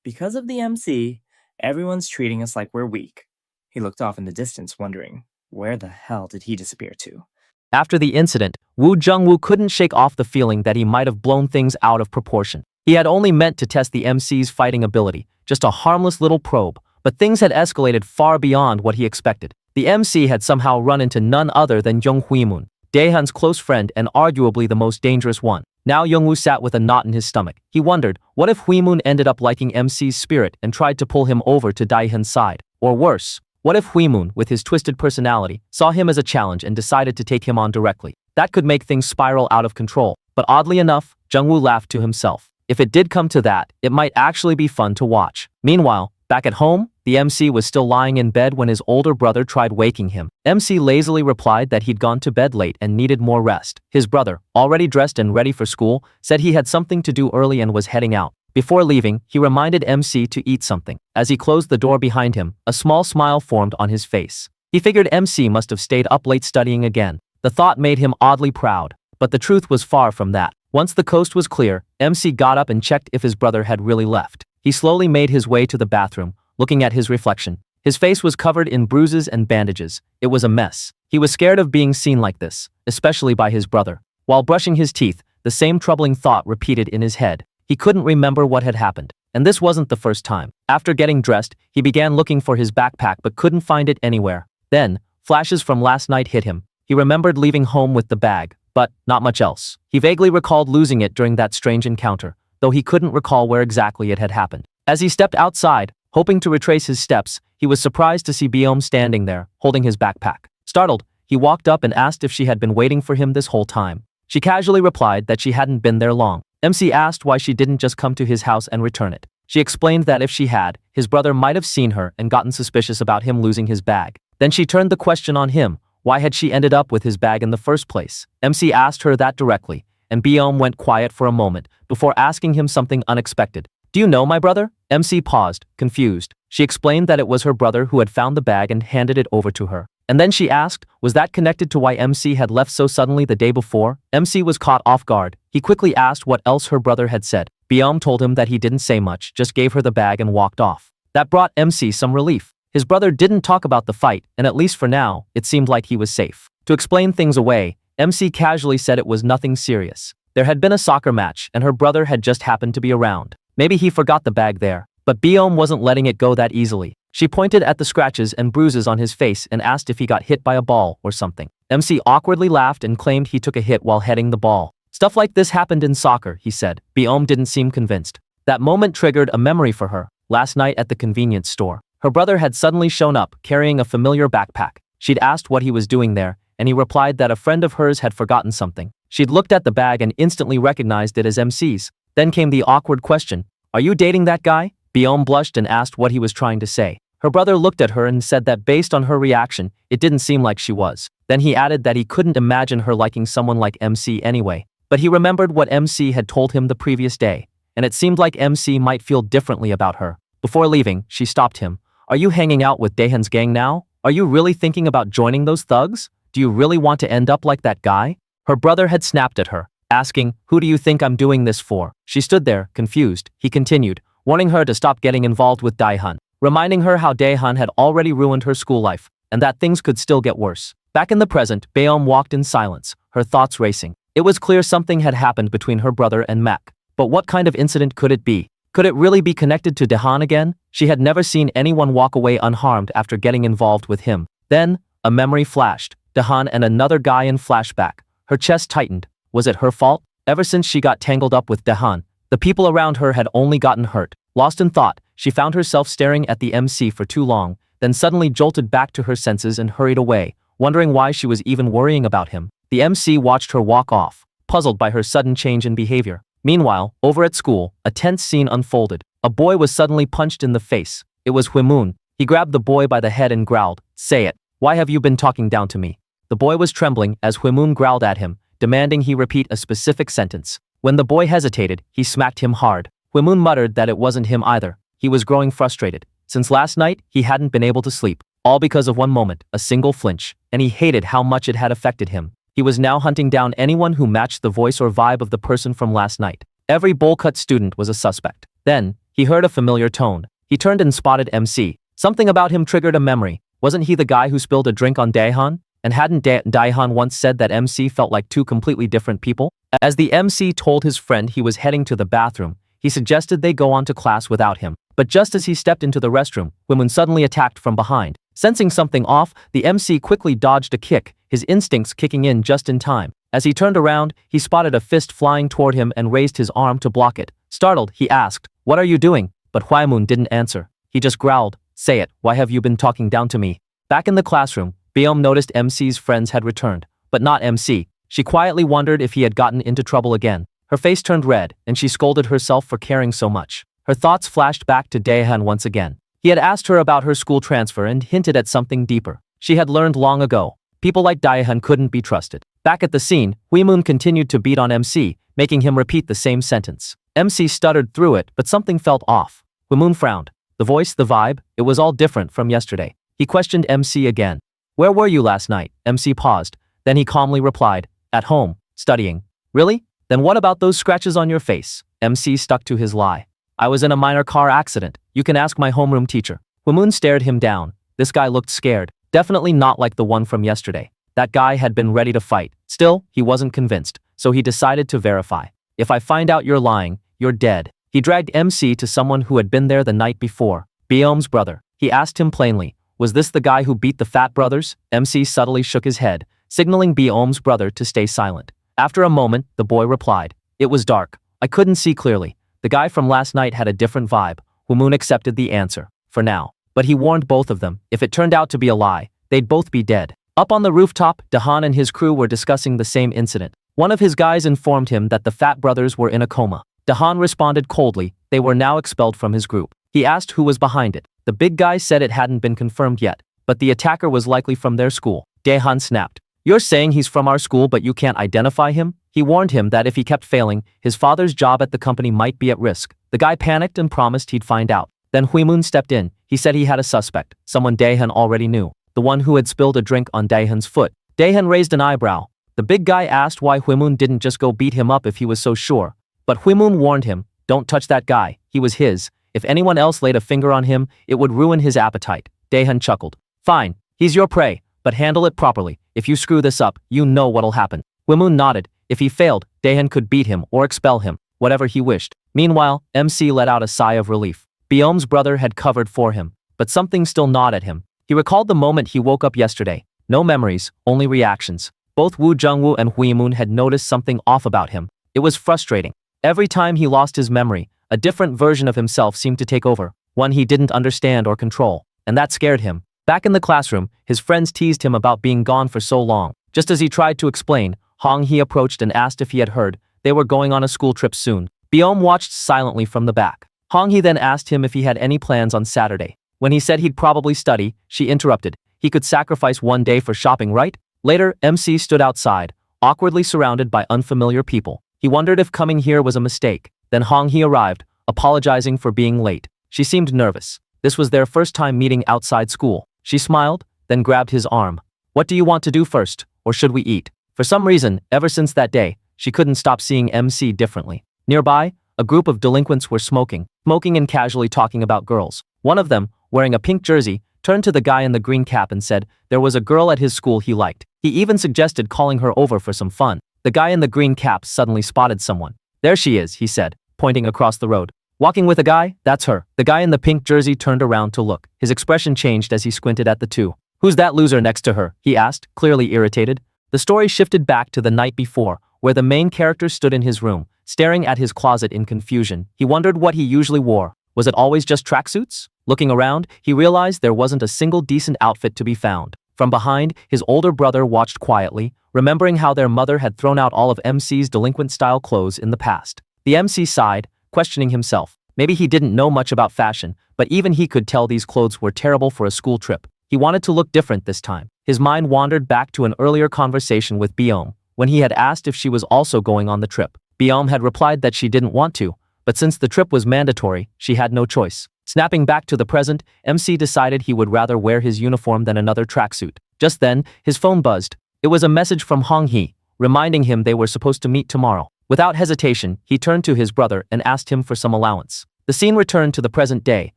Because of the MC, everyone's treating us like we're weak. He looked off in the distance, wondering, where the hell did he disappear to? After the incident, Wu Jungwoo couldn't shake off the feeling that he might have blown things out of proportion. He had only meant to test the MC's fighting ability, just a harmless little probe, but things had escalated far beyond what he expected. The MC had somehow run into none other than Young Hui-moon, Daehyun's close friend and arguably the most dangerous one. Now Youngwoo sat with a knot in his stomach. He wondered, what if Hui-moon ended up liking MC's spirit and tried to pull him over to Daehyun's side? Or worse, what if Hui-moon, with his twisted personality, saw him as a challenge and decided to take him on directly? That could make things spiral out of control. But oddly enough, Jungwoo laughed to himself. If it did come to that, it might actually be fun to watch. Meanwhile, back at home, the MC was still lying in bed when his older brother tried waking him. MC lazily replied that he'd gone to bed late and needed more rest. His brother, already dressed and ready for school, said he had something to do early and was heading out. Before leaving, he reminded MC to eat something. As he closed the door behind him, a small smile formed on his face. He figured MC must have stayed up late studying again. The thought made him oddly proud, but the truth was far from that. Once the coast was clear, MC got up and checked if his brother had really left. He slowly made his way to the bathroom, looking at his reflection. His face was covered in bruises and bandages. It was a mess. He was scared of being seen like this, especially by his brother. While brushing his teeth, the same troubling thought repeated in his head. He couldn't remember what had happened. And this wasn't the first time. After getting dressed, he began looking for his backpack but couldn't find it anywhere. Then, flashes from last night hit him. He remembered leaving home with the bag, but not much else. He vaguely recalled losing it during that strange encounter, though he couldn't recall where exactly it had happened. As he stepped outside, hoping to retrace his steps, he was surprised to see Beom standing there, holding his backpack. Startled, he walked up and asked if she had been waiting for him this whole time. She casually replied that she hadn't been there long. MC asked why she didn't just come to his house and return it. She explained that if she had, his brother might have seen her and gotten suspicious about him losing his bag. Then she turned the question on him. Why had she ended up with his bag in the first place? MC asked her that directly, and Beom went quiet for a moment before asking him something unexpected. Do you know my brother? MC paused, confused. She explained that it was her brother who had found the bag and handed it over to her. And then she asked, was that connected to why MC had left so suddenly the day before? MC was caught off guard. He quickly asked what else her brother had said. Beom told him that he didn't say much, just gave her the bag and walked off. That brought MC some relief. His brother didn't talk about the fight, and at least for now, it seemed like he was safe. To explain things away, MC casually said it was nothing serious. There had been a soccer match, and her brother had just happened to be around. Maybe he forgot the bag there. But Beom wasn't letting it go that easily. She pointed at the scratches and bruises on his face and asked if he got hit by a ball or something. MC awkwardly laughed and claimed he took a hit while heading the ball. Stuff like this happened in soccer, he said. Beom didn't seem convinced. That moment triggered a memory for her. Last night at the convenience store, her brother had suddenly shown up, carrying a familiar backpack. She'd asked what he was doing there, and he replied that a friend of hers had forgotten something. She'd looked at the bag and instantly recognized it as MC's. Then came the awkward question, "Are you dating that guy?" Biome blushed and asked what he was trying to say. Her brother looked at her and said that based on her reaction, it didn't seem like she was. Then he added that he couldn't imagine her liking someone like MC anyway. But he remembered what MC had told him the previous day, and it seemed like MC might feel differently about her. Before leaving, she stopped him. "Are you hanging out with Daehan's gang now? Are you really thinking about joining those thugs? Do you really want to end up like that guy?" Her brother had snapped at her, asking, "Who do you think I'm doing this for?" She stood there, confused. He continued, warning her to stop getting involved with Daehan, reminding her how Daehan had already ruined her school life, and that things could still get worse. Back in the present, Baeom walked in silence, her thoughts racing. It was clear something had happened between her brother and Mac. But what kind of incident could it be? Could it really be connected to Daehan again? She had never seen anyone walk away unharmed after getting involved with him. Then, a memory flashed. Daehan and another guy in flashback. Her chest tightened. Was it her fault? Ever since she got tangled up with Daehan, the people around her had only gotten hurt. Lost in thought, she found herself staring at the MC for too long, then suddenly jolted back to her senses and hurried away, wondering why she was even worrying about him. The MC watched her walk off, puzzled by her sudden change in behavior. Meanwhile, over at school, a tense scene unfolded. A boy was suddenly punched in the face. It was Huimun. He grabbed the boy by the head and growled, "Say it. Why have you been talking down to me?" The boy was trembling as Huimun growled at him, demanding he repeat a specific sentence. When the boy hesitated, he smacked him hard. Huimun muttered that it wasn't him either. He was growing frustrated. Since last night, he hadn't been able to sleep. All because of one moment, a single flinch, and he hated how much it had affected him. He was now hunting down anyone who matched the voice or vibe of the person from last night. Every bowl-cut student was a suspect. Then, he heard a familiar tone. He turned and spotted MC. Something about him triggered a memory. Wasn't he the guy who spilled a drink on Daehan? And hadn't Daehan once said that MC felt like two completely different people? As the MC told his friend he was heading to the bathroom, he suggested they go on to class without him. But just as he stepped into the restroom, Huimun suddenly attacked from behind. Sensing something off, the MC quickly dodged a kick, his instincts kicking in just in time. As he turned around, he spotted a fist flying toward him and raised his arm to block it. Startled, he asked, "What are you doing?" But Huimun didn't answer. He just growled, "Say it, why have you been talking down to me?" Back in the classroom, Baeom noticed MC's friends had returned, but not MC. She quietly wondered if he had gotten into trouble again. Her face turned red, and she scolded herself for caring so much. Her thoughts flashed back to Daehan once again. He had asked her about her school transfer and hinted at something deeper. She had learned long ago. People like Daehan couldn't be trusted. Back at the scene, Huimun continued to beat on MC, making him repeat the same sentence. MC stuttered through it, but something felt off. Huimun frowned. The voice, the vibe, it was all different from yesterday. He questioned MC again. "Where were you last night?" MC paused. Then he calmly replied, "At home, studying." "Really? Then what about those scratches on your face?" MC stuck to his lie. "I was in a minor car accident. You can ask my homeroom teacher." Huimun stared him down. This guy looked scared. Definitely not like the one from yesterday. That guy had been ready to fight. Still, he wasn't convinced, so he decided to verify. "If I find out you're lying, you're dead." He dragged MC to someone who had been there the night before. Baeom's brother. He asked him plainly, "Was this the guy who beat the fat brothers?" MC subtly shook his head, signaling Baeom's brother to stay silent. After a moment, the boy replied, "It was dark. I couldn't see clearly. The guy from last night had a different vibe." Huimun accepted the answer, for now. But he warned both of them, if it turned out to be a lie, they'd both be dead. Up on the rooftop, Daehan and his crew were discussing the same incident. One of his guys informed him that the fat brothers were in a coma. Daehan responded coldly, they were now expelled from his group. He asked who was behind it. The big guy said it hadn't been confirmed yet, but the attacker was likely from their school. Daehan snapped. "You're saying he's from our school but you can't identify him?" He warned him that if he kept failing, his father's job at the company might be at risk. The guy panicked and promised he'd find out. Then Huimun stepped in. He said he had a suspect, someone Daehan already knew, the one who had spilled a drink on Daehan's foot. Daehan raised an eyebrow. The big guy asked why Huimun didn't just go beat him up if he was so sure. But Huimun warned him, "Don't touch that guy, he was his. If anyone else laid a finger on him, it would ruin his appetite." Daehan chuckled. "Fine, he's your prey, but handle it properly. If you screw this up, you know what'll happen." Huimun nodded. If he failed, Daehan could beat him or expel him, whatever he wished. Meanwhile, MC let out a sigh of relief. Baeom's brother had covered for him, but something still gnawed at him. He recalled the moment he woke up yesterday. No memories, only reactions. Both Woo Jungwoo and Huimun had noticed something off about him. It was frustrating. Every time he lost his memory, A different version of himself seemed to take over, one he didn't understand or control, and that scared him. Back in the classroom, his friends teased him about being gone for so long. Just as he tried to explain, Hong Hee approached and asked if he had heard they were going on a school trip soon. Byom watched silently from the back. Hong Hee then asked him if he had any plans on Saturday. When he said he'd probably study, she interrupted. He could sacrifice one day for shopping, right? Later, MC stood outside, awkwardly surrounded by unfamiliar people. He wondered if coming here was a mistake. Then Hong Hee arrived, apologizing for being late. She seemed nervous. This was their first time meeting outside school. She smiled, then grabbed his arm. What do you want to do first, or should we eat? For some reason, ever since that day, she couldn't stop seeing MC differently. Nearby, a group of delinquents were smoking and casually talking about girls. One of them, wearing a pink jersey, turned to the guy in the green cap and said there was a girl at his school he liked. He even suggested calling her over for some fun. The guy in the green cap suddenly spotted someone. There she is, he said, pointing across the road. Walking with a guy? That's her. The guy in the pink jersey turned around to look. His expression changed as he squinted at the two. Who's that loser next to her? He asked, clearly irritated. The story shifted back to the night before, where the main character stood in his room, staring at his closet in confusion. He wondered what he usually wore. Was it always just tracksuits? Looking around, he realized there wasn't a single decent outfit to be found. From behind, his older brother watched quietly, remembering how their mother had thrown out all of MC's delinquent-style clothes in the past. The MC sighed, questioning himself. Maybe he didn't know much about fashion, but even he could tell these clothes were terrible for a school trip. He wanted to look different this time. His mind wandered back to an earlier conversation with Byom, when he had asked if she was also going on the trip. Byom had replied that she didn't want to, but since the trip was mandatory, she had no choice. Snapping back to the present, MC decided he would rather wear his uniform than another tracksuit. Just then, his phone buzzed. It was a message from Hong Hee, reminding him they were supposed to meet tomorrow. Without hesitation, he turned to his brother and asked him for some allowance. The scene returned to the present day,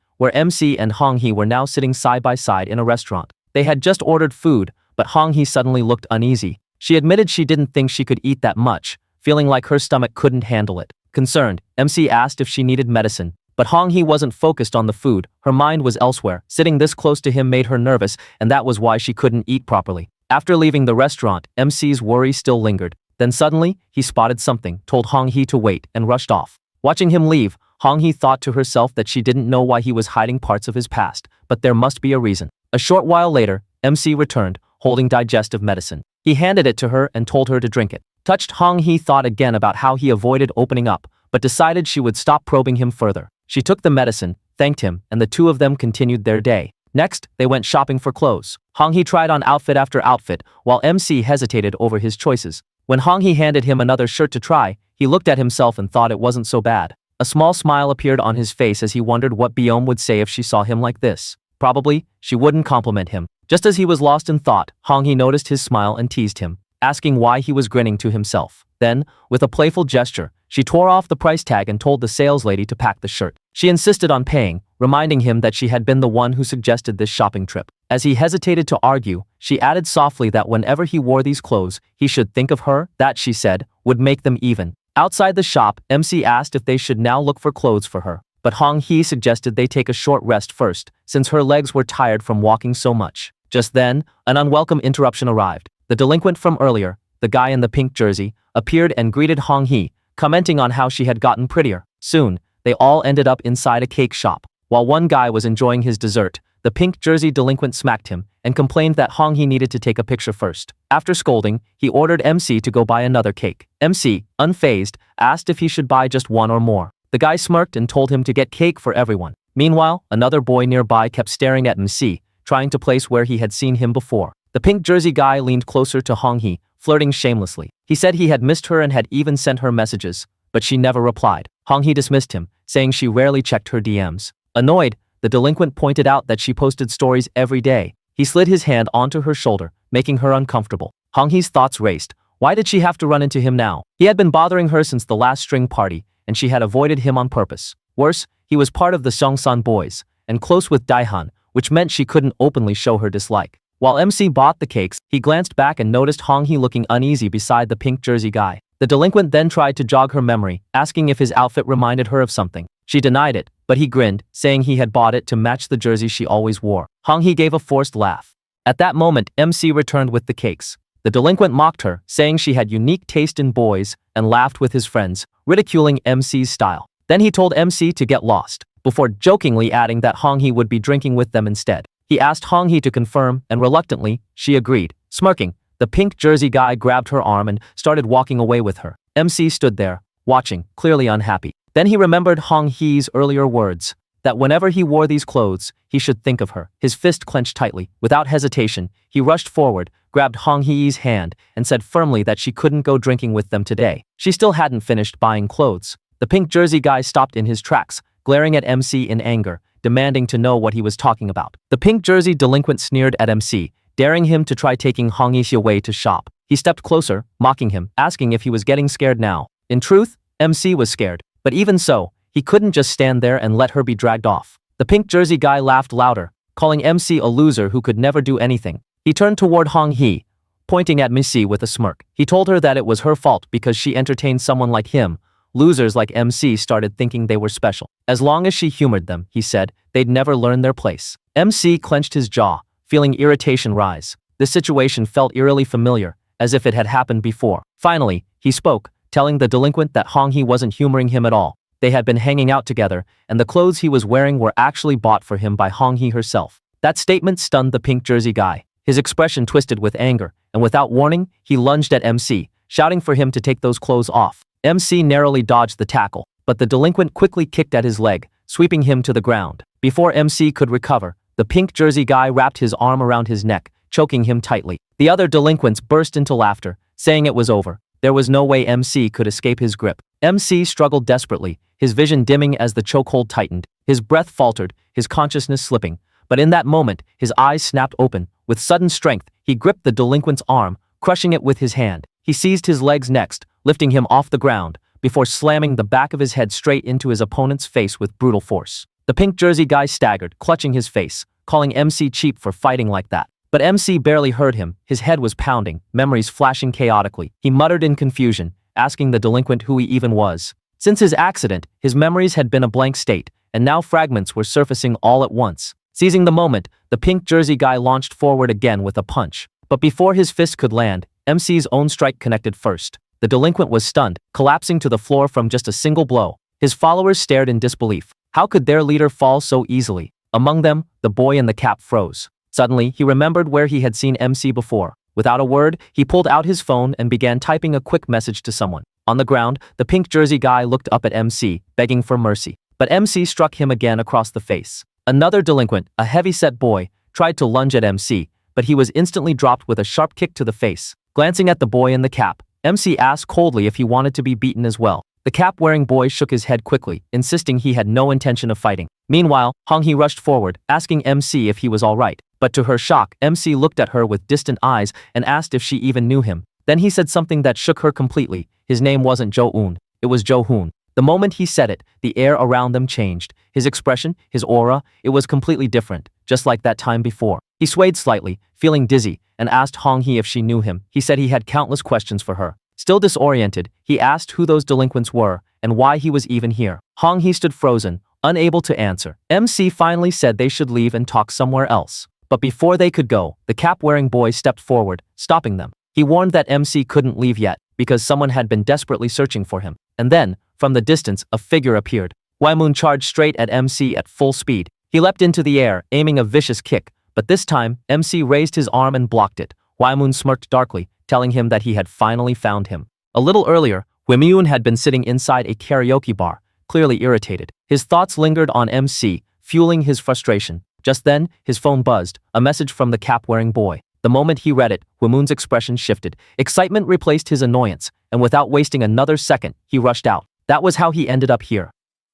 where MC and Hong Hee were now sitting side by side in a restaurant. They had just ordered food, but Hong Hee suddenly looked uneasy. She admitted she didn't think she could eat that much, feeling like her stomach couldn't handle it. Concerned, MC asked if she needed medicine, but Hong Hee wasn't focused on the food. Her mind was elsewhere. Sitting this close to him made her nervous, and that was why she couldn't eat properly. After leaving the restaurant, MC's worry still lingered. Then suddenly, he spotted something, told Hong Hee to wait, and rushed off. Watching him leave, Hong Hee thought to herself that she didn't know why he was hiding parts of his past, but there must be a reason. A short while later, MC returned, holding digestive medicine. He handed it to her and told her to drink it. Touched, Hong Hee thought again about how he avoided opening up, but decided she would stop probing him further. She took the medicine, thanked him, and the two of them continued their day. Next, they went shopping for clothes. Hong Hee tried on outfit after outfit, while MC hesitated over his choices. When Hong Hee handed him another shirt to try, he looked at himself and thought it wasn't so bad. A small smile appeared on his face as he wondered what Byom would say if she saw him like this. Probably, she wouldn't compliment him. Just as he was lost in thought, Hong Hee noticed his smile and teased him, asking why he was grinning to himself. Then, with a playful gesture, she tore off the price tag and told the saleslady to pack the shirt. She insisted on paying, reminding him that she had been the one who suggested this shopping trip. As he hesitated to argue, she added softly that whenever he wore these clothes, he should think of her. That, she said, would make them even. Outside the shop, MC asked if they should now look for clothes for her, but Hong Hee suggested they take a short rest first, since her legs were tired from walking so much. Just then, an unwelcome interruption arrived. The delinquent from earlier, the guy in the pink jersey, appeared and greeted Hong Hee, commenting on how she had gotten prettier. Soon, they all ended up inside a cake shop. While one guy was enjoying his dessert, the pink jersey delinquent smacked him and complained that Hong Hee needed to take a picture first. After scolding, he ordered MC to go buy another cake. MC, unfazed, asked if he should buy just one or more. The guy smirked and told him to get cake for everyone. Meanwhile, another boy nearby kept staring at MC, trying to place where he had seen him before. The pink jersey guy leaned closer to Hong Hee, flirting shamelessly. He said he had missed her and had even sent her messages, but she never replied. Hong Hee dismissed him, saying she rarely checked her DMs. Annoyed, the delinquent pointed out that she posted stories every day. He slid his hand onto her shoulder, making her uncomfortable. Hong Hee's thoughts raced. Why did she have to run into him now? He had been bothering her since the last string party, and she had avoided him on purpose. Worse, he was part of the Seongsan boys, and close with Daihan, which meant she couldn't openly show her dislike. While MC bought the cakes, he glanced back and noticed Hong Hee looking uneasy beside the pink jersey guy. The delinquent then tried to jog her memory, asking if his outfit reminded her of something. She denied it, but he grinned, saying he had bought it to match the jersey she always wore. Hong Hee gave a forced laugh. At that moment, MC returned with the cakes. The delinquent mocked her, saying she had unique taste in boys, and laughed with his friends, ridiculing MC's style. Then he told MC to get lost, before jokingly adding that Hong-hee would be drinking with them instead. He asked Hong-hee to confirm, and reluctantly, she agreed. Smirking, the pink jersey guy grabbed her arm and started walking away with her. MC stood there, watching, clearly unhappy. Then he remembered Hong-hee's earlier words, that whenever he wore these clothes, he should think of her. His fist clenched tightly. Without hesitation, he rushed forward, grabbed Hong-hee's hand, and said firmly that she couldn't go drinking with them today. She still hadn't finished buying clothes. The pink jersey guy stopped in his tracks, glaring at MC in anger, demanding to know what he was talking about. The pink jersey delinquent sneered at MC, daring him to try taking Hong-hee away to shop. He stepped closer, mocking him, asking if he was getting scared now. In truth, MC was scared, but even so, he couldn't just stand there and let her be dragged off. The pink jersey guy laughed louder, calling MC a loser who could never do anything. He turned toward Hong-hee, pointing at Missy with a smirk. He told her that it was her fault because she entertained someone like him. Losers like MC started thinking they were special. As long as she humored them, he said, they'd never learn their place. MC clenched his jaw, feeling irritation rise. The situation felt eerily familiar, as if it had happened before. Finally, he spoke, telling the delinquent that Hong-hee wasn't humoring him at all. They had been hanging out together, and the clothes he was wearing were actually bought for him by Hong-hee herself. That statement stunned the pink jersey guy. His expression twisted with anger, and without warning, he lunged at MC, shouting for him to take those clothes off. MC narrowly dodged the tackle, but the delinquent quickly kicked at his leg, sweeping him to the ground. Before MC could recover, the pink jersey guy wrapped his arm around his neck, choking him tightly. The other delinquents burst into laughter, saying it was over. There was no way MC could escape his grip. MC struggled desperately, his vision dimming as the chokehold tightened. His breath faltered, his consciousness slipping. But in that moment, his eyes snapped open. With sudden strength, he gripped the delinquent's arm, crushing it with his hand. He seized his legs next, lifting him off the ground, before slamming the back of his head straight into his opponent's face with brutal force. The pink jersey guy staggered, clutching his face, calling MC cheap for fighting like that. But MC barely heard him. His head was pounding, memories flashing chaotically. He muttered in confusion, asking the delinquent who he even was. Since his accident, his memories had been a blank state, and now fragments were surfacing all at once. Seizing the moment, the pink jersey guy launched forward again with a punch. But before his fist could land, MC's own strike connected first. The delinquent was stunned, collapsing to the floor from just a single blow. His followers stared in disbelief. How could their leader fall so easily? Among them, the boy in the cap froze. Suddenly, he remembered where he had seen MC before. Without a word, he pulled out his phone and began typing a quick message to someone. On the ground, the pink jersey guy looked up at MC, begging for mercy. But MC struck him again across the face. Another delinquent, a heavy-set boy, tried to lunge at MC, but he was instantly dropped with a sharp kick to the face. Glancing at the boy in the cap, MC asked coldly if he wanted to be beaten as well. The cap-wearing boy shook his head quickly, insisting he had no intention of fighting. Meanwhile, Hong-hee rushed forward, asking MC if he was all right. But to her shock, MC looked at her with distant eyes and asked if she even knew him. Then he said something that shook her completely. His name wasn't Jo-eun, it was Jo-hoon. The moment he said it, the air around them changed. His expression, his aura, it was completely different, just like that time before. He swayed slightly, feeling dizzy, and asked Hong-hee if she knew him. He said he had countless questions for her. Still disoriented, he asked who those delinquents were and why he was even here. Hong-hee stood frozen, unable to answer. MC finally said they should leave and talk somewhere else. But before they could go, the cap-wearing boy stepped forward, stopping them. He warned that MC couldn't leave yet, because someone had been desperately searching for him. And then, from the distance, a figure appeared. Waimon charged straight at MC at full speed. He leapt into the air, aiming a vicious kick, but this time, MC raised his arm and blocked it. Waimon smirked darkly, telling him that he had finally found him. A little earlier, Waimon had been sitting inside a karaoke bar, clearly irritated. His thoughts lingered on MC, fueling his frustration. Just then, his phone buzzed, a message from the cap-wearing boy. The moment he read it, Wamon's expression shifted. Excitement replaced his annoyance, and without wasting another second, he rushed out. That was how he ended up here.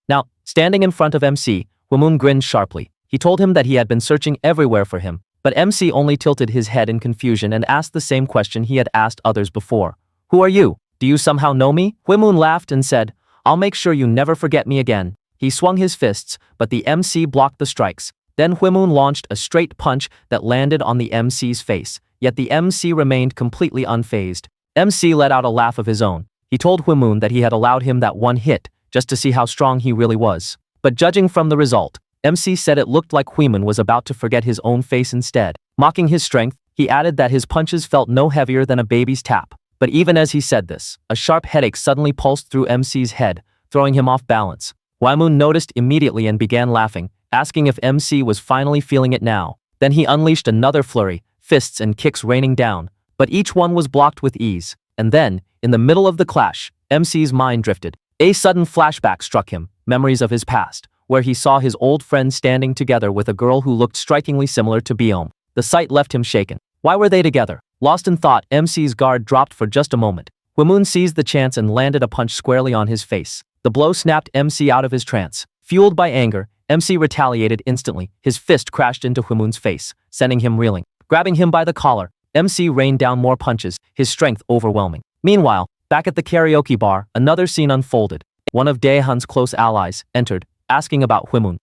Now, standing in front of MC, Wamon grinned sharply. He told him that he had been searching everywhere for him, but MC only tilted his head in confusion and asked the same question he had asked others before. Who are you? Do you somehow know me? Wamon laughed and said, I'll make sure you never forget me again. He swung his fists, but the MC blocked the strikes. Then Huimun launched a straight punch that landed on the MC's face, yet the MC remained completely unfazed. MC let out a laugh of his own. He told Huimun that he had allowed him that one hit, just to see how strong he really was. But judging from the result, MC said it looked like Huimun was about to forget his own face instead. Mocking his strength, he added that his punches felt no heavier than a baby's tap. But even as he said this, a sharp headache suddenly pulsed through MC's head, throwing him off balance. Hwaemun noticed immediately and began laughing, asking if MC was finally feeling it now. Then he unleashed another flurry, fists and kicks raining down, but each one was blocked with ease. And then, in the middle of the clash, MC's mind drifted. A sudden flashback struck him, memories of his past, where he saw his old friends standing together with a girl who looked strikingly similar to Biome. The sight left him shaken. Why were they together? Lost in thought, MC's guard dropped for just a moment. Hwaemun seized the chance and landed a punch squarely on his face. The blow snapped MC out of his trance. Fueled by anger, MC retaliated instantly. His fist crashed into Hwaemun's face, sending him reeling. Grabbing him by the collar, MC rained down more punches, his strength overwhelming. Meanwhile, back at the karaoke bar, another scene unfolded. One of Daehan's close allies entered, asking about Hwaemun.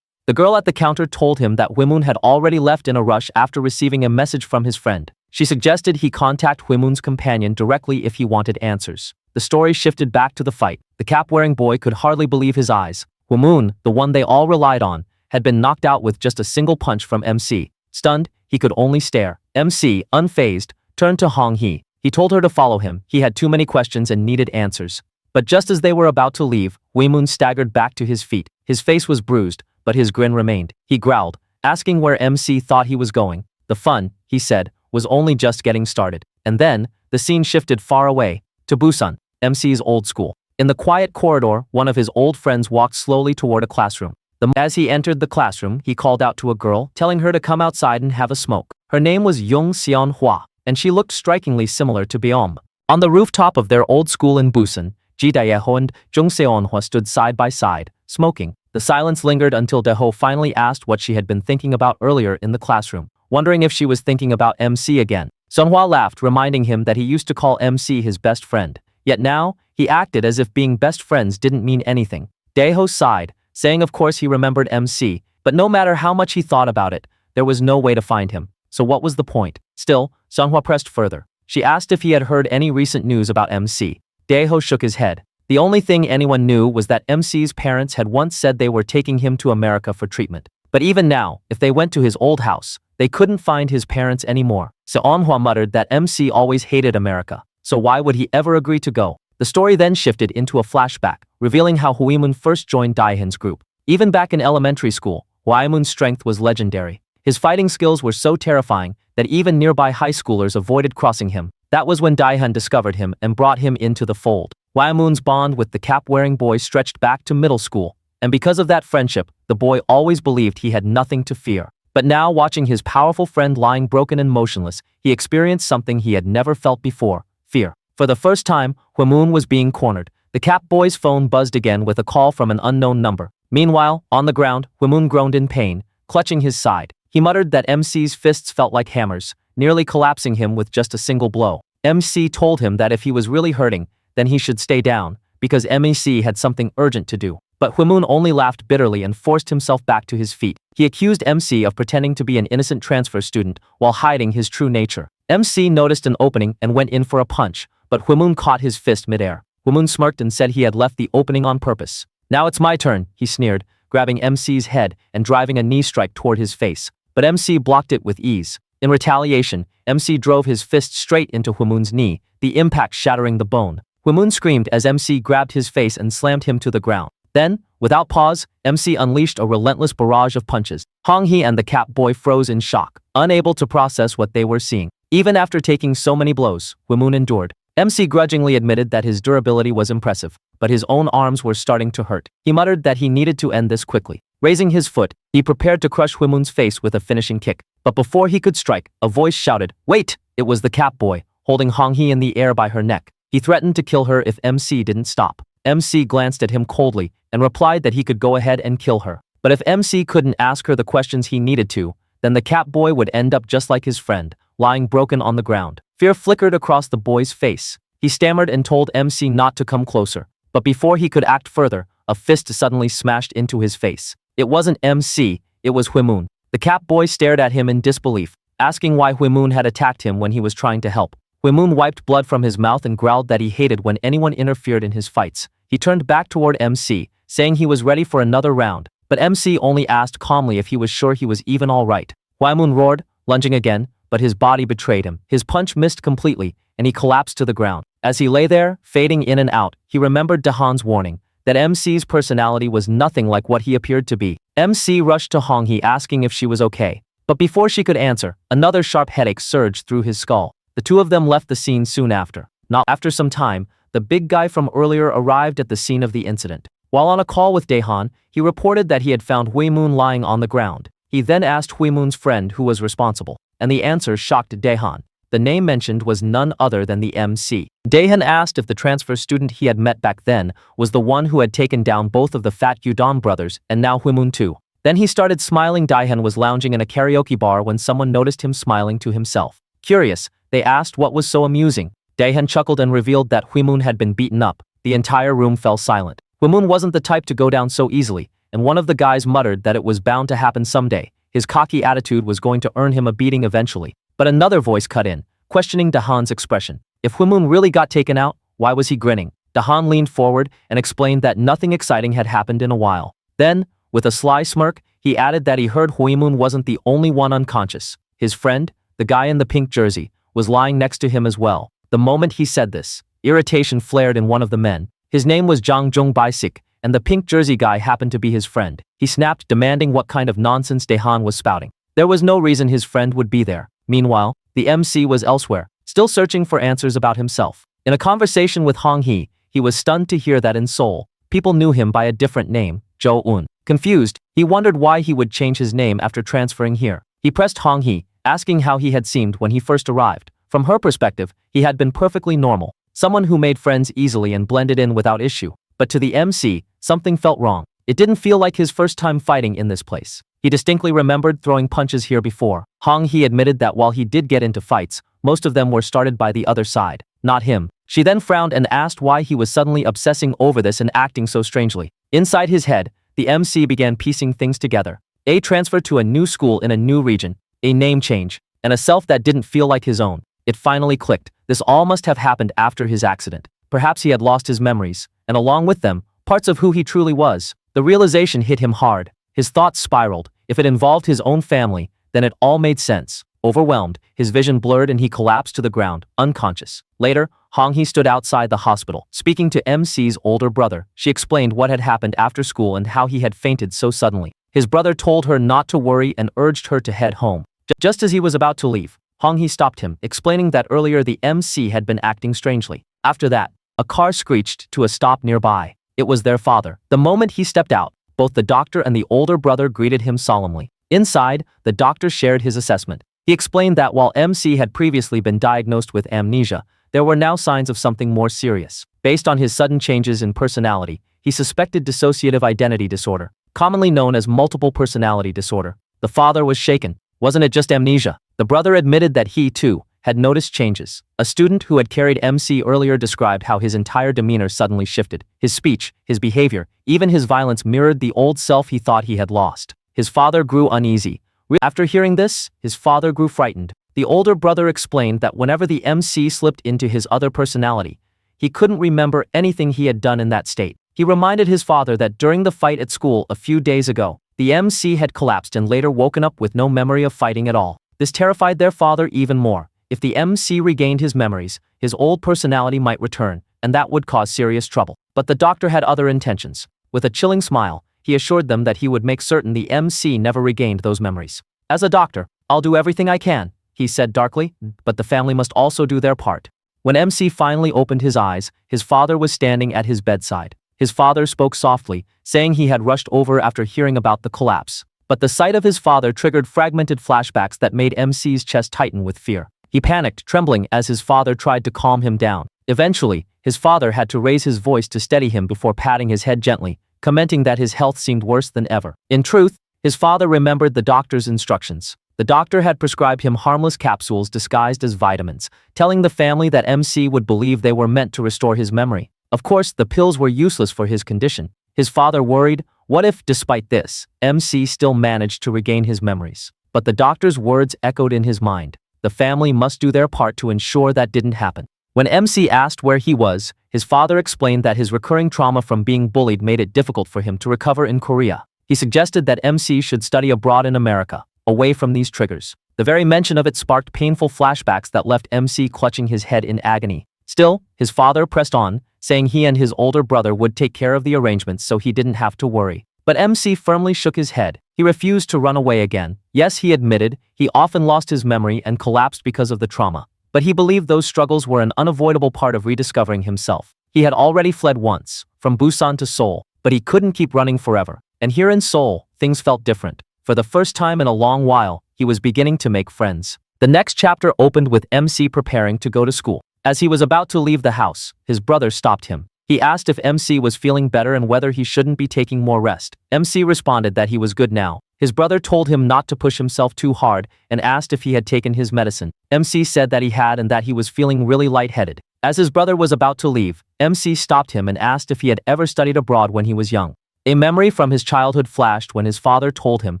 The girl at the counter told him that Hwaemun had already left in a rush after receiving a message from his friend. She suggested he contact Hwaemun's companion directly if he wanted answers. The story shifted back to the fight. The cap-wearing boy could hardly believe his eyes. Hwaemun, the one they all relied on, had been knocked out with just a single punch from MC. Stunned, he could only stare. MC, unfazed, turned to Hong Hee. He told her to follow him. He had too many questions and needed answers. But just as they were about to leave, Hwaemun staggered back to his feet. His face was bruised, but his grin remained. He growled, asking where MC thought he was going. The fun, he said, was only just getting started. And then, the scene shifted far away, to Busan, MC's old school. In the quiet corridor, one of his old friends walked slowly toward a classroom. As he entered the classroom, he called out to a girl, telling her to come outside and have a smoke. Her name was Young Seon Hwa, and she looked strikingly similar to Biom. On the rooftop of their old school in Busan, Ji Daeho and Jung Seon Hwa stood side by side, smoking. The silence lingered until Daeho finally asked what she had been thinking about earlier in the classroom, wondering if she was thinking about MC again. Seonhwa laughed, reminding him that he used to call MC his best friend. Yet now, he acted as if being best friends didn't mean anything. Daeho sighed, saying of course he remembered MC, but no matter how much he thought about it, there was no way to find him. So what was the point? Still, Seonhwa pressed further. She asked if he had heard any recent news about MC. Daeho shook his head. The only thing anyone knew was that MC's parents had once said they were taking him to America for treatment. But even now, if they went to his old house, they couldn't find his parents anymore. Seonhwa muttered that MC always hated America, so why would he ever agree to go? The story then shifted into a flashback, revealing how Hwaemun first joined Daehan's group. Even back in elementary school, Hwaemun's strength was legendary. His fighting skills were so terrifying that even nearby high schoolers avoided crossing him. That was when Daehan discovered him and brought him into the fold. Hwaemun's bond with the cap-wearing boy stretched back to middle school, and because of that friendship, the boy always believed he had nothing to fear. But now, watching his powerful friend lying broken and motionless, he experienced something he had never felt before: fear. For the first time, Hwaemun was being cornered. The cap boy's phone buzzed again with a call from an unknown number. Meanwhile, on the ground, Hwaemun groaned in pain, clutching his side. He muttered that MC's fists felt like hammers, nearly collapsing him with just a single blow. MC told him that if he was really hurting, then he should stay down, because MEC had something urgent to do. But Hwaemun only laughed bitterly and forced himself back to his feet. He accused MC of pretending to be an innocent transfer student while hiding his true nature. MC noticed an opening and went in for a punch, but Hwaemun caught his fist midair. Hwaemun smirked and said he had left the opening on purpose. "Now it's my turn," he sneered, grabbing MC's head and driving a knee strike toward his face. But MC blocked it with ease. In retaliation, MC drove his fist straight into Hwaemun's knee, the impact shattering the bone. Hwaemun screamed as MC grabbed his face and slammed him to the ground. Then, without pause, MC unleashed a relentless barrage of punches. Hong Hee and the cap boy froze in shock, unable to process what they were seeing. Even after taking so many blows, Hwaemun endured. MC grudgingly admitted that his durability was impressive, but his own arms were starting to hurt. He muttered that he needed to end this quickly. Raising his foot, he prepared to crush Hwaemun's face with a finishing kick. But before he could strike, a voice shouted, "Wait!" It was the cap boy, holding Hong Hee in the air by her neck. He threatened to kill her if MC didn't stop. MC glanced at him coldly and replied that he could go ahead and kill her. But if MC couldn't ask her the questions he needed to, then the cap boy would end up just like his friend, lying broken on the ground. Fear flickered across the boy's face. He stammered and told MC not to come closer. But before he could act further, a fist suddenly smashed into his face. It wasn't MC, it was Hwaemun. The cap boy stared at him in disbelief, asking why Hwaemun had attacked him when he was trying to help. Hwaemun wiped blood from his mouth and growled that he hated when anyone interfered in his fights. He turned back toward MC, saying he was ready for another round, but MC only asked calmly if he was sure he was even all right. Hwaemun roared, lunging again, but his body betrayed him. His punch missed completely, and he collapsed to the ground. As he lay there, fading in and out, he remembered Dahan's warning, that MC's personality was nothing like what he appeared to be. MC rushed to Hong-hee asking if she was okay. But before she could answer, another sharp headache surged through his skull. The two of them left the scene soon after. Not after some time, the big guy from earlier arrived at the scene of the incident. While on a call with Daehan, he reported that he had found Huimun lying on the ground. He then asked Huimun's friend who was responsible, and the answer shocked Daehan. The name mentioned was none other than the MC. Daehan asked if the transfer student he had met back then was the one who had taken down both of the fat Yudon brothers and now Huimun too. Then he started smiling. Daehan was lounging in a karaoke bar when someone noticed him smiling to himself. Curious, they asked what was so amusing. Daehan chuckled and revealed that Huimun had been beaten up. The entire room fell silent. Huimun wasn't the type to go down so easily, and one of the guys muttered that it was bound to happen someday. His cocky attitude was going to earn him a beating eventually. But another voice cut in, questioning Dahan's expression. If Huimun really got taken out, why was he grinning? Dahan leaned forward and explained that nothing exciting had happened in a while. Then, with a sly smirk, he added that he heard Huimun wasn't the only one unconscious. His friend, the guy in the pink jersey, was lying next to him as well. The moment he said this, irritation flared in one of the men. His name was Jang Jung Baisik, and the pink jersey guy happened to be his friend. He snapped, demanding what kind of nonsense Daehan was spouting. There was no reason his friend would be there. Meanwhile, the MC was elsewhere, still searching for answers about himself. In a conversation with Hong-hee, he was stunned to hear that in Seoul, people knew him by a different name, Jo-eun. Confused, he wondered why he would change his name after transferring here. He pressed Hong-hee, asking how he had seemed when he first arrived. From her perspective, he had been perfectly normal, someone who made friends easily and blended in without issue. But to the MC, something felt wrong. It didn't feel like his first time fighting in this place. He distinctly remembered throwing punches here before. Hong-hee admitted that while he did get into fights, most of them were started by the other side, not him. She then frowned and asked why he was suddenly obsessing over this and acting so strangely. Inside his head, the MC began piecing things together. A transfer to a new school in a new region, a name change, and a self that didn't feel like his own. It finally clicked. This all must have happened after his accident. Perhaps he had lost his memories, and along with them, parts of who he truly was. The realization hit him hard. His thoughts spiraled. If it involved his own family, then it all made sense. Overwhelmed, his vision blurred and he collapsed to the ground, unconscious. Later, Hong-hee stood outside the hospital, speaking to MC's older brother. She explained what had happened after school and how he had fainted so suddenly. His brother told her not to worry and urged her to head home. Just as he was about to leave, Hong-hee stopped him, explaining that earlier the MC had been acting strangely. After that, a car screeched to a stop nearby. It was their father. The moment he stepped out, both the doctor and the older brother greeted him solemnly. Inside, the doctor shared his assessment. He explained that while MC had previously been diagnosed with amnesia, there were now signs of something more serious. Based on his sudden changes in personality, he suspected dissociative identity disorder, commonly known as multiple personality disorder. The father was shaken. Wasn't it just amnesia? The brother admitted that he, too, had noticed changes. A student who had carried MC earlier described how his entire demeanor suddenly shifted. His speech, his behavior, even his violence mirrored the old self he thought he had lost. His father grew uneasy. After hearing this, his father grew frightened. The older brother explained that whenever the MC slipped into his other personality, he couldn't remember anything he had done in that state. He reminded his father that during the fight at school a few days ago, the MC had collapsed and later woken up with no memory of fighting at all. This terrified their father even more. If the MC regained his memories, his old personality might return, and that would cause serious trouble. But the doctor had other intentions. With a chilling smile, he assured them that he would make certain the MC never regained those memories. As a doctor, I'll do everything I can, he said darkly, but the family must also do their part. When MC finally opened his eyes, his father was standing at his bedside. His father spoke softly, saying he had rushed over after hearing about the collapse. But the sight of his father triggered fragmented flashbacks that made MC's chest tighten with fear. He panicked, trembling as his father tried to calm him down. Eventually, his father had to raise his voice to steady him before patting his head gently, commenting that his health seemed worse than ever. In truth, his father remembered the doctor's instructions. The doctor had prescribed him harmless capsules disguised as vitamins, telling the family that MC would believe they were meant to restore his memory. Of course, the pills were useless for his condition. His father worried, what if, despite this, MC still managed to regain his memories? But the doctor's words echoed in his mind. The family must do their part to ensure that didn't happen. When MC asked where he was, his father explained that his recurring trauma from being bullied made it difficult for him to recover in Korea. He suggested that MC should study abroad in America, away from these triggers. The very mention of it sparked painful flashbacks that left MC clutching his head in agony. Still, his father pressed on, saying he and his older brother would take care of the arrangements so he didn't have to worry. But MC firmly shook his head. He refused to run away again. Yes, he admitted, he often lost his memory and collapsed because of the trauma. But he believed those struggles were an unavoidable part of rediscovering himself. He had already fled once, from Busan to Seoul, but he couldn't keep running forever. And here in Seoul, things felt different. For the first time in a long while, he was beginning to make friends. The next chapter opened with MC preparing to go to school. As he was about to leave the house, his brother stopped him. He asked if MC was feeling better and whether he shouldn't be taking more rest. MC responded that he was good now. His brother told him not to push himself too hard and asked if he had taken his medicine. MC said that he had and that he was feeling really lightheaded. As his brother was about to leave, MC stopped him and asked if he had ever studied abroad when he was young. A memory from his childhood flashed when his father told him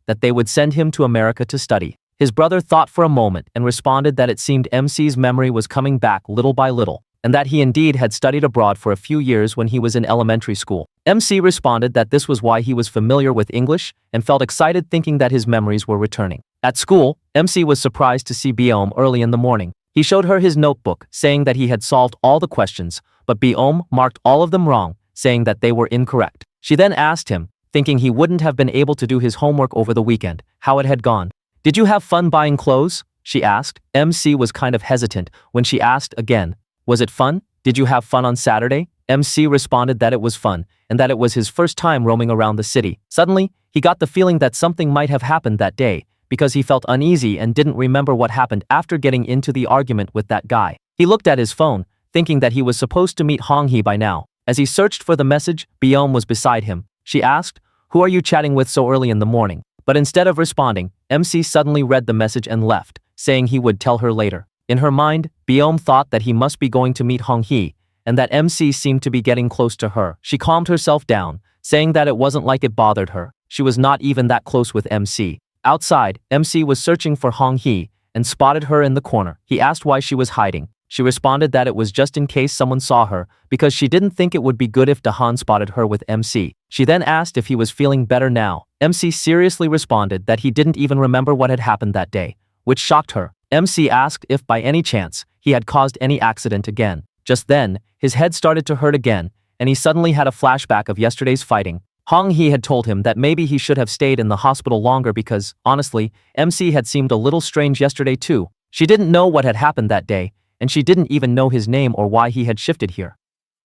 that they would send him to America to study. His brother thought for a moment and responded that it seemed MC's memory was coming back little by little, and that he indeed had studied abroad for a few years when he was in elementary school. MC responded that this was why he was familiar with English and felt excited thinking that his memories were returning. At school, MC was surprised to see Biome early in the morning. He showed her his notebook, saying that he had solved all the questions, but Biome marked all of them wrong, saying that they were incorrect. She then asked him, thinking he wouldn't have been able to do his homework over the weekend, how it had gone. "Did you have fun buying clothes?" she asked. MC was kind of hesitant when she asked again, "Was it fun? Did you have fun on Saturday?" MC responded that it was fun, and that it was his first time roaming around the city. Suddenly, he got the feeling that something might have happened that day, because he felt uneasy and didn't remember what happened after getting into the argument with that guy. He looked at his phone, thinking that he was supposed to meet Hong-hee by now. As he searched for the message, Biome was beside him. She asked, "Who are you chatting with so early in the morning?" But instead of responding, MC suddenly read the message and left, saying he would tell her later. In her mind, Biome thought that he must be going to meet Hong-hee, and that MC seemed to be getting close to her. She calmed herself down, saying that it wasn't like it bothered her. She was not even that close with MC. Outside, MC was searching for Hong-hee and spotted her in the corner. He asked why she was hiding. She responded that it was just in case someone saw her, because she didn't think it would be good if Dahan spotted her with MC. She then asked if he was feeling better now. MC seriously responded that he didn't even remember what had happened that day, which shocked her. MC asked if by any chance he had caused any accident again. Just then, his head started to hurt again, and he suddenly had a flashback of yesterday's fighting. Hong-hee had told him that maybe he should have stayed in the hospital longer because, honestly, MC had seemed a little strange yesterday too. She didn't know what had happened that day, and she didn't even know his name or why he had shifted here.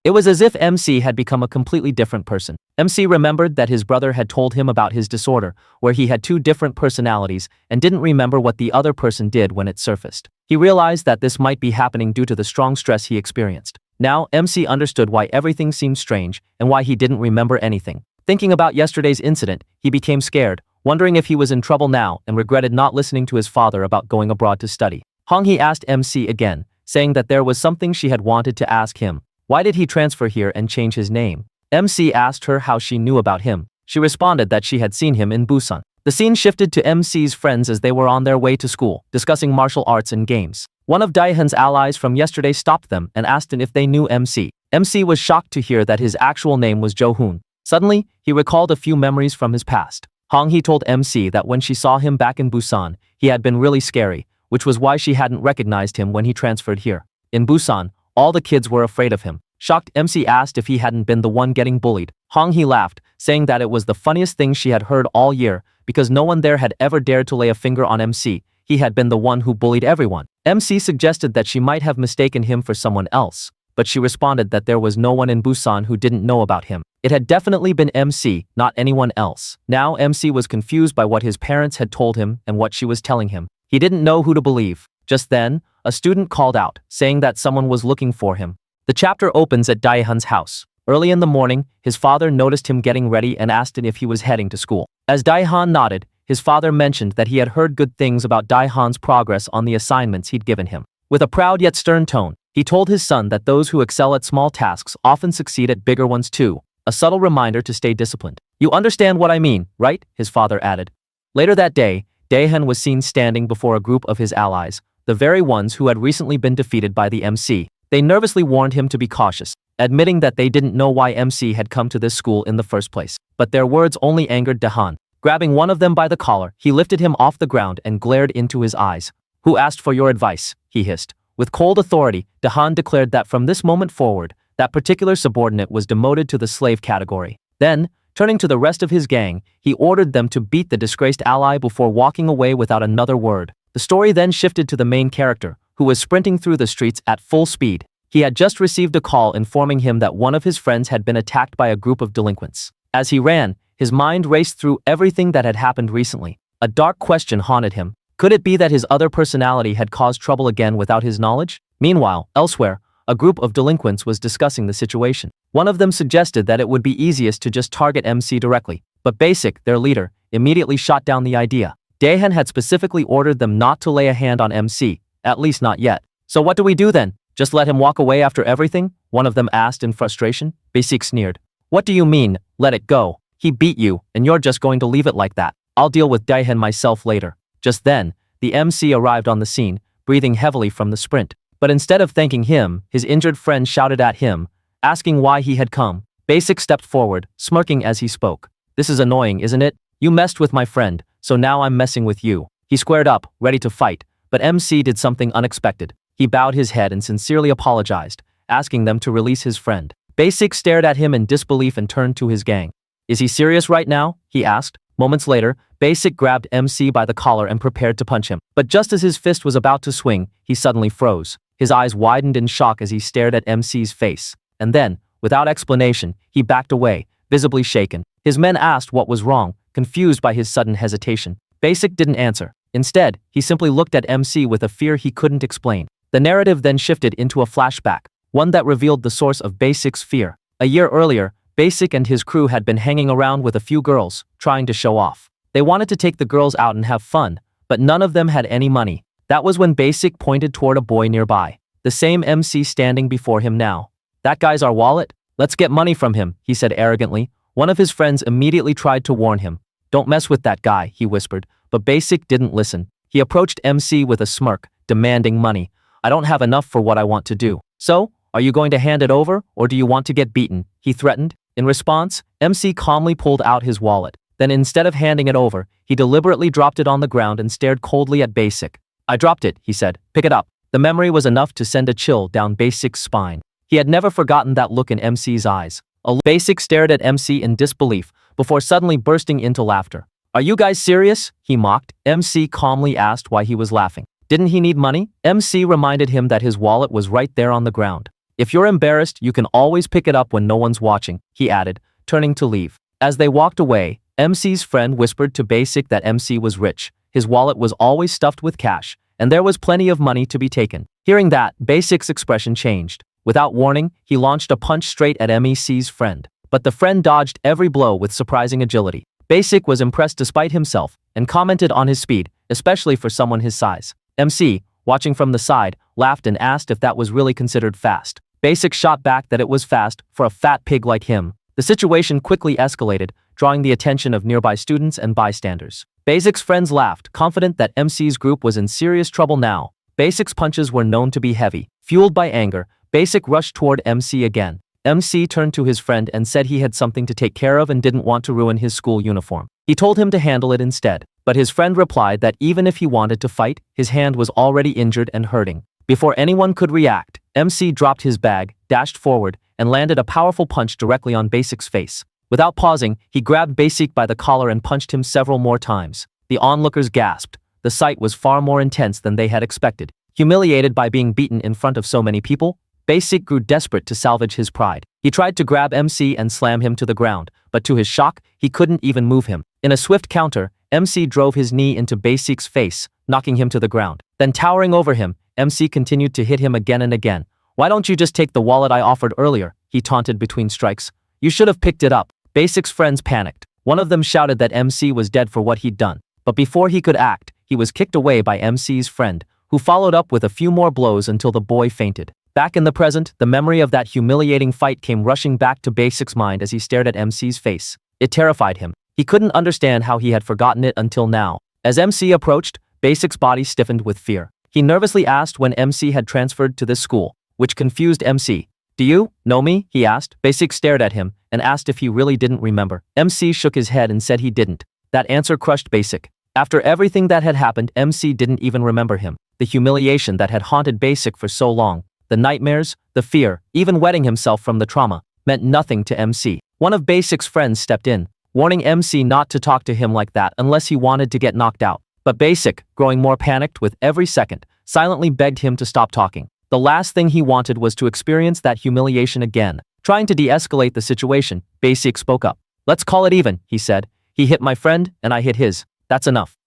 It was as if MC had become a completely different person. MC remembered that his brother had told him about his disorder, where he had two different personalities and didn't remember what the other person did when it surfaced. He realized that this might be happening due to the strong stress he experienced. Now, MC understood why everything seemed strange and why he didn't remember anything. Thinking about yesterday's incident, he became scared, wondering if he was in trouble now and regretted not listening to his father about going abroad to study. Hong-hee asked MC again, saying that there was something she had wanted to ask him. Why did he transfer here and change his name? MC asked her how she knew about him. She responded that she had seen him in Busan. The scene shifted to MC's friends as they were on their way to school, discussing martial arts and games. One of Daehan's allies from yesterday stopped them and asked if they knew MC. MC was shocked to hear that his actual name was Jo-hoon. Suddenly, he recalled a few memories from his past. Hong-hee told MC that when she saw him back in Busan, he had been really scary, which was why she hadn't recognized him when he transferred here. In Busan, all the kids were afraid of him. Shocked, MC asked if he hadn't been the one getting bullied. Hong-hee laughed, saying that it was the funniest thing she had heard all year, because no one there had ever dared to lay a finger on MC. He had been the one who bullied everyone. MC suggested that she might have mistaken him for someone else, but she responded that there was no one in Busan who didn't know about him. It had definitely been MC, not anyone else. Now MC was confused by what his parents had told him and what she was telling him. He didn't know who to believe. Just then, a student called out, saying that someone was looking for him. The chapter opens at Daehan's house. Early in the morning, his father noticed him getting ready and asked him if he was heading to school. As Daehan nodded, his father mentioned that he had heard good things about Daehan's progress on the assignments he'd given him. With a proud yet stern tone, he told his son that those who excel at small tasks often succeed at bigger ones too, a subtle reminder to stay disciplined. "You understand what I mean, right?" his father added. Later that day, Daehan was seen standing before a group of his allies, the very ones who had recently been defeated by the MC. They nervously warned him to be cautious, admitting that they didn't know why MC had come to this school in the first place. But their words only angered Daehan. Grabbing one of them by the collar, he lifted him off the ground and glared into his eyes. "Who asked for your advice?" he hissed. With cold authority, Daehan declared that from this moment forward, That particular subordinate was demoted to the slave category. Then, turning to the rest of his gang, he ordered them to beat the disgraced ally before walking away without another word. The story then shifted to the main character, who was sprinting through the streets at full speed. He had just received a call informing him that one of his friends had been attacked by a group of delinquents. As he ran, his mind raced through everything that had happened recently. A dark question haunted him. Could it be that his other personality had caused trouble again without his knowledge? Meanwhile, elsewhere, a group of delinquents was discussing the situation. One of them suggested that it would be easiest to just target MC directly, but Basic, their leader, immediately shot down the idea. Daehan had specifically ordered them not to lay a hand on MC, at least not yet. So what do we do then? Just let him walk away after everything? One of them asked in frustration. Basic sneered. What do you mean, let it go? He beat you, and you're just going to leave it like that. I'll deal with Daehan myself later. Just then, the MC arrived on the scene, breathing heavily from the sprint. But instead of thanking him, his injured friend shouted at him, asking why he had come. Basic stepped forward, smirking as he spoke. This is annoying, isn't it? You messed with my friend, so now I'm messing with you. He squared up, ready to fight, but MC did something unexpected. He bowed his head and sincerely apologized, asking them to release his friend. Basic stared at him in disbelief and turned to his gang. Is he serious right now? He asked. Moments later, Basic grabbed MC by the collar and prepared to punch him. But just as his fist was about to swing, he suddenly froze. His eyes widened in shock as he stared at MC's face. And then, without explanation, he backed away, visibly shaken. His men asked what was wrong, confused by his sudden hesitation. Basic didn't answer. Instead, he simply looked at MC with a fear he couldn't explain. The narrative then shifted into a flashback, one that revealed the source of Basic's fear. A year earlier, Basic and his crew had been hanging around with a few girls, trying to show off. They wanted to take the girls out and have fun, but none of them had any money. That was when Basic pointed toward a boy nearby. The same MC standing before him now. That guy's our wallet? Let's get money from him, he said arrogantly. One of his friends immediately tried to warn him. Don't mess with that guy, he whispered, but Basic didn't listen. He approached MC with a smirk, demanding money. I don't have enough for what I want to do. So, are you going to hand it over, or do you want to get beaten? He threatened. In response, MC calmly pulled out his wallet. Then instead of handing it over, he deliberately dropped it on the ground and stared coldly at Basic. I dropped it, he said. Pick it up. The memory was enough to send a chill down Basic's spine. He had never forgotten that look in MC's eyes. Basic stared at MC in disbelief, before suddenly bursting into laughter. Are you guys serious? He mocked. MC calmly asked why he was laughing. Didn't he need money? MC reminded him that his wallet was right there on the ground. If you're embarrassed, you can always pick it up when no one's watching, he added, turning to leave. As they walked away, MC's friend whispered to Basic that MC was rich. His wallet was always stuffed with cash, and there was plenty of money to be taken. Hearing that, Basic's expression changed. Without warning, he launched a punch straight at MEC's friend. But the friend dodged every blow with surprising agility. Basic was impressed despite himself, and commented on his speed, especially for someone his size. MC, watching from the side, laughed and asked if that was really considered fast. Basic shot back that it was fast for a fat pig like him. The situation quickly escalated, drawing the attention of nearby students and bystanders. Basic's friends laughed, confident that MC's group was in serious trouble now. Basic's punches were known to be heavy. Fueled by anger, Basic rushed toward MC again. MC turned to his friend and said he had something to take care of and didn't want to ruin his school uniform. He told him to handle it instead, but his friend replied that even if he wanted to fight, his hand was already injured and hurting. Before anyone could react, MC dropped his bag, dashed forward, and landed a powerful punch directly on Basic's face. Without pausing, he grabbed Basic by the collar and punched him several more times. The onlookers gasped. The sight was far more intense than they had expected. Humiliated by being beaten in front of so many people, Basic grew desperate to salvage his pride. He tried to grab MC and slam him to the ground, but to his shock, he couldn't even move him. In a swift counter, MC drove his knee into Basic's face, knocking him to the ground. Then towering over him, MC continued to hit him again and again. Why don't you just take the wallet I offered earlier? He taunted between strikes. You should have picked it up. Basic's friends panicked. One of them shouted that MC was dead for what he'd done. But before he could act, he was kicked away by MC's friend, who followed up with a few more blows until the boy fainted. Back in the present, the memory of that humiliating fight came rushing back to Basic's mind as he stared at MC's face. It terrified him. He couldn't understand how he had forgotten it until now. As MC approached, Basic's body stiffened with fear. He nervously asked when MC had transferred to this school, which confused MC. Do you know me? He asked. Basic stared at him and asked if he really didn't remember. MC shook his head and said he didn't. That answer crushed Basic. After everything that had happened, MC didn't even remember him. The humiliation that had haunted Basic for so long. The nightmares, the fear, even wetting himself from the trauma, meant nothing to MC. One of Basic's friends stepped in, warning MC not to talk to him like that unless he wanted to get knocked out. But Basic, growing more panicked with every second, silently begged him to stop talking. The last thing he wanted was to experience that humiliation again. Trying to de-escalate the situation, Basic spoke up. "Let's call it even," he said. "He hit my friend, and I hit his. That's enough."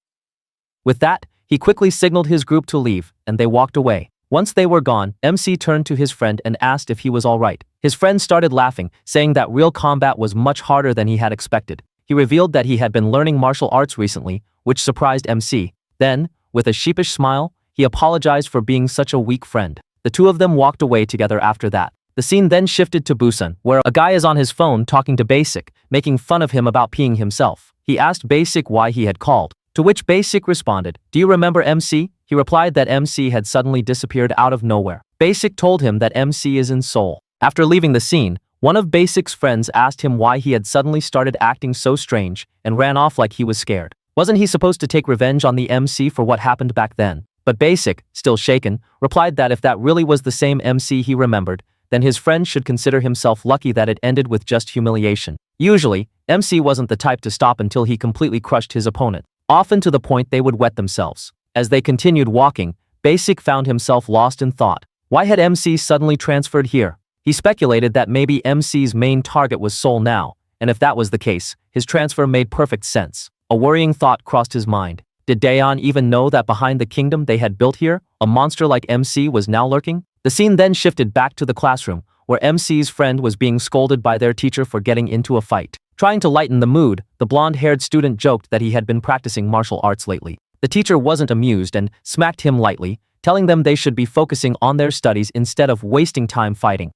With that, he quickly signaled his group to leave, and they walked away. Once they were gone, MC turned to his friend and asked if he was all right. His friend started laughing, saying that real combat was much harder than he had expected. He revealed that he had been learning martial arts recently, which surprised MC. Then, with a sheepish smile, he apologized for being such a weak friend. The two of them walked away together after that. The scene then shifted to Busan, where a guy is on his phone talking to Basic, making fun of him about peeing himself. He asked Basic why he had called, to which Basic responded, "Do you remember MC?" He replied that MC had suddenly disappeared out of nowhere. Basic told him that MC is in Seoul. After leaving the scene, one of Basic's friends asked him why he had suddenly started acting so strange and ran off like he was scared. Wasn't he supposed to take revenge on the MC for what happened back then? But Basic, still shaken, replied that if that really was the same MC he remembered, then his friend should consider himself lucky that it ended with just humiliation. Usually, MC wasn't the type to stop until he completely crushed his opponent, often to the point they would wet themselves. As they continued walking, Basic found himself lost in thought. Why had MC suddenly transferred here? He speculated that maybe MC's main target was Seoul now, and if that was the case, his transfer made perfect sense. A worrying thought crossed his mind. Did Daeon even know that behind the kingdom they had built here, a monster like MC was now lurking? The scene then shifted back to the classroom, where MC's friend was being scolded by their teacher for getting into a fight. Trying to lighten the mood, the blonde-haired student joked that he had been practicing martial arts lately. The teacher wasn't amused and smacked him lightly, telling them they should be focusing on their studies instead of wasting time fighting.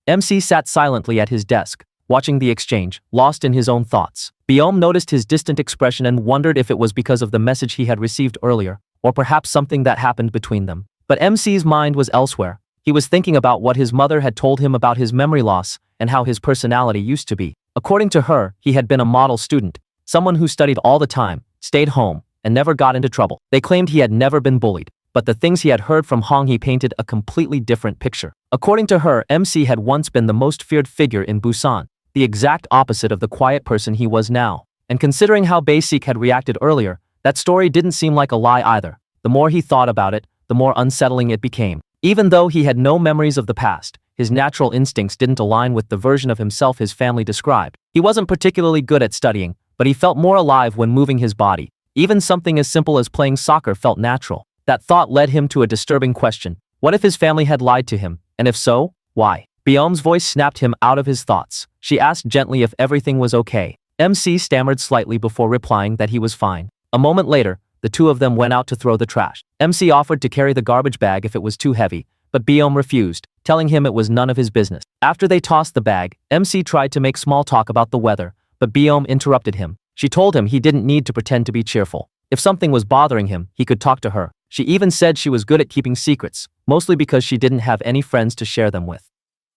MC sat silently at his desk, watching the exchange, lost in his own thoughts. Biome noticed his distant expression and wondered if it was because of the message he had received earlier, or perhaps something that happened between them. But MC's mind was elsewhere. He was thinking about what his mother had told him about his memory loss and how his personality used to be. According to her, he had been a model student, someone who studied all the time, stayed home, and never got into trouble. They claimed he had never been bullied, but the things he had heard from Hong-hee painted a completely different picture. According to her, MC had once been the most feared figure in Busan, the exact opposite of the quiet person he was now. And considering how Basic had reacted earlier, that story didn't seem like a lie either. The more he thought about it, the more unsettling it became. Even though he had no memories of the past, his natural instincts didn't align with the version of himself his family described. He wasn't particularly good at studying, but he felt more alive when moving his body. Even something as simple as playing soccer felt natural. That thought led him to a disturbing question. What if his family had lied to him? And if so, why? Biome's voice snapped him out of his thoughts. She asked gently if everything was okay. MC stammered slightly before replying that he was fine. A moment later, the two of them went out to throw the trash. MC offered to carry the garbage bag if it was too heavy, but Biome refused, telling him it was none of his business. After they tossed the bag, MC tried to make small talk about the weather, but Biome interrupted him. She told him he didn't need to pretend to be cheerful. If something was bothering him, he could talk to her. She even said she was good at keeping secrets, mostly because she didn't have any friends to share them with.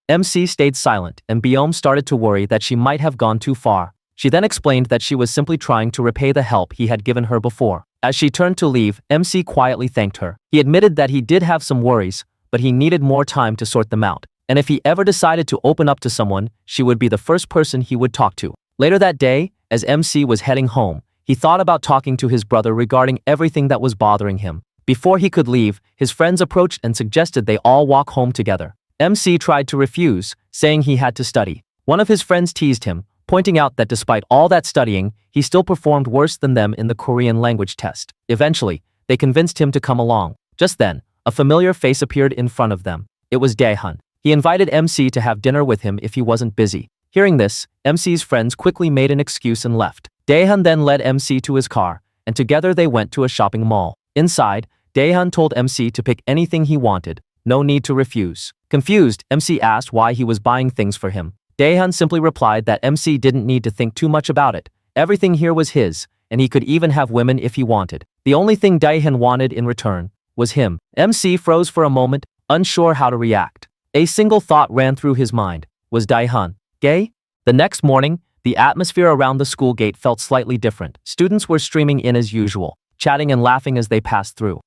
MC stayed silent, and Biome started to worry that she might have gone too far. She then explained that she was simply trying to repay the help he had given her before. As she turned to leave, MC quietly thanked her. He admitted that he did have some worries, but he needed more time to sort them out. And if he ever decided to open up to someone, she would be the first person he would talk to. Later that day, as MC was heading home, he thought about talking to his brother regarding everything that was bothering him. Before he could leave, his friends approached and suggested they all walk home together. MC tried to refuse, saying he had to study. One of his friends teased him, pointing out that despite all that studying, he still performed worse than them in the Korean language test. Eventually, they convinced him to come along. Just then, a familiar face appeared in front of them. It was Daehan. He invited MC to have dinner with him if he wasn't busy. Hearing this, MC's friends quickly made an excuse and left. Daehan then led MC to his car, and together they went to a shopping mall. Inside, Daehan told MC to pick anything he wanted. No need to refuse. Confused, MC asked why he was buying things for him. Daehan simply replied that MC didn't need to think too much about it. Everything here was his, and he could even have women if he wanted. The only thing Daehan wanted in return was him. MC froze for a moment, unsure how to react. A single thought ran through his mind. Was Daehan gay? The next morning, the atmosphere around the school gate felt slightly different. Students were streaming in as usual, chatting and laughing as they passed through.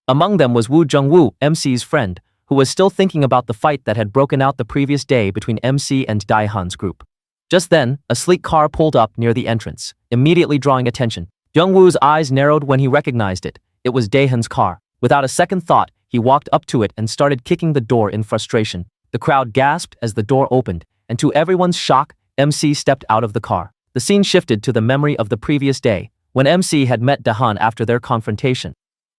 Among them was Woo Jung-woo, MC's friend, who was still thinking about the fight that had broken out the previous day between MC and Daehan's group. Just then, a sleek car pulled up near the entrance, immediately drawing attention. Jungwoo's eyes narrowed when he recognized it. It was Daehan's car. Without a second thought, he walked up to it and started kicking the door in frustration. The crowd gasped as the door opened, and to everyone's shock, MC stepped out of the car. The scene shifted to the memory of the previous day, when MC had met Daehan after their confrontation.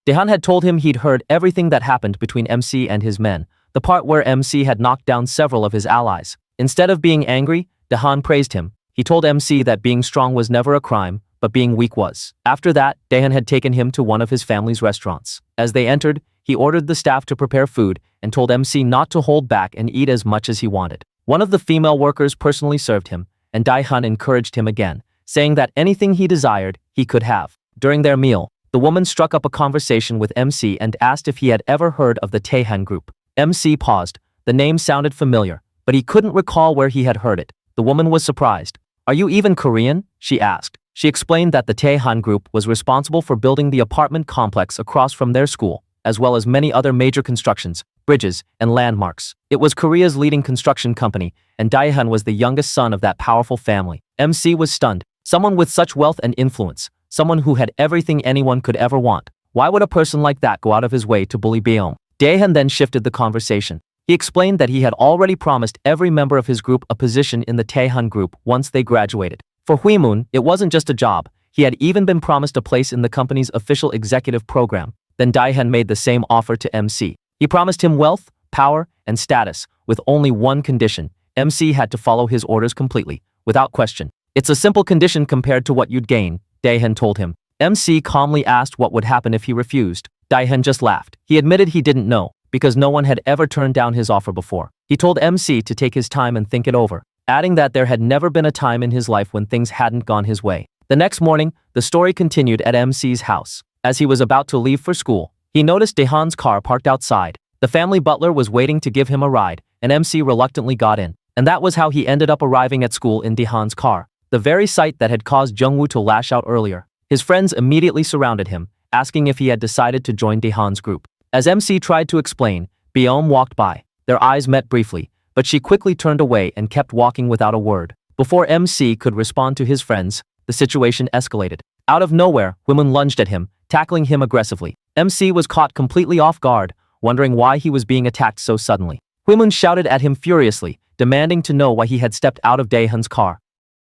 Daehan had told him he'd heard everything that happened between MC and his men, the part where MC had knocked down several of his allies. Instead of being angry, Daehan praised him. He told MC that being strong was never a crime, but being weak was. After that, Daehan had taken him to one of his family's restaurants. As they entered, he ordered the staff to prepare food and told MC not to hold back and eat as much as he wanted. One of the female workers personally served him, and Daehan encouraged him again, saying that anything he desired, he could have. During their meal, the woman struck up a conversation with MC and asked if he had ever heard of the Daehan group. MC paused. The name sounded familiar, but he couldn't recall where he had heard it. The woman was surprised. "Are you even Korean?" she asked. She explained that the Daehan group was responsible for building the apartment complex across from their school, as well as many other major constructions, bridges, and landmarks. It was Korea's leading construction company, and Daehan was the youngest son of that powerful family. MC was stunned. Someone with such wealth and influence, someone who had everything anyone could ever want. Why would a person like that go out of his way to bully Beom? Daehan then shifted the conversation. He explained that he had already promised every member of his group a position in the Daehan group once they graduated. For Huimun, it wasn't just a job. He had even been promised a place in the company's official executive program. Then Daehan made the same offer to MC. He promised him wealth, power, and status, with only one condition. MC had to follow his orders completely, without question. "It's a simple condition compared to what you'd gain," Daehan told him. MC calmly asked what would happen if he refused. Daehan just laughed. He admitted he didn't know, because no one had ever turned down his offer before. He told MC to take his time and think it over, adding that there had never been a time in his life when things hadn't gone his way. The next morning, the story continued at MC's house. As he was about to leave for school, he noticed Daehan's car parked outside. The family butler was waiting to give him a ride, and MC reluctantly got in. And that was how he ended up arriving at school in Daehan's car, the very sight that had caused Jungwoo to lash out earlier. His friends immediately surrounded him, asking if he had decided to join Daehan's group. As MC tried to explain, Beom walked by. Their eyes met briefly, but she quickly turned away and kept walking without a word. Before MC could respond to his friends, the situation escalated. Out of nowhere, Huimun lunged at him, tackling him aggressively. MC was caught completely off guard, wondering why he was being attacked so suddenly. Huimun shouted at him furiously, demanding to know why he had stepped out of Daehan's car.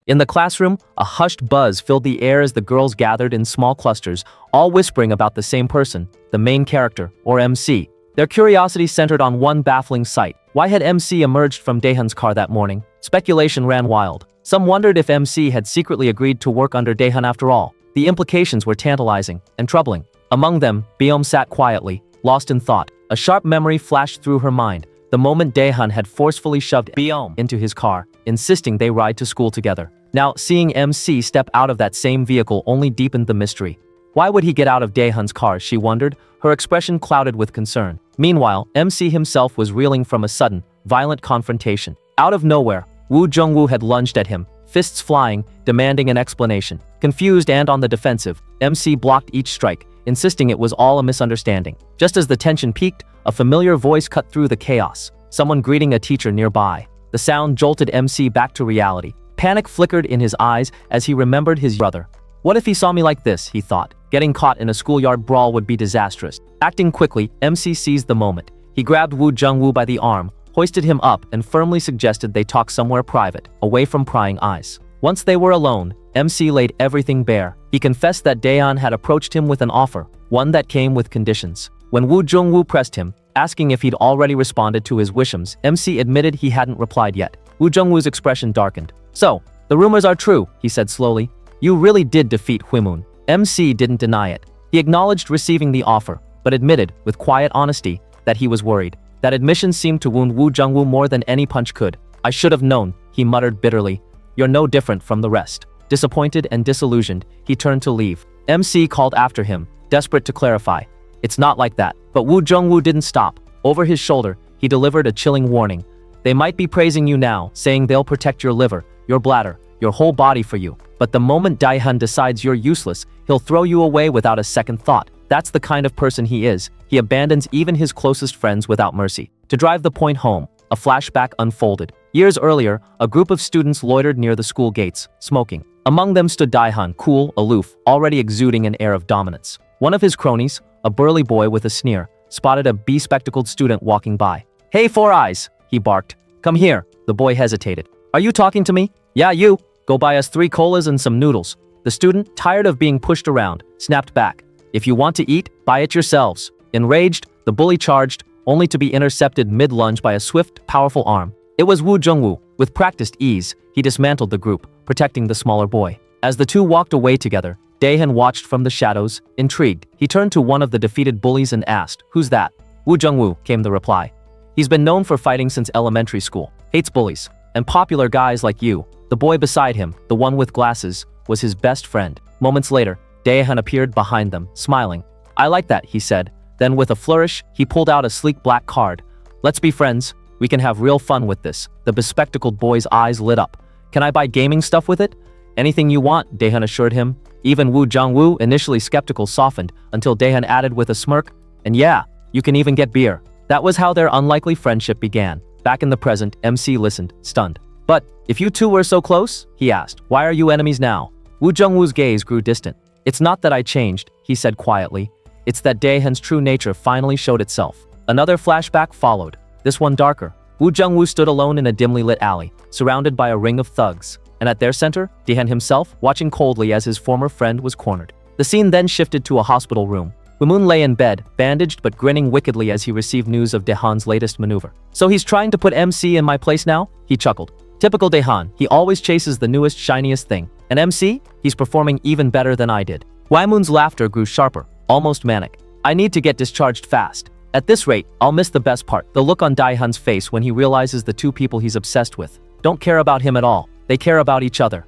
In the classroom, a hushed buzz filled the air as the girls gathered in small clusters, all whispering about the same person, the main character, or MC. Their curiosity centered on one baffling sight. Why had MC emerged from Daehan's car that morning? Speculation ran wild. Some wondered if MC had secretly agreed to work under Daehan after all. The implications were tantalizing and troubling. Among them, Beom sat quietly, lost in thought. A sharp memory flashed through her mind, the moment Daehan had forcefully shoved Beom into his car, insisting they ride to school together. Now, seeing MC step out of that same vehicle only deepened the mystery. Why would he get out of Daehan's car, she wondered, her expression clouded with concern. Meanwhile, MC himself was reeling from a sudden, violent confrontation. Out of nowhere, Woo Jungwoo had lunged at him, fists flying, demanding an explanation. Confused and on the defensive, MC blocked each strike, insisting it was all a misunderstanding. Just as the tension peaked, a familiar voice cut through the chaos, someone greeting a teacher nearby. The sound jolted MC back to reality. Panic flickered in his eyes as he remembered his brother. What if he saw me like this, he thought. Getting caught in a schoolyard brawl would be disastrous. Acting quickly, MC seized the moment. He grabbed Woo Jungwoo by the arm, hoisted him up, and firmly suggested they talk somewhere private, away from prying eyes. Once they were alone, MC laid everything bare. He confessed that Daehan had approached him with an offer, one that came with conditions. When Woo Jungwoo pressed him, asking if he'd already responded to his wishes, MC admitted he hadn't replied yet. Woo Jungwoo's expression darkened. "So, the rumors are true," he said slowly. "You really did defeat Huimun." MC didn't deny it. He acknowledged receiving the offer, but admitted, with quiet honesty, that he was worried. That admission seemed to wound Woo Jungwoo more than any punch could. "I should have known," he muttered bitterly. "You're no different from the rest." Disappointed and disillusioned, he turned to leave. MC called after him, desperate to clarify. "It's not like that." But Woo Jungwoo didn't stop. Over his shoulder, he delivered a chilling warning. "They might be praising you now, saying they'll protect your liver, your bladder, your whole body for you. But the moment Daehan decides you're useless, he'll throw you away without a second thought." That's the kind of person he is. He abandons even his closest friends without mercy. To drive the point home, a flashback unfolded. Years earlier, a group of students loitered near the school gates, smoking. Among them stood Daihan, cool, aloof, already exuding an air of dominance. One of his cronies, a burly boy with a sneer, spotted a bespectacled student walking by. "Hey, Four Eyes," he barked. "Come here." The boy hesitated. "Are you talking to me?" "Yeah, you. Go buy us 3 colas and some noodles." The student, tired of being pushed around, snapped back. "If you want to eat, buy it yourselves." Enraged, the bully charged, only to be intercepted mid-lunge by a swift, powerful arm. It was Wu Jungwoo. With practiced ease, he dismantled the group, protecting the smaller boy. As the two walked away together, Daehan watched from the shadows, intrigued. He turned to one of the defeated bullies and asked, "Who's that?" "Wu Jungwoo," came the reply. "He's been known for fighting since elementary school, hates bullies, and popular guys like you." The boy beside him, the one with glasses, was his best friend. Moments later, Daehan appeared behind them, smiling. "I like that," he said. Then with a flourish, he pulled out a sleek black card. "Let's be friends. We can have real fun with this." The bespectacled boy's eyes lit up. "Can I buy gaming stuff with it?" "Anything you want," Daehan assured him. Even Wu Jungwoo, initially skeptical, softened until Daehan added with a smirk, "And yeah, you can even get beer." That was how their unlikely friendship began. Back in the present, MC listened, stunned. "But, if you two were so close," he asked, "why are you enemies now?" Wu Jungwoo's gaze grew distant. "It's not that I changed," he said quietly. "It's that Daehan's true nature finally showed itself." Another flashback followed, this one darker. Wu Jungwoo stood alone in a dimly lit alley, surrounded by a ring of thugs. And at their center, Daehan himself, watching coldly as his former friend was cornered. The scene then shifted to a hospital room. Woo-moon lay in bed, bandaged but grinning wickedly as he received news of Daehan's latest maneuver. "So he's trying to put MC in my place now?" He chuckled. Typical Daehan, he always chases the newest, shiniest thing. And MC? He's performing even better than I did. Woo-moon's laughter grew sharper, almost manic. "I need to get discharged fast. At this rate, I'll miss the best part, the look on Daehan's face when he realizes the two people he's obsessed with don't care about him at all. They care about each other."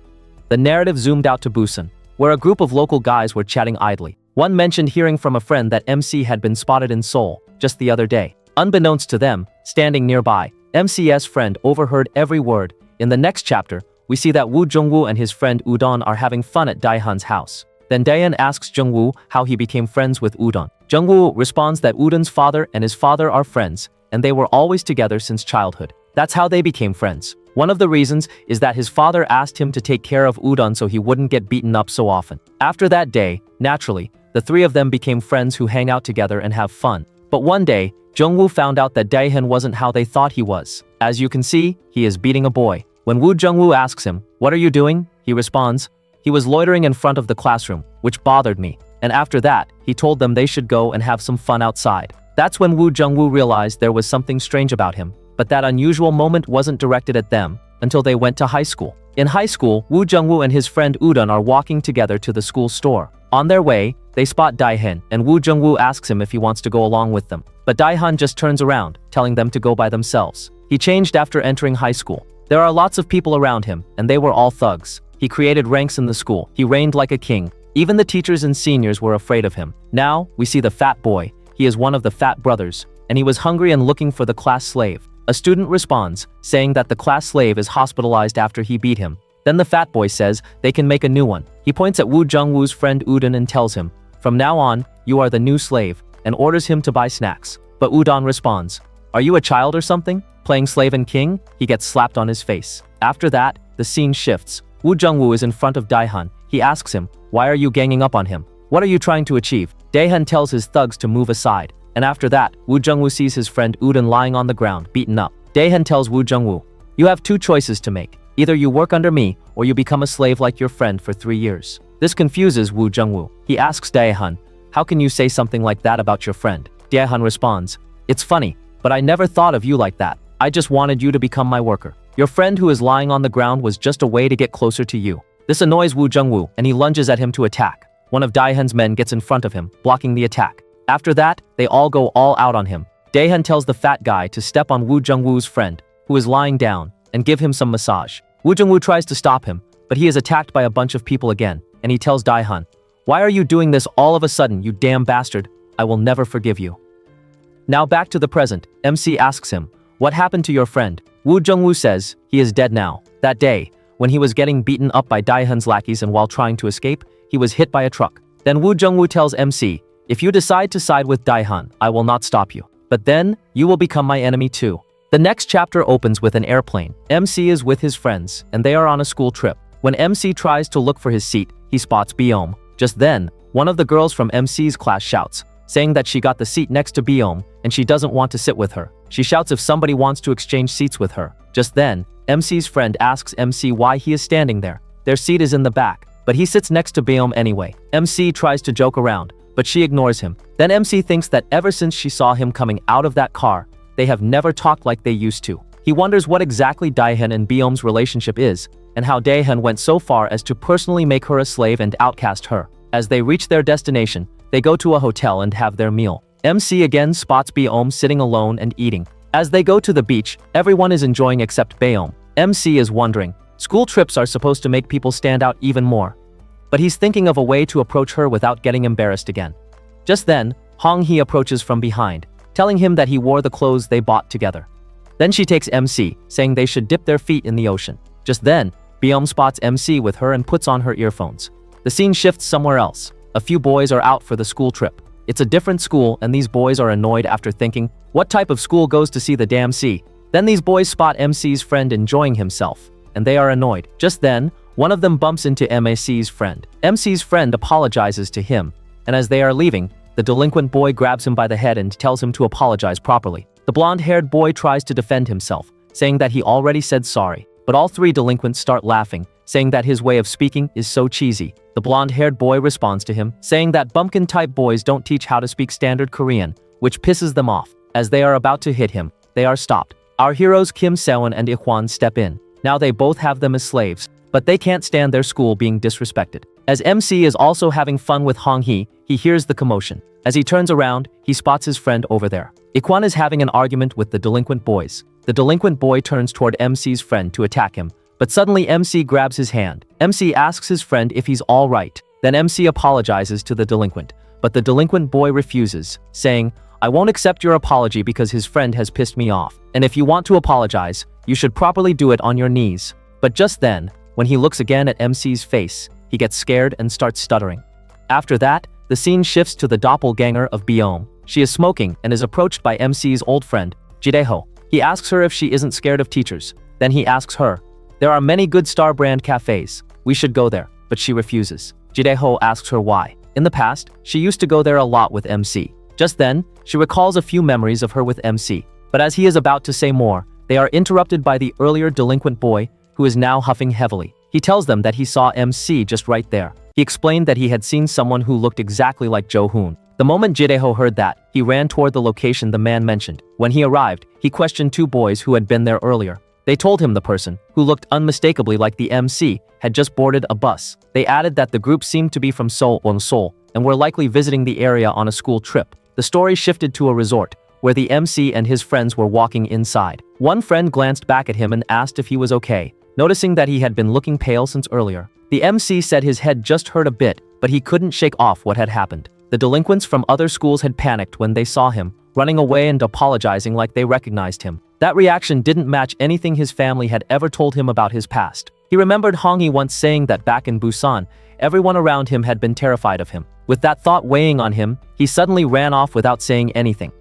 The narrative zoomed out to Busan, where a group of local guys were chatting idly. One mentioned hearing from a friend that MC had been spotted in Seoul just the other day. Unbeknownst to them, standing nearby, MC's friend overheard every word. In the next chapter, we see that Wu Jungwoo and his friend Udon are having fun at Daehan's house. Then Daehan asks Jungwoo how he became friends with Udon. Jungwoo responds that Udon's father and his father are friends, and they were always together since childhood. That's how they became friends. One of the reasons is that his father asked him to take care of Udon so he wouldn't get beaten up so often. After that day, naturally, the three of them became friends who hang out together and have fun. But one day, Jungwoo found out that Daehan wasn't how they thought he was. As you can see, he is beating a boy. When Wu Jungwoo asks him, "What are you doing?" he responds, "He was loitering in front of the classroom, which bothered me." And after that, he told them they should go and have some fun outside. That's when Wu Jungwoo realized there was something strange about him. But that unusual moment wasn't directed at them until they went to high school. In high school, Wu Jungwoo and his friend Udon are walking together to the school store. On their way, they spot Daehan, and Wu Jungwoo asks him if he wants to go along with them. But Daehan just turns around, telling them to go by themselves. He changed after entering high school. There are lots of people around him, and they were all thugs. He created ranks in the school. He reigned like a king. Even the teachers and seniors were afraid of him. Now, we see the fat boy. He is one of the fat brothers, and he was hungry and looking for the class slave. A student responds, saying that the class slave is hospitalized after he beat him. Then the fat boy says they can make a new one. He points at Wu Jungwoo's friend Udon and tells him, "From now on, you are the new slave," and orders him to buy snacks. But Udon responds, "Are you a child or something? Playing slave and king?" He gets slapped on his face. After that, the scene shifts. Wu Jungwoo is in front of Daehan. He asks him, "Why are you ganging up on him? What are you trying to achieve?" Daehan tells his thugs to move aside. And after that, Wu Jungwoo sees his friend Udon lying on the ground, beaten up. Daehan tells Wu Jungwoo, "You have 2 choices to make. Either you work under me, or you become a slave like your friend for 3 years. This confuses Wu Jungwoo. He asks Daehan, "How can you say something like that about your friend?" Daehan responds, "It's funny, but I never thought of you like that. I just wanted you to become my worker. Your friend who is lying on the ground was just a way to get closer to you." This annoys Wu Jungwoo, and he lunges at him to attack. One of Daehan's men gets in front of him, blocking the attack. After that, they all go all out on him. Daehan tells the fat guy to step on Wu Jungwoo's friend, who is lying down, and give him some massage. Wu Jungwoo tries to stop him, but he is attacked by a bunch of people again, and he tells Daehan, "Why are you doing this all of a sudden, you damn bastard? I will never forgive you." Now back to the present, MC asks him, "What happened to your friend?" Wu Jungwoo says, he is dead now. That day, when he was getting beaten up by Daehan's lackeys and while trying to escape, he was hit by a truck. Then Wu Jungwoo tells MC, If you decide to side with Daehan, I will not stop you. But then, you will become my enemy too. The next chapter opens with an airplane. MC is with his friends, and they are on a school trip. When MC tries to look for his seat, he spots Biome. Just then, one of the girls from MC's class shouts, saying that she got the seat next to Biome, and she doesn't want to sit with her. She shouts if somebody wants to exchange seats with her. Just then, MC's friend asks MC why he is standing there. Their seat is in the back, but he sits next to Biome anyway. MC tries to joke around, but she ignores him. Then MC thinks that ever since she saw him coming out of that car, they have never talked like they used to. He wonders what exactly Daehan and Biome's relationship is, and how Daehan went so far as to personally make her a slave and outcast her. As they reach their destination, they go to a hotel and have their meal. MC again spots Biome sitting alone and eating. As they go to the beach, everyone is enjoying except Biome. MC is wondering, school trips are supposed to make people stand out even more. But he's thinking of a way to approach her without getting embarrassed again. Just then, Hong Hee approaches from behind, telling him that he wore the clothes they bought together. Then she takes MC, saying they should dip their feet in the ocean. Just then, Biome spots MC with her and puts on her earphones. The scene shifts somewhere else. A few boys are out for the school trip. It's a different school, and these boys are annoyed after thinking, what type of school goes to see the damn sea? Then these boys spot MC's friend enjoying himself, and they are annoyed. Just then, one of them bumps into MC's friend. MC's friend apologizes to him, and as they are leaving, the delinquent boy grabs him by the head and tells him to apologize properly. The blonde-haired boy tries to defend himself, saying that he already said sorry, but all three delinquents start laughing, saying that his way of speaking is so cheesy. The blonde-haired boy responds to him, saying that bumpkin-type boys don't teach how to speak standard Korean, which pisses them off. As they are about to hit him, they are stopped. Our heroes Kim Sewon and Ikwon step in. Now they both have them as slaves, but they can't stand their school being disrespected. As MC is also having fun with Hong Hee, he hears the commotion. As he turns around, he spots his friend over there. Ikwon is having an argument with the delinquent boys. The delinquent boy turns toward MC's friend to attack him, but suddenly MC grabs his hand. MC asks his friend if he's all right. Then MC apologizes to the delinquent, but the delinquent boy refuses, saying, I won't accept your apology because his friend has pissed me off. And if you want to apologize, you should properly do it on your knees. But just then, when he looks again at MC's face, he gets scared and starts stuttering. After that, the scene shifts to the doppelganger of Biome. She is smoking and is approached by MC's old friend, Jidaeho. He asks her if she isn't scared of teachers. Then he asks her, there are many good Star brand cafes. We should go there. But she refuses. Jidaeho asks her why. In the past, she used to go there a lot with MC. Just then, she recalls a few memories of her with MC. But as he is about to say more, they are interrupted by the earlier delinquent boy, who is now huffing heavily. He tells them that he saw MC just right there. He explained that he had seen someone who looked exactly like Jo-hoon. The moment Jidaeho heard that, he ran toward the location the man mentioned. When he arrived, he questioned two boys who had been there earlier. They told him the person, who looked unmistakably like the MC, had just boarded a bus. They added that the group seemed to be from Seoul and were likely visiting the area on a school trip. The story shifted to a resort, where the MC and his friends were walking inside. One friend glanced back at him and asked if he was okay, noticing that he had been looking pale since earlier. The MC said his head just hurt a bit, but he couldn't shake off what had happened. The delinquents from other schools had panicked when they saw him, running away and apologizing like they recognized him. That reaction didn't match anything his family had ever told him about his past. He remembered Hong Hee once saying that back in Busan, everyone around him had been terrified of him. With that thought weighing on him, he suddenly ran off without saying anything.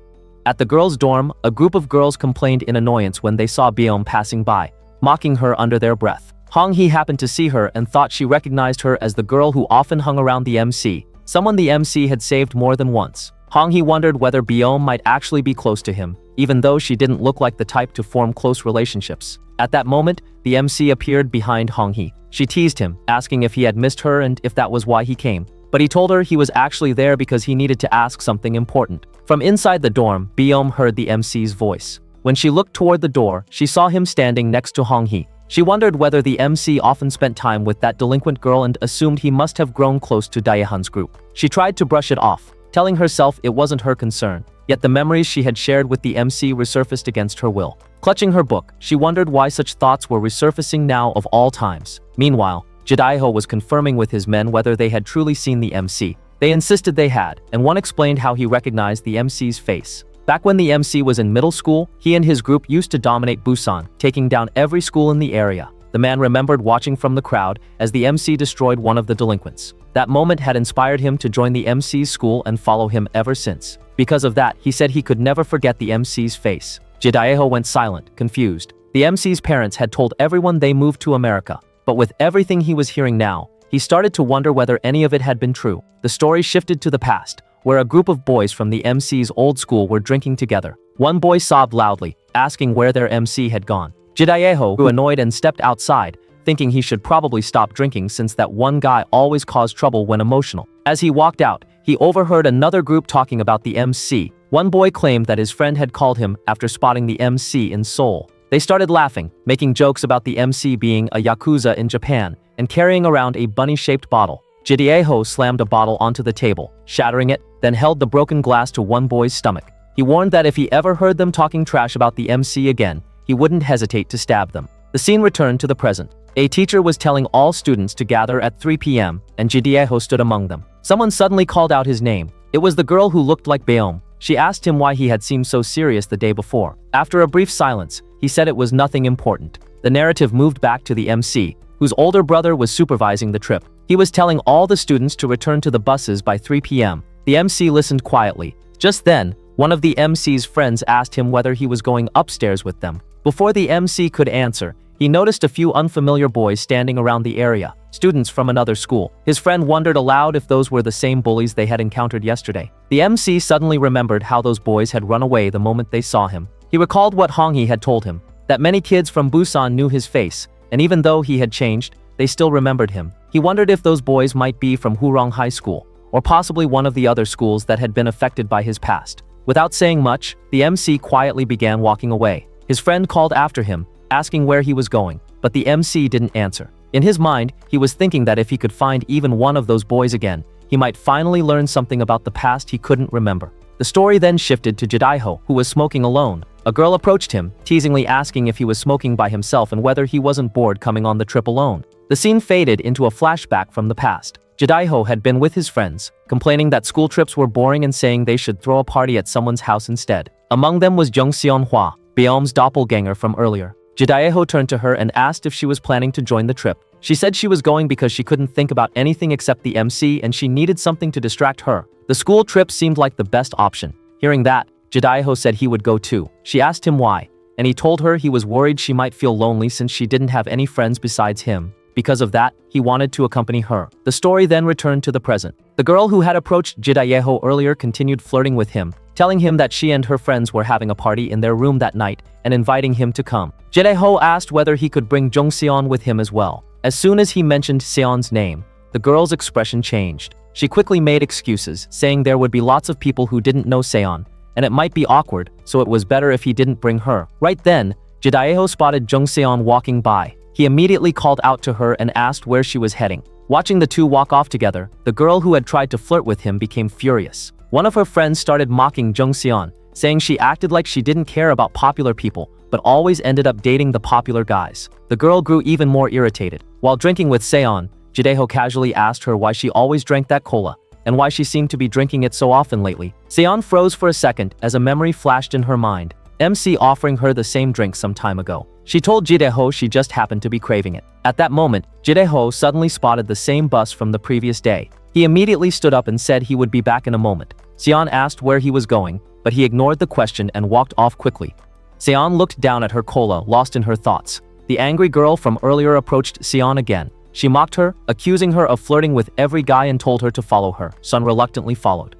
At the girls' dorm, a group of girls complained in annoyance when they saw Biome passing by, mocking her under their breath. Hong Hee happened to see her and thought she recognized her as the girl who often hung around the MC, someone the MC had saved more than once. Hong Hee wondered whether Biome might actually be close to him, even though she didn't look like the type to form close relationships. At that moment, the MC appeared behind Hong Hee. She teased him, asking if he had missed her and if that was why he came. But he told her he was actually there because he needed to ask something important. From inside the dorm, Biome heard the MC's voice. When she looked toward the door, she saw him standing next to Hong Hee. She wondered whether the MC often spent time with that delinquent girl and assumed he must have grown close to Daehan's group. She tried to brush it off, telling herself it wasn't her concern. Yet the memories she had shared with the MC resurfaced against her will. Clutching her book, she wondered why such thoughts were resurfacing now of all times. Meanwhile, Jidaeho was confirming with his men whether they had truly seen the MC. They insisted they had, and one explained how he recognized the MC's face. Back when the MC was in middle school, he and his group used to dominate Busan, taking down every school in the area. The man remembered watching from the crowd as the MC destroyed one of the delinquents. That moment had inspired him to join the MC's school and follow him ever since. Because of that, he said he could never forget the MC's face. Jidaiho went silent, confused. The MC's parents had told everyone they moved to America. But with everything he was hearing now, he started to wonder whether any of it had been true. The story shifted to the past, where a group of boys from the MC's old school were drinking together. One boy sobbed loudly, asking where their MC had gone. Jidaiho grew annoyed and stepped outside, thinking he should probably stop drinking since that one guy always caused trouble when emotional. As he walked out, he overheard another group talking about the MC. One boy claimed that his friend had called him after spotting the MC in Seoul. They started laughing, making jokes about the MC being a yakuza in Japan and carrying around a bunny-shaped bottle. Jidaiho slammed a bottle onto the table, shattering it, then held the broken glass to one boy's stomach. He warned that if he ever heard them talking trash about the MC again, he wouldn't hesitate to stab them. The scene returned to the present. A teacher was telling all students to gather at 3 p.m., and Jidaiho stood among them. Someone suddenly called out his name. It was the girl who looked like Baeom. She asked him why he had seemed so serious the day before. After a brief silence, he said it was nothing important. The narrative moved back to the MC, whose older brother was supervising the trip. He was telling all the students to return to the buses by 3 p.m. The MC listened quietly. Just then, one of the MC's friends asked him whether he was going upstairs with them. Before the MC could answer, he noticed a few unfamiliar boys standing around the area, students from another school. His friend wondered aloud if those were the same bullies they had encountered yesterday. The MC suddenly remembered how those boys had run away the moment they saw him. He recalled what Hongyi had told him, that many kids from Busan knew his face, and even though he had changed, they still remembered him. He wondered if those boys might be from Hurong High School, or possibly one of the other schools that had been affected by his past. Without saying much, the MC quietly began walking away. His friend called after him, asking where he was going, but the MC didn't answer. In his mind, he was thinking that if he could find even one of those boys again, he might finally learn something about the past he couldn't remember. The story then shifted to Jidaiho, who was smoking alone. A girl approached him, teasingly asking if he was smoking by himself and whether he wasn't bored coming on the trip alone. The scene faded into a flashback from the past. Jidaiho had been with his friends, complaining that school trips were boring and saying they should throw a party at someone's house instead. Among them was Jung Seon-hwa, Baeom's doppelganger from earlier. Jidaiho turned to her and asked if she was planning to join the trip. She said she was going because she couldn't think about anything except the MC and she needed something to distract her. The school trip seemed like the best option. Hearing that, Jidaiho said he would go too. She asked him why, and he told her he was worried she might feel lonely since she didn't have any friends besides him. Because of that, he wanted to accompany her. The story then returned to the present. The girl who had approached Jidaiho earlier continued flirting with him, telling him that she and her friends were having a party in their room that night and inviting him to come. Jidaiho asked whether he could bring Jung Seon with him as well. As soon as he mentioned Seon's name, the girl's expression changed. She quickly made excuses, saying there would be lots of people who didn't know Seon, and it might be awkward, so it was better if he didn't bring her. Right then, Jidaiho spotted Jung Seon walking by. He immediately called out to her and asked where she was heading. Watching the two walk off together, the girl who had tried to flirt with him became furious. One of her friends started mocking Jung Seon, saying she acted like she didn't care about popular people, but always ended up dating the popular guys. The girl grew even more irritated. While drinking with Seon, Jidaiho casually asked her why she always drank that cola, and why she seemed to be drinking it so often lately. Seon froze for a second as a memory flashed in her mind, MC offering her the same drink some time ago. She told Jidaiho she just happened to be craving it. At that moment, Jidaiho suddenly spotted the same bus from the previous day. He immediately stood up and said he would be back in a moment. Seon asked where he was going, but he ignored the question and walked off quickly. Seon looked down at her cola, lost in her thoughts. The angry girl from earlier approached Seon again. She mocked her, accusing her of flirting with every guy and told her to follow her. Seon reluctantly followed.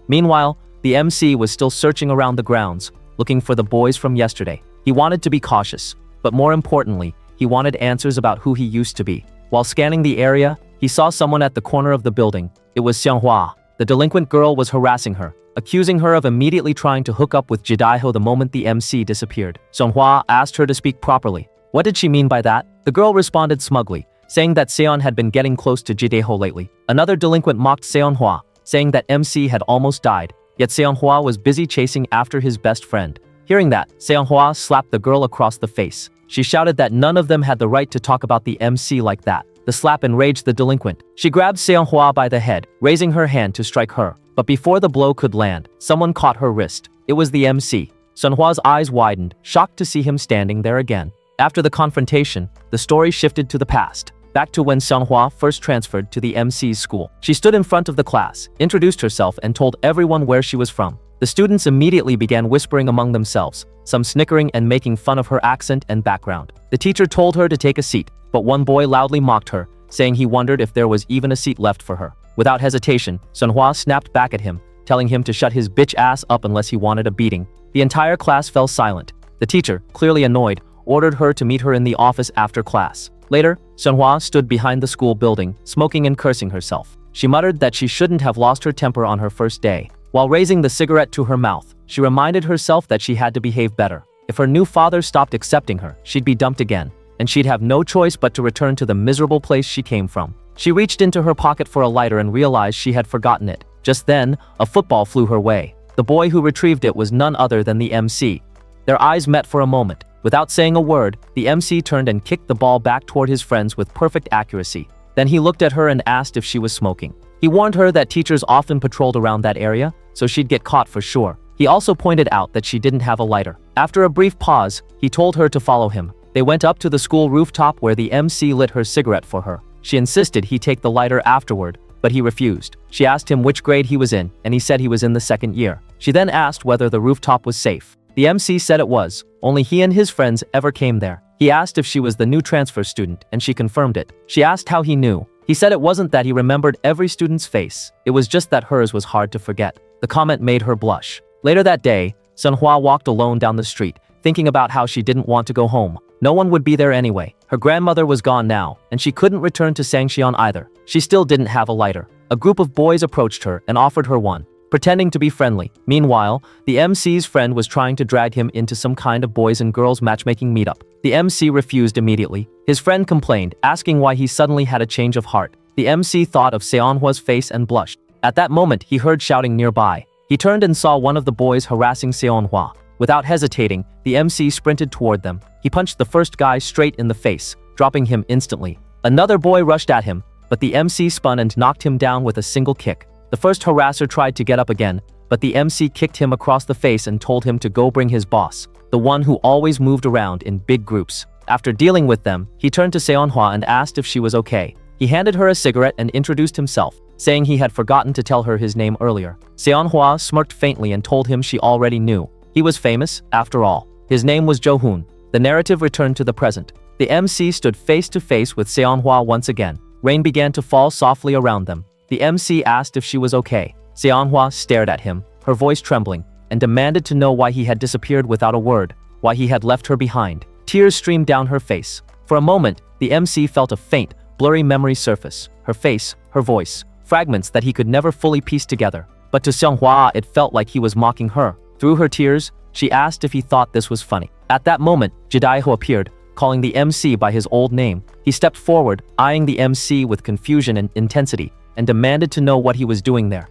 Meanwhile, the MC was still searching around the grounds, looking for the boys from yesterday. He wanted to be cautious, but more importantly, he wanted answers about who he used to be. While scanning the area, he saw someone at the corner of the building. It was Seonghwa. The delinquent girl was harassing her, accusing her of immediately trying to hook up with Jidaiho the moment the MC disappeared. Seonghwa asked her to speak properly. What did she mean by that? The girl responded smugly, saying that Seon had been getting close to Jidaiho lately. Another delinquent mocked Seonghwa, saying that MC had almost died, yet Seonghwa was busy chasing after his best friend. Hearing that, Seonghwa slapped the girl across the face. She shouted that none of them had the right to talk about the MC like that. The slap enraged the delinquent. She grabbed Seonghwa by the head, raising her hand to strike her. But before the blow could land, someone caught her wrist. It was the MC. Seonghwa's eyes widened, shocked to see him standing there again. After the confrontation, the story shifted to the past, back to when Manhwa first transferred to the MC's school. She stood in front of the class, introduced herself, and told everyone where she was from. The students immediately began whispering among themselves, some snickering and making fun of her accent and background. The teacher told her to take a seat, but one boy loudly mocked her, saying he wondered if there was even a seat left for her. Without hesitation, Manhwa snapped back at him, telling him to shut his bitch ass up unless he wanted a beating. The entire class fell silent. The teacher, clearly annoyed, ordered her to meet her in the office after class. Later, Manhwa stood behind the school building, smoking and cursing herself. She muttered that she shouldn't have lost her temper on her first day. While raising the cigarette to her mouth, she reminded herself that she had to behave better. If her new father stopped accepting her, she'd be dumped again, and she'd have no choice but to return to the miserable place she came from. She reached into her pocket for a lighter and realized she had forgotten it. Just then, a football flew her way. The boy who retrieved it was none other than the MC. Their eyes met for a moment. Without saying a word, the MC turned and kicked the ball back toward his friends with perfect accuracy. Then he looked at her and asked if she was smoking. He warned her that teachers often patrolled around that area, so she'd get caught for sure. He also pointed out that she didn't have a lighter. After a brief pause, he told her to follow him. They went up to the school rooftop where the MC lit her cigarette for her. She insisted he take the lighter afterward, but he refused. She asked him which grade he was in, and he said he was in the second year. She then asked whether the rooftop was safe. The MC said it was. Only he and his friends ever came there. He asked if she was the new transfer student, and she confirmed it. She asked how he knew. He said it wasn't that he remembered every student's face. It was just that hers was hard to forget. The comment made her blush. Later that day, Manhwa walked alone down the street, thinking about how she didn't want to go home. No one would be there anyway. Her grandmother was gone now, and she couldn't return to Sangcheon either. She still didn't have a lighter. A group of boys approached her and offered her one, pretending to be friendly. Meanwhile, the MC's friend was trying to drag him into some kind of boys and girls matchmaking meetup. The MC refused immediately. His friend complained, asking why he suddenly had a change of heart. The MC thought of Seonhwa's face and blushed. At that moment, he heard shouting nearby. He turned and saw one of the boys harassing Seonhwa. Without hesitating, the MC sprinted toward them. He punched the first guy straight in the face, dropping him instantly. Another boy rushed at him, but the MC spun and knocked him down with a single kick. The first harasser tried to get up again, but the MC kicked him across the face and told him to go bring his boss, the one who always moved around in big groups. After dealing with them, he turned to Seonhwa and asked if she was okay. He handed her a cigarette and introduced himself, saying he had forgotten to tell her his name earlier. Seonhwa smirked faintly and told him she already knew. He was famous, after all. His name was Jo-hoon. The narrative returned to the present. The MC stood face to face with Seonhwa once again. Rain began to fall softly around them. The MC asked if she was okay. Seonhwa stared at him, her voice trembling, and demanded to know why he had disappeared without a word, why he had left her behind. Tears streamed down her face. For a moment, the MC felt a faint, blurry memory surface. Her face, her voice, fragments that he could never fully piece together. But to Seonhwa, it felt like he was mocking her. Through her tears, she asked if he thought this was funny. At that moment, Jidaiho appeared, calling the MC by his old name. He stepped forward, eyeing the MC with confusion and intensity, and demanded to know what he was doing there.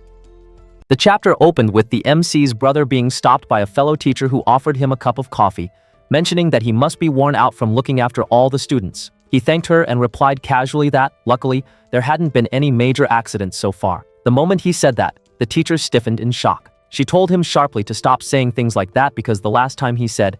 The chapter opened with the MC's brother being stopped by a fellow teacher who offered him a cup of coffee, mentioning that he must be worn out from looking after all the students. He thanked her and replied casually that, luckily, there hadn't been any major accidents so far. The moment he said that, the teacher stiffened in shock. She told him sharply to stop saying things like that because the last time he said,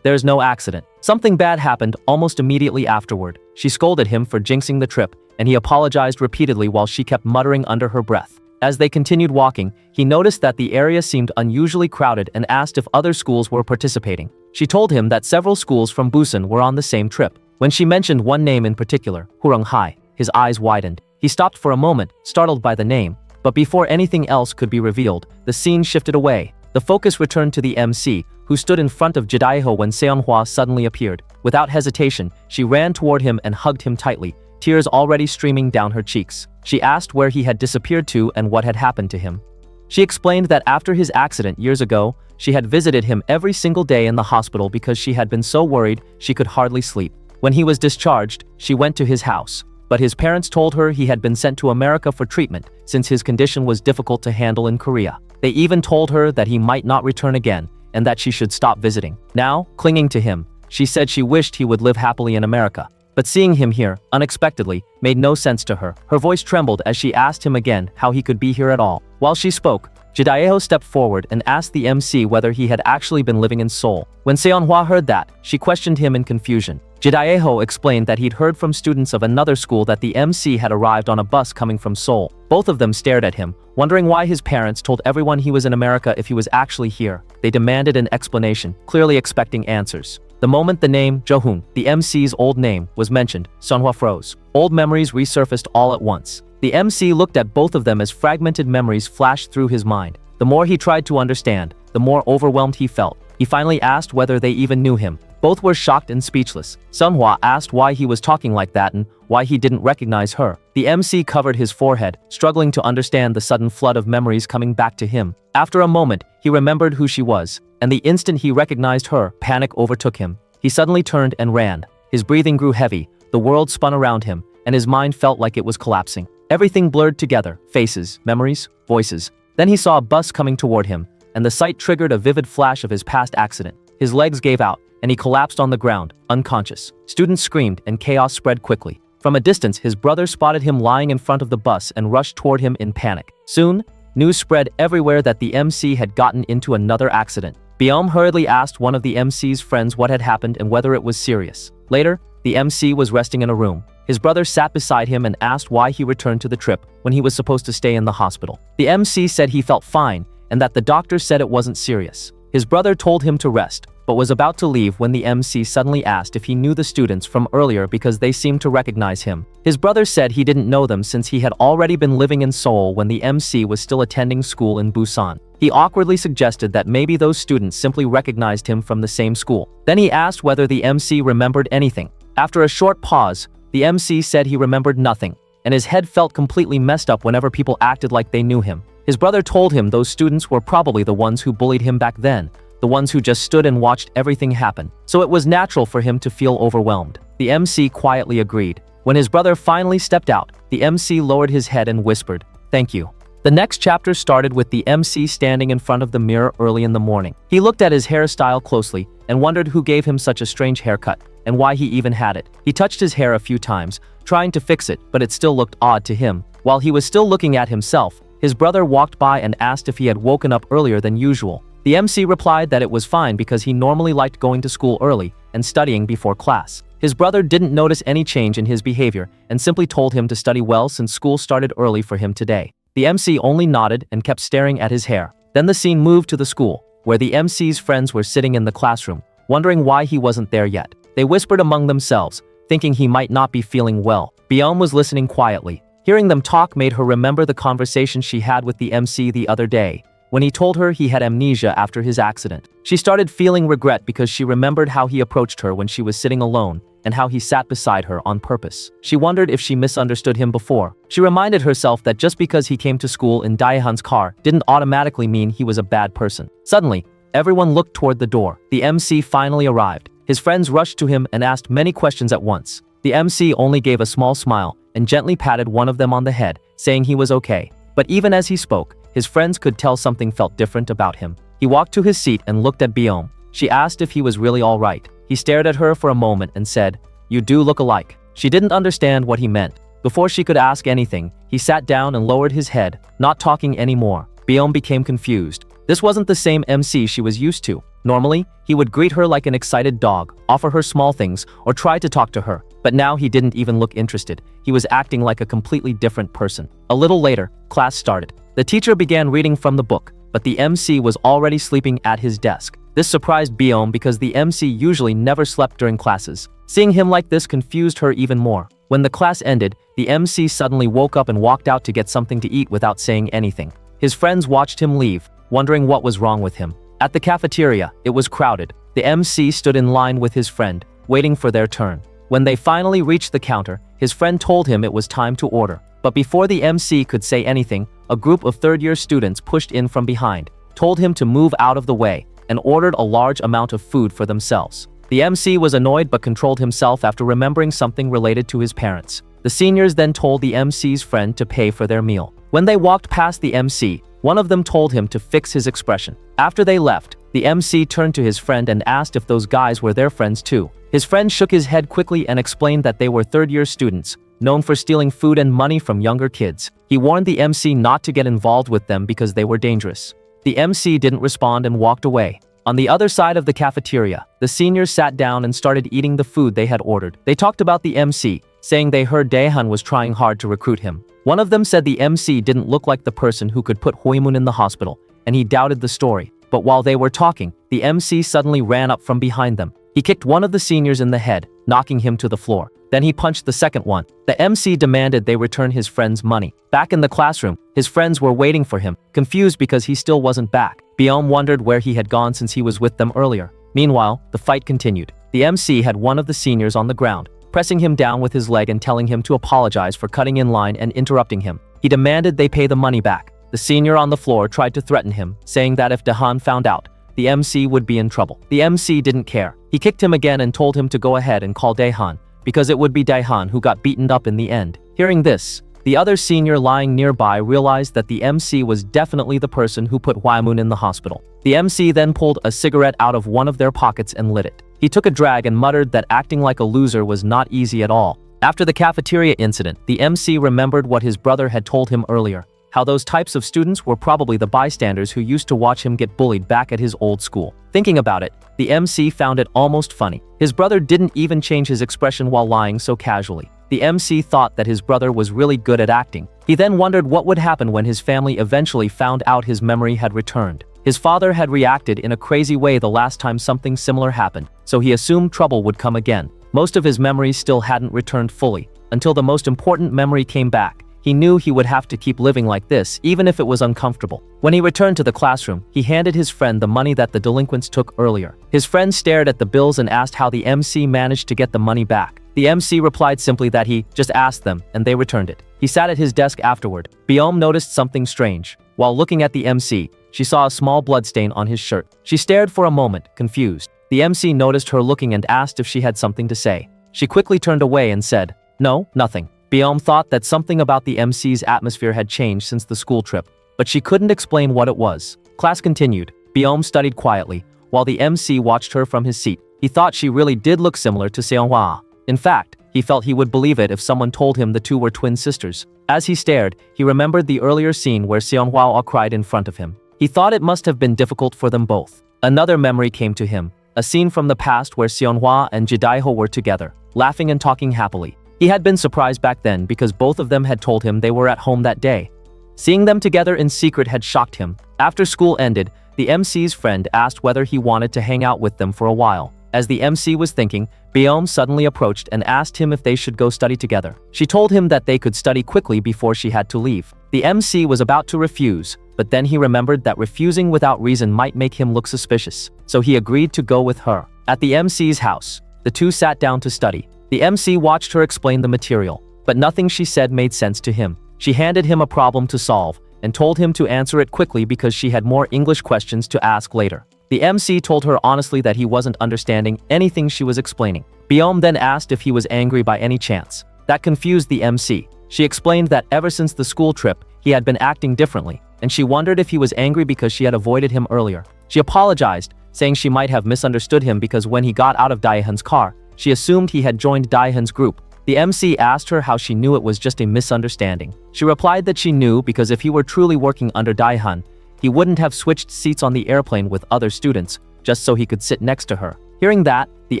"There's no accident." Something bad happened almost immediately afterward. She scolded him for jinxing the trip, and he apologized repeatedly while she kept muttering under her breath. As they continued walking, he noticed that the area seemed unusually crowded and asked if other schools were participating. She told him that several schools from Busan were on the same trip. When she mentioned one name in particular, Huronghai, his eyes widened. He stopped for a moment, startled by the name, but before anything else could be revealed, the scene shifted away. The focus returned to the MC, who stood in front of Jidaiho when Seonhwa suddenly appeared. Without hesitation, she ran toward him and hugged him tightly, tears already streaming down her cheeks. She asked where he had disappeared to and what had happened to him. She explained that after his accident years ago, she had visited him every single day in the hospital because she had been so worried she could hardly sleep. When he was discharged, she went to his house, but his parents told her he had been sent to America for treatment since his condition was difficult to handle in Korea. They even told her that he might not return again and that she should stop visiting. Now, clinging to him, she said she wished he would live happily in America. But seeing him here, unexpectedly, made no sense to her. Her voice trembled as she asked him again how he could be here at all. While she spoke, Jidaeho stepped forward and asked the MC whether he had actually been living in Seoul. When Seonhwa heard that, she questioned him in confusion. Jidaeho explained that he'd heard from students of another school that the MC had arrived on a bus coming from Seoul. Both of them stared at him, wondering why his parents told everyone he was in America if he was actually here. They demanded an explanation, clearly expecting answers. The moment the name Johun, the MC's old name, was mentioned, Seonhwa froze. Old memories resurfaced all at once. The MC looked at both of them as fragmented memories flashed through his mind. The more he tried to understand, the more overwhelmed he felt. He finally asked whether they even knew him. Both were shocked and speechless. Seonhwa asked why he was talking like that and why he didn't recognize her. The MC covered his forehead, struggling to understand the sudden flood of memories coming back to him. After a moment, he remembered who she was, and the instant he recognized her, panic overtook him. He suddenly turned and ran. His breathing grew heavy, the world spun around him, and his mind felt like it was collapsing. Everything blurred together, faces, memories, voices. Then he saw a bus coming toward him, and the sight triggered a vivid flash of his past accident. His legs gave out, and he collapsed on the ground, unconscious. Students screamed, and chaos spread quickly. From a distance, his brother spotted him lying in front of the bus and rushed toward him in panic. Soon, news spread everywhere that the MC had gotten into another accident. Byom hurriedly asked one of the MC's friends what had happened and whether it was serious. Later, the MC was resting in a room. His brother sat beside him and asked why he returned to the trip when he was supposed to stay in the hospital. The MC said he felt fine and that the doctor said it wasn't serious. His brother told him to rest, but was about to leave when the MC suddenly asked if he knew the students from earlier because they seemed to recognize him. His brother said he didn't know them since he had already been living in Seoul when the MC was still attending school in Busan. He awkwardly suggested that maybe those students simply recognized him from the same school. Then he asked whether the MC remembered anything. After a short pause, the MC said he remembered nothing, and his head felt completely messed up whenever people acted like they knew him. His brother told him those students were probably the ones who bullied him back then, the ones who just stood and watched everything happen. So it was natural for him to feel overwhelmed. The MC quietly agreed. When his brother finally stepped out, the MC lowered his head and whispered, "Thank you." The next chapter started with the MC standing in front of the mirror early in the morning. He looked at his hairstyle closely and wondered who gave him such a strange haircut and why he even had it. He touched his hair a few times, trying to fix it, but it still looked odd to him. While he was still looking at himself, his brother walked by and asked if he had woken up earlier than usual. The MC replied that it was fine because he normally liked going to school early and studying before class. His brother didn't notice any change in his behavior and simply told him to study well since school started early for him today. The MC only nodded and kept staring at his hair. Then the scene moved to the school, where the MC's friends were sitting in the classroom, wondering why he wasn't there yet. They whispered among themselves, thinking he might not be feeling well. Byom was listening quietly. Hearing them talk made her remember the conversation she had with the MC the other day, when he told her he had amnesia after his accident. She started feeling regret because she remembered how he approached her when she was sitting alone and how he sat beside her on purpose. She wondered if she misunderstood him before. She reminded herself that just because he came to school in Daehan's car didn't automatically mean he was a bad person. Suddenly, everyone looked toward the door. The MC finally arrived. His friends rushed to him and asked many questions at once. The MC only gave a small smile and gently patted one of them on the head, saying he was okay. But even as he spoke, his friends could tell something felt different about him. He walked to his seat and looked at Byom. She asked if he was really all right. He stared at her for a moment and said, "You do look alike." She didn't understand what he meant. Before she could ask anything, he sat down and lowered his head, not talking anymore. Byom became confused. This wasn't the same MC she was used to. Normally, he would greet her like an excited dog, offer her small things, or try to talk to her. But now he didn't even look interested. He was acting like a completely different person. A little later, class started. The teacher began reading from the book, but the MC was already sleeping at his desk. This surprised Byom because the MC usually never slept during classes. Seeing him like this confused her even more. When the class ended, the MC suddenly woke up and walked out to get something to eat without saying anything. His friends watched him leave, wondering what was wrong with him. At the cafeteria, it was crowded. The MC stood in line with his friend, waiting for their turn. When they finally reached the counter, his friend told him it was time to order. But before the MC could say anything, a group of third-year students pushed in from behind, told him to move out of the way, and ordered a large amount of food for themselves. The MC was annoyed but controlled himself after remembering something related to his parents. The seniors then told the MC's friend to pay for their meal. When they walked past the MC, one of them told him to fix his expression. After they left, the MC turned to his friend and asked if those guys were their friends too. His friend shook his head quickly and explained that they were third-year students, known for stealing food and money from younger kids. He warned the MC not to get involved with them because they were dangerous. The MC didn't respond and walked away. On the other side of the cafeteria, the seniors sat down and started eating the food they had ordered. They talked about the MC, saying they heard Daehan was trying hard to recruit him. One of them said the MC didn't look like the person who could put Hoimun in the hospital, and he doubted the story. But while they were talking, the MC suddenly ran up from behind them. He kicked one of the seniors in the head, knocking him to the floor. Then he punched the second one. The MC demanded they return his friend's money. Back in the classroom, his friends were waiting for him, confused because he still wasn't back. Byom wondered where he had gone since he was with them earlier. Meanwhile, the fight continued. The MC had one of the seniors on the ground, pressing him down with his leg and telling him to apologize for cutting in line and interrupting him. He demanded they pay the money back. The senior on the floor tried to threaten him, saying that if Dahan found out, the MC would be in trouble. The MC didn't care. He kicked him again and told him to go ahead and call Daehan, because it would be Daehan who got beaten up in the end. Hearing this, the other senior lying nearby realized that the MC was definitely the person who put Hwamun in the hospital. The MC then pulled a cigarette out of one of their pockets and lit it. He took a drag and muttered that acting like a loser was not easy at all. After the cafeteria incident, the MC remembered what his brother had told him earlier, how those types of students were probably the bystanders who used to watch him get bullied back at his old school. Thinking about it, the MC found it almost funny. His brother didn't even change his expression while lying so casually. The MC thought that his brother was really good at acting. He then wondered what would happen when his family eventually found out his memory had returned. His father had reacted in a crazy way the last time something similar happened, so he assumed trouble would come again. Most of his memories still hadn't returned fully, until the most important memory came back. He knew he would have to keep living like this, even if it was uncomfortable. When he returned to the classroom, he handed his friend the money that the delinquents took earlier. His friend stared at the bills and asked how the MC managed to get the money back. The MC replied simply that he just asked them, and they returned it. He sat at his desk afterward. Byom noticed something strange. While looking at the MC, she saw a small bloodstain on his shirt. She stared for a moment, confused. The MC noticed her looking and asked if she had something to say. She quickly turned away and said, "No, nothing." Byom thought that something about the MC's atmosphere had changed since the school trip, but she couldn't explain what it was. Class continued. Byom studied quietly, while the MC watched her from his seat. He thought she really did look similar to Seonghwa. In fact, he felt he would believe it if someone told him the two were twin sisters. As he stared, he remembered the earlier scene where Seonghwa cried in front of him. He thought it must have been difficult for them both. Another memory came to him, a scene from the past where Seonghwa and Jidaiho were together, laughing and talking happily. He had been surprised back then because both of them had told him they were at home that day. Seeing them together in secret had shocked him. After school ended, the MC's friend asked whether he wanted to hang out with them for a while. As the MC was thinking, Byom suddenly approached and asked him if they should go study together. She told him that they could study quickly before she had to leave. The MC was about to refuse, but then he remembered that refusing without reason might make him look suspicious, so he agreed to go with her. At the MC's house, the two sat down to study. The MC watched her explain the material, but nothing she said made sense to him. She handed him a problem to solve, and told him to answer it quickly because she had more English questions to ask later. The MC told her honestly that he wasn't understanding anything she was explaining. Byom then asked if he was angry by any chance. That confused the MC. She explained that ever since the school trip, he had been acting differently, and she wondered if he was angry because she had avoided him earlier. She apologized, saying she might have misunderstood him because when he got out of Daehan's car, she assumed he had joined Daehan's group. The MC asked her how she knew it was just a misunderstanding. She replied that she knew because if he were truly working under Daehan, he wouldn't have switched seats on the airplane with other students, just so he could sit next to her. Hearing that, the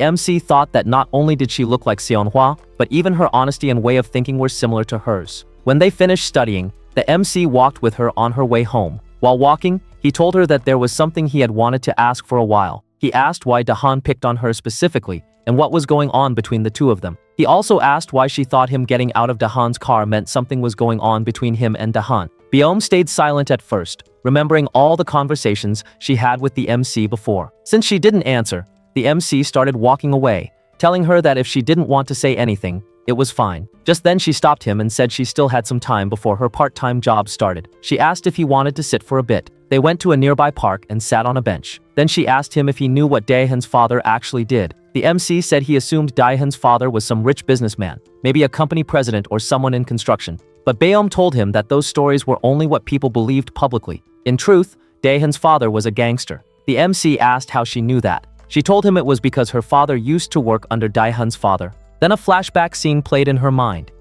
MC thought that not only did she look like Seonghwa, but even her honesty and way of thinking were similar to hers. When they finished studying, the MC walked with her on her way home. While walking, he told her that there was something he had wanted to ask for a while. He asked why Dahan picked on her specifically, and what was going on between the two of them. He also asked why she thought him getting out of Dahan's car meant something was going on between him and Dahan. Byom stayed silent at first, remembering all the conversations she had with the MC before. Since she didn't answer, the MC started walking away, telling her that if she didn't want to say anything, it was fine. Just then she stopped him and said she still had some time before her part-time job started. She asked if he wanted to sit for a bit. They went to a nearby park and sat on a bench. Then she asked him if he knew what Daehan's father actually did. The MC said he assumed Daehan's father was some rich businessman, maybe a company president or someone in construction. But Byom told him that those stories were only what people believed publicly. In truth, Daehan's father was a gangster. The MC asked how she knew that. She told him it was because her father used to work under Daehan's father. Then a flashback scene played in her mind.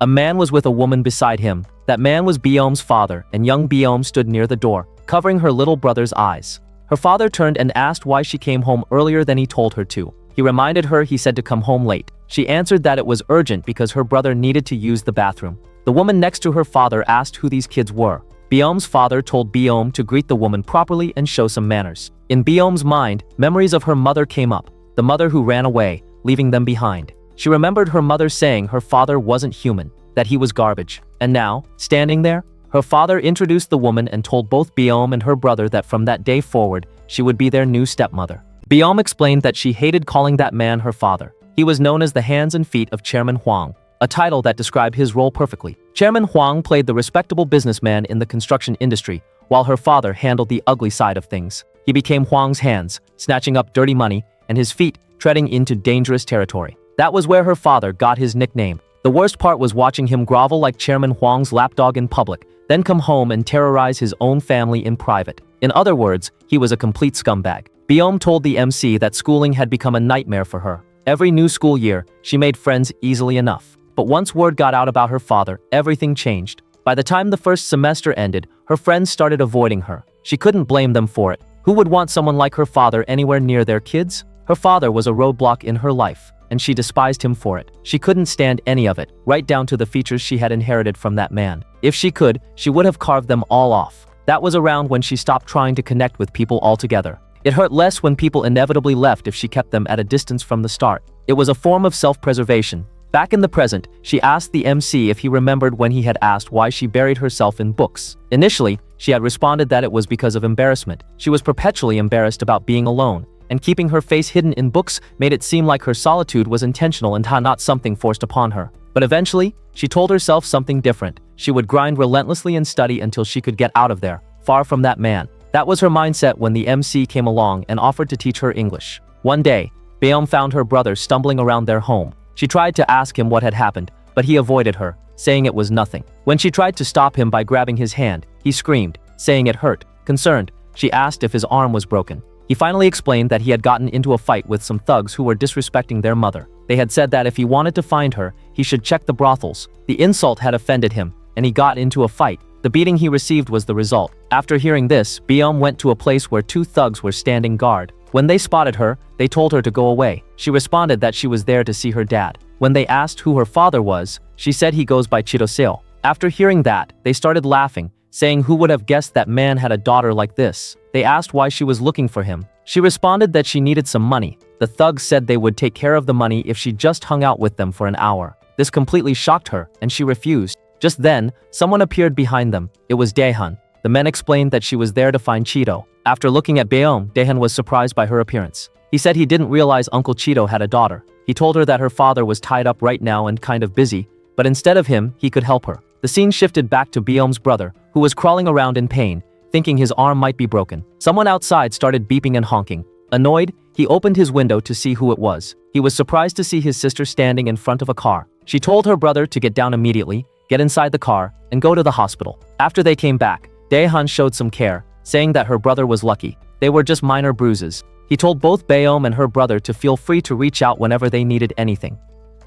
A man was with a woman beside him. That man was Beom's father, and young Beom stood near the door, covering her little brother's eyes. Her father turned and asked why she came home earlier than he told her to. He reminded her he said to come home late. She answered that it was urgent because her brother needed to use the bathroom. The woman next to her father asked who these kids were. Beom's father told Beom to greet the woman properly and show some manners. In Beom's mind, memories of her mother came up, the mother who ran away, leaving them behind. She remembered her mother saying her father wasn't human, that he was garbage. And now, standing there, her father introduced the woman and told both Beom and her brother that from that day forward, she would be their new stepmother. Beom explained that she hated calling that man her father. He was known as the hands and feet of Chairman Huang, a title that described his role perfectly. Chairman Huang played the respectable businessman in the construction industry, while her father handled the ugly side of things. He became Huang's hands, snatching up dirty money, and his feet, treading into dangerous territory. That was where her father got his nickname. The worst part was watching him grovel like Chairman Huang's lapdog in public, then come home and terrorize his own family in private. In other words, he was a complete scumbag. Beom told the MC that schooling had become a nightmare for her. Every new school year, she made friends easily enough. But once word got out about her father, everything changed. By the time the first semester ended, her friends started avoiding her. She couldn't blame them for it. Who would want someone like her father anywhere near their kids? Her father was a roadblock in her life, and she despised him for it. She couldn't stand any of it, right down to the features she had inherited from that man. If she could, she would have carved them all off. That was around when she stopped trying to connect with people altogether. It hurt less when people inevitably left if she kept them at a distance from the start. It was a form of self-preservation. Back in the present, she asked the MC if he remembered when he had asked why she buried herself in books. Initially, she had responded that it was because of embarrassment. She was perpetually embarrassed about being alone, and keeping her face hidden in books made it seem like her solitude was intentional and not something forced upon her. But eventually, she told herself something different. She would grind relentlessly and study until she could get out of there, far from that man. That was her mindset when the MC came along and offered to teach her English. One day, Beom found her brother stumbling around their home. She tried to ask him what had happened, but he avoided her, saying it was nothing. When she tried to stop him by grabbing his hand, he screamed, saying it hurt. Concerned, she asked if his arm was broken. He finally explained that he had gotten into a fight with some thugs who were disrespecting their mother. They had said that if he wanted to find her, he should check the brothels. The insult had offended him, and he got into a fight. The beating he received was the result. After hearing this, Beom went to a place where two thugs were standing guard. When they spotted her, they told her to go away. She responded that she was there to see her dad. When they asked who her father was, she said he goes by Chiroseo. After hearing that, they started laughing, saying who would have guessed that man had a daughter like this. They asked why she was looking for him. She responded that she needed some money. The thugs said they would take care of the money if she just hung out with them for an hour. This completely shocked her, and she refused. Just then, someone appeared behind them. It was Daehan. The men explained that she was there to find Cheeto. After looking at Beom, Daehan was surprised by her appearance. He said he didn't realize Uncle Cheeto had a daughter. He told her that her father was tied up right now and kind of busy, but instead of him, he could help her. The scene shifted back to Beom's brother, who was crawling around in pain, thinking his arm might be broken. Someone outside started beeping and honking. Annoyed, he opened his window to see who it was. He was surprised to see his sister standing in front of a car. She told her brother to get down immediately, get inside the car, and go to the hospital. After they came back, Daehan showed some care, saying that her brother was lucky. They were just minor bruises. He told both Beom and her brother to feel free to reach out whenever they needed anything.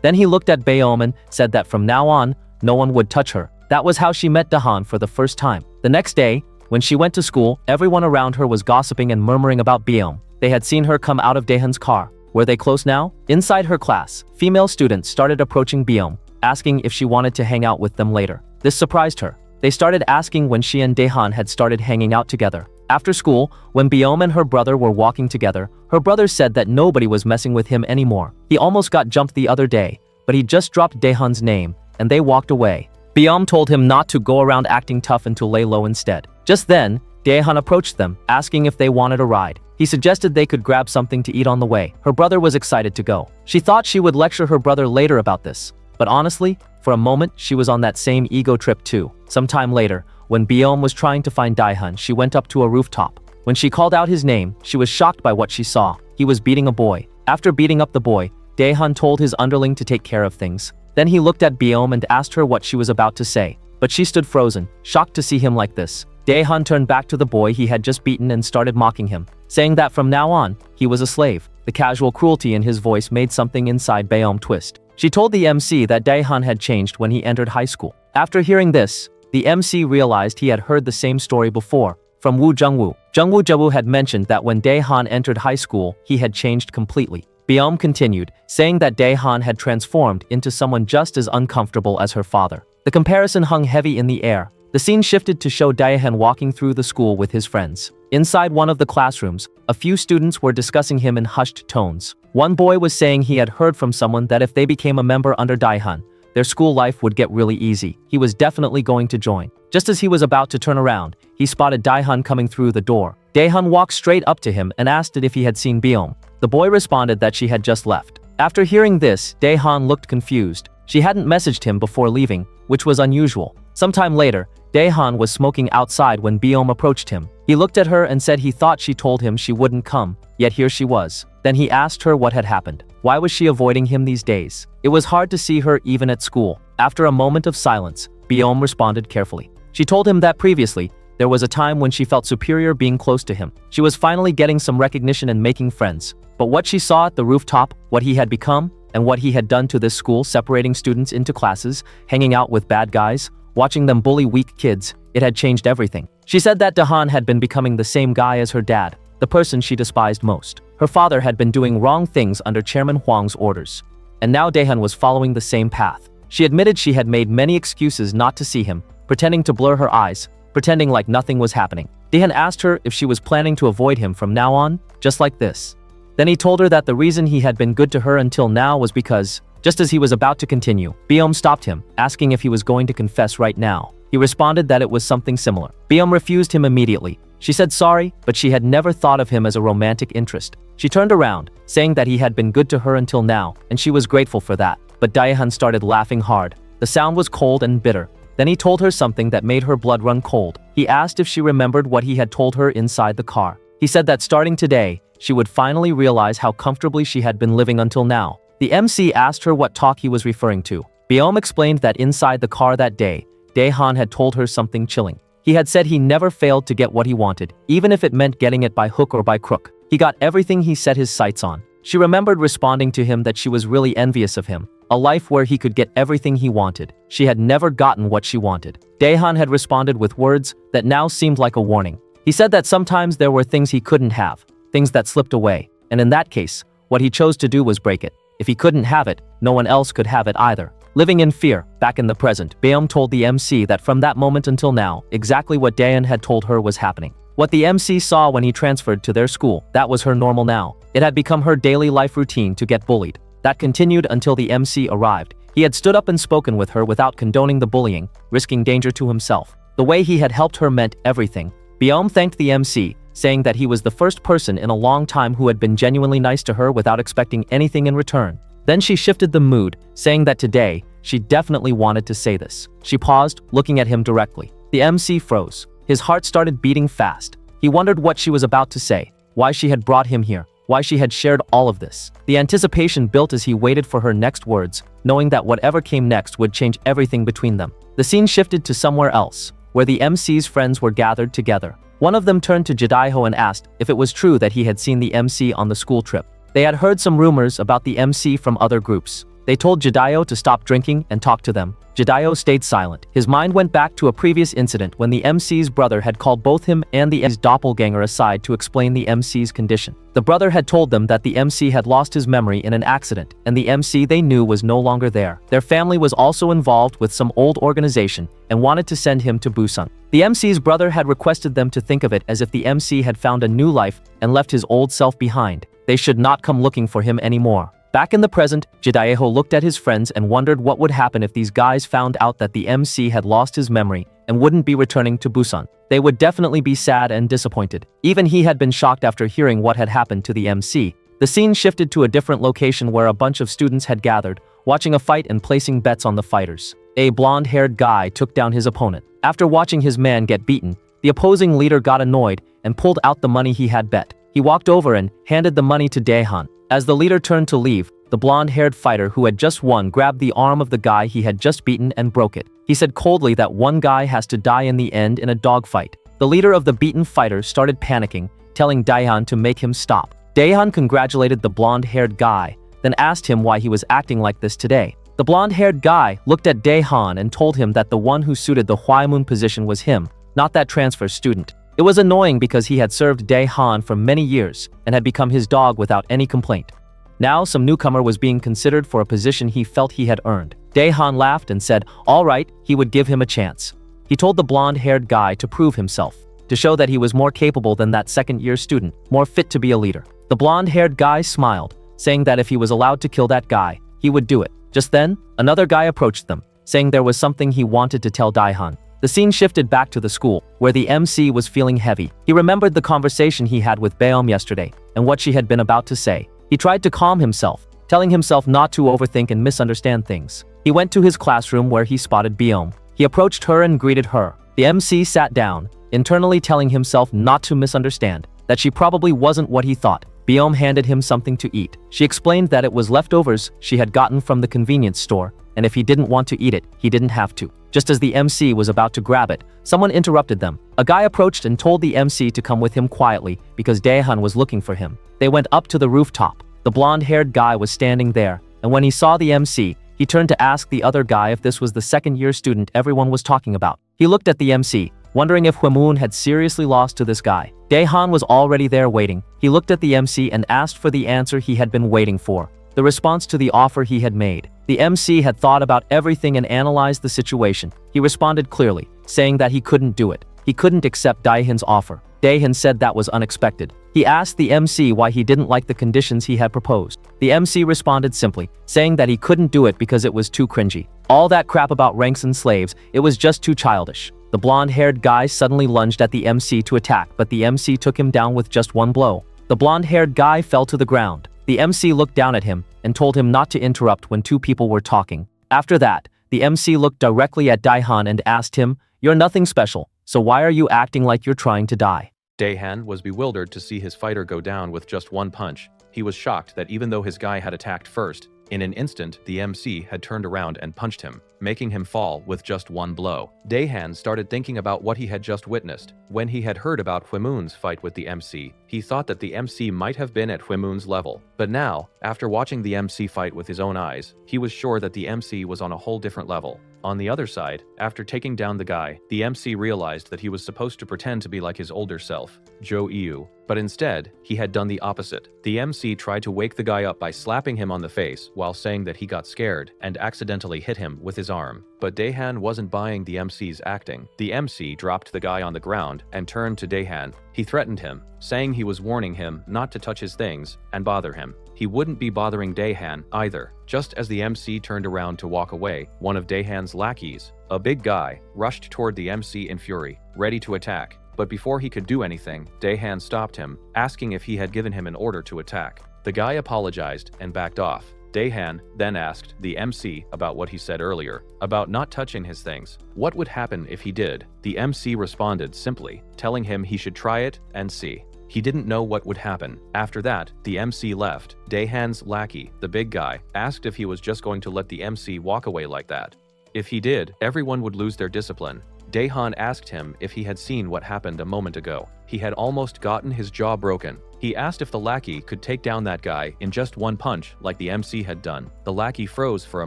Then he looked at Beom and said that from now on, no one would touch her. That was how she met Daehan for the first time. The next day, when she went to school, everyone around her was gossiping and murmuring about Beom. They had seen her come out of Daehan's car. Were they close now? Inside her class, female students started approaching Beom, asking if she wanted to hang out with them later. This surprised her. They started asking when she and Daehan had started hanging out together. After school, when Beom and her brother were walking together, her brother said that nobody was messing with him anymore. He almost got jumped the other day, but he just dropped Daehan's name, and they walked away. Beom told him not to go around acting tough and to lay low instead. Just then, Daehan approached them, asking if they wanted a ride. He suggested they could grab something to eat on the way. Her brother was excited to go. She thought she would lecture her brother later about this, but honestly, for a moment, she was on that same ego trip too. Sometime later, when Beom was trying to find Daehan, she went up to a rooftop. When she called out his name, she was shocked by what she saw. He was beating a boy. After beating up the boy, Daehan told his underling to take care of things. Then he looked at Beom and asked her what she was about to say, but she stood frozen, shocked to see him like this. Daehan turned back to the boy he had just beaten and started mocking him, saying that from now on, he was a slave. The casual cruelty in his voice made something inside Beom twist. She told the MC that Daehan had changed when he entered high school. After hearing this, the MC realized he had heard the same story before, from Woo Jungwoo. Jungwoo Jebu had mentioned that when Daehan entered high school, he had changed completely. Byum continued, saying that Daehan had transformed into someone just as uncomfortable as her father. The comparison hung heavy in the air. The scene shifted to show Daehan walking through the school with his friends. Inside one of the classrooms, a few students were discussing him in hushed tones. One boy was saying he had heard from someone that if they became a member under Daehan, their school life would get really easy. He was definitely going to join. Just as he was about to turn around, he spotted Daehan coming through the door. Daehan walked straight up to him and asked if he had seen Byum. The boy responded that she had just left. After hearing this, Daehan looked confused. She hadn't messaged him before leaving, which was unusual. Sometime later, Daehan was smoking outside when Byum approached him. He looked at her and said he thought she told him she wouldn't come, yet here she was. Then he asked her what had happened. Why was she avoiding him these days? It was hard to see her even at school. After a moment of silence, Byum responded carefully. She told him that previously, there was a time when she felt superior being close to him. She was finally getting some recognition and making friends. But what she saw at the rooftop, what he had become, and what he had done to this school, separating students into classes, hanging out with bad guys, watching them bully weak kids, it had changed everything. She said that Daehan had been becoming the same guy as her dad, the person she despised most. Her father had been doing wrong things under Chairman Huang's orders. And now Daehan was following the same path. She admitted she had made many excuses not to see him, pretending to blur her eyes, pretending like nothing was happening. Daehan asked her if she was planning to avoid him from now on, just like this. Then he told her that the reason he had been good to her until now was because, just as he was about to continue, Byum stopped him, asking if he was going to confess right now. He responded that it was something similar. Byum refused him immediately. She said sorry, but she had never thought of him as a romantic interest. She turned around, saying that he had been good to her until now, and she was grateful for that. But Daehan started laughing hard. The sound was cold and bitter. Then he told her something that made her blood run cold. He asked if she remembered what he had told her inside the car. He said that starting today, she would finally realize how comfortably she had been living until now. The MC asked her what talk he was referring to. Byum explained that inside the car that day, Daehan had told her something chilling. He had said he never failed to get what he wanted, even if it meant getting it by hook or by crook. He got everything he set his sights on. She remembered responding to him that she was really envious of him, a life where he could get everything he wanted. She had never gotten what she wanted. Daehan had responded with words that now seemed like a warning. He said that sometimes there were things he couldn't have, things that slipped away, and in that case, what he chose to do was break it. If he couldn't have it, no one else could have it either. Living in fear, back in the present, Byum told the MC that from that moment until now, exactly what Daehan had told her was happening. What the MC saw when he transferred to their school, that was her normal now. It had become her daily life routine to get bullied. That continued until the MC arrived. He had stood up and spoken with her without condoning the bullying, risking danger to himself. The way he had helped her meant everything. Byum thanked the MC, saying that he was the first person in a long time who had been genuinely nice to her without expecting anything in return. Then she shifted the mood, saying that today, she definitely wanted to say this. She paused, looking at him directly. The MC froze. His heart started beating fast. He wondered what she was about to say, why she had brought him here, why she had shared all of this. The anticipation built as he waited for her next words, knowing that whatever came next would change everything between them. The scene shifted to somewhere else, where the MC's friends were gathered together. One of them turned to Jidaiho and asked if it was true that he had seen the MC on the school trip. They had heard some rumors about the MC from other groups. They told Jidaiho to stop drinking and talk to them. Jidaiho stayed silent. His mind went back to a previous incident when the MC's brother had called both him and the MC's doppelganger aside to explain the MC's condition. The brother had told them that the MC had lost his memory in an accident, and the MC they knew was no longer there. Their family was also involved with some old organization and wanted to send him to Busan. The MC's brother had requested them to think of it as if the MC had found a new life and left his old self behind. They should not come looking for him anymore. Back in the present, Jidaiho looked at his friends and wondered what would happen if these guys found out that the MC had lost his memory and wouldn't be returning to Busan. They would definitely be sad and disappointed. Even he had been shocked after hearing what had happened to the MC. The scene shifted to a different location where a bunch of students had gathered, watching a fight and placing bets on the fighters. A blonde-haired guy took down his opponent. After watching his man get beaten, the opposing leader got annoyed and pulled out the money he had bet. He walked over and handed the money to Daehan. As the leader turned to leave, the blonde-haired fighter who had just won grabbed the arm of the guy he had just beaten and broke it. He said coldly that one guy has to die in the end in a dogfight. The leader of the beaten fighter started panicking, telling Daehan to make him stop. Daehan congratulated the blonde-haired guy, then asked him why he was acting like this today. The blonde-haired guy looked at Daehan and told him that the one who suited the Hwaemun position was him, not that transfer student. It was annoying because he had served Daehan for many years and had become his dog without any complaint. Now some newcomer was being considered for a position he felt he had earned. Daehan laughed and said, all right, he would give him a chance. He told the blonde-haired guy to prove himself, to show that he was more capable than that second-year student, more fit to be a leader. The blonde-haired guy smiled, saying that if he was allowed to kill that guy, he would do it. Just then, another guy approached them, saying there was something he wanted to tell Daehan. The scene shifted back to the school, where the MC was feeling heavy. He remembered the conversation he had with Baeom yesterday, and what she had been about to say. He tried to calm himself, telling himself not to overthink and misunderstand things. He went to his classroom where he spotted Baeom. He approached her and greeted her. The MC sat down, internally telling himself not to misunderstand, that she probably wasn't what he thought. Baeom handed him something to eat. She explained that it was leftovers she had gotten from the convenience store, and if he didn't want to eat it, he didn't have to. Just as the MC was about to grab it, someone interrupted them. A guy approached and told the MC to come with him quietly because Daehan was looking for him. They went up to the rooftop. The blonde-haired guy was standing there, and when he saw the MC, he turned to ask the other guy if this was the second-year student everyone was talking about. He looked at the MC, wondering if Hwaemun had seriously lost to this guy. Daehan was already there waiting. He looked at the MC and asked for the answer he had been waiting for, the response to the offer he had made. The MC had thought about everything and analyzed the situation. He responded clearly, saying that he couldn't do it. He couldn't accept Daehan's offer. Daehan said that was unexpected. He asked the MC why he didn't like the conditions he had proposed. The MC responded simply, saying that he couldn't do it because it was too cringy. All that crap about ranks and slaves, it was just too childish. The blonde-haired guy suddenly lunged at the MC to attack, but the MC took him down with just one blow. The blonde-haired guy fell to the ground. The MC looked down at him and told him not to interrupt when two people were talking. After that, the MC looked directly at Daehan and asked him, "You're nothing special, so why are you acting like you're trying to die?" Daehan was bewildered to see his fighter go down with just one punch. He was shocked that even though his guy had attacked first, in an instant the MC had turned around and punched him, making him fall with just one blow. Daehan started thinking about what he had just witnessed. When he had heard about Hwaemun's fight with the MC, he thought that the MC might have been at Hwaemun's level. But now, after watching the MC fight with his own eyes, he was sure that the MC was on a whole different level. On the other side, after taking down the guy, the MC realized that he was supposed to pretend to be like his older self, Jo Iu, but instead, he had done the opposite. The MC tried to wake the guy up by slapping him on the face while saying that he got scared and accidentally hit him with his arm. But Daehan wasn't buying the MC's acting. The MC dropped the guy on the ground and turned to Daehan. He threatened him, saying he was warning him not to touch his things and bother him. He wouldn't be bothering Daehan either. Just as the MC turned around to walk away, one of Daehan's lackeys, a big guy, rushed toward the MC in fury, ready to attack. But before he could do anything, Daehan stopped him, asking if he had given him an order to attack. The guy apologized and backed off. Daehan then asked the MC about what he said earlier, about not touching his things. What would happen if he did? The MC responded simply, telling him he should try it and see. He didn't know what would happen. After that, the MC left. Daehan's lackey, the big guy, asked if he was just going to let the MC walk away like that. If he did, everyone would lose their discipline. Daehan asked him if he had seen what happened a moment ago. He had almost gotten his jaw broken. He asked if the lackey could take down that guy in just one punch like the MC had done. The lackey froze for a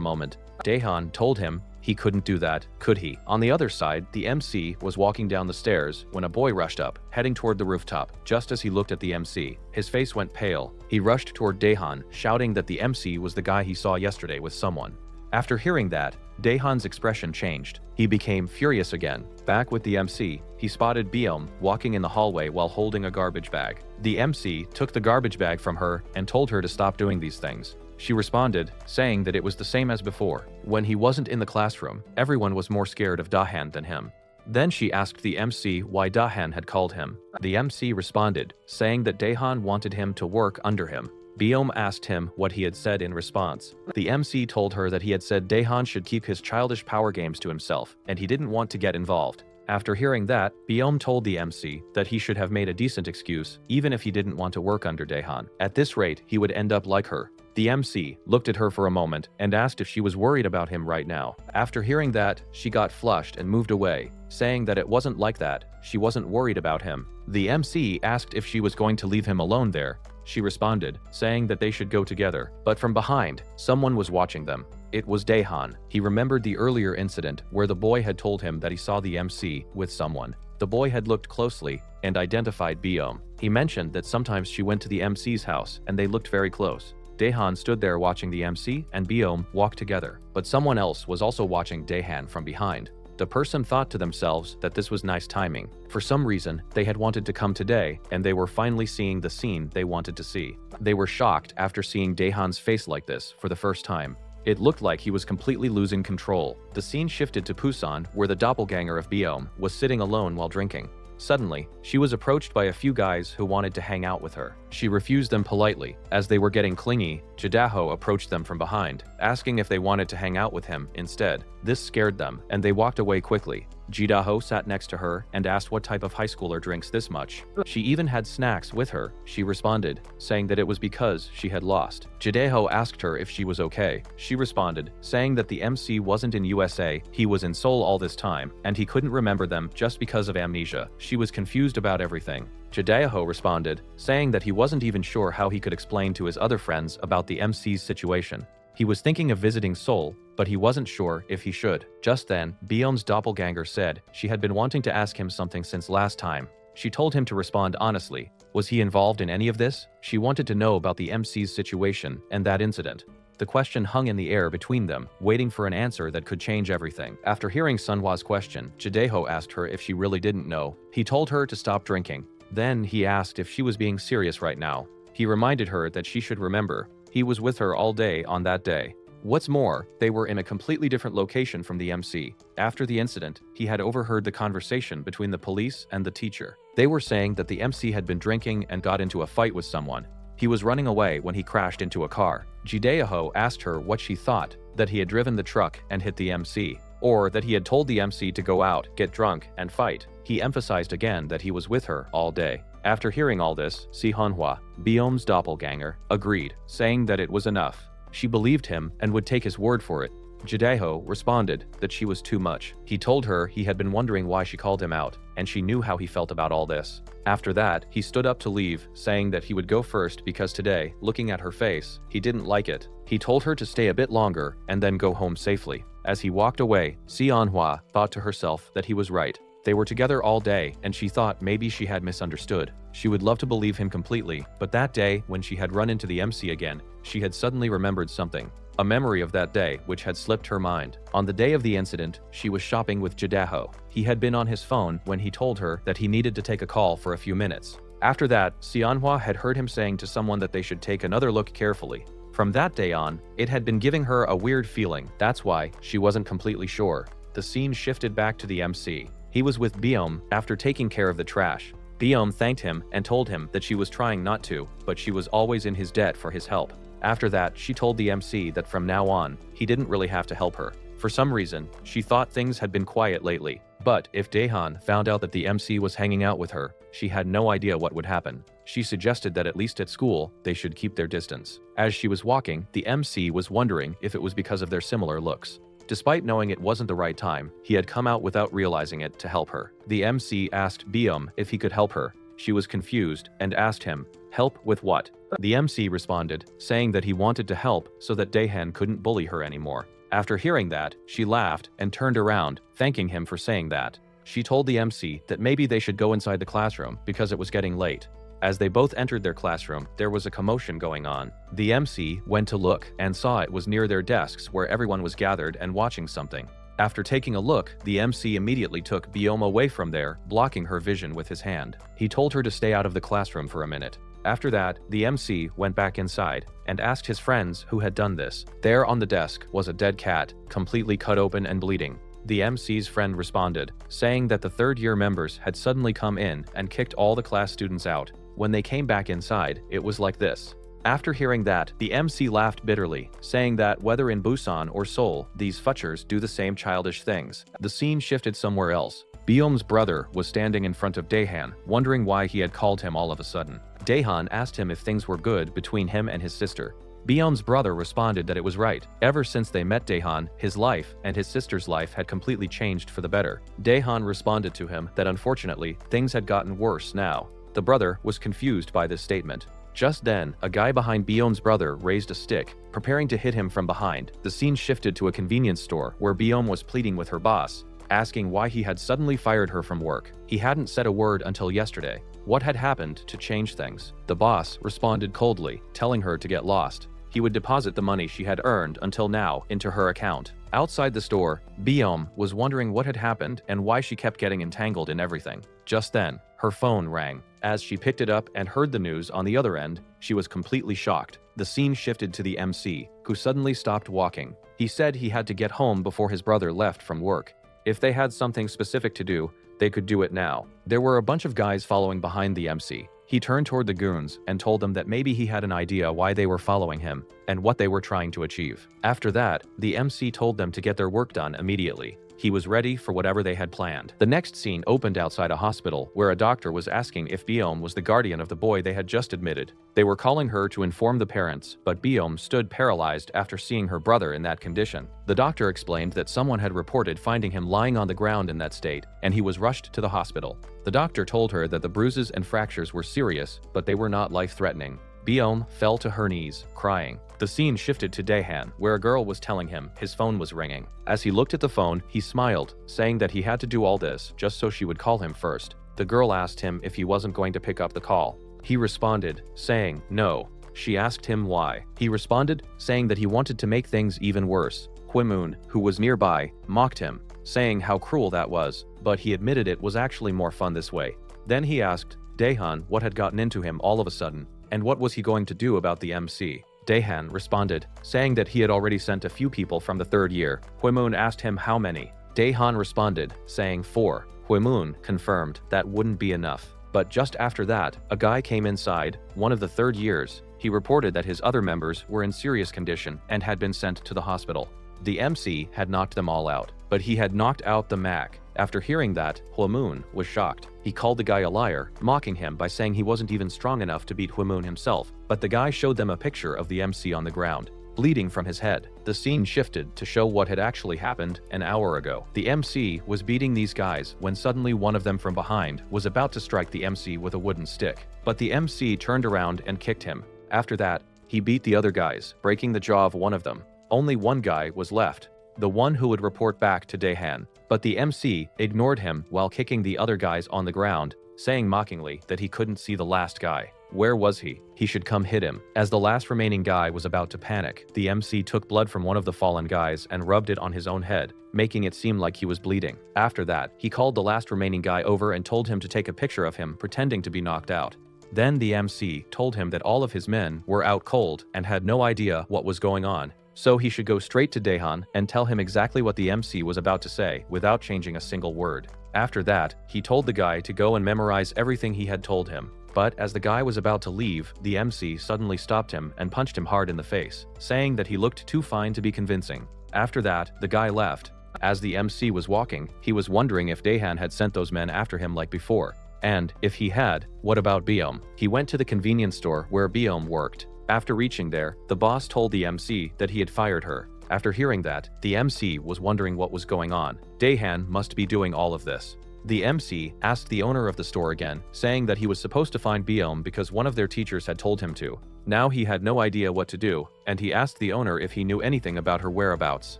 moment. Daehan told him he couldn't do that, could he? On the other side, the MC was walking down the stairs when a boy rushed up, heading toward the rooftop. Just as he looked at the MC, his face went pale. He rushed toward Daehan, shouting that the MC was the guy he saw yesterday with someone. After hearing that, Daehan's expression changed. He became furious again. Back with the MC, he spotted Baeom walking in the hallway while holding a garbage bag. The MC took the garbage bag from her and told her to stop doing these things. She responded, saying that it was the same as before. When he wasn't in the classroom, everyone was more scared of Daehan than him. Then she asked the MC why Daehan had called him. The MC responded, saying that Daehan wanted him to work under him. Baeom asked him what he had said in response. The MC told her that he had said Daehan should keep his childish power games to himself, and he didn't want to get involved. After hearing that, Baeom told the MC that he should have made a decent excuse, even if he didn't want to work under Daehan. At this rate, he would end up like her. The MC looked at her for a moment and asked if she was worried about him right now. After hearing that, she got flushed and moved away, saying that it wasn't like that. She wasn't worried about him. The MC asked if she was going to leave him alone there. she responded, saying that they should go together. But from behind, someone was watching them. It was Daehan. He remembered the earlier incident where the boy had told him that he saw the MC with someone. The boy had looked closely and identified Biom. He mentioned that sometimes she went to the MC's house and they looked very close. Daehan stood there watching the MC and Biom walk together, but someone else was also watching Daehan from behind. The person thought to themselves that this was nice timing. For some reason, they had wanted to come today, and they were finally seeing the scene they wanted to see. They were shocked after seeing Daehan's face like this for the first time. It looked like he was completely losing control. The scene shifted to Busan, where the doppelganger of Biom was sitting alone while drinking. Suddenly, she was approached by a few guys who wanted to hang out with her. She refused them politely. As they were getting clingy, Jidaho approached them from behind, asking if they wanted to hang out with him instead. This scared them, and they walked away quickly. Jidaho sat next to her and asked what type of high schooler drinks this much. She even had snacks with her. She responded, saying that it was because she had lost. Jidaho asked her if she was okay. She responded, saying that the MC wasn't in USA, he was in Seoul all this time, and he couldn't remember them just because of amnesia. She was confused about everything. Jidaho responded, saying that he wasn't even sure how he could explain to his other friends about the MC's situation. He was thinking of visiting Seoul, but he wasn't sure if he should. Just then, Biom's doppelganger said she had been wanting to ask him something since last time. She told him to respond honestly. Was he involved in any of this? She wanted to know about the MC's situation and that incident. The question hung in the air between them, waiting for an answer that could change everything. After hearing Sunhwa's question, Jidaho asked her if she really didn't know. He told her to stop drinking. Then he asked if she was being serious right now. He reminded her that she should remember he was with her all day on that day. What's more, they were in a completely different location from the MC. After the incident, he had overheard the conversation between the police and the teacher. They were saying that the MC had been drinking and got into a fight with someone. He was running away when he crashed into a car. Jidaho asked her what she thought, that he had driven the truck and hit the MC, or that he had told the MC to go out, get drunk, and fight. He emphasized again that he was with her all day. After hearing all this, Sihonhwa, Biom's doppelganger, agreed, saying that it was enough. She believed him and would take his word for it. Jidaho responded that she was too much. He told her he had been wondering why she called him out, and she knew how he felt about all this. After that, he stood up to leave, saying that he would go first because today, looking at her face, he didn't like it. He told her to stay a bit longer and then go home safely. As he walked away, Sihonhwa thought to herself that he was right. They were together all day, and she thought maybe she had misunderstood. She would love to believe him completely, but that day, when she had run into the MC again, she had suddenly remembered something. A memory of that day which had slipped her mind. On the day of the incident, she was shopping with Jidaho. He had been on his phone when he told her that he needed to take a call for a few minutes. After that, Sihonhwa had heard him saying to someone that they should take another look carefully. From that day on, it had been giving her a weird feeling. That's why she wasn't completely sure. The scene shifted back to the MC. He was with Biom after taking care of the trash. Biom thanked him and told him that she was trying not to, but she was always in his debt for his help. After that, she told the MC that from now on, he didn't really have to help her. For some reason, she thought things had been quiet lately. But if Daehan found out that the MC was hanging out with her, she had no idea what would happen. She suggested that at least at school, they should keep their distance. As she was walking, the MC was wondering if it was because of their similar looks. Despite knowing it wasn't the right time, he had come out without realizing it to help her. The MC asked Biom if he could help her. She was confused and asked him, "Help with what?" The MC responded, saying that he wanted to help so that Daehan couldn't bully her anymore. After hearing that, she laughed and turned around, thanking him for saying that. She told the MC that maybe they should go inside the classroom because it was getting late. As they both entered their classroom, there was a commotion going on. The MC went to look and saw it was near their desks where everyone was gathered and watching something. After taking a look, the MC immediately took Bioma away from there, blocking her vision with his hand. He told her to stay out of the classroom for a minute. After that, the MC went back inside and asked his friends who had done this. There on the desk was a dead cat, completely cut open and bleeding. The MC's friend responded, saying that the third-year members had suddenly come in and kicked all the class students out. When they came back inside, it was like this. After hearing that, the MC laughed bitterly, saying that whether in Busan or Seoul, these futchers do the same childish things. The scene shifted somewhere else. Biom's brother was standing in front of Daehan, wondering why he had called him all of a sudden. Daehan asked him if things were good between him and his sister. Biom's brother responded that it was right. Ever since they met Daehan, his life and his sister's life had completely changed for the better. Daehan responded to him that unfortunately, things had gotten worse now. The brother was confused by this statement. Just then, a guy behind Bion's brother raised a stick, preparing to hit him from behind. The scene shifted to a convenience store where Bion was pleading with her boss, asking why he had suddenly fired her from work. He hadn't said a word until yesterday. What had happened to change things? The boss responded coldly, telling her to get lost. He would deposit the money she had earned until now into her account. Outside the store, Biom was wondering what had happened and why she kept getting entangled in everything. Just then, her phone rang. As she picked it up and heard the news on the other end, she was completely shocked. The scene shifted to the MC, who suddenly stopped walking. He said he had to get home before his brother left from work. If they had something specific to do, they could do it now. There were a bunch of guys following behind the MC. He turned toward the goons and told them that maybe he had an idea why they were following him and what they were trying to achieve. After that, the MC told them to get their work done immediately. He was ready for whatever they had planned. The next scene opened outside a hospital where a doctor was asking if Biom was the guardian of the boy they had just admitted. They were calling her to inform the parents, but Biom stood paralyzed after seeing her brother in that condition. The doctor explained that someone had reported finding him lying on the ground in that state, and he was rushed to the hospital. The doctor told her that the bruises and fractures were serious, but they were not life-threatening. Biom fell to her knees, crying. The scene shifted to Daehan, where a girl was telling him his phone was ringing. As he looked at the phone, he smiled, saying that he had to do all this just so she would call him first. The girl asked him if he wasn't going to pick up the call. He responded, saying no. She asked him why. He responded, saying that he wanted to make things even worse. Hwaemun, who was nearby, mocked him, saying how cruel that was, but he admitted it was actually more fun this way. Then he asked Daehan what had gotten into him all of a sudden, and what was he going to do about the MC. Daehan responded, saying that he had already sent a few people from the third year. Hwaemun asked him how many. Daehan responded, saying 4. Hwaemun confirmed that wouldn't be enough. But just after that, a guy came inside, one of the third years. He reported that his other members were in serious condition and had been sent to the hospital. The MC had knocked them all out, but he had knocked out the Mac. After hearing that, Hwaemun was shocked. He called the guy a liar, mocking him by saying he wasn't even strong enough to beat Hwaemun himself, but the guy showed them a picture of the MC on the ground, bleeding from his head. The scene shifted to show what had actually happened an hour ago. The MC was beating these guys when suddenly one of them from behind was about to strike the MC with a wooden stick, but the MC turned around and kicked him. After that, he beat the other guys, breaking the jaw of one of them. Only one guy was left, the one who would report back to Daehan. But the MC ignored him while kicking the other guys on the ground, saying mockingly that he couldn't see the last guy. Where was he? He should come hit him. As the last remaining guy was about to panic, the MC took blood from one of the fallen guys and rubbed it on his own head, making it seem like he was bleeding. After that, he called the last remaining guy over and told him to take a picture of him pretending to be knocked out. Then the MC told him that all of his men were out cold and had no idea what was going on. So he should go straight to Daehan and tell him exactly what the MC was about to say without changing a single word. After that, he told the guy to go and memorize everything he had told him. But as the guy was about to leave, the MC suddenly stopped him and punched him hard in the face, saying that he looked too fine to be convincing. After that, the guy left. As the MC was walking, he was wondering if Daehan had sent those men after him like before. And, if he had, what about Biom? He went to the convenience store where Biom worked. After reaching there, the boss told the MC that he had fired her. After hearing that, the MC was wondering what was going on. Daehan must be doing all of this. The MC asked the owner of the store again, saying that he was supposed to find Biom because one of their teachers had told him to. Now he had no idea what to do, and he asked the owner if he knew anything about her whereabouts.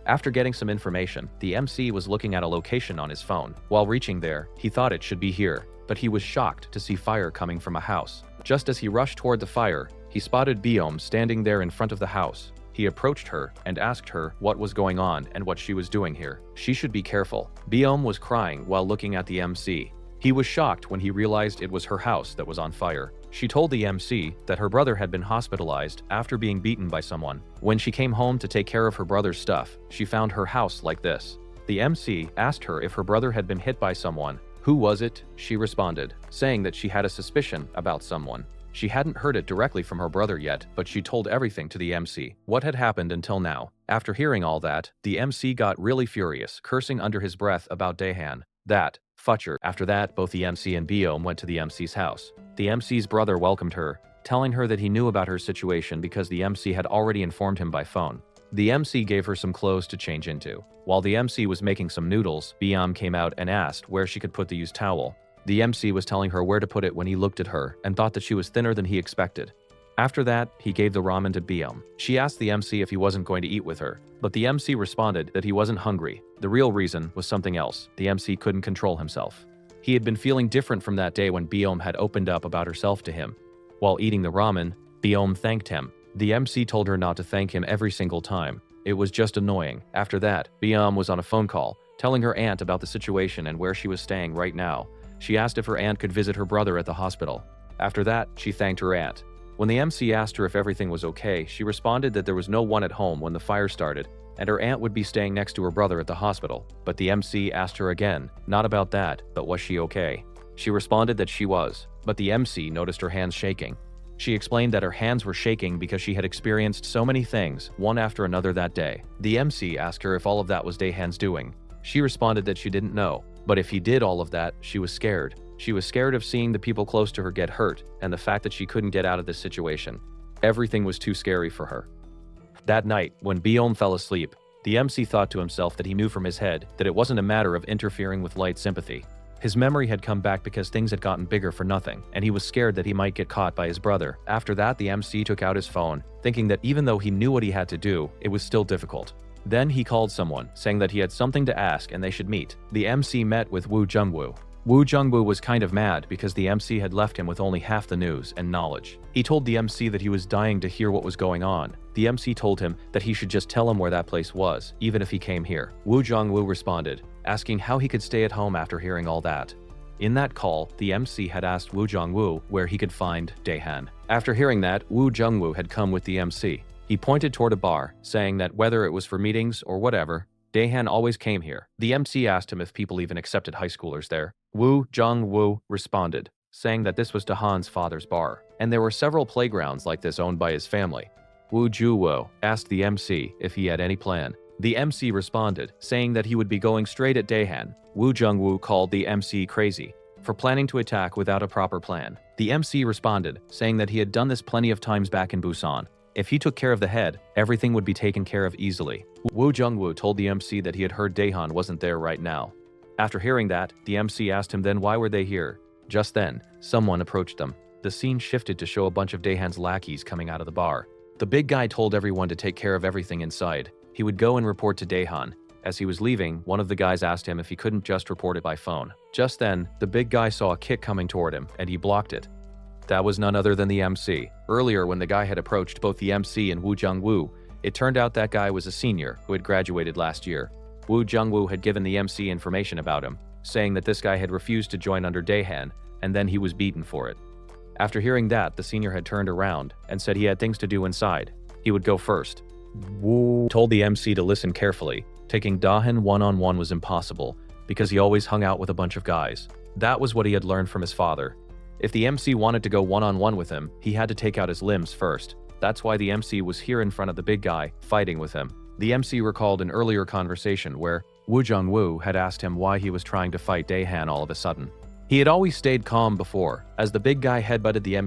After getting some information, the MC was looking at a location on his phone. While reaching there, he thought it should be here, but he was shocked to see fire coming from a house. Just as he rushed toward the fire, he spotted Biom standing there in front of the house. He approached her and asked her what was going on and what she was doing here. She should be careful. Biom was crying while looking at the MC. He was shocked when he realized it was her house that was on fire. She told the MC that her brother had been hospitalized after being beaten by someone. When she came home to take care of her brother's stuff, she found her house like this. The MC asked her if her brother had been hit by someone. Who was it? She responded, saying that she had a suspicion about someone. She hadn't heard it directly from her brother yet, but she told everything to the MC. What had happened until now? After hearing all that, the MC got really furious, cursing under his breath about Daehan. That futcher. After that, both the MC and Biom went to the MC's house. The MC's brother welcomed her, telling her that he knew about her situation because the MC had already informed him by phone. The MC gave her some clothes to change into. While the MC was making some noodles, Biom came out and asked where she could put the used towel. The MC was telling her where to put it when he looked at her and thought that she was thinner than he expected. After that, he gave the ramen to Biom. She asked the MC if he wasn't going to eat with her, but the MC responded that he wasn't hungry. The real reason was something else. The MC couldn't control himself. He had been feeling different from that day when Biom had opened up about herself to him. While eating the ramen, Biom thanked him. The MC told her not to thank him every single time. It was just annoying. After that, Biom was on a phone call, telling her aunt about the situation and where she was staying right now. She asked if her aunt could visit her brother at the hospital. After that, she thanked her aunt. When the MC asked her if everything was okay, she responded that there was no one at home when the fire started, and her aunt would be staying next to her brother at the hospital. But the MC asked her again, not about that, but was she okay? She responded that she was, but the MC noticed her hands shaking. She explained that her hands were shaking because she had experienced so many things, one after another that day. The MC asked her if all of that was Daehan's doing. She responded that she didn't know, but if he did all of that, she was scared. She was scared of seeing the people close to her get hurt, and the fact that she couldn't get out of this situation. Everything was too scary for her. That night, when Biom fell asleep, the MC thought to himself that he knew from his head that it wasn't a matter of interfering with light sympathy. His memory had come back because things had gotten bigger for nothing, and he was scared that he might get caught by his brother. After that, the MC took out his phone, thinking that even though he knew what he had to do, it was still difficult. Then he called someone, saying that he had something to ask and they should meet. The MC met with Woo Jungwoo. Woo Jungwoo was kind of mad because the MC had left him with only half the news and knowledge. He told the MC that he was dying to hear what was going on. The MC told him that he should just tell him where that place was, even if he came here. Woo Jungwoo responded, asking how he could stay at home after hearing all that. In that call, the MC had asked Woo Jungwoo where he could find Daehan. After hearing that, Woo Jungwoo had come with the MC. He pointed toward a bar, saying that whether it was for meetings or whatever, Daehan always came here. The MC asked him if people even accepted high schoolers there. Woo Jungwoo responded, saying that this was Daehan's father's bar, and there were several playgrounds like this owned by his family. Woo Jungwoo asked the MC if he had any plan. The MC responded, saying that he would be going straight at Daehan. Woo Jungwoo called the MC crazy for planning to attack without a proper plan. The MC responded, saying that he had done this plenty of times back in Busan. If he took care of the head, everything would be taken care of easily. Woo Jungwoo told the MC that he had heard Daehan wasn't there right now. After hearing that, the MC asked him then why were they here. Just then, someone approached them. The scene shifted to show a bunch of Daehan's lackeys coming out of the bar. The big guy told everyone to take care of everything inside. He would go and report to Daehan. As he was leaving, one of the guys asked him if he couldn't just report it by phone. Just then, the big guy saw a kick coming toward him, and he blocked it. That was none other than the MC. Earlier, when the guy had approached both the MC and Woo Jungwoo, it turned out that guy was a senior who had graduated last year. Woo Jungwoo had given the MC information about him, saying that this guy had refused to join under Daehan, and then he was beaten for it. After hearing that, the senior had turned around and said he had things to do inside. He would go first. Woo told the MC to listen carefully. Taking Daehan one-on-one was impossible because he always hung out with a bunch of guys. That was what he had learned from his father. If the MC wanted to go one-on-one with him, he had to take out his limbs first. That's why the MC was here in front of the big guy, fighting with him. The MC recalled an earlier conversation where Woo Jungwoo had asked him why he was trying to fight Daehan all of a sudden. He had always stayed calm before. As the big guy headbutted the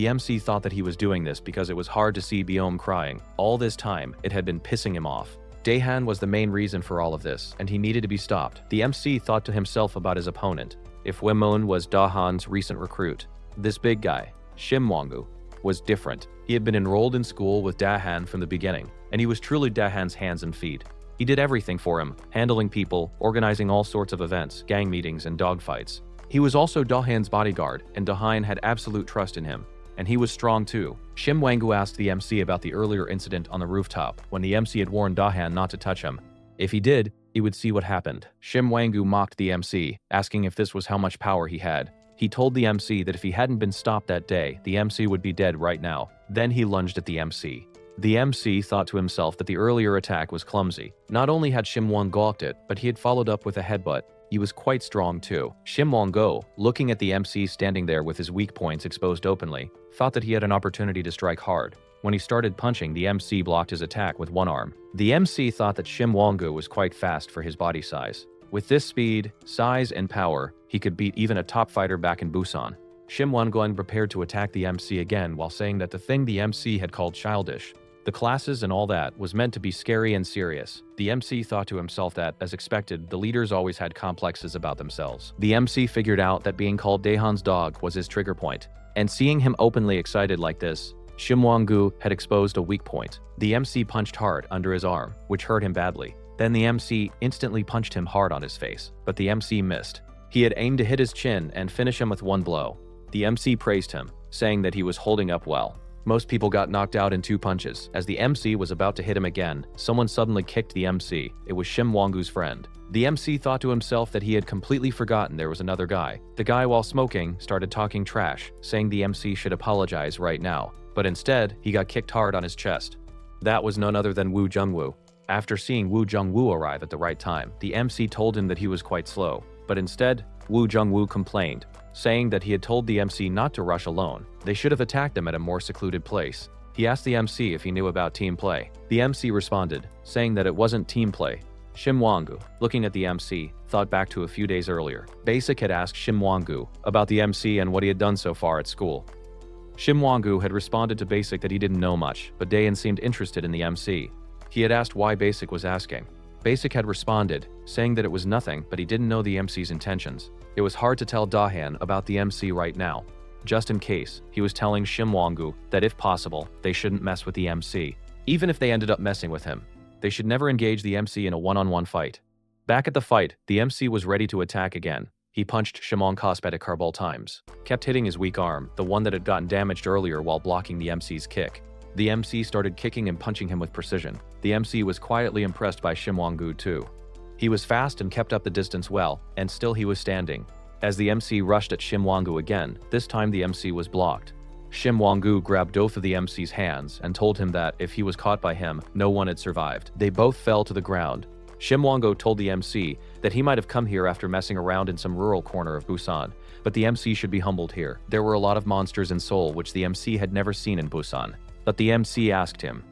MC thought that he was doing this because it was hard to see Biom crying. All this time, it had been pissing him off. Daehan was the main reason for all of this, and he needed to be stopped. The MC thought to himself about his opponent. If Wimon was Daehan's recent recruit, this big guy, Shim Wongu, was different. He had been enrolled in school with Daehan from the beginning, and he was truly Daehan's hands and feet. He did everything for him, handling people, organizing all sorts of events, gang meetings, and dogfights. He was also Daehan's bodyguard, and Daehan had absolute trust in him, and he was strong too. Shim Wongu asked the MC about the earlier incident on the rooftop, when the MC had warned Daehan not to touch him. If he did, he would see what happened. Shim Wongu mocked the MC, asking if this was how much power he had. He told the MC that if he hadn't been stopped that day, the MC would be dead right now. Then he lunged at the MC. The MC thought to himself that the earlier attack was clumsy. Not only had Shim Won gawked it, but he had followed up with a headbutt. He was quite strong too. Shim Won-go, looking at the MC standing there with his weak points exposed openly, thought that he had an opportunity to strike hard. When he started punching, the MC blocked his attack with one arm. The MC thought that Shim Won-go was quite fast for his body size. With this speed, size, and power, he could beat even a top fighter back in Busan. Shim Won-go prepared to attack the MC again while saying that the thing the MC had called childish, the classes and all that, was meant to be scary and serious. The MC thought to himself that, as expected, the leaders always had complexes about themselves. The MC figured out that being called Daehan's dog was his trigger point, and seeing him openly excited like this, Shim Wang-gu had exposed a weak point. The MC punched hard under his arm, which hurt him badly. Then the MC instantly punched him hard on his face, but the MC missed. He had aimed to hit his chin and finish him with one blow. The MC praised him, saying that he was holding up well. Most people got knocked out in 2 punches. As the MC was about to hit him again, someone suddenly kicked the MC. It was Shim Wang-gu's friend. The MC thought to himself that he had completely forgotten there was another guy. The guy, while smoking, started talking trash, saying the MC should apologize right now. But instead, he got kicked hard on his chest. That was none other than Woo Jung-woo. After seeing Woo Jung-woo arrive at the right time, the MC told him that he was quite slow. But instead, Woo Jung-woo complained, saying that he had told the MC not to rush alone. They should have attacked him at a more secluded place. He asked the MC if he knew about team play. The MC responded, saying that it wasn't team play. Shim Wang-gu, looking at the MC, thought back to a few days earlier. Basic had asked Shim Wang-gu about the MC and what he had done so far at school. Shim Wang-gu had responded to Basic that he didn't know much, but Daein seemed interested in the MC. He had asked why Basic was asking. Basic had responded, saying that it was nothing, but he didn't know the MC's intentions. It was hard to tell Daein about the MC right now. Just in case, he was telling Shim Wang-gu that if possible, they shouldn't mess with the MC. Even if they ended up messing with him, they should never engage the MC in a one-on-one fight. Back at the fight, the MC was ready to attack again. He punched Shimon Kospet several times, kept hitting his weak arm, the one that had gotten damaged earlier while blocking the MC's kick. The MC started kicking and punching him with precision. The MC was quietly impressed by Shim Wang-gu too. He was fast and kept up the distance well, and still he was standing. As the MC rushed at Shim Wang-gu again, this time the MC was blocked. Shim Wang-gu grabbed both of the MC's hands and told him that if he was caught by him, no one had survived. They both fell to the ground. Shim Wang-gu told the MC that he might have come here after messing around in some rural corner of Busan, but the MC should be humbled here. There were a lot of monsters in Seoul which the MC had never seen in Busan. But the MC asked him,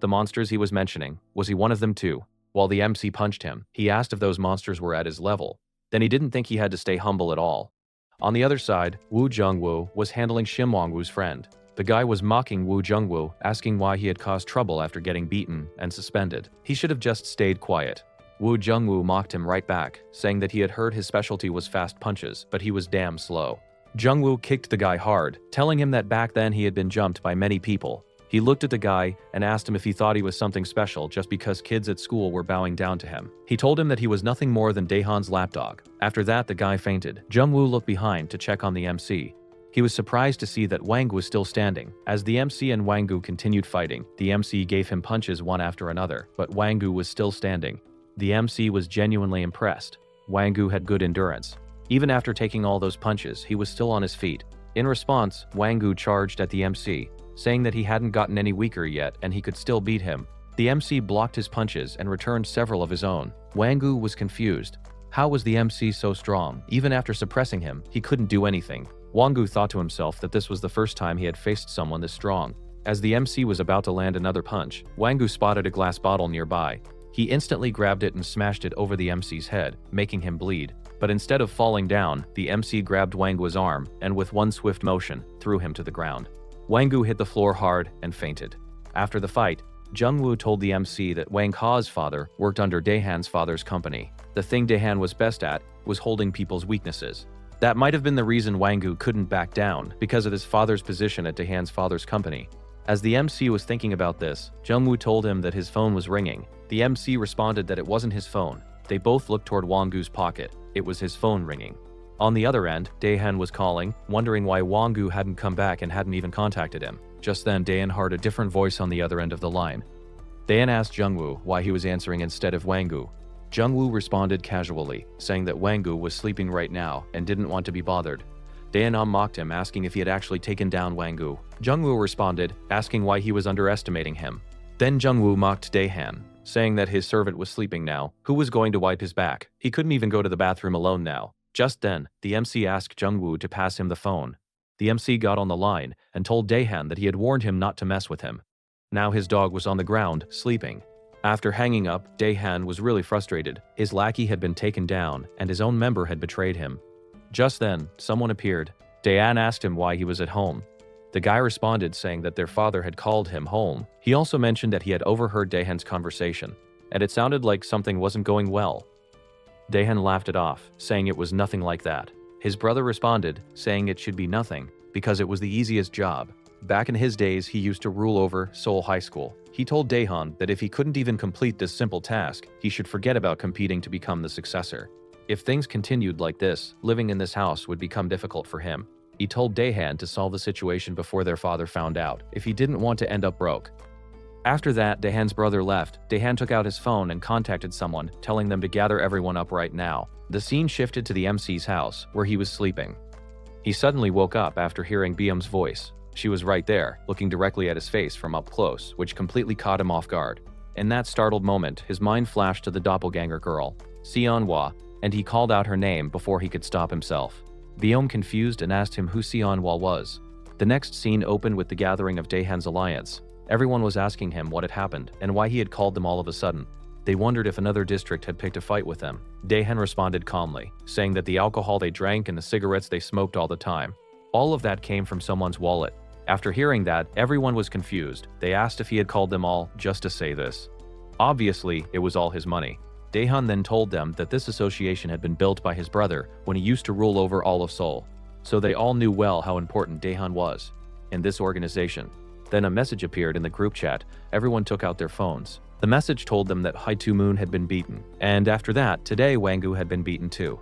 the monsters he was mentioning, was he one of them too? While the MC punched him, he asked if those monsters were at his level. Then he didn't think he had to stay humble at all. On the other side, Woo Jung-woo was handling Shim Wang-woo's friend. The guy was mocking Woo Jung-woo, asking why he had caused trouble after getting beaten and suspended. He should have just stayed quiet. Woo Jung-woo mocked him right back, saying that he had heard his specialty was fast punches, but he was damn slow. Jung-woo kicked the guy hard, telling him that back then he had been jumped by many people. He looked at the guy and asked him if he thought he was something special just because kids at school were bowing down to him. He told him that he was nothing more than Daehan's lapdog. After that, the guy fainted. Jung-woo looked behind to check on the MC. He was surprised to see that Wang was still standing. As the MC and Wang-gu continued fighting, the MC gave him punches one after another, but Wang-gu was still standing. The MC was genuinely impressed. Wang-gu had good endurance. Even after taking all those punches, he was still on his feet. In response, Wang-gu charged at the MC, saying that he hadn't gotten any weaker yet and he could still beat him. The MC blocked his punches and returned several of his own. Wang-gu was confused. How was the MC so strong? Even after suppressing him, he couldn't do anything. Wang-gu thought to himself that this was the first time he had faced someone this strong. As the MC was about to land another punch, Wang-gu spotted a glass bottle nearby. He instantly grabbed it and smashed it over the MC's head, making him bleed. But instead of falling down, the MC grabbed Wang-gu's arm and with one swift motion, threw him to the ground. Wang-gu hit the floor hard and fainted. After the fight, Jung-woo told the MC that Wang Ka's father worked under Daehan's father's company. The thing Daehan was best at was holding people's weaknesses. That might have been the reason Wang-gu couldn't back down, because of his father's position at Daehan's father's company. As the MC was thinking about this, Jung-woo told him that his phone was ringing. The MC responded that it wasn't his phone. They both looked toward Wang-gu's pocket. It was his phone ringing. On the other end, Daehan was calling, wondering why Wang-gu hadn't come back and hadn't even contacted him. Just then, Daehan heard a different voice on the other end of the line. Daehan asked Jung-woo why he was answering instead of Wang-gu. Jung-woo responded casually, saying that Wang-gu was sleeping right now and didn't want to be bothered. Daehan mocked him, asking if he had actually taken down Wang-gu. Jung-woo responded, asking why he was underestimating him. Then Jung-woo mocked Daehan, saying that his servant was sleeping now. Who was going to wipe his back? He couldn't even go to the bathroom alone now. Just then, the MC asked Jung-woo to pass him the phone. The MC got on the line and told Daehan that he had warned him not to mess with him. Now his dog was on the ground, sleeping. After hanging up, Daehan was really frustrated. His lackey had been taken down, and his own member had betrayed him. Just then, someone appeared. Daehan asked him why he was at home. The guy responded saying that their father had called him home. He also mentioned that he had overheard Daehan's conversation, and it sounded like something wasn't going well. Daehan laughed it off, saying it was nothing like that. His brother responded, saying it should be nothing, because it was the easiest job. Back in his days, he used to rule over Seoul High School. He told Daehan that if he couldn't even complete this simple task, he should forget about competing to become the successor. If things continued like this, living in this house would become difficult for him. He told Daehan to solve the situation before their father found out, if he didn't want to end up broke. After that, Daehan's brother left. Daehan took out his phone and contacted someone, telling them to gather everyone up right now. The scene shifted to the MC's house, where he was sleeping. He suddenly woke up after hearing Byum's voice. She was right there, looking directly at his face from up close, which completely caught him off guard. In that startled moment, his mind flashed to the doppelganger girl, Seonhwa, and he called out her name before he could stop himself. Byum confused and asked him who Seonhwa was. The next scene opened with the gathering of Daehan's alliance. Everyone was asking him what had happened and why he had called them all of a sudden. They wondered if another district had picked a fight with them. Daehan responded calmly, saying that the alcohol they drank and the cigarettes they smoked all the time, all of that came from someone's wallet. After hearing that, everyone was confused. They asked if he had called them all just to say this. Obviously, it was all his money. Daehan then told them that this association had been built by his brother when he used to rule over all of Seoul. So they all knew well how important Daehan was in this organization. Then a message appeared in the group chat. Everyone took out their phones. The message told them that Haitu Moon had been beaten. And after that, today Wangu had been beaten too.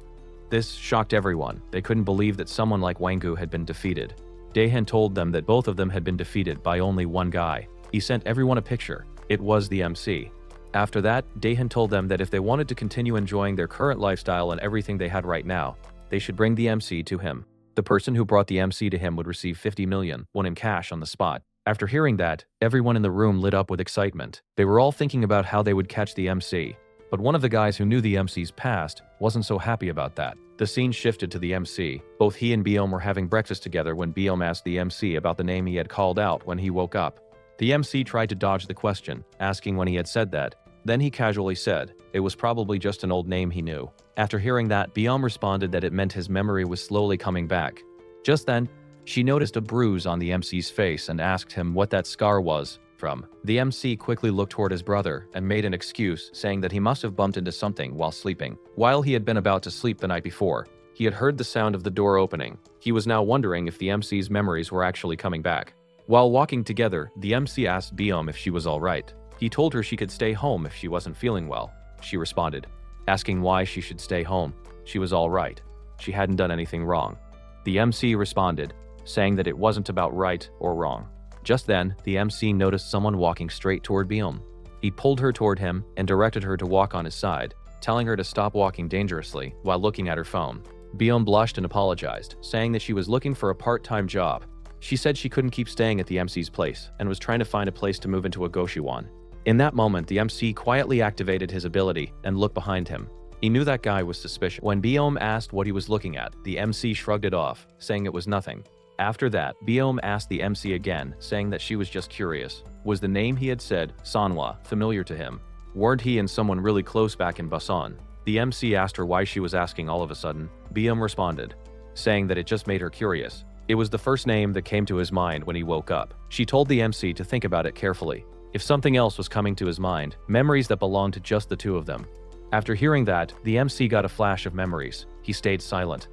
This shocked everyone. They couldn't believe that someone like Wangu had been defeated. Daehan told them that both of them had been defeated by only one guy. He sent everyone a picture. It was the MC. After that, Daehan told them that if they wanted to continue enjoying their current lifestyle and everything they had right now, they should bring the MC to him. The person who brought the MC to him would receive 50 million, won in cash on the spot. After hearing that, everyone in the room lit up with excitement. They were all thinking about how they would catch the MC. But one of the guys who knew the MC's past wasn't so happy about that. The scene shifted to the MC. Both he and Byum were having breakfast together when Byum asked the MC about the name he had called out when he woke up. The MC tried to dodge the question, asking when he had said that. Then he casually said, it was probably just an old name he knew. After hearing that, Byum responded that it meant his memory was slowly coming back. Just then, she noticed a bruise on the MC's face and asked him what that scar was from. The MC quickly looked toward his brother and made an excuse, saying that he must have bumped into something while sleeping. While he had been about to sleep the night before, he had heard the sound of the door opening. He was now wondering if the MC's memories were actually coming back. While walking together, the MC asked Byum if she was all right. He told her she could stay home if she wasn't feeling well. She responded, asking why she should stay home. She was all right. She hadn't done anything wrong. The MC responded, saying that it wasn't about right or wrong. Just then, the MC noticed someone walking straight toward Byum. He pulled her toward him and directed her to walk on his side, telling her to stop walking dangerously while looking at her phone. Byum blushed and apologized, saying that she was looking for a part-time job. She said she couldn't keep staying at the MC's place and was trying to find a place to move into a goshiwon. In that moment, the MC quietly activated his ability and looked behind him. He knew that guy was suspicious. When Byum asked what he was looking at, the MC shrugged it off, saying it was nothing. After that, Byum asked the MC again, saying that she was just curious. Was the name he had said, Seonhwa, familiar to him? Weren't he and someone really close back in Busan? The MC asked her why she was asking all of a sudden. Byum responded, saying that it just made her curious. It was the first name that came to his mind when he woke up. She told the MC to think about it carefully. If something else was coming to his mind, memories that belonged to just the two of them. After hearing that, the MC got a flash of memories. He stayed silent.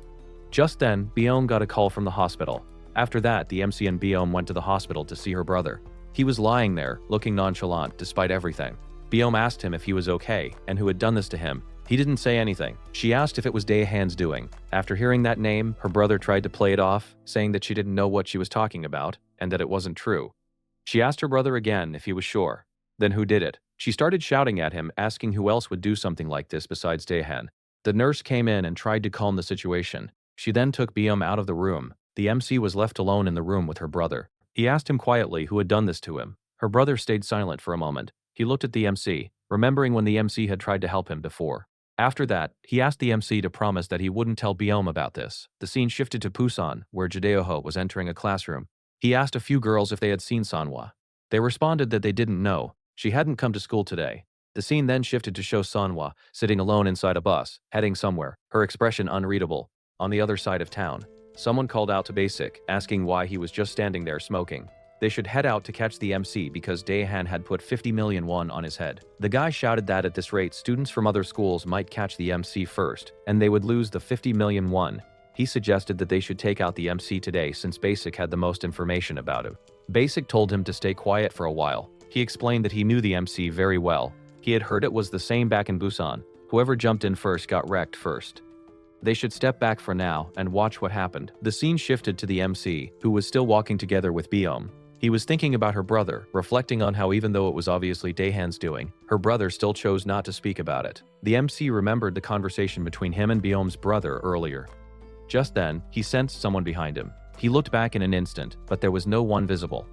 Just then, Byum got a call from the hospital. After that, the MC and Byum went to the hospital to see her brother. He was lying there, looking nonchalant despite everything. Byum asked him if he was okay and who had done this to him. He didn't say anything. She asked if it was Daehan's doing. After hearing that name, her brother tried to play it off, saying that she didn't know what she was talking about and that it wasn't true. She asked her brother again if he was sure. Then who did it? She started shouting at him, asking who else would do something like this besides Daehan. The nurse came in and tried to calm the situation. She then took Byum out of the room. The MC was left alone in the room with her brother. He asked him quietly who had done this to him. Her brother stayed silent for a moment. He looked at the MC, remembering when the MC had tried to help him before. After that, he asked the MC to promise that he wouldn't tell Byum about this. The scene shifted to Busan, where Jadeoho was entering a classroom. He asked a few girls if they had seen Seonhwa. They responded that they didn't know. She hadn't come to school today. The scene then shifted to show Seonhwa sitting alone inside a bus, heading somewhere, her expression unreadable. On the other side of town, someone called out to Basic, asking why he was just standing there smoking. They should head out to catch the MC because Daehan had put 50 million won on his head. The guy shouted that at this rate, students from other schools might catch the MC first, and they would lose the 50 million won. He suggested that they should take out the MC today since Basic had the most information about him. Basic told him to stay quiet for a while. He explained that he knew the MC very well. He had heard it was the same back in Busan. Whoever jumped in first got wrecked first. They should step back for now and watch what happened. The scene shifted to the MC, who was still walking together with Biom. He was thinking about her brother, reflecting on how even though it was obviously Daehan's doing, her brother still chose not to speak about it. The MC remembered the conversation between him and Biom's brother earlier. Just then, he sensed someone behind him. He looked back in an instant, but there was no one visible.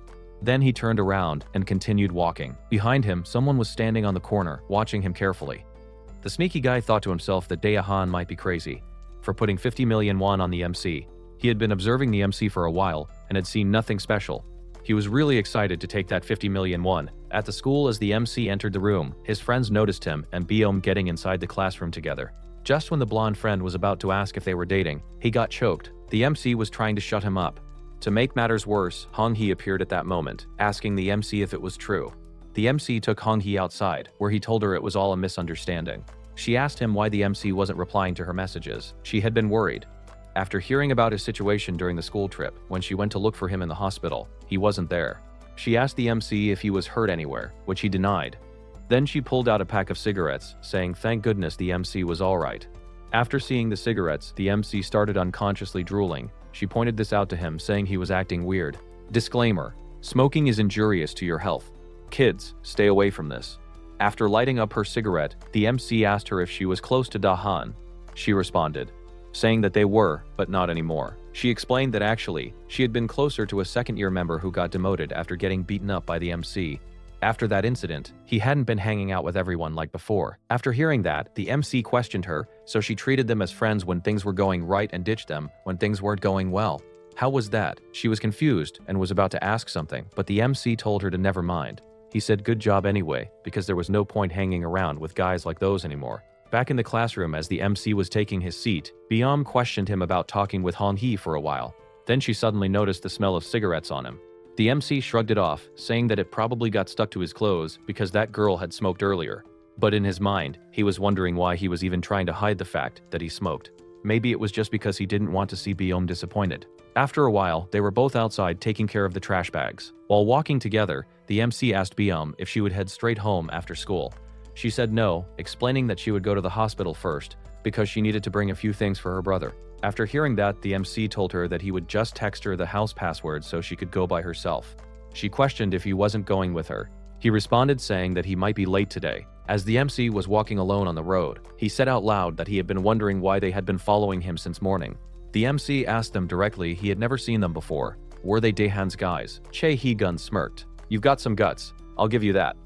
Then he turned around and continued walking. Behind him, someone was standing on the corner, watching him carefully. The sneaky guy thought to himself that Daehan might be crazy for putting 50 million won on the MC. He had been observing the MC for a while and had seen nothing special. He was really excited to take that 50 million won. At the school, as the MC entered the room, his friends noticed him and Biom getting inside the classroom together. Just when the blonde friend was about to ask if they were dating, he got choked. The MC was trying to shut him up. To make matters worse, Hong-hee appeared at that moment, asking the MC if it was true. The MC took Hong-hee outside, where he told her it was all a misunderstanding. She asked him why the MC wasn't replying to her messages. She had been worried. After hearing about his situation during the school trip, when she went to look for him in the hospital, he wasn't there. She asked the MC if he was hurt anywhere, which he denied. Then she pulled out a pack of cigarettes, saying thank goodness the MC was alright. After seeing the cigarettes, the MC started unconsciously drooling. She pointed this out to him, saying he was acting weird. Disclaimer: smoking is injurious to your health. Kids, stay away from this. After lighting up her cigarette, the MC asked her if she was close to Dahan. She responded, saying that they were, but not anymore. She explained that actually, she had been closer to a second-year member who got demoted after getting beaten up by the MC. After that incident, he hadn't been hanging out with everyone like before. After hearing that, the MC questioned her, so she treated them as friends when things were going right and ditched them when things weren't going well. How was that? She was confused and was about to ask something, but the MC told her to never mind. He said good job anyway, because there was no point hanging around with guys like those anymore. Back in the classroom as the MC was taking his seat, Biom questioned him about talking with Hong-hee for a while. Then she suddenly noticed the smell of cigarettes on him. The MC shrugged it off, saying that it probably got stuck to his clothes because that girl had smoked earlier. But in his mind, he was wondering why he was even trying to hide the fact that he smoked. Maybe it was just because he didn't want to see Biom disappointed. After a while, they were both outside taking care of the trash bags. While walking together, the MC asked Biom if she would head straight home after school. She said no, explaining that she would go to the hospital first because she needed to bring a few things for her brother. After hearing that, the MC told her that he would just text her the house password so she could go by herself. She questioned if he wasn't going with her. He responded saying that he might be late today. As the MC was walking alone on the road, he said out loud that he had been wondering why they had been following him since morning. The MC asked them directly he had never seen them before. Were they Daehan's guys? Chae Hee-gun smirked. You've got some guts, I'll give you that.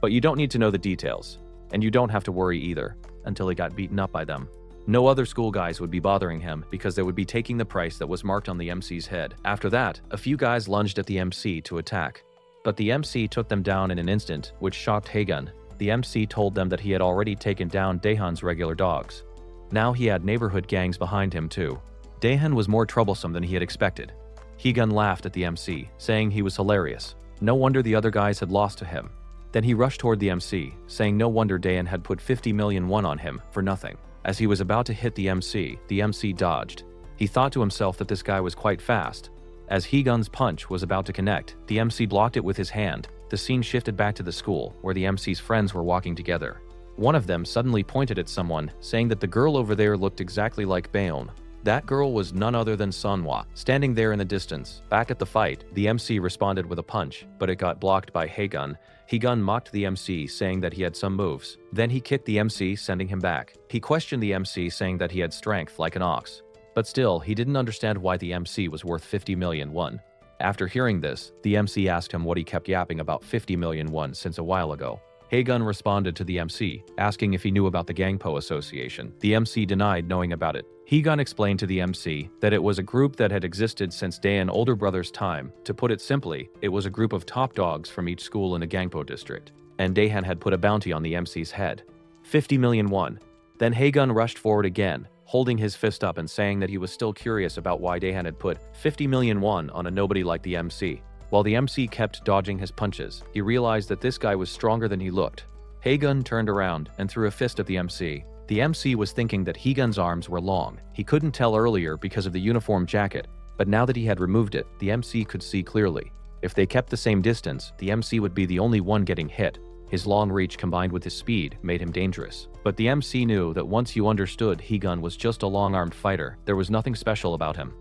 But you don't need to know the details. And you don't have to worry either, until he got beaten up by them. No other school guys would be bothering him because they would be taking the price that was marked on the MC's head. After that, a few guys lunged at the MC to attack. But the MC took them down in an instant, which shocked Haegun. The MC told them that he had already taken down Daehan's regular dogs. Now he had neighborhood gangs behind him too. Daehan was more troublesome than he had expected. Haegun laughed at the MC, saying he was hilarious. No wonder the other guys had lost to him. Then he rushed toward the MC, saying no wonder Daehan had put 50 million won on him for nothing. As he was about to hit the MC dodged. He thought to himself that this guy was quite fast. As Haegun's punch was about to connect, the MC blocked it with his hand. The scene shifted back to the school, where the MC's friends were walking together. One of them suddenly pointed at someone, saying that the girl over there looked exactly like Baeon. That girl was none other than Sunhwa, standing there in the distance. Back at the fight, the MC responded with a punch, but it got blocked by Haegun. Haegun mocked the MC, saying that he had some moves. Then he kicked the MC, sending him back. He questioned the MC, saying that he had strength like an ox. But still, he didn't understand why the MC was worth 50 million won. After hearing this, the MC asked him what he kept yapping about 50 million won since a while ago. Haegun responded to the MC, asking if he knew about the Gangpo Association. The MC denied knowing about it. Haegun explained to the MC that it was a group that had existed since Daehan older brother's time. To put it simply, it was a group of top dogs from each school in the Gangpo district, and Daehan had put a bounty on the MC's head. 50 million won. Then Haegun rushed forward again, holding his fist up and saying that he was still curious about why Daehan had put 50 million won on a nobody like the MC. While the MC kept dodging his punches, he realized that this guy was stronger than he looked. Haegun turned around and threw a fist at the MC. The MC was thinking that Haegun's arms were long. He couldn't tell earlier because of the uniform jacket, but now that he had removed it, the MC could see clearly. If they kept the same distance, the MC would be the only one getting hit. His long reach combined with his speed made him dangerous. But the MC knew that once you understood Higun was just a long-armed fighter, there was nothing special about him.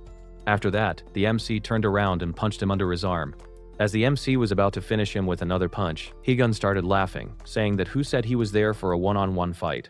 After that, the MC turned around and punched him under his arm. As the MC was about to finish him with another punch, Higun started laughing, saying that who said he was there for a one-on-one fight.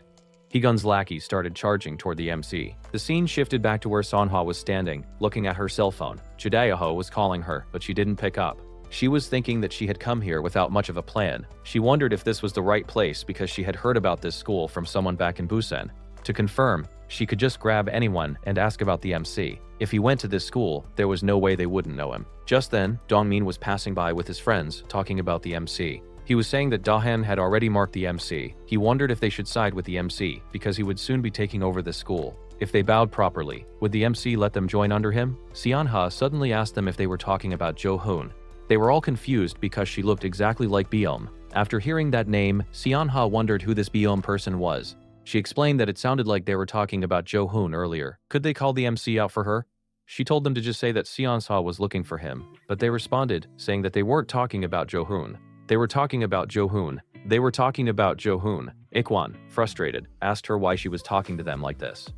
Higun's lackey started charging toward the MC. The scene shifted back to where Sanhwa was standing, looking at her cell phone. Judaeho was calling her, but she didn't pick up. She was thinking that she had come here without much of a plan. She wondered if this was the right place because she had heard about this school from someone back in Busan. To confirm, she could just grab anyone and ask about the MC. If he went to this school, there was no way they wouldn't know him. Just then, Dongmin was passing by with his friends, talking about the MC. He was saying that Dahan had already marked the MC. He wondered if they should side with the MC, because he would soon be taking over the school. If they bowed properly, would the MC let them join under him? Seonha suddenly asked them if they were talking about Jo-hoon. They were all confused because she looked exactly like Beom. After hearing that name, Seonha wondered who this Beom person was. She explained that it sounded like they were talking about Jo-hoon earlier. Could they call the MC out for her? She told them to just say that Seonha was looking for him, but they responded, saying that they weren't talking about Jo-hoon. They were talking about Jo-hoon. They were talking about Jo-hoon. Ikwan, frustrated, asked her why she was talking to them like this.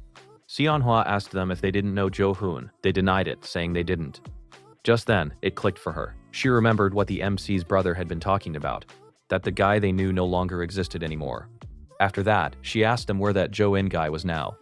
Seonhwa asked them if they didn't know Jo-hoon. They denied it, saying they didn't. Just then, it clicked for her. She remembered what the MC's brother had been talking about, that the guy they knew no longer existed anymore. After that, she asked them where that Jo-in guy was now.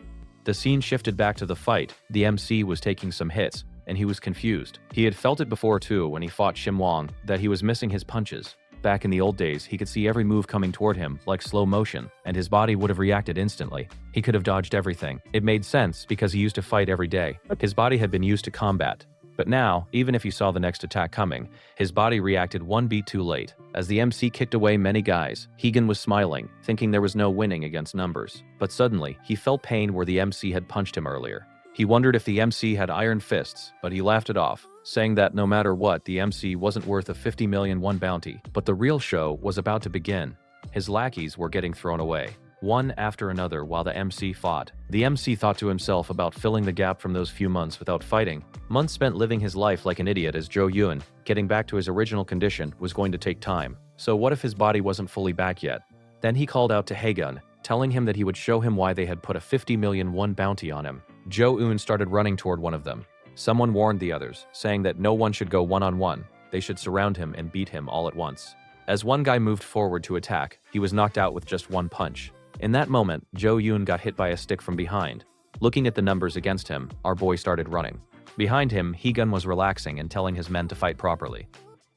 The scene shifted back to the fight. The MC was taking some hits, and he was confused. He had felt it before too when he fought Shimwang, that he was missing his punches. Back in the old days, he could see every move coming toward him, like slow motion, and his body would have reacted instantly. He could have dodged everything. It made sense because he used to fight every day. His body had been used to combat. But now, even if he saw the next attack coming, his body reacted one beat too late. As the MC kicked away many guys, Higun was smiling, thinking there was no winning against numbers. But suddenly, he felt pain where the MC had punched him earlier. He wondered if the MC had iron fists, but he laughed it off, saying that no matter what, the MC wasn't worth a 50 million won bounty. But the real show was about to begin. His lackeys were getting thrown away, one after another while the MC fought. The MC thought to himself about filling the gap from those few months without fighting. Months spent living his life like an idiot as Jo-yoon, getting back to his original condition was going to take time. So what if his body wasn't fully back yet? Then he called out to Haegun, telling him that he would show him why they had put a 50 million won bounty on him. Jo-eun started running toward one of them. Someone warned the others, saying that no one should go one-on-one. They should surround him and beat him all at once. As one guy moved forward to attack, he was knocked out with just one punch. In that moment, Jo-yoon got hit by a stick from behind. Looking at the numbers against him, our boy started running. Behind him, Higun was relaxing and telling his men to fight properly.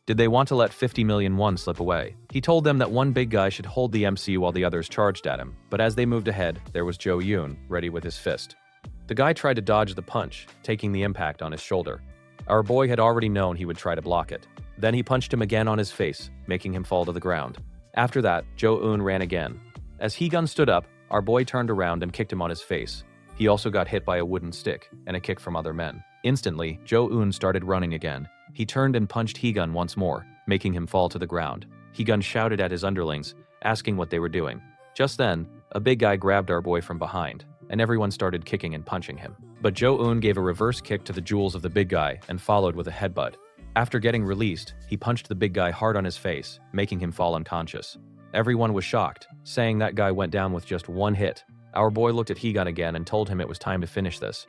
Did they want to let 50 million won slip away? He told them that one big guy should hold the MC while the others charged at him. But as they moved ahead, there was Jo-yoon, ready with his fist. The guy tried to dodge the punch, taking the impact on his shoulder. Our boy had already known he would try to block it. Then he punched him again on his face, making him fall to the ground. After that, Jo-eun ran again. As Higun stood up, our boy turned around and kicked him on his face. He also got hit by a wooden stick and a kick from other men. Instantly, Jo-eun started running again. He turned and punched Higun once more, making him fall to the ground. Higun shouted at his underlings, asking what they were doing. Just then, a big guy grabbed our boy from behind, and everyone started kicking and punching him. But Jo-eun gave a reverse kick to the jewels of the big guy and followed with a headbutt. After getting released, he punched the big guy hard on his face, making him fall unconscious. Everyone was shocked, saying that guy went down with just one hit. Our boy looked at Higun again and told him it was time to finish this.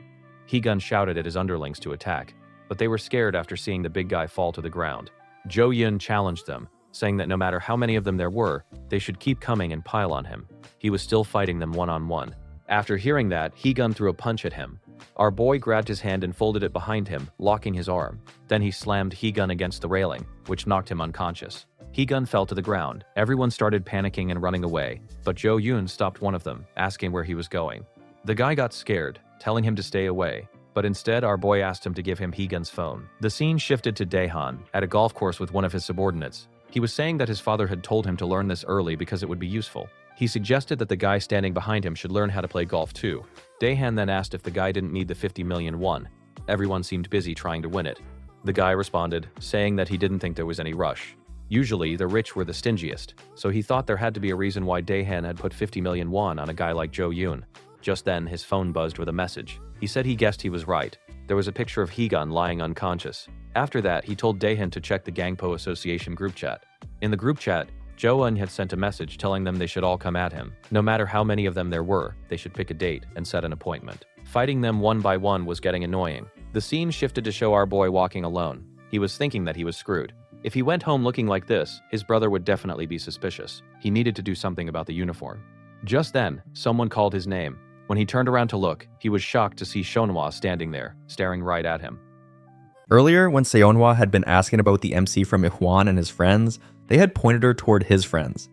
Higun shouted at his underlings to attack, but they were scared after seeing the big guy fall to the ground. Jo-yoon challenged them, saying that no matter how many of them there were, they should keep coming and pile on him. He was still fighting them one-on-one. After hearing that, Higun threw a punch at him. Our boy grabbed his hand and folded it behind him, locking his arm. Then he slammed Higun against the railing, which knocked him unconscious. Higun fell to the ground. Everyone started panicking and running away, but Jo-yoon stopped one of them, asking where he was going. The guy got scared, telling him to stay away, but instead our boy asked him to give him Higun's phone. The scene shifted to Daehan, at a golf course with one of his subordinates. He was saying that his father had told him to learn this early because it would be useful. He suggested that the guy standing behind him should learn how to play golf too. Daehan then asked if the guy didn't need the 50 million won. Everyone seemed busy trying to win it. The guy responded, saying that he didn't think there was any rush. Usually, the rich were the stingiest, so he thought there had to be a reason why Daehan had put 50 million won on a guy like Jo-yoon. Just then, his phone buzzed with a message. He said he guessed he was right. There was a picture of Higun lying unconscious. After that, he told Daehan to check the Gangpo Association group chat. In the group chat, Jo-eun had sent a message telling them they should all come at him. No matter how many of them there were, they should pick a date and set an appointment. Fighting them one by one was getting annoying. The scene shifted to show our boy walking alone. He was thinking that he was screwed. If he went home looking like this, his brother would definitely be suspicious. He needed to do something about the uniform. Just then, someone called his name. When he turned around to look, he was shocked to see Shonhwa standing there, staring right at him. Earlier, when Seonhwa had been asking about the MC from Ihwan and his friends, they had pointed her toward his friends.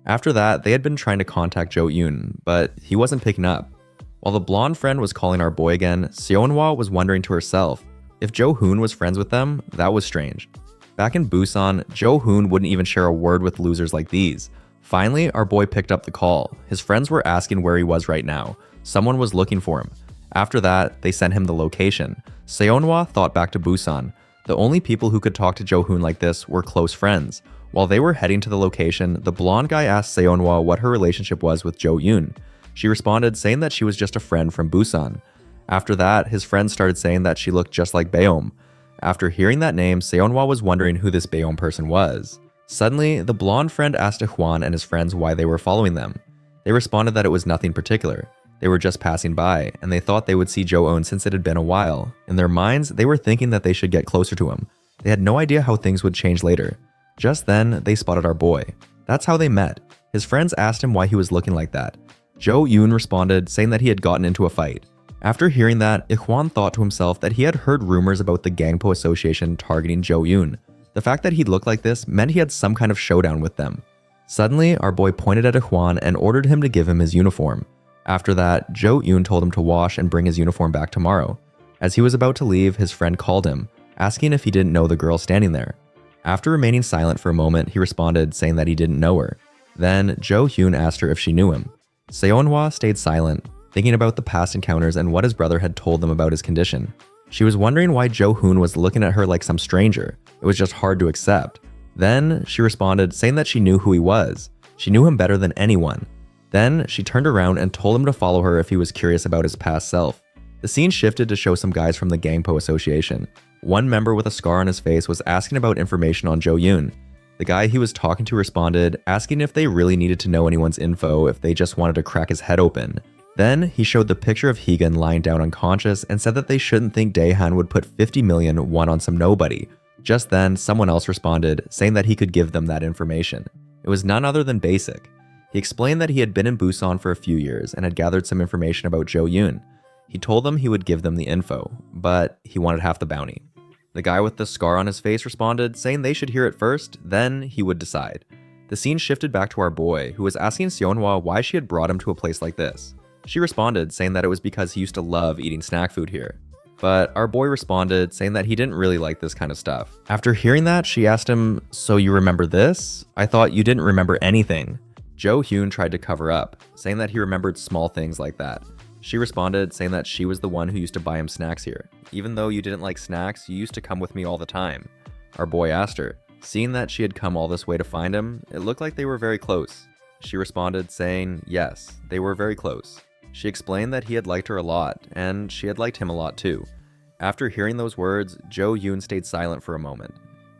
After that, they had been trying to contact Jo-eun, but he wasn't picking up. While the blonde friend was calling our boy again, Seonhwa was wondering to herself, if Jo-hoon was friends with them, that was strange. Back in Busan, Jo-hoon wouldn't even share a word with losers like these. Finally, our boy picked up the call. His friends were asking where he was right now. Someone was looking for him. After that, they sent him the location. Seonhwa thought back to Busan. The only people who could talk to Jo-hoon like this were close friends. While they were heading to the location, the blonde guy asked Seonhwa what her relationship was with Jo-eun. She responded saying that she was just a friend from Busan. After that, his friends started saying that she looked just like Baeom. After hearing that name, Seonhwa was wondering who this Baeom person was. Suddenly, the blonde friend asked Ihwan and his friends why they were following them. They responded that it was nothing particular. They were just passing by, and they thought they would see Jo-eun since it had been a while. In their minds, they were thinking that they should get closer to him. They had no idea how things would change later. Just then, they spotted our boy. That's how they met. His friends asked him why he was looking like that. Jo-eun responded, saying that he had gotten into a fight. After hearing that, Ihwan thought to himself that he had heard rumors about the Gangpo Association targeting Jo-eun. The fact that he looked like this meant he had some kind of showdown with them. Suddenly, our boy pointed at Ihwan and ordered him to give him his uniform. After that, Jo-eun told him to wash and bring his uniform back tomorrow. As he was about to leave, his friend called him, asking if he didn't know the girl standing there. After remaining silent for a moment, he responded saying that he didn't know her. Then, Jo-hyun asked her if she knew him. Seonhwa stayed silent, thinking about the past encounters and what his brother had told them about his condition. She was wondering why Jo-hoon was looking at her like some stranger. It was just hard to accept. Then, she responded saying that she knew who he was. She knew him better than anyone. Then, she turned around and told him to follow her if he was curious about his past self. The scene shifted to show some guys from the Gangpo Association. One member with a scar on his face was asking about information on Jo-eun. The guy he was talking to responded, asking if they really needed to know anyone's info if they just wanted to crack his head open. Then, he showed the picture of Hegan lying down unconscious and said that they shouldn't think Daehan would put 50 million won on some nobody. Just then, someone else responded, saying that he could give them that information. It was none other than Basic. He explained that he had been in Busan for a few years and had gathered some information about Jo-eun. He told them he would give them the info, but he wanted half the bounty. The guy with the scar on his face responded, saying they should hear it first, then he would decide. The scene shifted back to our boy, who was asking Seonhwa why she had brought him to a place like this. She responded, saying that it was because he used to love eating snack food here. But our boy responded, saying that he didn't really like this kind of stuff. After hearing that, she asked him, "So you remember this? I thought you didn't remember anything." Jo-hyun tried to cover up, saying that he remembered small things like that. She responded, saying that she was the one who used to buy him snacks here. "Even though you didn't like snacks, you used to come with me all the time." Our boy asked her. Seeing that she had come all this way to find him, it looked like they were very close. She responded, saying, yes, they were very close. She explained that he had liked her a lot, and she had liked him a lot too. After hearing those words, Jo-hyun stayed silent for a moment.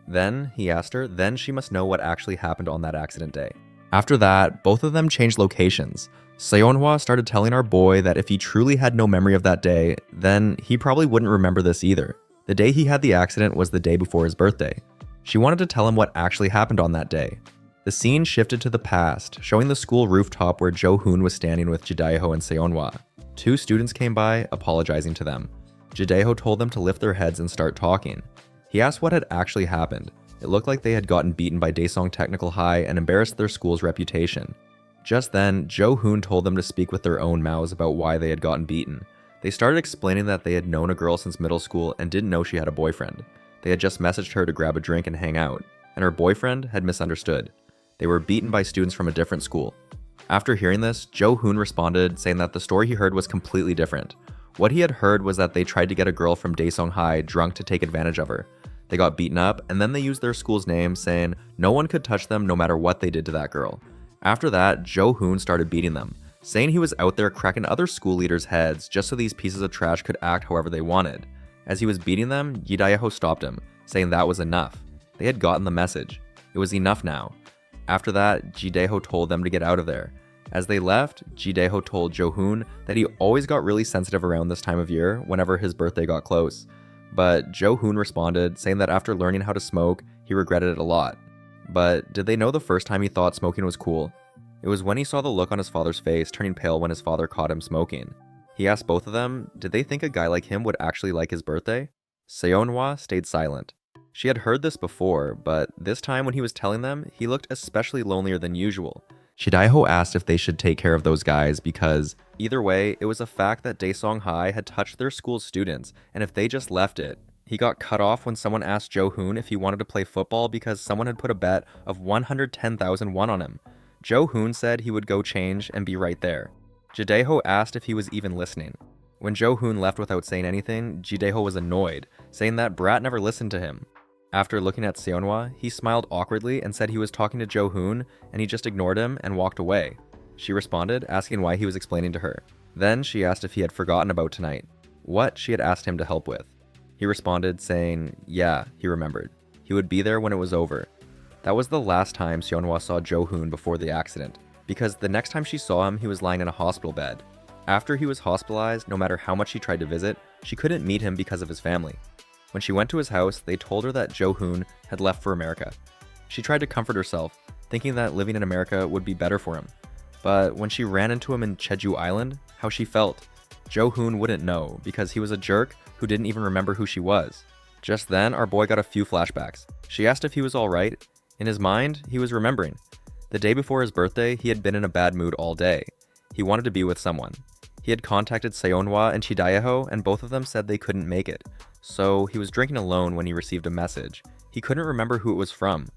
Then, he asked her, then she must know what actually happened on that accident day. After that, both of them changed locations. Seonhwa started telling our boy that if he truly had no memory of that day, then he probably wouldn't remember this either. The day he had the accident was the day before his birthday. She wanted to tell him what actually happened on that day. The scene shifted to the past, showing the school rooftop where Jo-hoon was standing with Jidaeho and Seonhwa. Two students came by, apologizing to them. Jidaeho told them to lift their heads and start talking. He asked what had actually happened. It looked like they had gotten beaten by Daesung Technical High and embarrassed their school's reputation. Just then, Jo-hoon told them to speak with their own mouths about why they had gotten beaten. They started explaining that they had known a girl since middle school and didn't know she had a boyfriend. They had just messaged her to grab a drink and hang out, and her boyfriend had misunderstood. They were beaten by students from a different school. After hearing this, Jo-hoon responded, saying that the story he heard was completely different. What he had heard was that they tried to get a girl from Daesung High drunk to take advantage of her. They got beaten up, and then they used their school's name, saying no one could touch them no matter what they did to that girl. After that, Jo-hoon started beating them, saying he was out there cracking other school leaders' heads just so these pieces of trash could act however they wanted. As he was beating them, Jidaeho stopped him, saying that was enough. They had gotten the message. It was enough now. After that, Jidaeho told them to get out of there. As they left, Jidaeho told Jo-hoon that he always got really sensitive around this time of year whenever his birthday got close. But Jo-hoon responded, saying that after learning how to smoke, he regretted it a lot. But did they know the first time he thought smoking was cool? It was when he saw the look on his father's face turning pale when his father caught him smoking. He asked both of them, did they think a guy like him would actually like his birthday? Seonhwa stayed silent. She had heard this before, but this time when he was telling them, he looked especially lonelier than usual. Jidaeho asked if they should take care of those guys because, either way, it was a fact that Daesong High had touched their school's students, and if they just left it, he got cut off when someone asked Jo-hoon if he wanted to play football because someone had put a bet of 110,000 won on him. Jo-hoon said he would go change and be right there. Jidaeho asked if he was even listening. When Jo-hoon left without saying anything, Jidaeho was annoyed, saying that brat never listened to him. After looking at Seonhwa, he smiled awkwardly and said he was talking to Jo-hoon, and he just ignored him and walked away. She responded, asking why he was explaining to her. Then she asked if he had forgotten about tonight, what she had asked him to help with. He responded, saying, yeah, he remembered. He would be there when it was over. That was the last time Seonhwa saw Jo-hoon before the accident, because the next time she saw him, he was lying in a hospital bed. After he was hospitalized, no matter how much she tried to visit, she couldn't meet him because of his family. When she went to his house, they told her that Jo-hoon had left for America. She tried to comfort herself, thinking that living in America would be better for him. But when she ran into him in Jeju Island, how she felt, Jo-hoon wouldn't know because he was a jerk who didn't even remember who she was. Just then, our boy got a few flashbacks. She asked if he was alright. In his mind, he was remembering. The day before his birthday, he had been in a bad mood all day. He wanted to be with someone. He had contacted Seonhwa and Jidaeho, and both of them said they couldn't make it. So he was drinking alone when he received a message. He couldn't remember who it was from.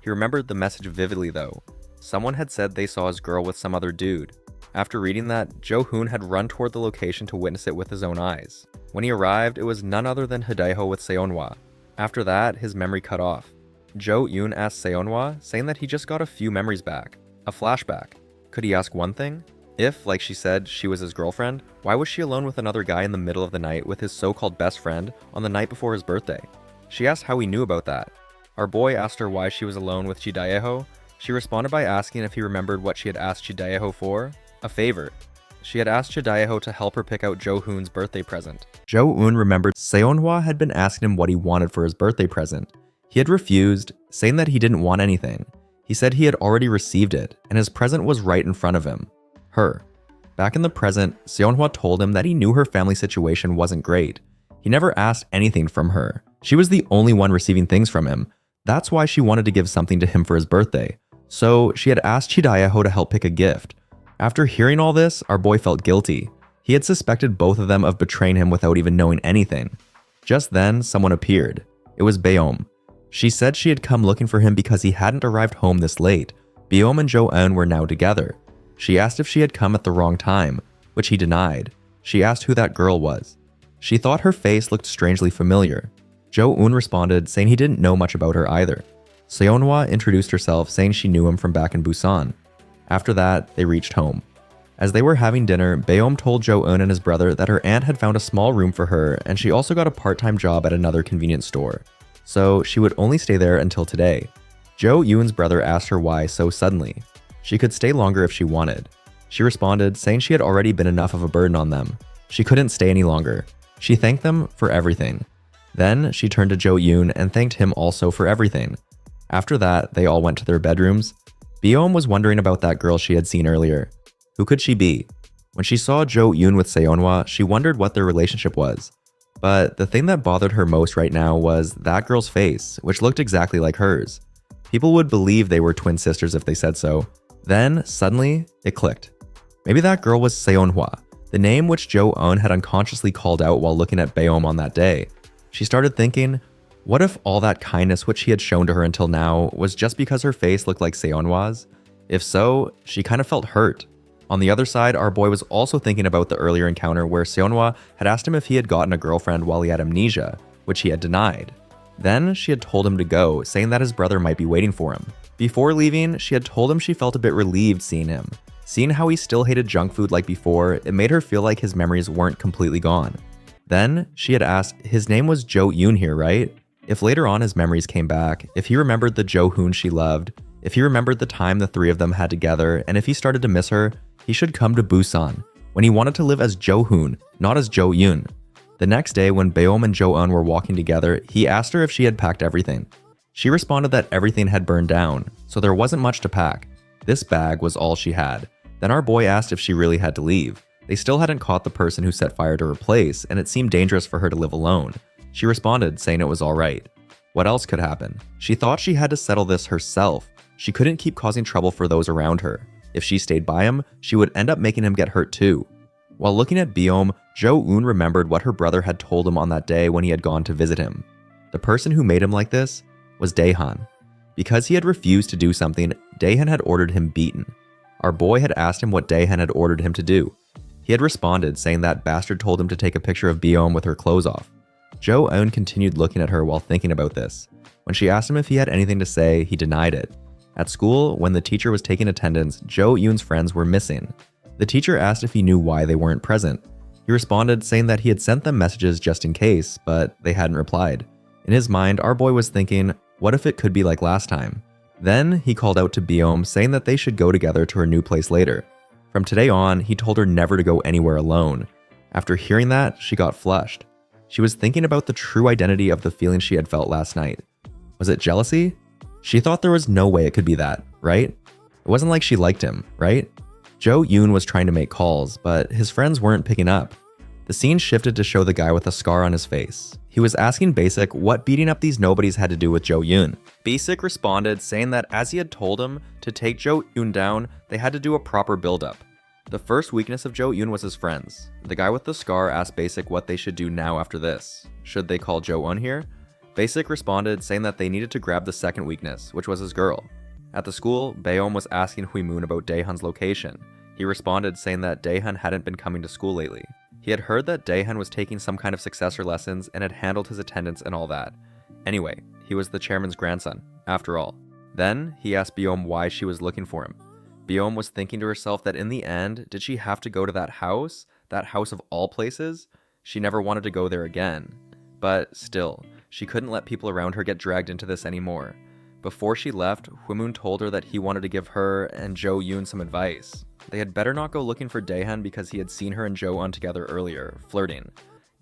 He remembered the message vividly though. Someone had said they saw his girl with some other dude. After reading that, Jo-hoon had run toward the location to witness it with his own eyes. When he arrived, it was none other than Jidaeho with Seonhwa. After that, his memory cut off. Jo-yoon asked Seonhwa, saying that he just got a few memories back. A flashback. Could he ask one thing? If, like she said, she was his girlfriend, why was she alone with another guy in the middle of the night with his so-called best friend on the night before his birthday? She asked how he knew about that. Our boy asked her why she was alone with Jidaeho. She responded by asking if he remembered what she had asked Jidaeho for. A favor. She had asked Jidaeho to help her pick out Jo-hoon's birthday present. Jo-hoon remembered Seonhwa had been asking him what he wanted for his birthday present. He had refused, saying that he didn't want anything. He said he had already received it, and his present was right in front of him. Her. Back in the present, Seonhwa told him that he knew her family situation wasn't great. He never asked anything from her. She was the only one receiving things from him. That's why she wanted to give something to him for his birthday. So she had asked Jidaeho to help pick a gift. After hearing all this, our boy felt guilty. He had suspected both of them of betraying him without even knowing anything. Just then, someone appeared. It was Beom. She said she had come looking for him because he hadn't arrived home this late. Beom and Jo-eun were now together. She asked if she had come at the wrong time, which he denied. She asked who that girl was. She thought her face looked strangely familiar. Jo-eun responded, saying he didn't know much about her either. Seonhwa introduced herself, saying she knew him from back in Busan. After that, they reached home. As they were having dinner, Beom told Jo-eun and his brother that her aunt had found a small room for her, and she also got a part-time job at another convenience store. So she would only stay there until today. Jo-eun's brother asked her why so suddenly. She could stay longer if she wanted. She responded, saying she had already been enough of a burden on them. She couldn't stay any longer. She thanked them for everything. Then she turned to Jo-eun and thanked him also for everything. After that, they all went to their bedrooms. Beom was wondering about that girl she had seen earlier. Who could she be? When she saw Jo-eun with Seonhwa, she wondered what their relationship was. But the thing that bothered her most right now was that girl's face, which looked exactly like hers. People would believe they were twin sisters if they said so. Then, suddenly, it clicked. Maybe that girl was Seonhwa, the name which Jo-eun had unconsciously called out while looking at Beom on that day. She started thinking, what if all that kindness which he had shown to her until now was just because her face looked like Seonhwa's? If so, she kind of felt hurt. On the other side, our boy was also thinking about the earlier encounter where Seonhwa had asked him if he had gotten a girlfriend while he had amnesia, which he had denied. Then she had told him to go, saying that his brother might be waiting for him. Before leaving, she had told him she felt a bit relieved seeing him. Seeing how he still hated junk food like before, it made her feel like his memories weren't completely gone. Then she had asked, his name was Jo-eun here, right? If later on his memories came back, if he remembered the Jo-hoon she loved, if he remembered the time the three of them had together, and if he started to miss her, he should come to Busan, when he wanted to live as Jo-hoon, not as Jo-yoon. The next day, when Beom and Jo-eun were walking together, he asked her if she had packed everything. She responded that everything had burned down, so there wasn't much to pack. This bag was all she had. Then our boy asked if she really had to leave. They still hadn't caught the person who set fire to her place, and it seemed dangerous for her to live alone. She responded, saying it was alright. What else could happen? She thought she had to settle this herself. She couldn't keep causing trouble for those around her. If she stayed by him, she would end up making him get hurt too. While looking at Beom, Jo-eun remembered what her brother had told him on that day when he had gone to visit him. The person who made him like this was Daehan. Because he had refused to do something, Daehan had ordered him beaten. Our boy had asked him what Daehan had ordered him to do. He had responded, saying that bastard told him to take a picture of Beom with her clothes off. Jo-eun continued looking at her while thinking about this. When she asked him if he had anything to say, he denied it. At school, when the teacher was taking attendance, Jo-eun's friends were missing. The teacher asked if he knew why they weren't present. He responded, saying that he had sent them messages just in case, but they hadn't replied. In his mind, our boy was thinking, what if it could be like last time? Then he called out to Beom, saying that they should go together to her new place later. From today on, he told her never to go anywhere alone. After hearing that, she got flushed. She was thinking about the true identity of the feeling she had felt last night. Was it jealousy? She thought there was no way it could be that, right? It wasn't like she liked him, right? Jo-eun was trying to make calls, but his friends weren't picking up. The scene shifted to show the guy with a scar on his face. He was asking Basic what beating up these nobodies had to do with Jo-eun. Basic responded, saying that as he had told him to take Jo-eun down, they had to do a proper build-up. The first weakness of Jo-eun was his friends. The guy with the scar asked Basic what they should do now after this. Should they call Jo-eun here? Basic responded, saying that they needed to grab the second weakness, which was his girl. At the school, Beom was asking Hui-moon about Daehan's location. He responded, saying that Daehan hadn't been coming to school lately. He had heard that Daehan was taking some kind of successor lessons and had handled his attendance and all that. Anyway, he was the chairman's grandson, after all. Then, he asked Beom why she was looking for him. Beom was thinking to herself that in the end, did she have to go to that house of all places? She never wanted to go there again. But still, she couldn't let people around her get dragged into this anymore. Before she left, Hui-moon told her that he wanted to give her and Jo-eun some advice. They had better not go looking for Daehan because he had seen her and Jo-eun together earlier, flirting.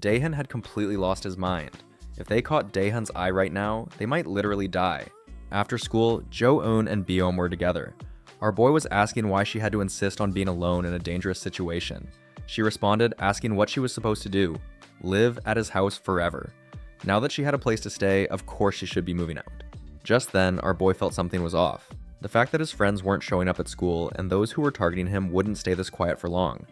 Daehan had completely lost his mind. If they caught Daehan's eye right now, they might literally die. After school, Jo-eun and Beom were together. Our boy was asking why she had to insist on being alone in a dangerous situation. She responded, asking what she was supposed to do. Live at his house forever. Now that she had a place to stay, of course she should be moving out. Just then, our boy felt something was off. The fact that his friends weren't showing up at school and those who were targeting him wouldn't stay this quiet for long.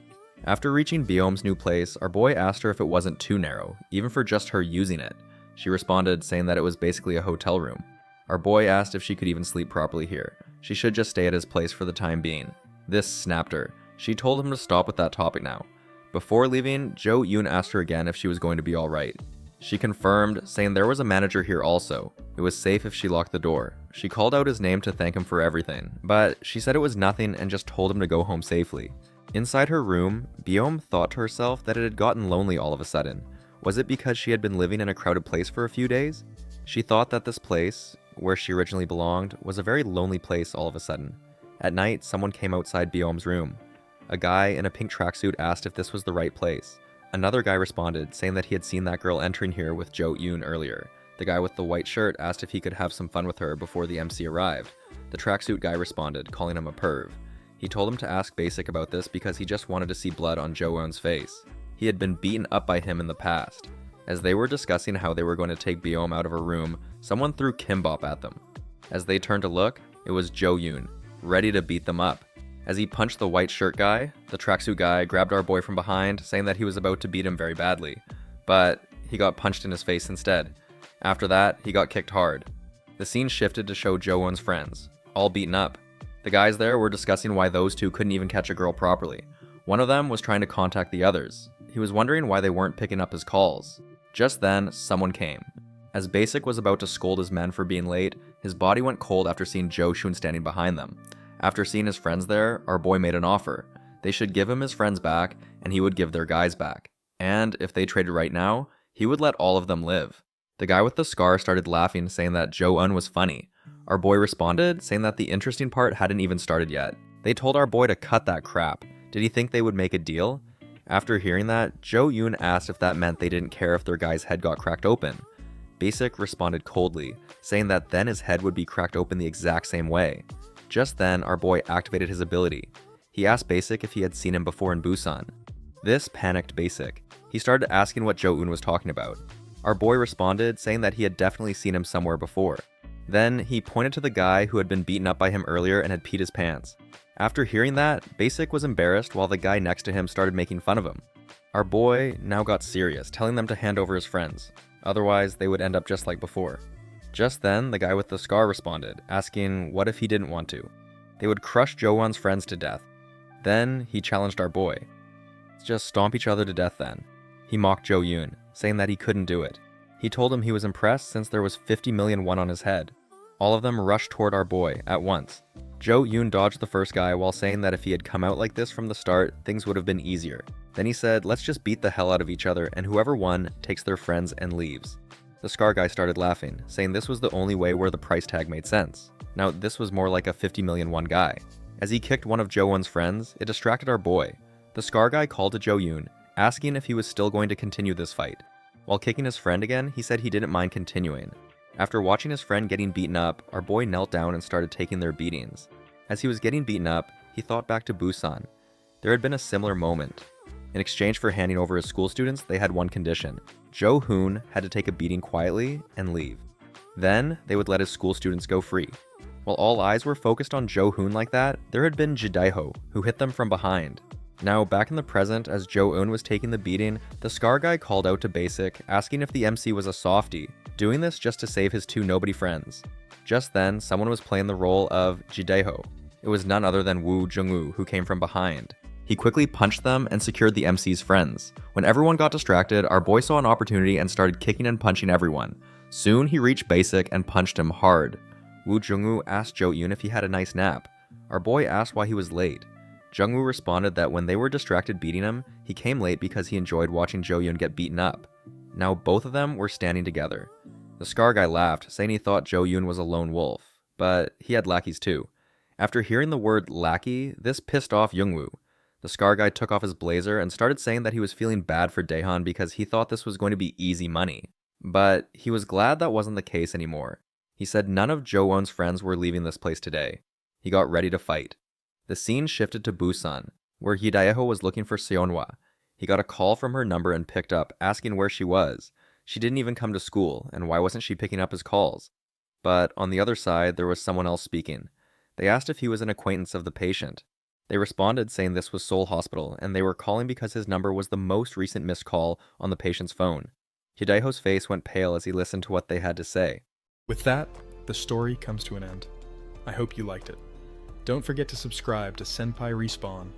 After reaching Beom's new place, our boy asked her if it wasn't too narrow, even for just her using it. She responded, saying that it was basically a hotel room. Our boy asked if she could even sleep properly here. She should just stay at his place for the time being. This snapped her. She told him to stop with that topic now. Before leaving, Jo-eun asked her again if she was going to be alright. She confirmed, saying there was a manager here also. It was safe if she locked the door. She called out his name to thank him for everything, but she said it was nothing and just told him to go home safely. Inside her room, Beom thought to herself that it had gotten lonely all of a sudden. Was it because she had been living in a crowded place for a few days? She thought that this place, where she originally belonged, was a very lonely place all of a sudden. At night, someone came outside Beom's room. A guy in a pink tracksuit asked if this was the right place. Another guy responded, saying that he had seen that girl entering here with Jo-eun earlier. The guy with the white shirt asked if he could have some fun with her before the MC arrived. The tracksuit guy responded, calling him a perv. He told him to ask Basic about this because he just wanted to see blood on Jo-eun's face. He had been beaten up by him in the past. As they were discussing how they were going to take Beom out of her room, someone threw kimbap at them. As they turned to look, it was Jo-eun, ready to beat them up. As he punched the white shirt guy, the tracksuit guy grabbed our boy from behind, saying that he was about to beat him very badly. But he got punched in his face instead. After that, he got kicked hard. The scene shifted to show Jo-eun's friends, all beaten up. The guys there were discussing why those two couldn't even catch a girl properly. One of them was trying to contact the others. He was wondering why they weren't picking up his calls. Just then, someone came. As Basic was about to scold his men for being late, his body went cold after seeing Jo-shun standing behind them. After seeing his friends there, our boy made an offer. They should give him his friends back, and he would give their guys back. And if they traded right now, he would let all of them live. The guy with the scar started laughing, saying that Jo-eun was funny. Our boy responded, saying that the interesting part hadn't even started yet. They told our boy to cut that crap. Did he think they would make a deal? After hearing that, Jo-eun asked if that meant they didn't care if their guy's head got cracked open. Basic responded coldly, saying that then his head would be cracked open the exact same way. Just then, our boy activated his ability. He asked Basic if he had seen him before in Busan. This panicked Basic. He started asking what Jo-eun was talking about. Our boy responded, saying that he had definitely seen him somewhere before. Then, he pointed to the guy who had been beaten up by him earlier and had peed his pants. After hearing that, Basic was embarrassed while the guy next to him started making fun of him. Our boy now got serious, telling them to hand over his friends. Otherwise, they would end up just like before. Just then, the guy with the scar responded, asking what if he didn't want to. They would crush Jo-won's friends to death. Then, he challenged our boy. Let's just stomp each other to death then. He mocked Jo-eun, saying that he couldn't do it. He told him he was impressed since there was 50 million won on his head. All of them rushed toward our boy at once. Jo-eun dodged the first guy while saying that if he had come out like this from the start, things would have been easier. Then he said, let's just beat the hell out of each other and whoever won takes their friends and leaves. The scar guy started laughing, saying this was the only way where the price tag made sense. Now this was more like a 50 million won guy. As he kicked one of Jo-eun's friends, it distracted our boy. The scar guy called to Jo-eun, asking if he was still going to continue this fight. While kicking his friend again, he said he didn't mind continuing. After watching his friend getting beaten up, our boy knelt down and started taking their beatings. As he was getting beaten up, he thought back to Busan. There had been a similar moment. In exchange for handing over his school students, they had one condition. Jo-hoon had to take a beating quietly and leave. Then, they would let his school students go free. While all eyes were focused on Jo-hoon like that, there had been Jidaiho, who hit them from behind. Now, back in the present, as Jo-eun was taking the beating, the scar guy called out to Basic, asking if the MC was a softie, doing this just to save his two nobody friends. Just then, someone was playing the role of Jidaiho. It was none other than Woo Jung-woo, who came from behind. He quickly punched them and secured the MC's friends. When everyone got distracted, our boy saw an opportunity and started kicking and punching everyone. Soon, he reached Basic and punched him hard. Woo Jung-woo asked Jo-eun if he had a nice nap. Our boy asked why he was late. Jung-woo responded that when they were distracted beating him, he came late because he enjoyed watching Jo-eun get beaten up. Now both of them were standing together. The scar guy laughed, saying he thought Jo-eun was a lone wolf, but he had lackeys too. After hearing the word lackey, this pissed off Jung-woo. The scar guy took off his blazer and started saying that he was feeling bad for Daehan because he thought this was going to be easy money. But he was glad that wasn't the case anymore. He said none of Jo-won's friends were leaving this place today. He got ready to fight. The scene shifted to Busan, where Hidayako was looking for Seonhwa. He got a call from her number and picked up, asking where she was. She didn't even come to school, and why wasn't she picking up his calls? But on the other side, there was someone else speaking. They asked if he was an acquaintance of the patient. They responded saying this was Seoul Hospital, and they were calling because his number was the most recent missed call on the patient's phone. Hidayho's face went pale as he listened to what they had to say. With that, the story comes to an end. I hope you liked it. Don't forget to subscribe to Senpai Respawn